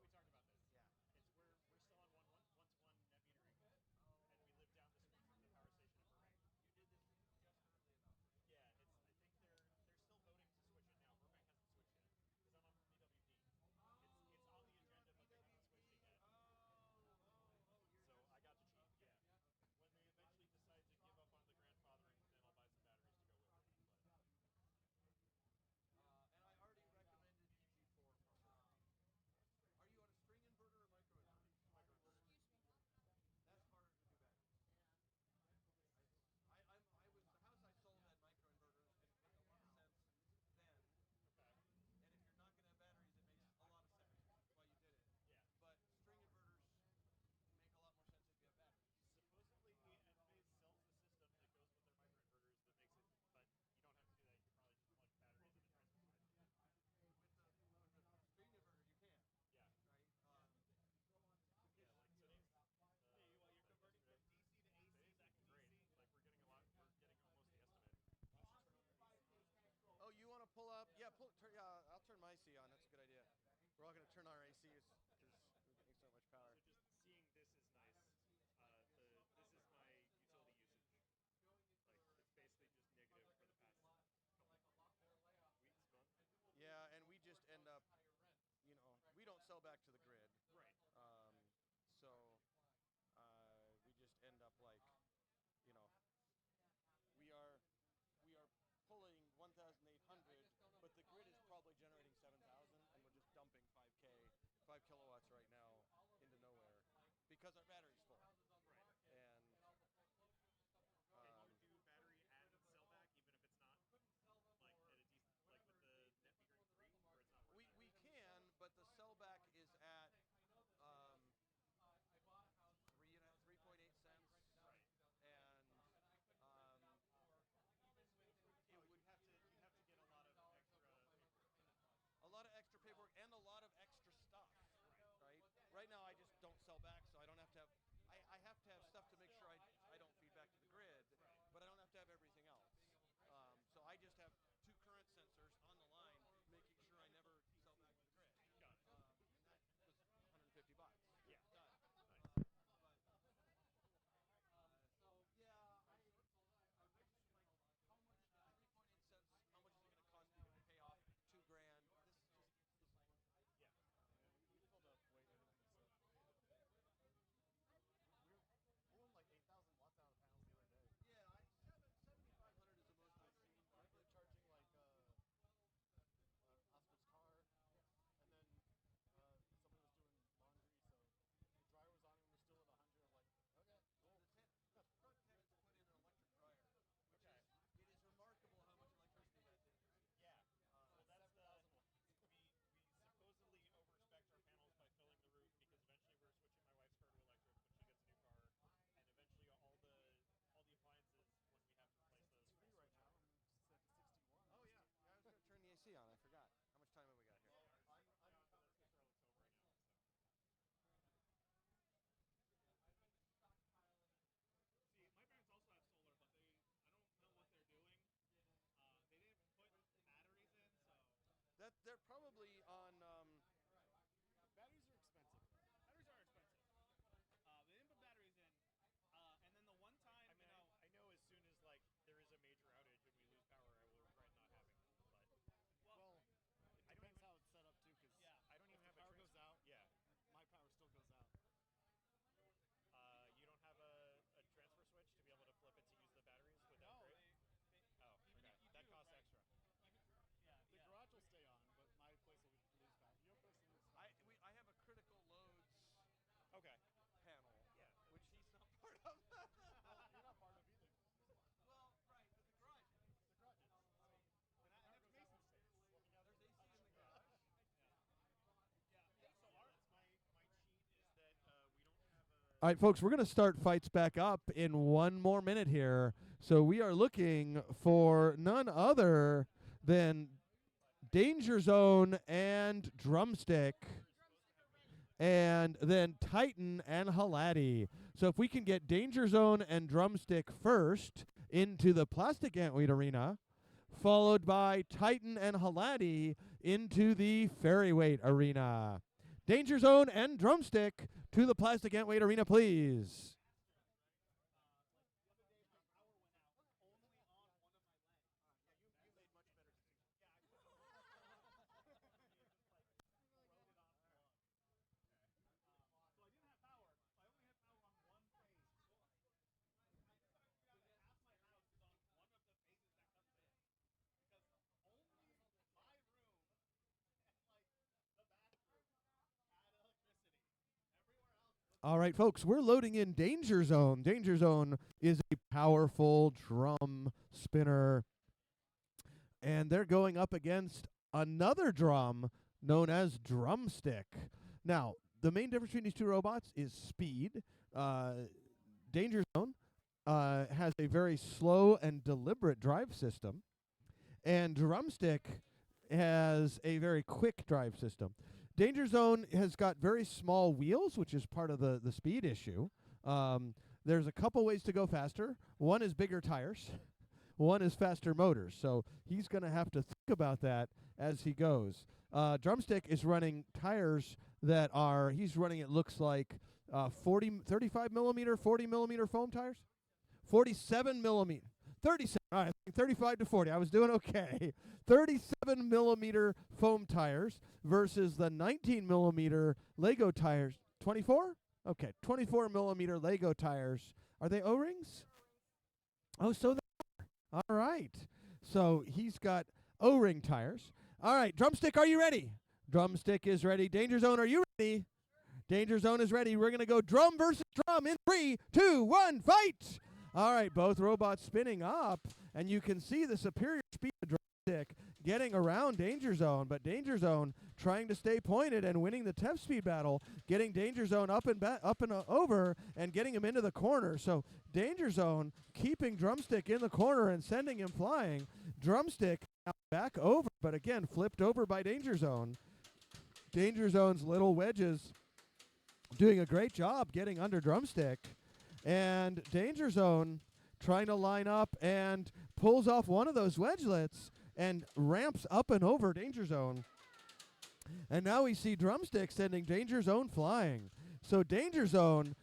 We don't. That was the. I think we talked about this. Yeah. It's we're still on one-to-one net metering, and we live down the street from the power station in Burbank. You did this just early enough. Yeah, I think they're still voting to switch it now. Burbank hasn't switched yet because I'm on BWD. It's on the agenda, but they haven't switched it yet. So I got to cheat. Yeah. When they eventually decide to give up on the grandfathering, then I'll buy some batteries to go with it. But And I already recommended EG4 probably. Are you on a string inverter or microinverter? Microinverter. That's harder to do batteries. The house I sold had microinverters, and it made a lot of sense then. okay. And if you're not going to have batteries, it makes a lot of sense. That's why you did it. Yeah. But string inverters make a lot more sense if you have batteries. Supposedly Enphase sells the system that goes with their microinverters that makes it, but you don't have to do that. You could probably just plug batteries into transfer switch. With the string inverter, you can, Yeah. right? Yeah, like today's you're converting from DC to AC. Today's acting great. Like we're getting almost the estimate. Oh, you want to pull up? Yeah, I'll turn my AC on. That's a good idea. We're all going to turn our ACs because we're getting so much power. So just seeing this is nice. This is my utility usage. Like it's basically just negative for the past couple weeks, month. Yeah, and we just end up, we don't sell back to the grid. Right. So we just end up like, we are pulling 1,800, but the grid is probably generating 7,000, and we're just dumping 5 kilowatts right now into nowhere because our battery's full. Right. And Can you do battery and cell back even if it's not like at a decent like with the net metering 3 or it's not working? we can, but the sellback is at 3.8 cents. Right. And You'd have to get a lot of extra paperwork. and a lot of extra stuff, right? Right now I just don't sell back, so I don't have to have I have to have stuff to make sure I don't feed back to the grid, but I don't have to have everything else. So I just have 2 current sensors on the line making sure I never sell back to the grid. Got it. And that was $150. Yeah. Done. Nice. So yeah, I just like how much 3.8 cents. How much is it going to cost me to pay off $2,000? This is Yeah. You filled up way better than this. they're probably on. Batteries are expensive. Batteries are expensive. They didn't put batteries in. And then the one time, I mean, I know as soon as like there is a major outage and we lose power, I will regret not having them. But Well, it depends how it's set up too, because yeah, I don't if even the have a power goes out, Yeah. my power still goes out. You don't have a transfer switch to be able to flip it to use the batteries with no, upgrade? they Oh, even okay. if you That do, costs right? extra. Yeah, The yeah. garage will stay on, but my place will lose power. Your place will lose power. I have a critical loads Okay. panel, Yeah. which he's not part of. Well, you're not part of either. Well, right, but the garage is. The garage is. So if the power And goes it's out, Mason's space. well, he has There's to AC in touch the the garage. Yeah. So our That's my cheat is that we don't have a. All right, folks, we're going to start fights back up in 1 more minute here. So we are looking for none other than Danger Zone and Drumstick, and then Titan and Halati. So if we can get Danger Zone and Drumstick first into the plastic antweight arena, followed by Titan and Halati into the ferryweight arena. Danger Zone and Drumstick to the plastic antweight arena, please. All right, folks, we're loading in Danger Zone. Danger Zone is a powerful drum spinner, and they're going up against another drum known as Drumstick. Now, the main difference between these two robots is speed. Danger Zone has a very slow and deliberate drive system, and Drumstick has a very quick drive system. Danger Zone has got very small wheels, which is part of the speed issue. There's a couple ways to go faster. One is bigger tires. One is faster motors. So he's going to have to think about that as he goes. Drumstick is running tires that are, he's running, it looks like, 35 millimeter, 40 millimeter foam tires? 47 millimeter. 37. All right, 35 to 40. I was doing okay. 37 millimeter foam tires versus the 19 millimeter Lego tires. 24? Okay, 24 millimeter Lego tires. Are they O-rings? Oh, so they are. All right. So he's got O-ring tires. All right, Drumstick, are you ready? Drumstick is ready. Danger Zone, are you ready? Danger Zone is ready. We're going to go drum versus drum in 3, 2, 1, fight! All right, both robots spinning up, and you can see the superior speed of Drumstick getting around Danger Zone, but Danger Zone trying to stay pointed and winning the temp speed battle, getting Danger Zone up and over and getting him into the corner. So Danger Zone keeping Drumstick in the corner and sending him flying. Drumstick now back over, but again flipped over by Danger Zone. Danger Zone's little wedges doing a great job getting under Drumstick. And Danger Zone trying to line up and pulls off one of those wedgelets and ramps up and over Danger Zone. And now we see Drumstick sending Danger Zone flying. So Danger Zone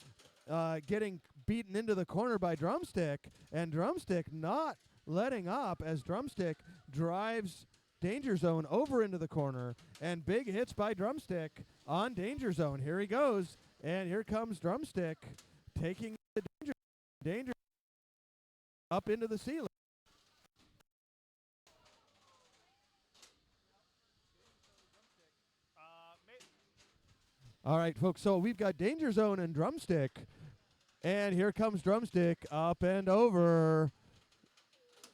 getting beaten into the corner by Drumstick, and Drumstick not letting up as Drumstick drives Danger Zone over into the corner, and big hits by Drumstick on Danger Zone. Here he goes, and here comes Drumstick taking the danger up into the ceiling. All right, folks, so we've got Danger Zone and Drumstick, and here comes Drumstick up and over.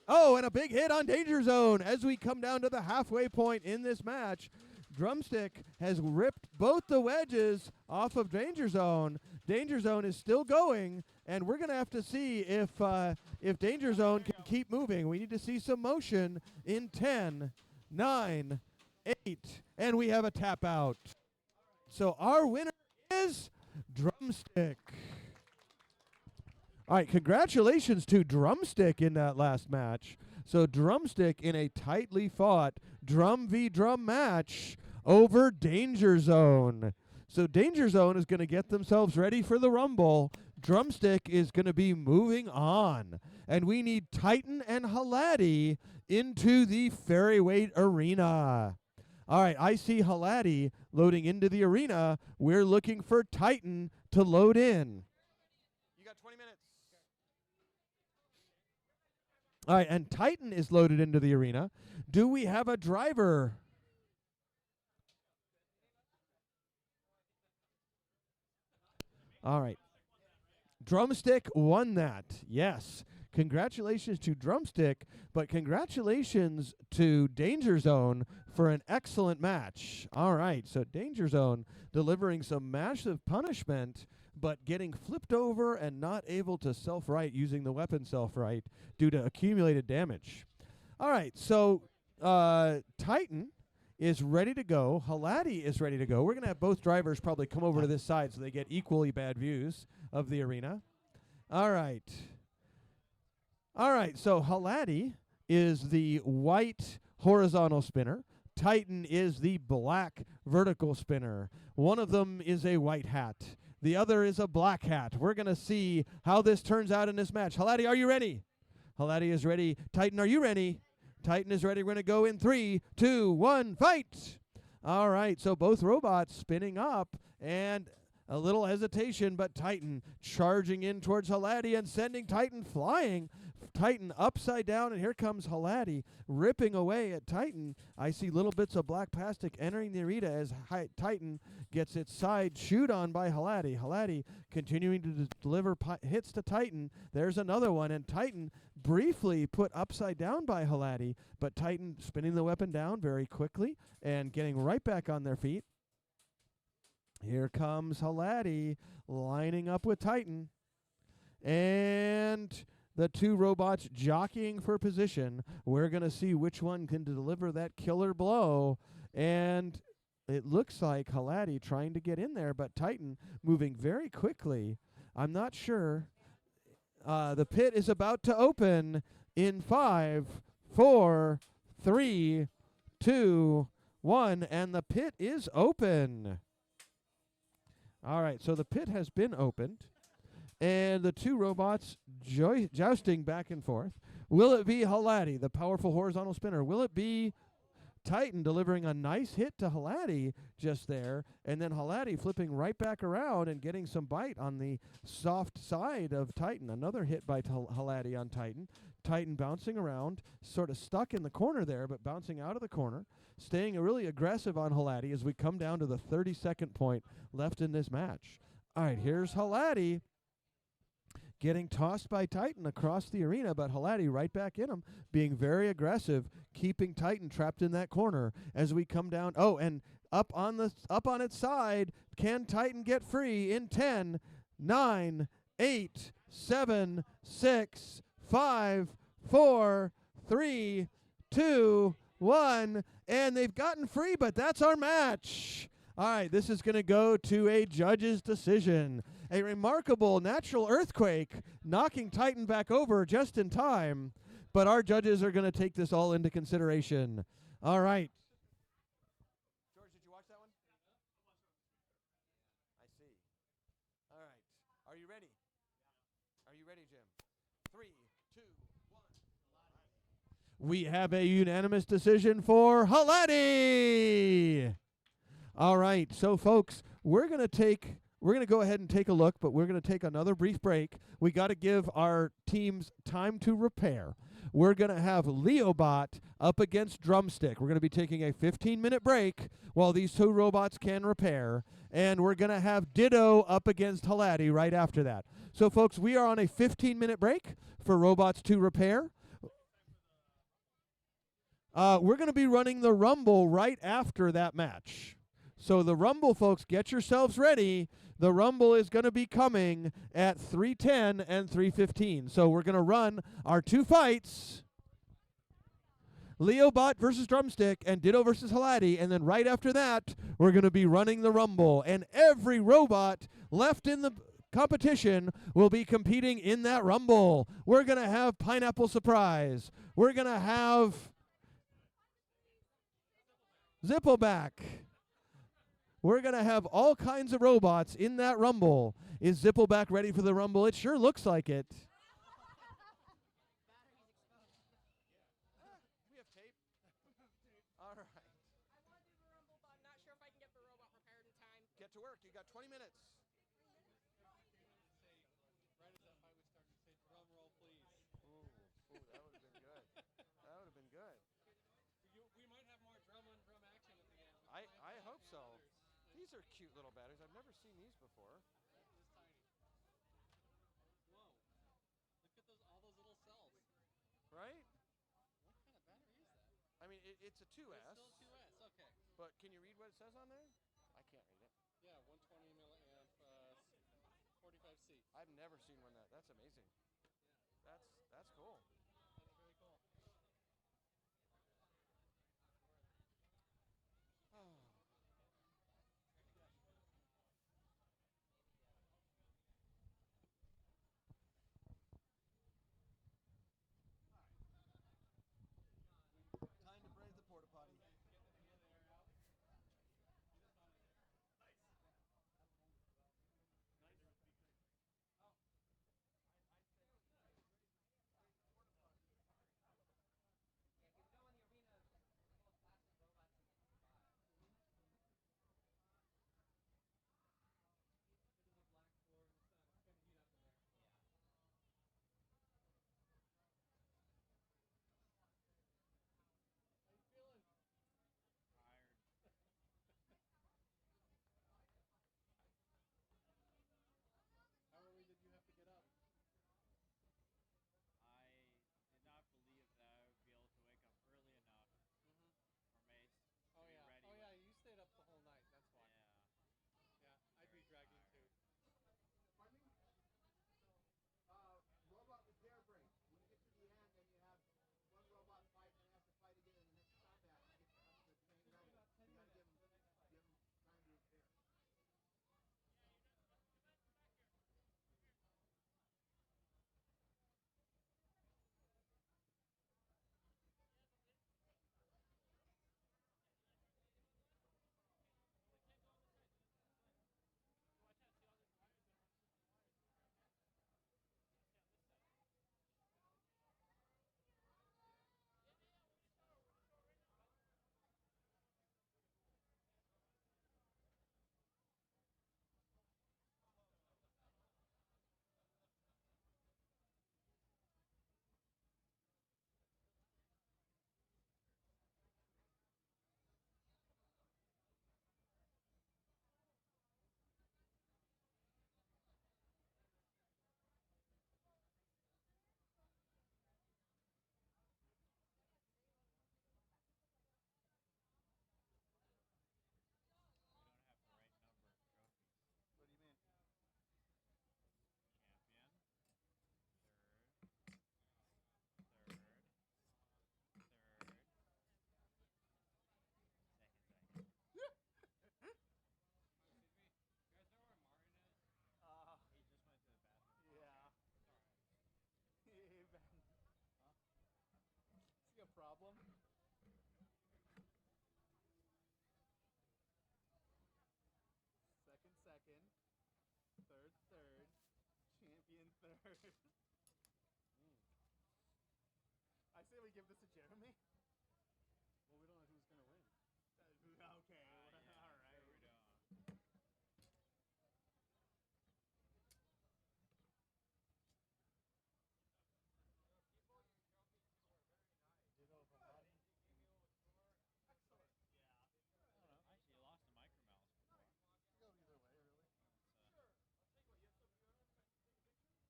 Oh, and a big hit on Danger Zone as we come down to the halfway point in this match. Drumstick has ripped both the wedges off of Danger Zone. Danger Zone is still going, and we're going to have to see if Danger Zone can keep moving. We need to see some motion in 10, 9, 8, and we have a tap out. So our winner is Drumstick. All right, congratulations to Drumstick in that last match. So Drumstick in a tightly fought drum v drum match over Danger Zone. So Danger Zone is going to get themselves ready for the Rumble. Drumstick is going to be moving on. And we need Titan and Halati into the Ferryweight Arena. All right, I see Halati loading into the arena. We're looking for Titan to load in. You got 20 minutes. All right, and Titan is loaded into the arena. Do we have a driver? All right. Drumstick won that. Yes. Congratulations to Drumstick, but congratulations to Danger Zone for an excellent match. All right, so Danger Zone delivering some massive punishment, but getting flipped over and not able to self-right using the weapon self-right due to accumulated damage. All right, so Titan is ready to go. Halati is ready to go. We're going to have both drivers probably come over to this side so they get equally bad views of the arena. All right. All right, so Halati is the white horizontal spinner. Titan is the black vertical spinner. One of them is a white hat. The other is a black hat. We're going to see how this turns out in this match. Halati, are you ready? Halati is ready. Titan, are you ready? Titan is ready. We're going to go in 3, 2, 1, fight! All right, so both robots spinning up, and a little hesitation, but Titan charging in towards Halati and sending Titan flying. Titan upside down, and here comes Halati ripping away at Titan. I see little bits of black plastic entering the arena as Titan gets its side chewed on by Halati. Halati continuing to deliver hits to Titan. There's another one, and Titan briefly put upside down by Halati, but Titan spinning the weapon down very quickly and getting right back on their feet. Here comes Halati lining up with Titan. And the two robots jockeying for position. We're going to see which one can deliver that killer blow. And it looks like Halati trying to get in there, but Titan moving very quickly. I'm not sure. The pit is about to open in 5, 4, 3, 2, 1, and the pit is open. All right, so the pit has been opened, and the two robots jousting back and forth. Will it be Halati, the powerful horizontal spinner? Will it be Titan delivering a nice hit to Halati just there, and then Halati flipping right back around and getting some bite on the soft side of Titan? Another hit by Halati on Titan. Titan bouncing around, sort of stuck in the corner there, but bouncing out of the corner, staying really aggressive on Halati as we come down to the 32nd point left in this match. All right, here's Halati getting tossed by Titan across the arena, but Halati right back in him, being very aggressive, keeping Titan trapped in that corner as we come down. Oh, and up on its side, can Titan get free in 10, 9, 8, 7, 6, 5, 4, 3, 2, 1, and they've gotten free, but that's our match. All right, this is going to go to a judge's decision. A remarkable natural earthquake knocking Titan back over just in time, but our judges are going to take this all into consideration. All right. George, did you watch that one? I see. All right. Are you ready? Are you ready, Jim? 3, 2, 1. We have a unanimous decision for Halati. All right, so folks, we're going to go ahead and take a look, but we're going to take another brief break. We got to give our teams time to repair. We're going to have Leobot up against Drumstick. We're going to be taking a 15-minute break while these two robots can repair, and we're going to have Ditto up against Halati right after that. So folks, we are on a 15-minute break for robots to repair. We're going to be running the Rumble right after that match. So the Rumble, folks, get yourselves ready. The Rumble is going to be coming at 3:10 and 3:15. So we're going to run our two fights, Leobot versus Drumstick and Ditto versus Halati, and then right after that, we're going to be running the Rumble. And every robot left in the competition will be competing in that rumble. We're going to have Pineapple Surprise. We're going to have Zippleback. We're going to have all kinds of robots in that rumble. Is Zippleback ready for the rumble? It sure looks like it. We have tape. All right. I want to do the rumble, but I'm not sure if I can get the robot prepared in time. Get to work. You got 20 minutes. Right as that fight was starting to say, drum roll, please. Ooh, that would have been good. That would have been good. We might have more drum on drum action at the end. I hope so. These are cute little batteries. I've never seen these before. That is tiny. Whoa. Look at all those little cells. Right? What kind of battery is that? I mean, it's a 2S. It's still 2S, okay. But can you read what it says on there? I can't read it. Yeah, 120 milliamp 45C. I've never seen one that's amazing. That's cool. That's very cool. Time to brave the porta potty. How early did you have to get up? I did not believe that I would be able to wake up early enough for Mace to be ready. Oh yeah, you stayed up the whole night. That's why. Yeah. Yeah, I'd be dragging too. Pardon me? Robot repair break. When you get to the end, then you have one robot fight and has to fight again in the next combat. Get up to the train level. You got to give him time to repair. We don't have the right number of trophies. What do you mean? Champion. Third. Third. Third. Second. Excuse me. You guys know where Martin is? He just went to the bathroom. Yeah. It's alright. Hey, Ben. See a problem? Second. Third. Champion third. I say we give this to Jeremy. Well, we don't know who's going to win. Okay, Yeah, all right. sure we don't. Ditto from Marty. Excellent. Yeah. I actually lost to Micro Mouse before. Go either way, really. Sure. I'll tell you what, you have some piano? Can I take a picture?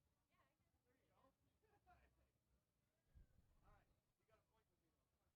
Yeah, I can. There you go. All right. You got a point with me, though.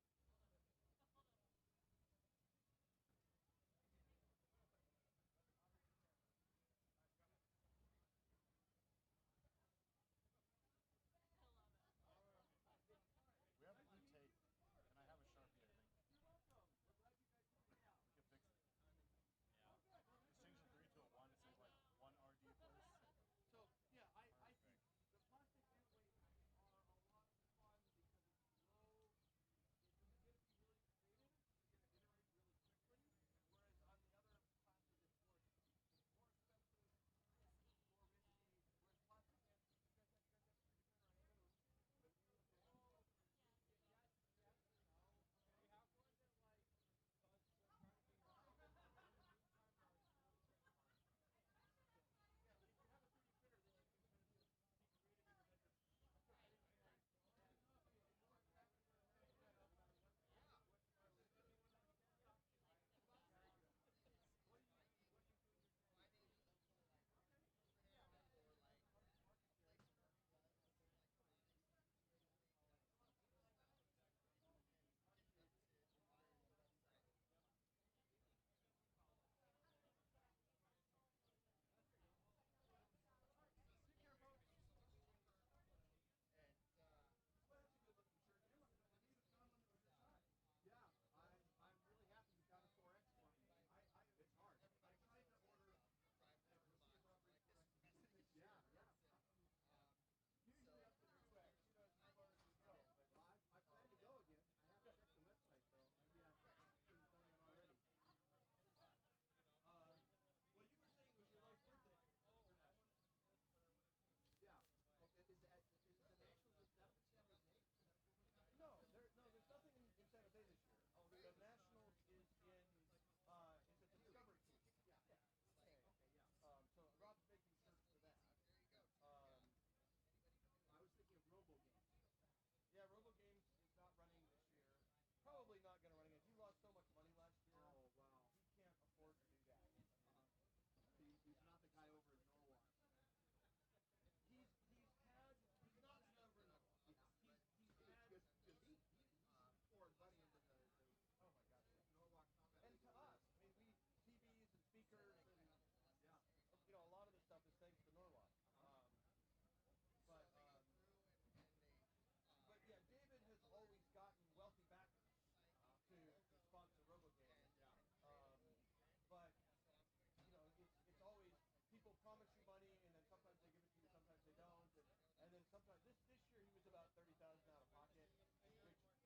sometimes this year he was about 30,000 out of pocket,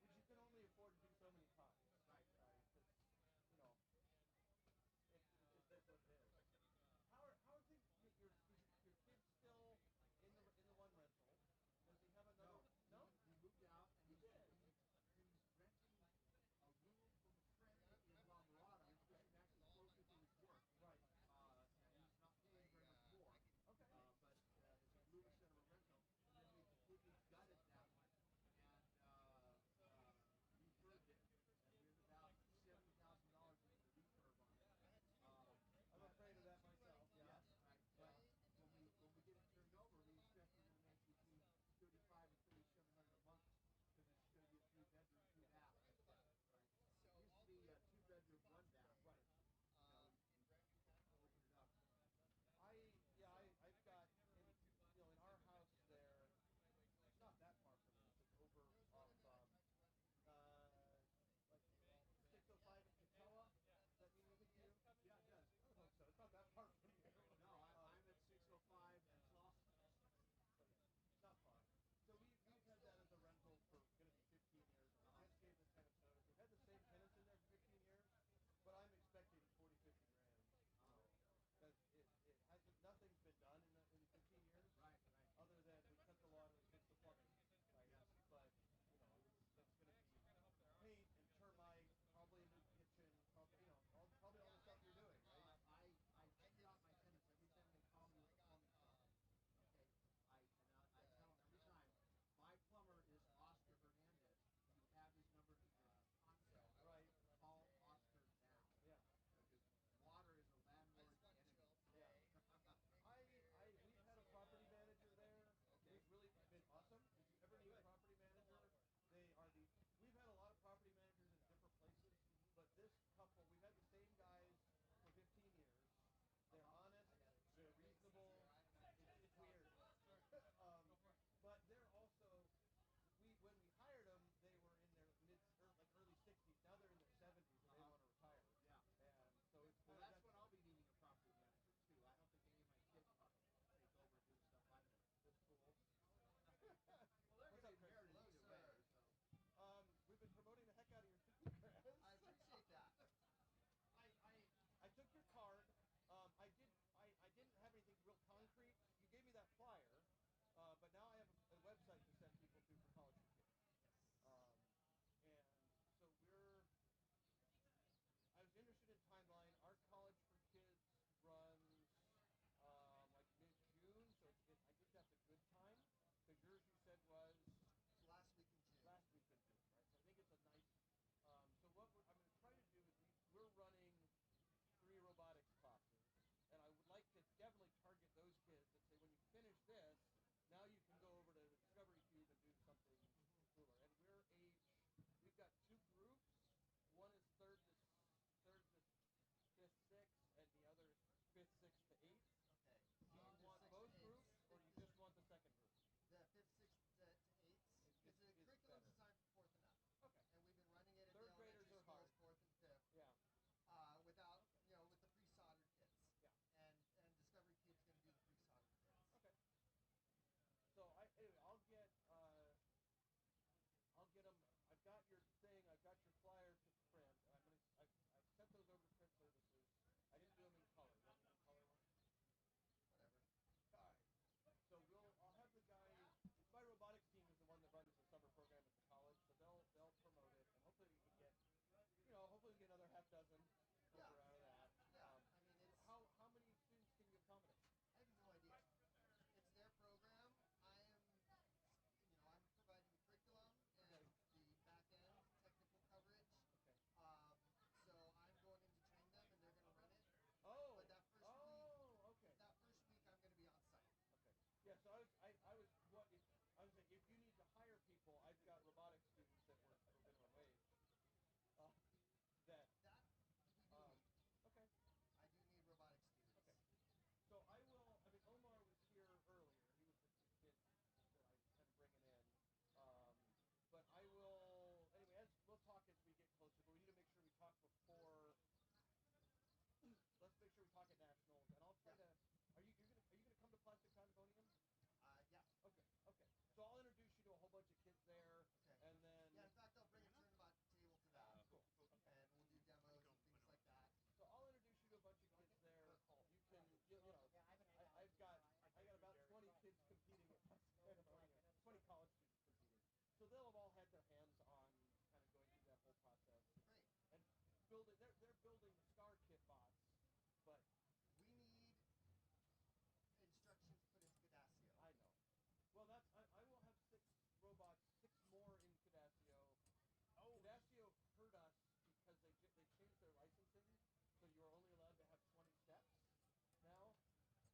which you can only afford to do so many times. Right. Right. Because it is what it is. How are things? Your kid still in the one rental? Does he have another? No. He moved out and He he's did. renting a room from a friend in La Mirada, which is actually closer to his work. Right. And he's not paying very much more. Okay. But it's a Luna Cinema rental. And then we completely gutted that one and refurbed it. And we ended about $70,000 into the refurb on it. I'm afraid of that myself. Yeah. Yes, right. But when we get it turned over, we expect we're going to make between $3,500 and $3,700 a month because it's going to be a 3-bedroom, 2-bath instead. Right. It used to be a 2-bedroom, 1-bath. Right. We opened it up. I've got in our house there. It's not that far from us. It's over off like 605 in Katawa. Does that mean anything to you? Yeah, it does. I hope so. It's not that far from you. No, I'm at 605 and Slauson. So yeah, not far. So we've had that as a rental for going to be 15 years. And we just gave the tenants notice. We've had the same tenants in there for 15 years, but I'm expecting 40, 50 grand. Because it hasn't, nothing's been done in 15 years. Right. Other than we cut the lawn and we fixed the plumbing. Right. Yes. But it's going to be paint and termite, probably a new kitchen, probably probably all the stuff you're doing, right? I tee out my tenants every time they call me with a plumbing problem. Okay, I tell them every time, my plumber is Oscar Hernandez. You have his number in your contract. Right. Call Oscar now. Yeah. Because water is a landlord's enemy. Yeah. We've had a property manager there. Okay. Who's really been awesome. If you ever need a property manager, we've had a lot of property managers in different places, but this couple, we've had the same guys for 15 years. They're honest, they're reasonable. It's weird. But they're also, when we hired them, they were in their early 60s. Now they're in their 70s and they want to retire. Yeah. And so it's Well, that's when I'll be needing a property manager too. I don't think any of my kids want to take over and do the stuff I'm doing. Those fools. Well, they're What's going up, to Chris? inherit it either way. So. We've been promoting the heck out of your thing, Chris. I appreciate that. I took your card. I didn't have anything real concrete. You gave me that flyer, but now I have a website to send people to for college for kids. And so I was interested in timeline. Our college for kids runs like mid-June, so I think that's a good time. Because yours, you said, was Last week in June. last week in June, right? So I think it's a nice. So what I'm going to try to do is we're running 3 robotics classes, and I would like to definitely target those kids that say, when you finish this, now you can go over to the Discovery Cube and do something cooler. And we've got 2 groups. One is third to 5th, 6th, and the other is 5th, 6th to 8th. Okay. Do you want both groups, or do you just want the second group? The 5th, 6th to 8th. Because the curriculum is designed for 4th and up. Okay. And we've been running it at Third the graders elementary are schools, hard. 4th and 5th. Yeah. Without, with the pre-soldered kits. Yeah. And Discovery Cube's going to do the pre-soldered kits. Okay. So anyway, I'll get them. I've got your thing. I've got your flyer to print. And I've sent those over to print services. I didn't do them in color. You want me in color ones? Whatever. All right. So I'll have the guy. My robotics team is the one that runs the summer program at the college, so they'll promote it, and hopefully we can get, hopefully we get another half dozen over Yeah. out of that. Yeah. I mean, it's. How many students can you accommodate? I have no idea. It's their program. I'm providing the curriculum and the back-end technical coverage. Okay. So I'm going in to train them, and they're going to run it. Oh. But that first Okay. week I'm going to be on site. Okay. Yeah. So I was saying, if you need to hire people, I've got robotics students that work for minimum wage. That we do need. Okay. I do need robotic students. Okay. So Omar was here earlier. He was the kid that I was kind of bringing in. But I will, anyway, we'll talk as we get closer, but we need to make sure we talk before, let's make sure we talk at Nationals, and I'll try to, are you going to come to Plastic Pandemonium? Yeah. Okay. So I'll introduce you to a whole bunch of kids there, Okay. and then Yeah, in fact, I'll bring a Turnabout table to that. cool. And we'll do demos and things like that. So I'll introduce you to a bunch of kids there. You can, you know, I've got about 20 kids competing at my pandemonium, 20 college students competing. So they'll have all had their hands on kind of going through that whole process Great. and building. They're building the Star Kit bots, but We need instructions put into Cadasio. I know. Well, I will have 6 robots, 6 more in Cadasio. Cadasio hurt us because they changed their licensing, so you're only allowed to have 20 steps now, which will have 20 steps.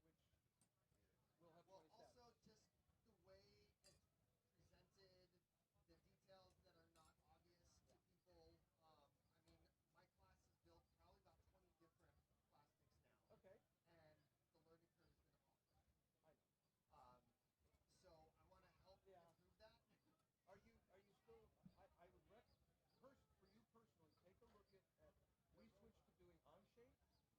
Also just the way it's presented, the details that are not obvious to people. I mean, my class has built probably about 20 different plastics now. Okay. And the learning curve has been awful. I know. So I want to help improve that. Are you still? I would for you personally, take a look at. We switched to doing on-shape.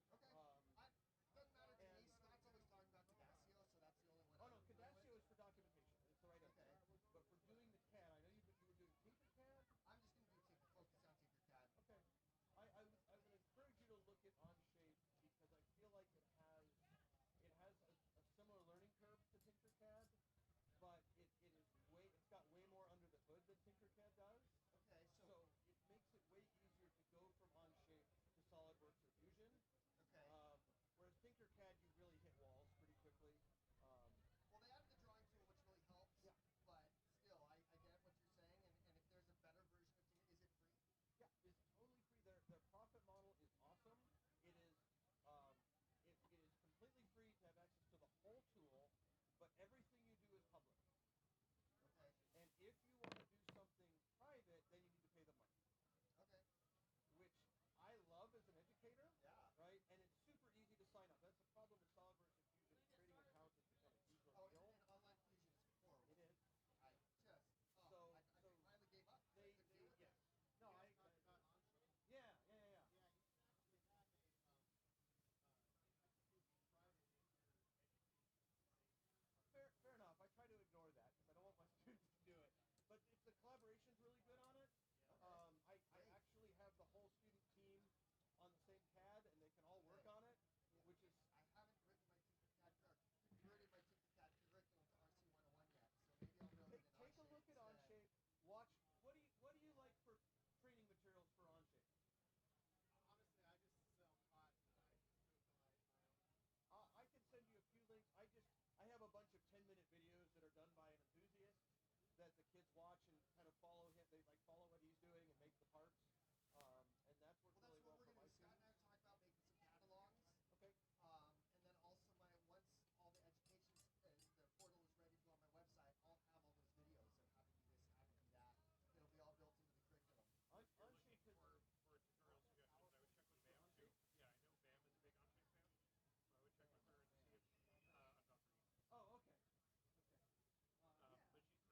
Okay. Doesn't matter to me. Scott's always talking about Cadasio, so that's the only one. Oh no, Cadasio is for documentation. It's the right answer. Okay. But for doing the CAD, I know you were doing Tinkercad. I'm just going to focus on Tinkercad. Okay. I would encourage you to look at OnShape because I feel like it has a similar learning curve to Tinkercad, but it's got way more under the hood than Tinkercad does. Okay, So it makes it way easier to go from OnShape to SolidWorks or Fusion. Okay. Whereas Tinkercad, you really hit walls pretty quickly. Well, they added the drawing tool, which really helps. Yeah. But still, I get what you're saying, and if there's a better version of Tinker, is it free? Yeah, it's totally free. Their profit model is awesome. It is it is completely free to have access to the whole tool, but everything you do is public. Okay. And if you want to do something private, then you need to pay the money. Okay. Which I love as an educator. Yeah. Right? And it's super easy to sign up. That's the problem with SolidWorks and Fusion. Creating accounts has become a huge ordeal. And online Fusion is horrible. It is. I finally gave up. I couldn't deal with it. No, yeah. Fair enough. I try to ignore that because I don't want my students to do it. But if the collaboration's really good on it, I actually have the whole student team on the same CAD and they can all work on it, which is... I haven't written my converted my Tinkercad curriculum to RC 101 yet, so maybe I'll build it in Take a look at OnShape. Watch. What do you like for training materials for OnShape? Honestly, I just sell pot and I do it for my own. I can send you a few links. I have a bunch of 10-minute videos that are done by an enthusiast that the kids watch and kind of follow him. They follow what he's doing and make the parts. And that's worked really well for my Scott and I talk about making some catalogs. Okay. And then also once all the education the portal is ready to go on my website, I'll have all those videos of how to do this, how to do that. It'll be all built into the curriculum. Looking for tutorial suggestions, I would check with Bam too. Yeah, I know Bam is a big on-shape fan, so I would check with her and see if I'm about to read. Oh, okay. But she's in our Discord.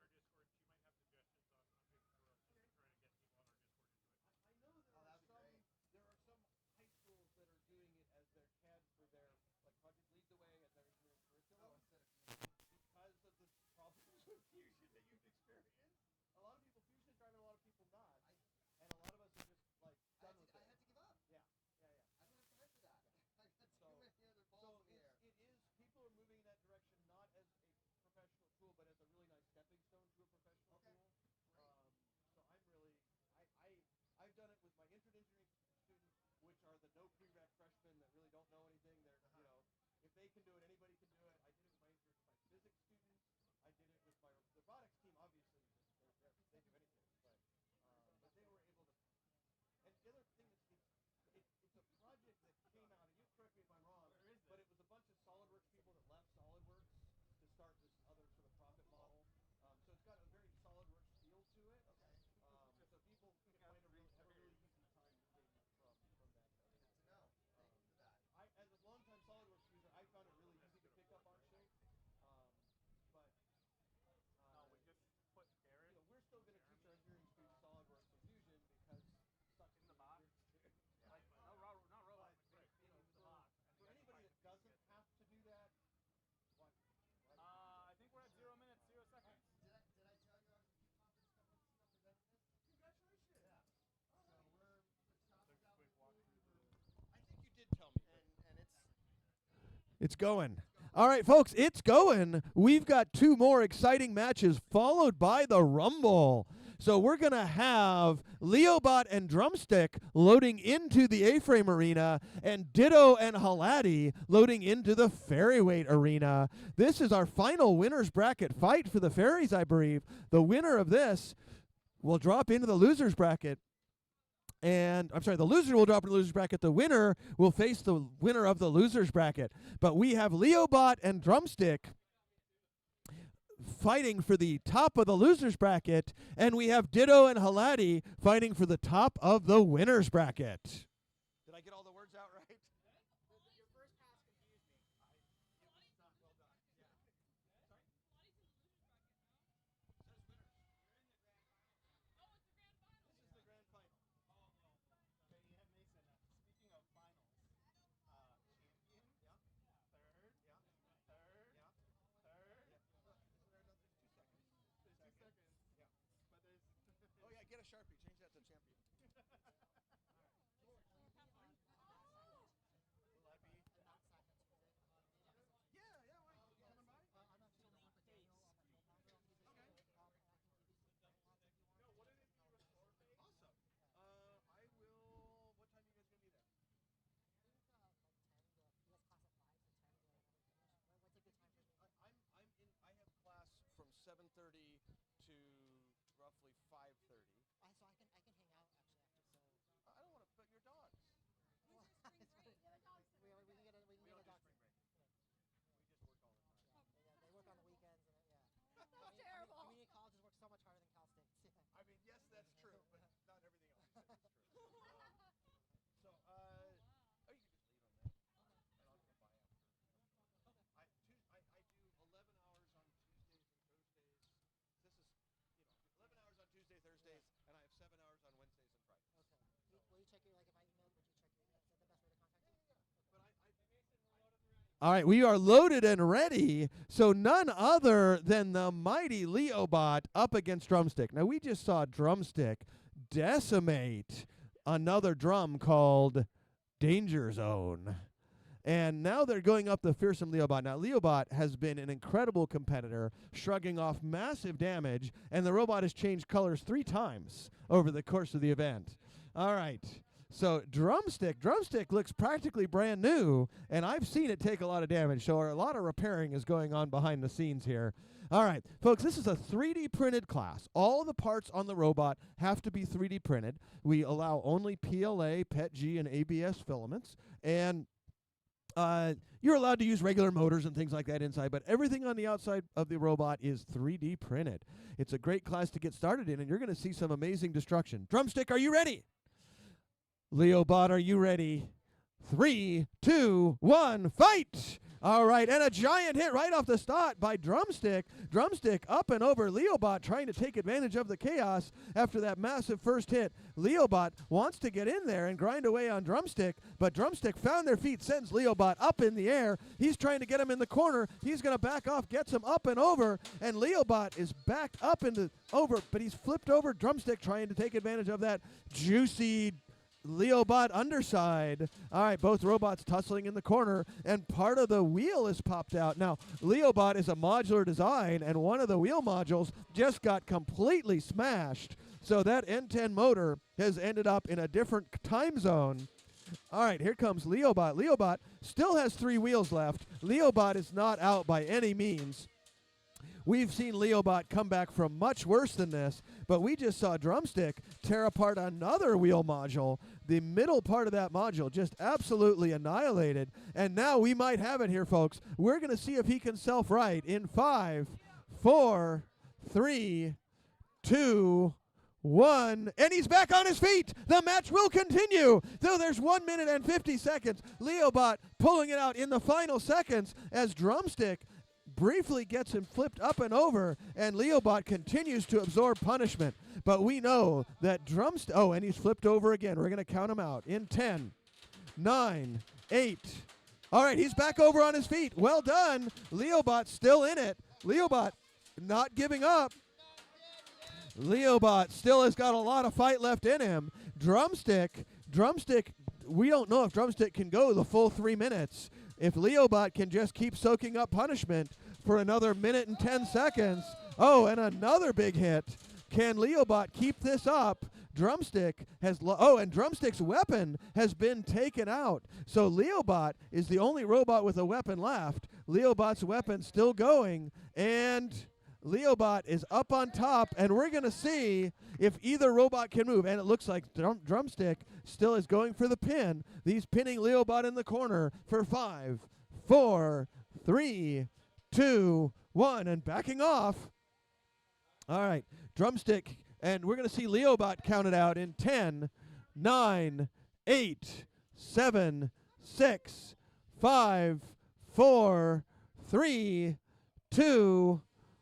She might have suggestions on big tutorials just to try to get people on our Discord into it. I know there are some high schools that are doing it as their CAD for their Project Lead the Way as their engineering curriculum. Because of the problems with Fusion that you've experienced. A lot of people, Fusion is driving a lot of people nuts. And a lot of us are just done with it. I had to give up. Yeah. I don't have time for that. I got too many other balls in the air. It is, people are moving in that direction not as a professional tool, but as a really nice stepping stone to a professional tool. So I'm really, I've done it with my entrance engineering students, which are the no prereq freshmen that really don't know anything. They're, if they can do it, anybody can do it. I did it with my physics students. I did it with my robotics team. Obviously, they do anything, but they were able to. And the other thing it's a project that came out, and you correct me if I'm wrong, but it was a bunch of SolidWorks people that left SolidWorks to start this other sort of profit model. So it's got a very SolidWorks feel to it. Okay. So people can have a really easy time moving from that. Good to know. Thank you for that. As a longtime SolidWorks user, I found it really easy to pick up on shape. But we just put Garrett. We're still going to teach our engineering students SolidWorks and Fusion because it sucks in the box. Like, not robots. For anybody that doesn't have to do that, what? I think It's going. All right, folks, it's going. We've got 2 more exciting matches followed by the Rumble. So we're going to have Leobot and Drumstick loading into the A-Frame arena and Ditto and Halati loading into the Fairyweight arena. This is our final winner's bracket fight for the Fairies, I believe. The winner of this will drop into the loser's bracket. And I'm sorry, the loser will drop in the loser's bracket. The winner will face the winner of the loser's bracket. But we have Leobot and Drumstick fighting for the top of the loser's bracket, and we have Ditto and Halati fighting for the top of the winner's bracket. Did I get all the words out right? Your first pass confused me. It was not well done. Yeah. Sorry? This is the grand final. Okay, you have Mason. Speaking of finals, champion, third, third, third. There's 2 seconds. But there's Oh, yeah, get a Sharpie. Change that to champion. I have class from 7:30 to roughly 5:30. So I can hang out actually after. So I don't want to put your dogs. we can get a dog. We just work all the time. Yeah, they work on the weekends and yeah. That's terrible. Community colleges work so much harder than Cal State. I mean, yes, that's true, but not everything else is true. So, oh, you can just leave them there, and I'll come by after. I do 11 hours on Tuesdays and Thursdays. This is, 11 hours on Tuesday, Thursdays, and I have 7 hours on Wednesdays and Fridays. Okay. Will you check your, like, if I email, would you check your email? Is that the best way to contact you? But all right, we are loaded and ready. So none other than the mighty Leobot up against Drumstick. Now we just saw Drumstick decimate another drum called Danger Zone. And now they're going up the fearsome Leobot. Now, Leobot has been an incredible competitor, shrugging off massive damage, and the robot has changed colors 3 times over the course of the event. All right. So Drumstick looks practically brand new, and I've seen it take a lot of damage, so a lot of repairing is going on behind the scenes here. All right, folks, this is a 3D printed class. All the parts on the robot have to be 3D printed. We allow only PLA, PETG, and ABS filaments, and you're allowed to use regular motors and things like that inside, but everything on the outside of the robot is 3D printed. It's a great class to get started in, and you're going to see some amazing destruction. Drumstick, are you ready? Leobot, are you ready? 3, 2, 1, fight! All right, and a giant hit right off the start by Drumstick. Drumstick up and over Leobot, trying to take advantage of the chaos after that massive first hit. Leobot wants to get in there and grind away on Drumstick, but Drumstick found their feet, sends Leobot up in the air. He's trying to get him in the corner. He's going to back off, gets him up and over, and Leobot is backed up into over, but he's flipped over Drumstick, trying to take advantage of that juicy Leobot underside. All right, both robots tussling in the corner, and part of the wheel is popped out. Now, Leobot is a modular design, and one of the wheel modules just got completely smashed. So that N10 motor has ended up in a different time zone. All right, here comes Leobot. Leobot still has 3 wheels left. Leobot is not out by any means. We've seen Leobot come back from much worse than this, but we just saw Drumstick tear apart another wheel module. The middle part of that module just absolutely annihilated. And now we might have it here, folks. We're going to see if he can self-right in 5, 4, 3, 2, 1, and he's back on his feet. The match will continue. Though there's 1 minute and 50 seconds. Leobot pulling it out in the final seconds as Drumstick briefly gets him flipped up and over, and Leobot continues to absorb punishment. But we know that Drumstick, oh, and he's flipped over again. We're going to count him out in 10, 9, 8. All right, he's back over on his feet. Well done. Leobot still in it. Leobot not giving up. Leobot still has got a lot of fight left in him. Drumstick, we don't know if Drumstick can go the full 3 minutes. if Leobot can just keep soaking up punishment for another minute and 10 seconds. Oh, and another big hit. Can Leobot keep this up? Drumstick has and Drumstick's weapon has been taken out. So Leobot is the only robot with a weapon left. Leobot's weapon still going, and Leobot is up on top, and we're going to see if either robot can move. And it looks like Drumstick still is going for the pin. He's pinning Leobot in the corner for 5, 4, 3, 2, 1, and backing off. All right, Drumstick, and we're going to see Leobot counted out in 10, 9, 8, 7, 6, 5, 4, 3, 2,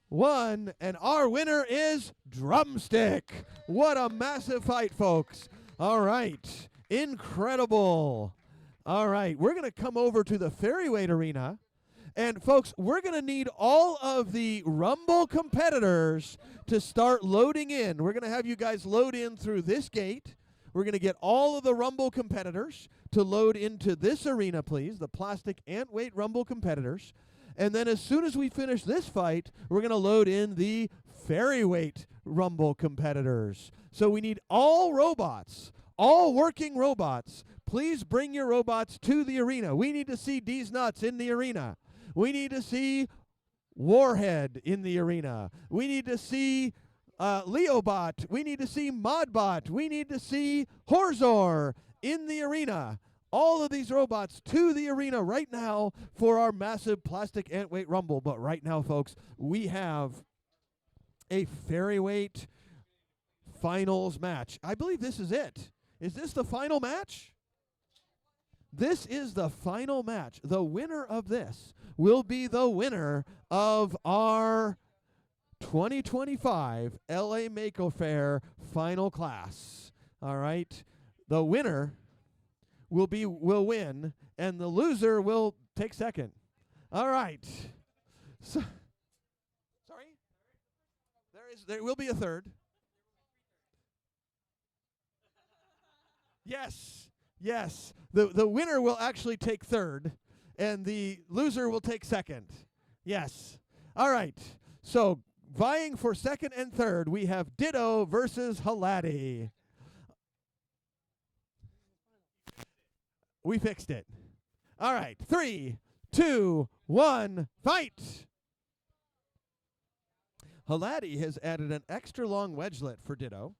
1, and our winner is Drumstick. What a massive fight, folks. All right, incredible. All right, we're going to come over to the Ferryweight Arena. And, folks, we're going to need all of the Rumble competitors to start loading in. We're going to have you guys load in through this gate. We're going to get all of the Rumble competitors to load into this arena, please, the plastic ant-weight Rumble competitors. And then as soon as we finish this fight, we're going to load in the Ferryweight Rumble competitors. So we need all robots, all working robots. Please bring your robots to the arena. We need to see D's Nuts in the arena. We need to see Warhead in the arena. We need to see Leobot. We need to see Modbot. We need to see Horzor in the arena. All of these robots to the arena right now for our massive plastic ant-weight rumble. But right now, folks, we have a Ferryweight finals match. I believe this is it. Is this the final match? This is the final match. The winner of this will be the winner of our 2025 LA Mako Faire final class. All right. The winner will win, and the loser will take second. All right. So, sorry? There will be a third. Yes. Yes. The winner will actually take third, and the loser will take second. Yes. All right. So, vying for second and third, we have Ditto versus Halati. We fixed it. All right. 3, 2, 1, fight. Halati has added an extra long wedgelet for Ditto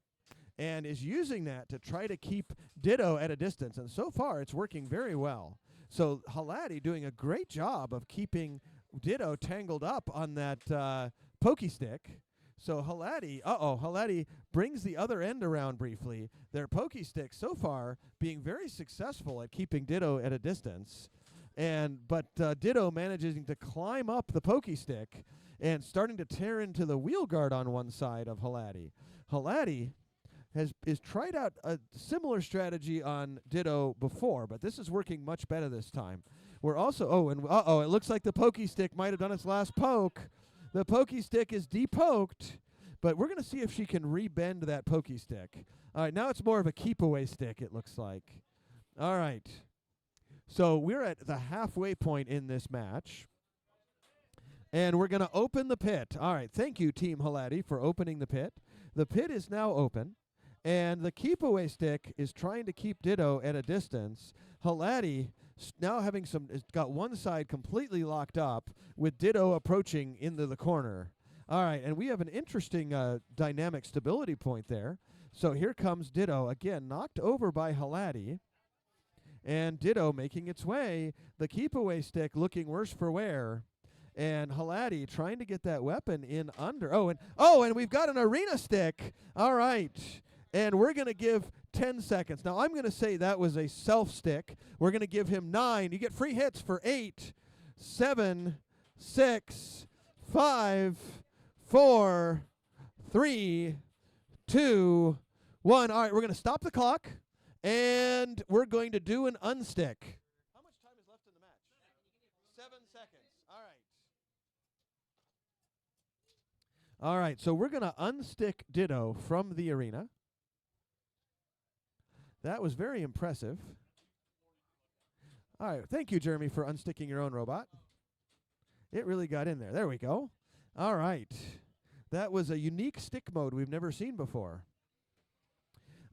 and is using that to try to keep Ditto at a distance. And so far, it's working very well. So Halati doing a great job of keeping Ditto tangled up on that pokey stick. So Halati brings the other end around briefly. Their pokey stick so far being very successful at keeping Ditto at a distance. But Ditto managing to climb up the pokey stick and starting to tear into the wheel guard on one side of Halati. Halati has tried out a similar strategy on Ditto before, but this is working much better this time. We're also, it looks like the pokey stick might have done its last poke. The pokey stick is depoked, but we're going to see if she can rebend that pokey stick. All right, now it's more of a keep-away stick, it looks like. All right. So we're at the halfway point in this match, and we're going to open the pit. All right, thank you, Team Halati, for opening the pit. The pit is now open, and the keep-away stick is trying to keep Ditto at a distance. Halati now has got one side completely locked up with Ditto approaching into the corner. All right, and we have an interesting dynamic stability point there. So here comes Ditto, again, knocked over by Halati. And Ditto making its way, the keep-away stick looking worse for wear. And Halati trying to get that weapon in under. And we've got an arena stick. All right. And we're going to give 10 seconds. Now, I'm going to say that was a self-stick. We're going to give him 9. You get free hits for 8, 7, 6, 5, 4, 3, 2, 1. All right, we're going to stop the clock, and we're going to do an unstick. How much time is left in the match? 7 seconds. All right, so we're going to unstick Ditto from the arena. That was very impressive. All right. Thank you, Jeremy, for unsticking your own robot. It really got in there. There we go. All right. That was a unique stick mode we've never seen before.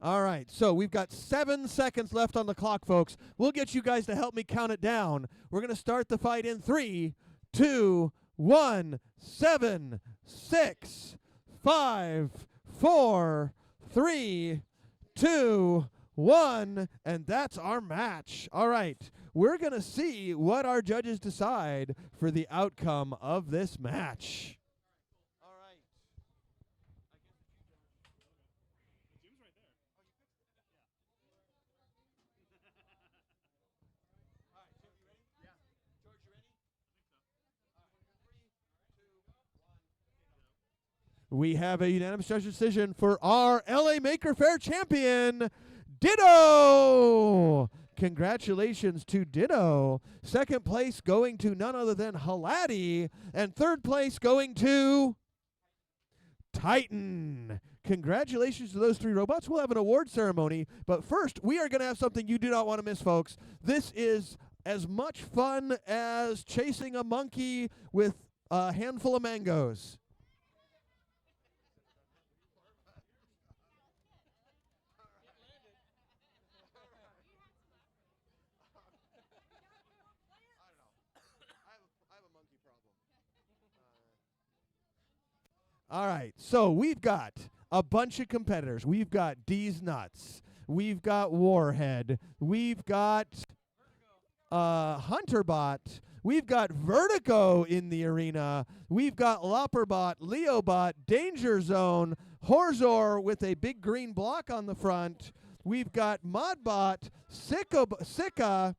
All right, so we've got 7 seconds left on the clock, folks. We'll get you guys to help me count it down. We're going to start the fight in 3, 2, 1, 7, 6, 5, 4, 3, 2, 1, and that's our match. All right, we're going to see what our judges decide for the outcome of this match. We have a unanimous judge decision for our LA Maker Faire champion, Ditto. Congratulations to Ditto. Second place going to none other than Halati. And third place going to Titan. Congratulations to those 3 robots. We'll have an award ceremony. But first, we are going to have something you do not want to miss, folks. This is as much fun as chasing a monkey with a handful of mangoes. All right, so we've got a bunch of competitors. We've got D's Nuts. We've got Warhead. We've got Hunterbot. We've got Vertigo in the arena. We've got Lopperbot, Leobot, Danger Zone, Horzor with a big green block on the front. We've got Modbot, Sika.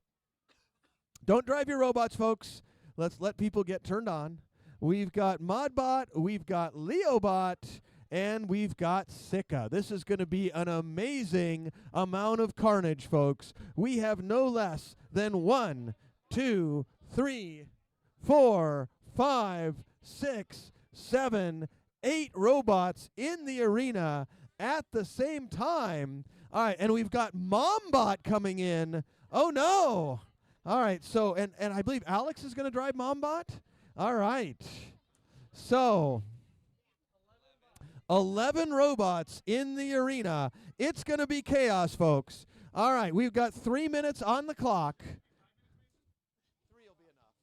Don't drive your robots, folks. Let's let people get turned on. We've got Modbot, we've got Leobot, and we've got Sika. This is going to be an amazing amount of carnage, folks. We have no less than 1, 2, 3, 4, 5, 6, 7, 8 robots in the arena at the same time. All right, and we've got Mombot coming in. Oh, no. All right, so, and I believe Alex is going to drive Mombot. All right. So, 11 robots in the arena. It's going to be chaos, folks. All right, we've got 3 minutes on the clock. 3 will be enough.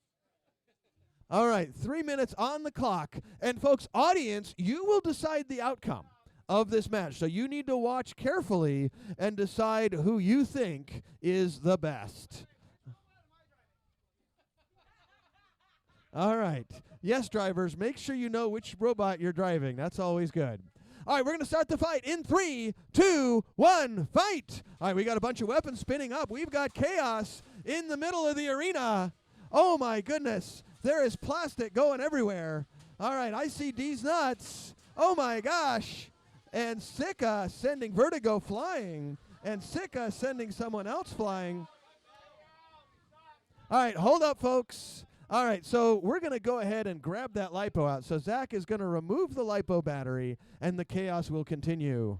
All right, 3 minutes on the clock. And, folks, audience, you will decide the outcome of this match. So you need to watch carefully and decide who you think is the best. All right. Yes, drivers, make sure you know which robot you're driving. That's always good. All right, we're going to start the fight in 3, 2, 1, fight. All right, we got a bunch of weapons spinning up. We've got chaos in the middle of the arena. Oh, my goodness. There is plastic going everywhere. All right, I see D's Nuts. Oh, my gosh. And Sika sending Vertigo flying. And Sika sending someone else flying. All right, hold up, folks. All right, so we're going to go ahead and grab that LiPo out. So Zach is going to remove the LiPo battery, and the chaos will continue.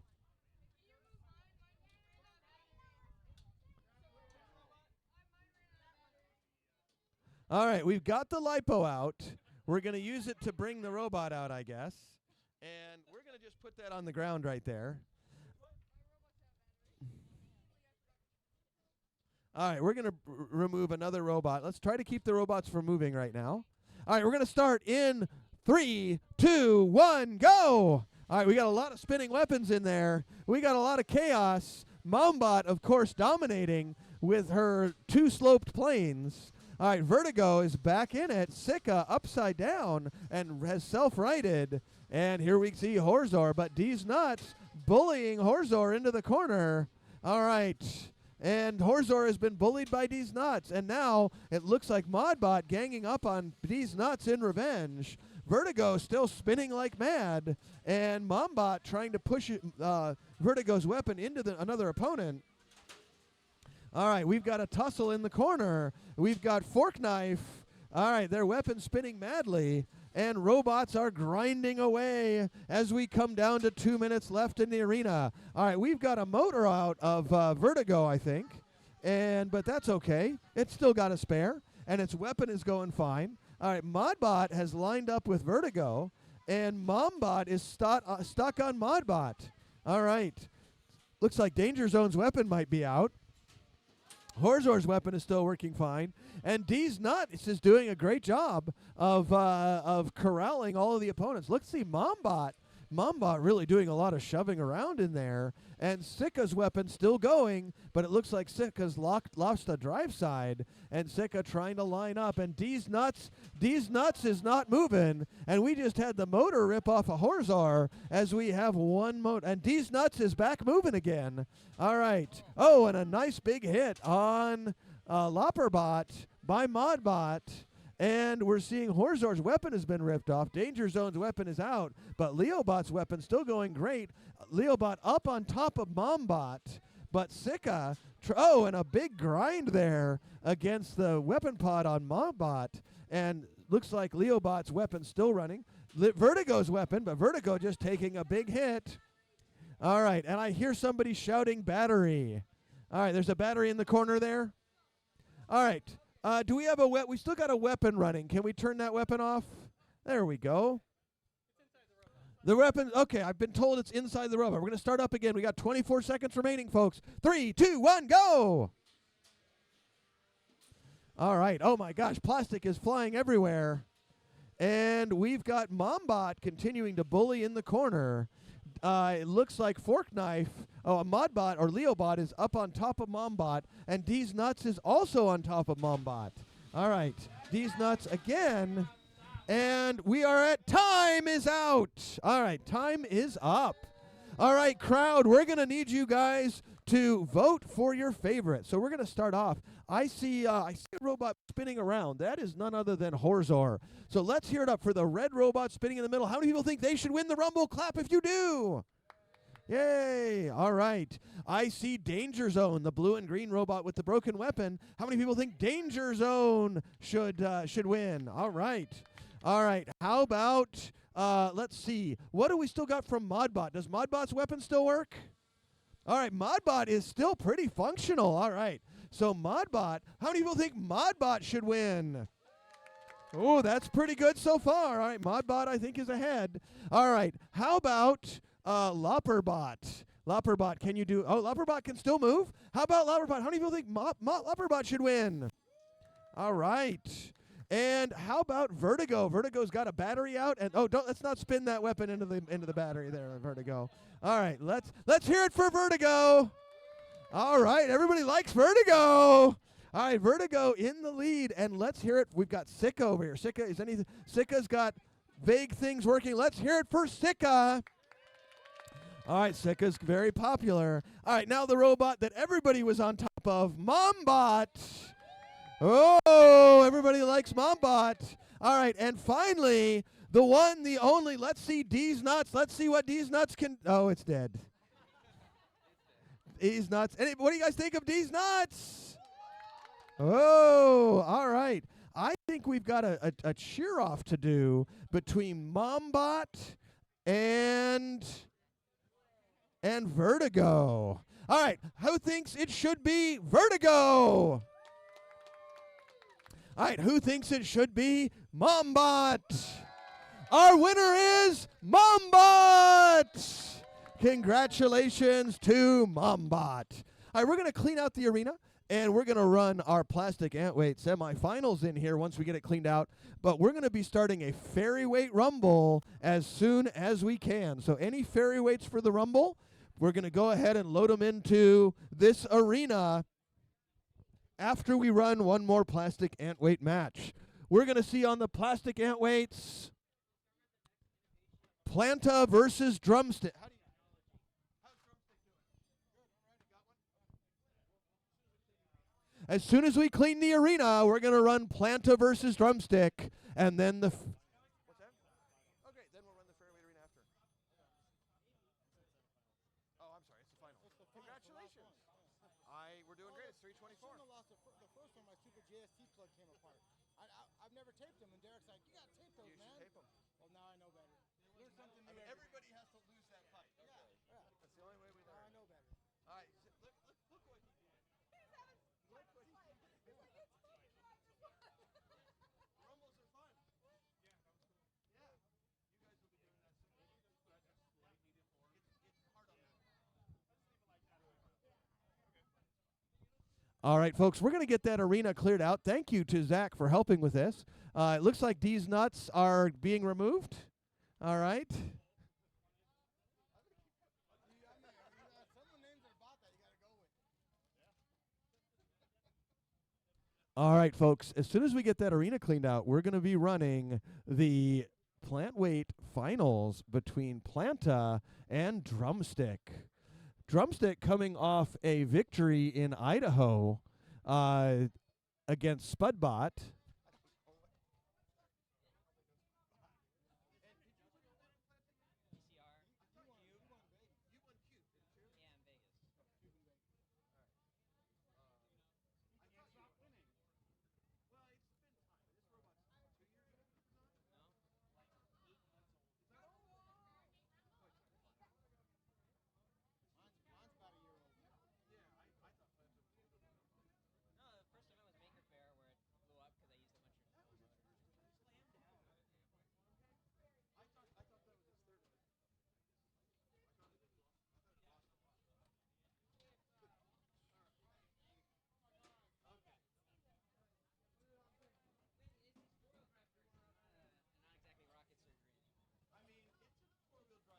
All right, we've got the LiPo out. We're going to use it to bring the robot out, I guess. And we're going to just put that on the ground right there. All right, we're going to remove another robot. Let's try to keep the robots from moving right now. All right, we're going to start in 3, 2, 1, go. All right, we got a lot of spinning weapons in there. We got a lot of chaos. Mombot, of course, dominating with her 2 sloped planes. All right, Vertigo is back in it. Sika upside down and has self-righted. And here we see Horzor, but D's Nuts bullying Horzor into the corner. All right. And Horzor has been bullied by D's Nuts. And now it looks like Modbot ganging up on D's Nuts in revenge. Vertigo still spinning like mad. And Mombot trying to push Vertigo's weapon into another opponent. All right, we've got a tussle in the corner. We've got Fork Knife. All right, their weapon spinning madly. And robots are grinding away as we come down to 2 minutes left in the arena. All right, we've got a motor out of Vertigo, I think. but that's okay. It's still got a spare, and its weapon is going fine. All right, Modbot has lined up with Vertigo, and Mombot is stuck on Modbot. All right. Looks like Danger Zone's weapon might be out. Horzor's weapon is still working fine, and D's Nuts is doing a great job of corralling all of the opponents. Let's see Mombot really doing a lot of shoving around in there, and Sika's weapon still going, but it looks like Sika's lost the drive side, and Sika trying to line up, and D's Nuts is not moving, and we just had the motor rip off a Horzor as we have one motor, and D's Nuts is back moving again. All right. Oh, and a nice big hit on Lopperbot by Modbot. And we're seeing Horzor's weapon has been ripped off. Danger Zone's weapon is out, but Leobot's weapon still going great. Leobot up on top of Mombot, but Sika, and a big grind there against the weapon pod on Mombot. And looks like Leobot's weapon still running. Vertigo's weapon, but Vertigo just taking a big hit. All right, and I hear somebody shouting battery. All right, there's a battery in the corner there. All right. Do we have we still got a weapon running. Can we turn that weapon off? There we go. The weapon, okay, I've been told it's inside the robot. We're going to start up again. We got 24 seconds remaining, folks. 3, 2, 1, go! All right. Oh, my gosh. Plastic is flying everywhere. And we've got Mombot continuing to bully in the corner. It looks like Fork Knife, a Modbot or Leobot is up on top of Mombot, and D's Nuts is also on top of Mombot. All right, D's Nuts again, and we are at time is out. All right, time is up. All right, crowd, we're going to need you guys to vote for your favorite. So we're going to start off. I see a robot spinning around. That is none other than Horzor. So let's hear it up for the red robot spinning in the middle. How many people think they should win the Rumble? Clap if you do. Yay. All right. I see Danger Zone, the blue and green robot with the broken weapon. How many people think Danger Zone should win? All right. All right. How about, let's see. What do we still got from Modbot? Does Modbot's weapon still work? All right. Modbot is still pretty functional. All right. So Modbot, how many people think Modbot should win? Oh, that's pretty good so far. All right, Modbot I think is ahead. All right, how about Lopperbot? Lopperbot, can you do, Lopperbot can still move? How about Lopperbot? How many people think Lopperbot should win? All right. And how about Vertigo? Vertigo's got a battery out, and let's not spin that weapon into the battery there, Vertigo. All right, let's hear it for Vertigo. All right, everybody likes Vertigo. All right, Vertigo in the lead, and let's hear it. We've got Sika over here. Sika's got vague things working. Let's hear it for Sika. All right, Sika's very popular. All right, now the robot that everybody was on top of, Mombot. Oh, everybody likes Mombot. All right, and finally, the one, the only, let's see D's Nuts. Let's see what D's Nuts can, it's dead. D's Nuts. What do you guys think of D's Nuts? Oh, all right. I think we've got a cheer-off to do between Mombot and Vertigo. All right, who thinks it should be Vertigo? All right, who thinks it should be Mombot? Our winner is Mombot! Congratulations to Mombot. All right, we're going to clean out the arena, and we're going to run our plastic ant-weight semifinals in here once we get it cleaned out. But we're going to be starting a fairy weight rumble as soon as we can. So any fairy weights for the rumble, we're going to go ahead and load them into this arena after we run one more plastic ant-weight match. We're going to see on the plastic ant-weights, Planta versus Drumstick. As soon as we clean the arena, we're going to run Planta versus Drumstick, and then the... What's that? Okay, then we'll run the fairway arena after. Oh, I'm sorry, it's the final. Congratulations. We're doing great. It's 3:24. The first one, my stupid JST plug came apart. I've never taped them, and Derek's like, you got to tape those, man. You should tape them. Well, now I know better. Learn something new. Everybody has to lose that fight. Yeah. That's the only way we learn. Now I know better. All right, look what he did. All right, folks, we're going to get that arena cleared out. Thank you to Zach for helping with this. It looks like these nuts are being removed. All right. Some of the names are about that you got to go with. All right, folks, as soon as we get that arena cleaned out, we're going to be running the plant weight finals between Planta and Drumstick. Drumstick coming off a victory in Idaho against Spudbot. Mine's about a year old. No, the first event was Maker Faire where it blew up because I used a bunch of slow motors. Not exactly rocket surgery anymore. I mean, it's a four-wheel drive drum. Yeah. I want to see you make a plastic beater box. Plastic beater. I want to see you make a plastic beater. That is probably gonna explode. Probably. What do you mean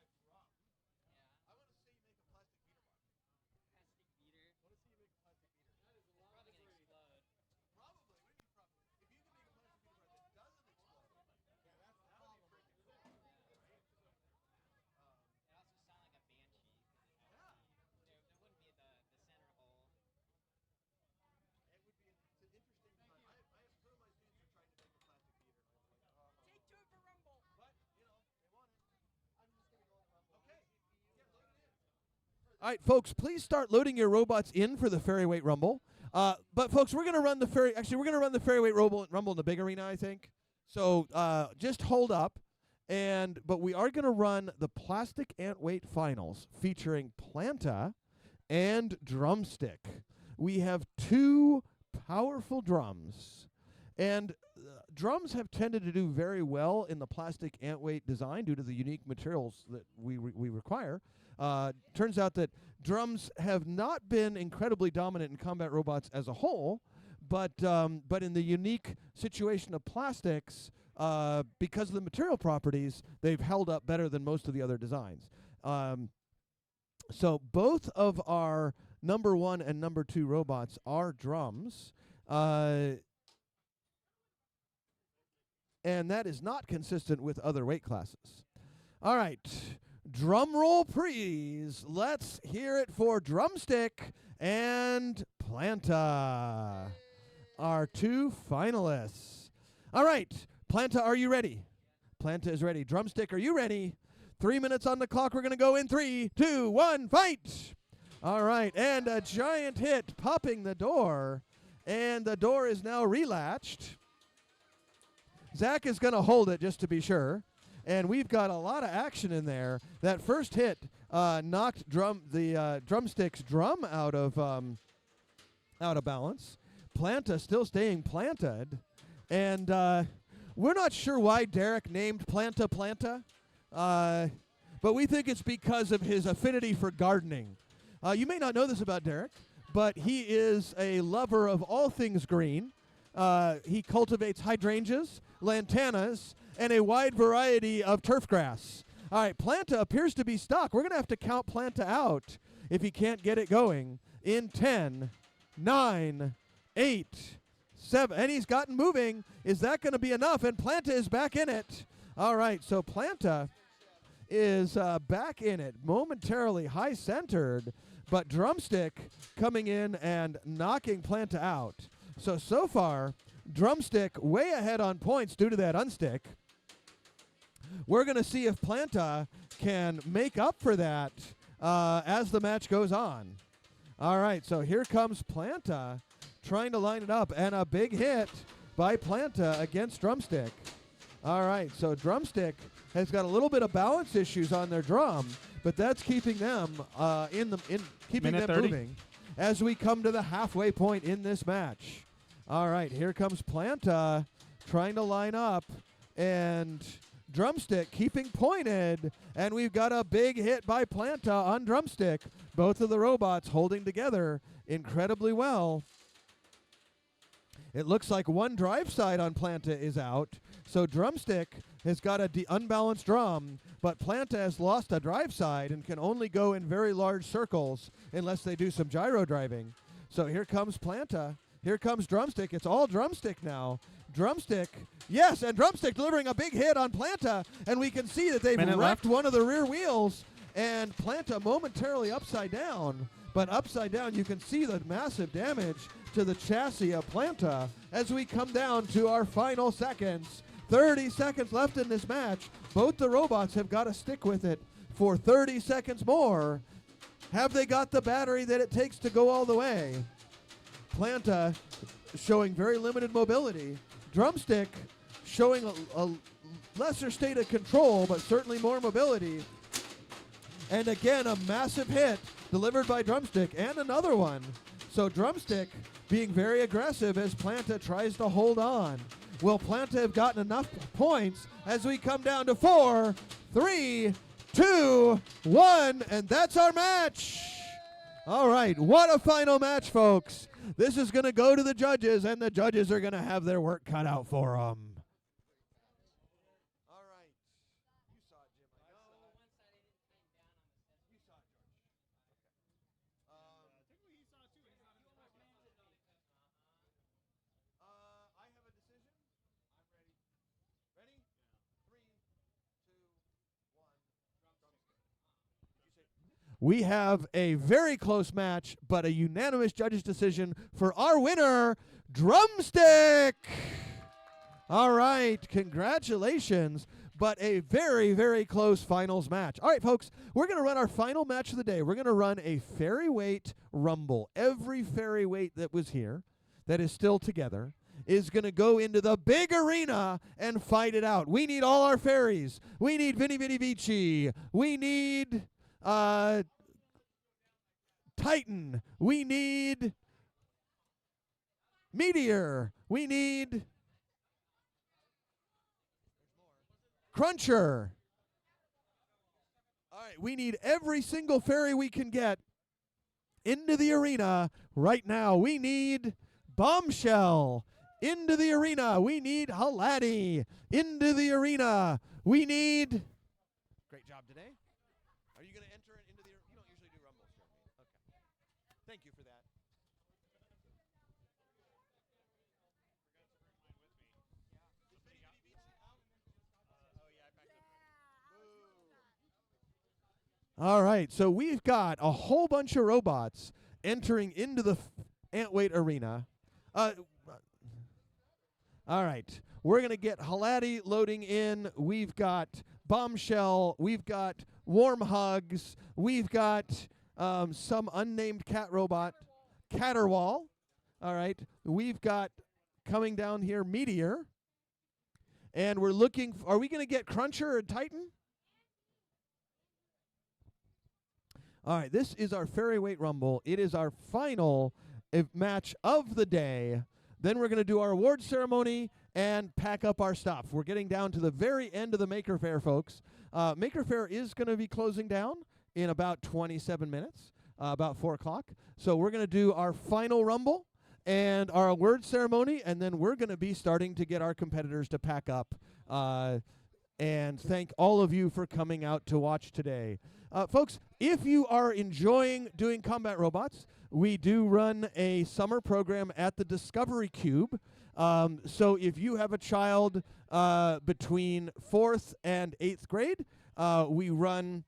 probably? If you can make a plastic beater box that doesn't explode, yeah, that would be freaking cool. It also sound like a banshee because it has there wouldn't be the center hole. It would be it's an interesting time. I have some of my students are trying to make a plastic beater, and I'm like, oh. Take two for Rumble. But, you know, they want it. I'm just going to go on Rumble. Okay. Yeah, load it in. All right, folks, please start loading your robots in for the Fairy Weight Rumble. But folks, we're gonna run the Fairy Weight Rumble in the big arena, I think. So just hold up, but we are gonna run the plastic ant weight finals featuring Planta and Drumstick. We have two powerful drums, and drums have tended to do very well in the plastic ant weight design due to the unique materials that we require. Turns out that drums have not been incredibly dominant in combat robots as a whole, but in the unique situation of plastics, because of the material properties, they've held up better than most of the other designs. So both of our number 1 and number 2 robots are drums, and that is not consistent with other weight classes. All right. Drum roll, please. Let's hear it for Drumstick and Planta, our two finalists. All right, Planta, are you ready? Planta is ready. Drumstick, are you ready? 3 minutes on the clock. We're going to go in 3, 2, 1, fight. All right, and a giant hit popping the door, and the door is now relatched. Zach is going to hold it just to be sure. And we've got a lot of action in there. That first hit knocked Drumstick's drum out of balance. Planta still staying planted, and we're not sure why Derek named Planta, but we think it's because of his affinity for gardening. You may not know this about Derek, but he is a lover of all things green. He cultivates hydrangeas, lantanas, and a wide variety of turf grass. All right, Planta appears to be stuck. We're going to have to count Planta out if he can't get it going in 10, 9, 8, 7. And he's gotten moving. Is that going to be enough? And Planta is back in it. All right, so Planta is back in it, momentarily high-centered, but Drumstick coming in and knocking Planta out. So far, Drumstick way ahead on points due to that unstick. We're going to see if Planta can make up for that as the match goes on. All right, so here comes Planta trying to line it up, and a big hit by Planta against Drumstick. All right, so Drumstick has got a little bit of balance issues on their drum, but that's keeping them keeping them 30. moving as we come to the halfway point in this match. All right, here comes Planta trying to line up, and Drumstick keeping pointed, and we've got a big hit by Planta on Drumstick. Both of the robots holding together incredibly well. It looks like one drive side on Planta is out. So Drumstick has got a unbalanced drum, but Planta has lost a drive side and can only go in very large circles unless they do some gyro driving. So here comes Planta. Here comes Drumstick. It's all Drumstick now. Drumstick, yes, and Drumstick delivering a big hit on Planta, and we can see that they've Minute wrecked left. one of the rear wheels, and Planta momentarily upside down. But upside down, you can see the massive damage to the chassis of Planta as we come down to our final seconds. 30 seconds left in this match. Both the robots have got to stick with it for 30 seconds more. Have they got the battery that it takes to go all the way? Planta showing very limited mobility. Drumstick showing a lesser state of control, but certainly more mobility. And again, a massive hit delivered by Drumstick, and another one. So Drumstick being very aggressive as Planta tries to hold on. Will Planta have gotten enough points as we come down to 4, 3, 2, 1, and that's our match. All right, what a final match, folks. This is going to go to the judges, and the judges are going to have their work cut out for them. All right. You saw it, Jim. I know. You saw it, George. I have a decision. I'm ready. Ready? 3, 2, 1. We have a very close match, but a unanimous judges' decision for our winner, Drumstick. All right, congratulations, but a very, very close finals match. All right, folks, we're going to run our final match of the day. We're going to run a fairy weight rumble. Every fairy weight that was here, that is still together, is going to go into the big arena and fight it out. We need all our fairies. We need Vinny Vinny Vici. We need Titan. We need Meteor. We need Cruncher. All right, we need every single fairy we can get into the arena right now. We need Bombshell into the arena. We need Halati into the arena. We need... Great job today. Are you going to enter it into the... You don't usually do rumbles, Jeremy. Okay. Thank you for that. All right, so we've got a whole bunch of robots entering into the Antweight arena. All right, we're going to get Halati loading in. We've got Bombshell. We've got Warm Hugs. We've got some unnamed cat robot, Caterwall. All right, we've got coming down here Meteor. And we're looking, are we going to get Cruncher and Titan? All right, this is our Fairy Weight Rumble. It is our final match of the day. Then we're going to do our award ceremony and pack up our stuff. We're getting down to the very end of the Maker Faire, folks. Maker Faire is going to be closing down in about 27 minutes, about 4 o'clock. So we're going to do our final Rumble and our award ceremony, and then we're going to be starting to get our competitors to pack up. And thank all of you for coming out to watch today. Folks, if you are enjoying doing combat robots, we do run a summer program at the Discovery Cube. So if you have a child between 4th and 8th grade, we run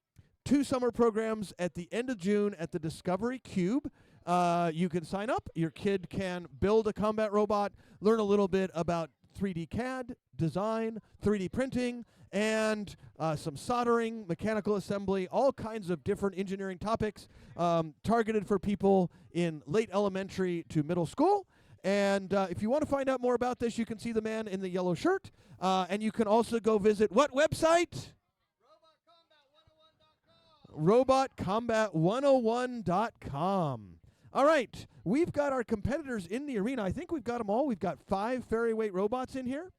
2 summer programs at the end of June at the Discovery Cube. You can sign up. Your kid can build a combat robot, learn a little bit about 3D CAD, design, 3D printing, and some soldering, mechanical assembly, all kinds of different engineering topics targeted for people in late elementary to middle school. And if you want to find out more about this, you can see the man in the yellow shirt. And you can also go visit what website? RobotCombat101.com. All right, we've got our competitors in the arena. I think we've got them all. We've got 5 fairy weight robots in here.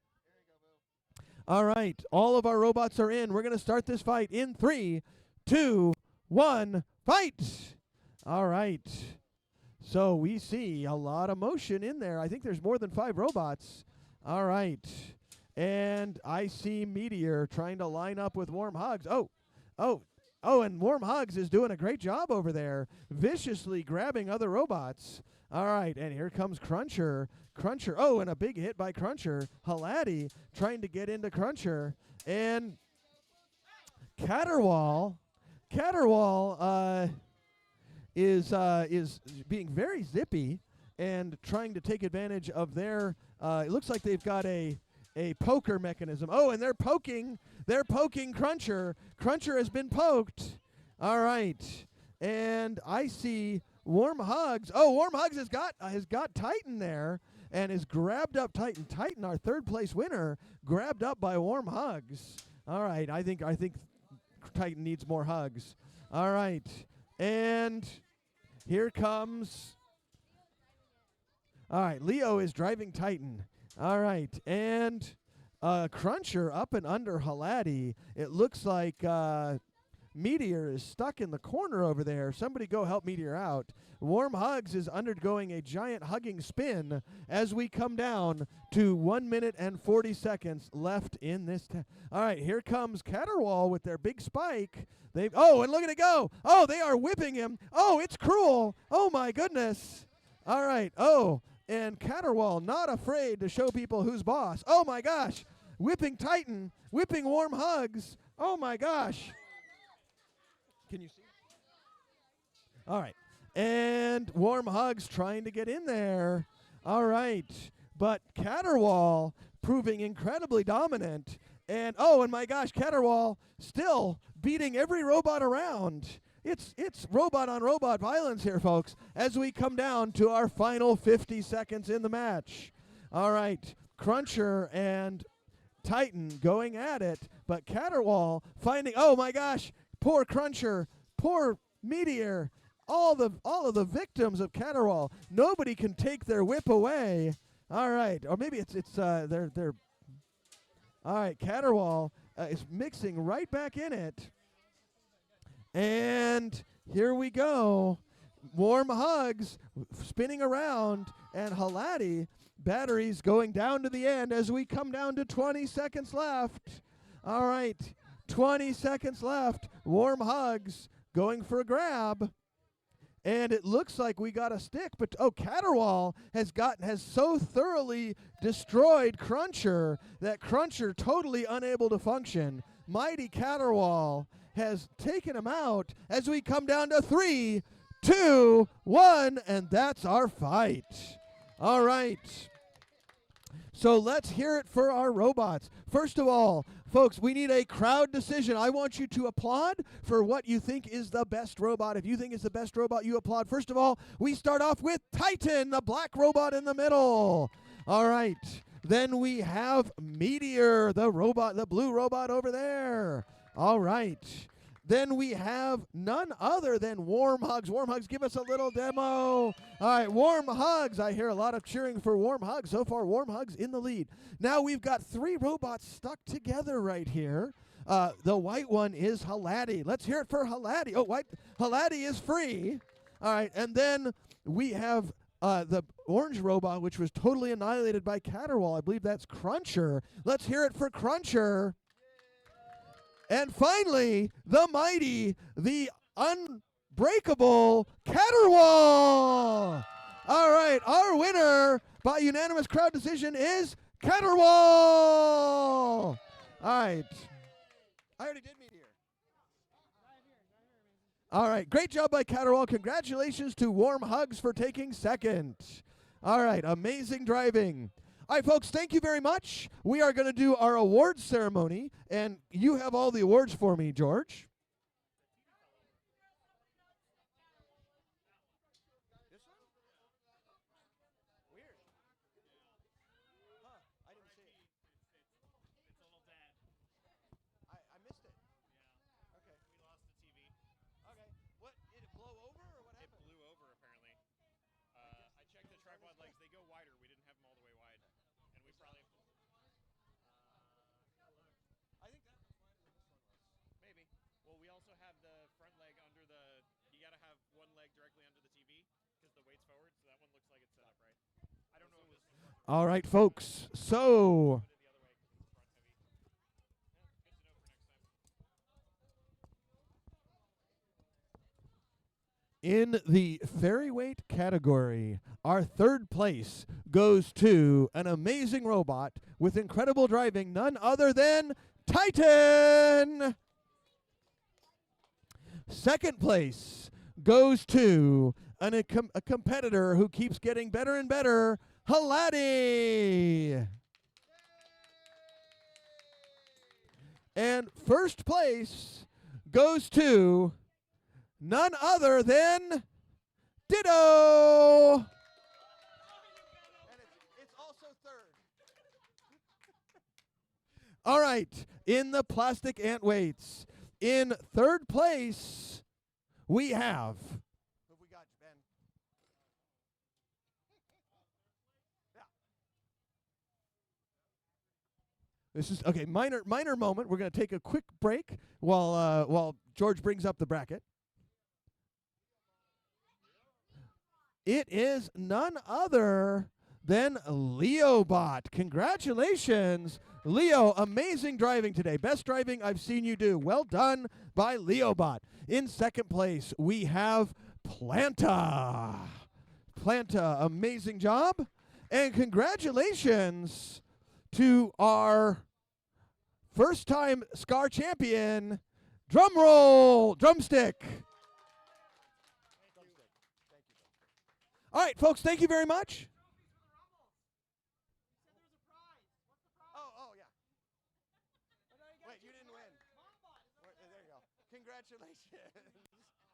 All right, all of our robots are in. We're going to start this fight in 3, 2, 1, fight! All right. So we see a lot of motion in there. I think there's more than 5 robots. All right. And I see Meteor trying to line up with Warm Hugs. Oh, and Warm Hugs is doing a great job over there, viciously grabbing other robots. All right, and here comes Cruncher. Cruncher, oh, and a big hit by Cruncher. Halati trying to get into Cruncher. And Caterwall is being very zippy and trying to take advantage of their. It looks like they've got a poker mechanism. Oh, and they're poking Cruncher. Cruncher has been poked. All right, and I see Warm Hugs. Oh, Warm Hugs has got Titan there and has grabbed up Titan. Titan, our 3rd place winner, grabbed up by Warm Hugs. All right, I think Titan needs more hugs. All right, and here comes. All right, Leo is driving Titan. All right, and Cruncher up and under Halati. It looks like Meteor is stuck in the corner over there. Somebody go help Meteor out. Warm Hugs is undergoing a giant hugging spin as we come down to 1 minute and 40 seconds left in this. All right, here comes Caterwall with their big spike. And look at it go. Oh, they are whipping him. Oh, it's cruel. Oh, my goodness. All right. Oh, and Caterwall not afraid to show people who's boss. Oh, my gosh. Whipping Titan, whipping Warm Hugs. Oh, my gosh. Can you see? All right. And Warm Hugs trying to get in there. All right. But Caterwall proving incredibly dominant. And my gosh, Caterwall still beating every robot around. It's robot on robot violence here, folks, as we come down to our final 50 seconds in the match. All right. Cruncher and Titan going at it, but Caterwall finding, oh my gosh, poor Cruncher, poor Meteor, all of the victims of Caterwall. Nobody can take their whip away. All right, or maybe they're. All right, Caterwall is mixing right back in it, and here we go. Warm Hugs spinning around, and Halati batteries going down to the end as we come down to 20 seconds left. All right, 20 seconds left. Warm Hugs going for a grab. And it looks like we got a stick, but Caterwall has so thoroughly destroyed Cruncher that Cruncher totally unable to function. Mighty Caterwall has taken him out as we come down to 3, 2, 1, and that's our fight. All right. So let's hear it for our robots. First of all, folks, we need a crowd decision. I want you to applaud for what you think is the best robot. If you think it's the best robot, you applaud. First of all, we start off with Titan, the black robot in the middle. All right. Then we have Meteor, the blue robot over there. All right. Then we have none other than Warm Hugs. Warm Hugs, give us a little demo. All right, Warm Hugs. I hear a lot of cheering for Warm Hugs. So far, Warm Hugs in the lead. Now we've got 3 robots stuck together right here. The white one is Halati. Let's hear it for Halati. Oh, Halati is free. All right, and then we have the orange robot, which was totally annihilated by Caterwall. I believe that's Cruncher. Let's hear it for Cruncher. And finally, the mighty, the unbreakable Caterwall. All right, our winner by unanimous crowd decision is Caterwall. All right. I already did Meteor. All right, great job by Caterwall. Congratulations to Warm Hugs for taking second. All right, amazing driving. All right, folks, thank you very much. We are going to do our awards ceremony, and you have all the awards for me, George. This one? Weird. Huh, I didn't see it. It's a little dead. I missed it. Yeah. Okay. We lost the TV. Okay. What, did it blow over, or what It happened? blew over, apparently. I checked the tripod legs. They go wider. We didn't have them all the way wide. And we probably... I think that was wider than this one was. Maybe. forward, so that one looks like it's set up right. I don't know if this is front heavy. All right, folks. So Put it the other way 'cause it's front heavy. Yeah, good to know for next time. in the ferryweight category, our third place goes to an amazing robot with incredible driving, none other than Titan. Second place goes to a competitor who keeps getting better and better, Halati. And first place goes to none other than Ditto. And it's also third. All right, in the plastic ant weights, in third place, we have. Who we got, Ben? Yeah. This is okay. Minor moment. We're going to take a quick break while George brings up the bracket. It is none other than Leobot. Congratulations, Leo. Amazing driving today. Best driving I've seen you do. Well done by Leobot. In second place, we have Planta. Planta, amazing job. And congratulations to our first-time SCAR champion, drum roll, drumstick. All right, folks, thank you very much. Oh, yeah. Wait, you didn't win. There you go. Congratulations.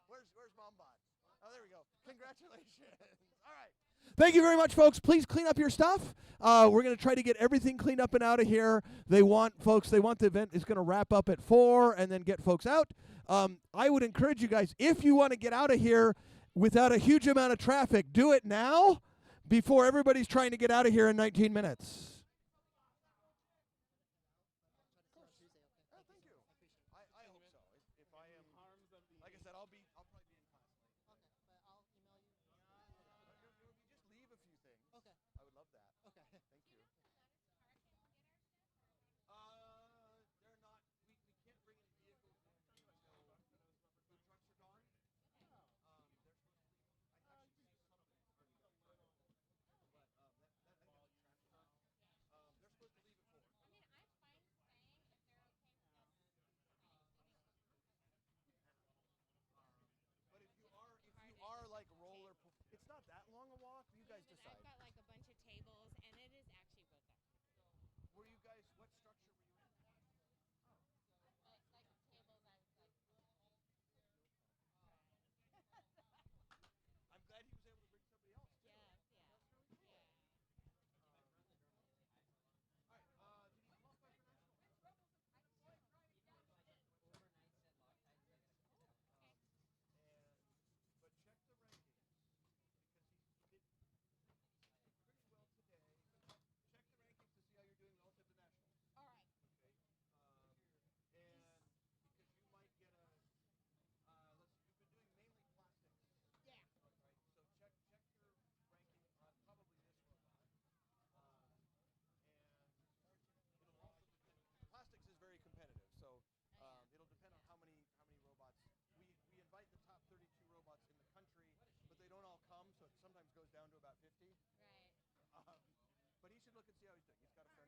Where's Mombot? Oh, there we go. Congratulations. All right. Thank you very much, folks. Please clean up your stuff. We're going to try to get everything cleaned up and out of here. They want the event is going to wrap up at 4 and then get folks out. I would encourage you guys, if you want to get out of here without a huge amount of traffic, do it now before everybody's trying to get out of here in 19 minutes. Thank you. I hope so. If I am, like I said, I'll probably be in class late. Okay, but I'll email you. Just leave a few things. Okay. I would love that. Okay. Thank you. They're not. We can't bring any vehicles in until food trucks are gone. They're supposed to leave. I actually see some of them already gone. But I think that's traffic. They're supposed to leave at 4. I mean, I'm fine staying if they're okay with us But if you are like it's not that long a walk. You guys decide. I've got like a bunch of tables, and it is actually both up. Were you guys? What structure were you in? Like tables, I was like. I'm glad he was able to bring somebody else too. Yes, yeah. That's really cool. Yeah. All right. Did he come off by international? But check the rankings because he did pretty well today. Check the rankings to see how you're doing relative to nationals. All right. Okay. And because you might get a you've been doing mainly plastics. Yeah. Right. So check your ranking on probably this robot. And it'll also depend. Plastics is very competitive, so it'll depend on how many robots. We invite the top 32 robots in the country, but they don't all come, so it sometimes goes down to about 50. Right. But he should look and see how he's doing. He's got a fair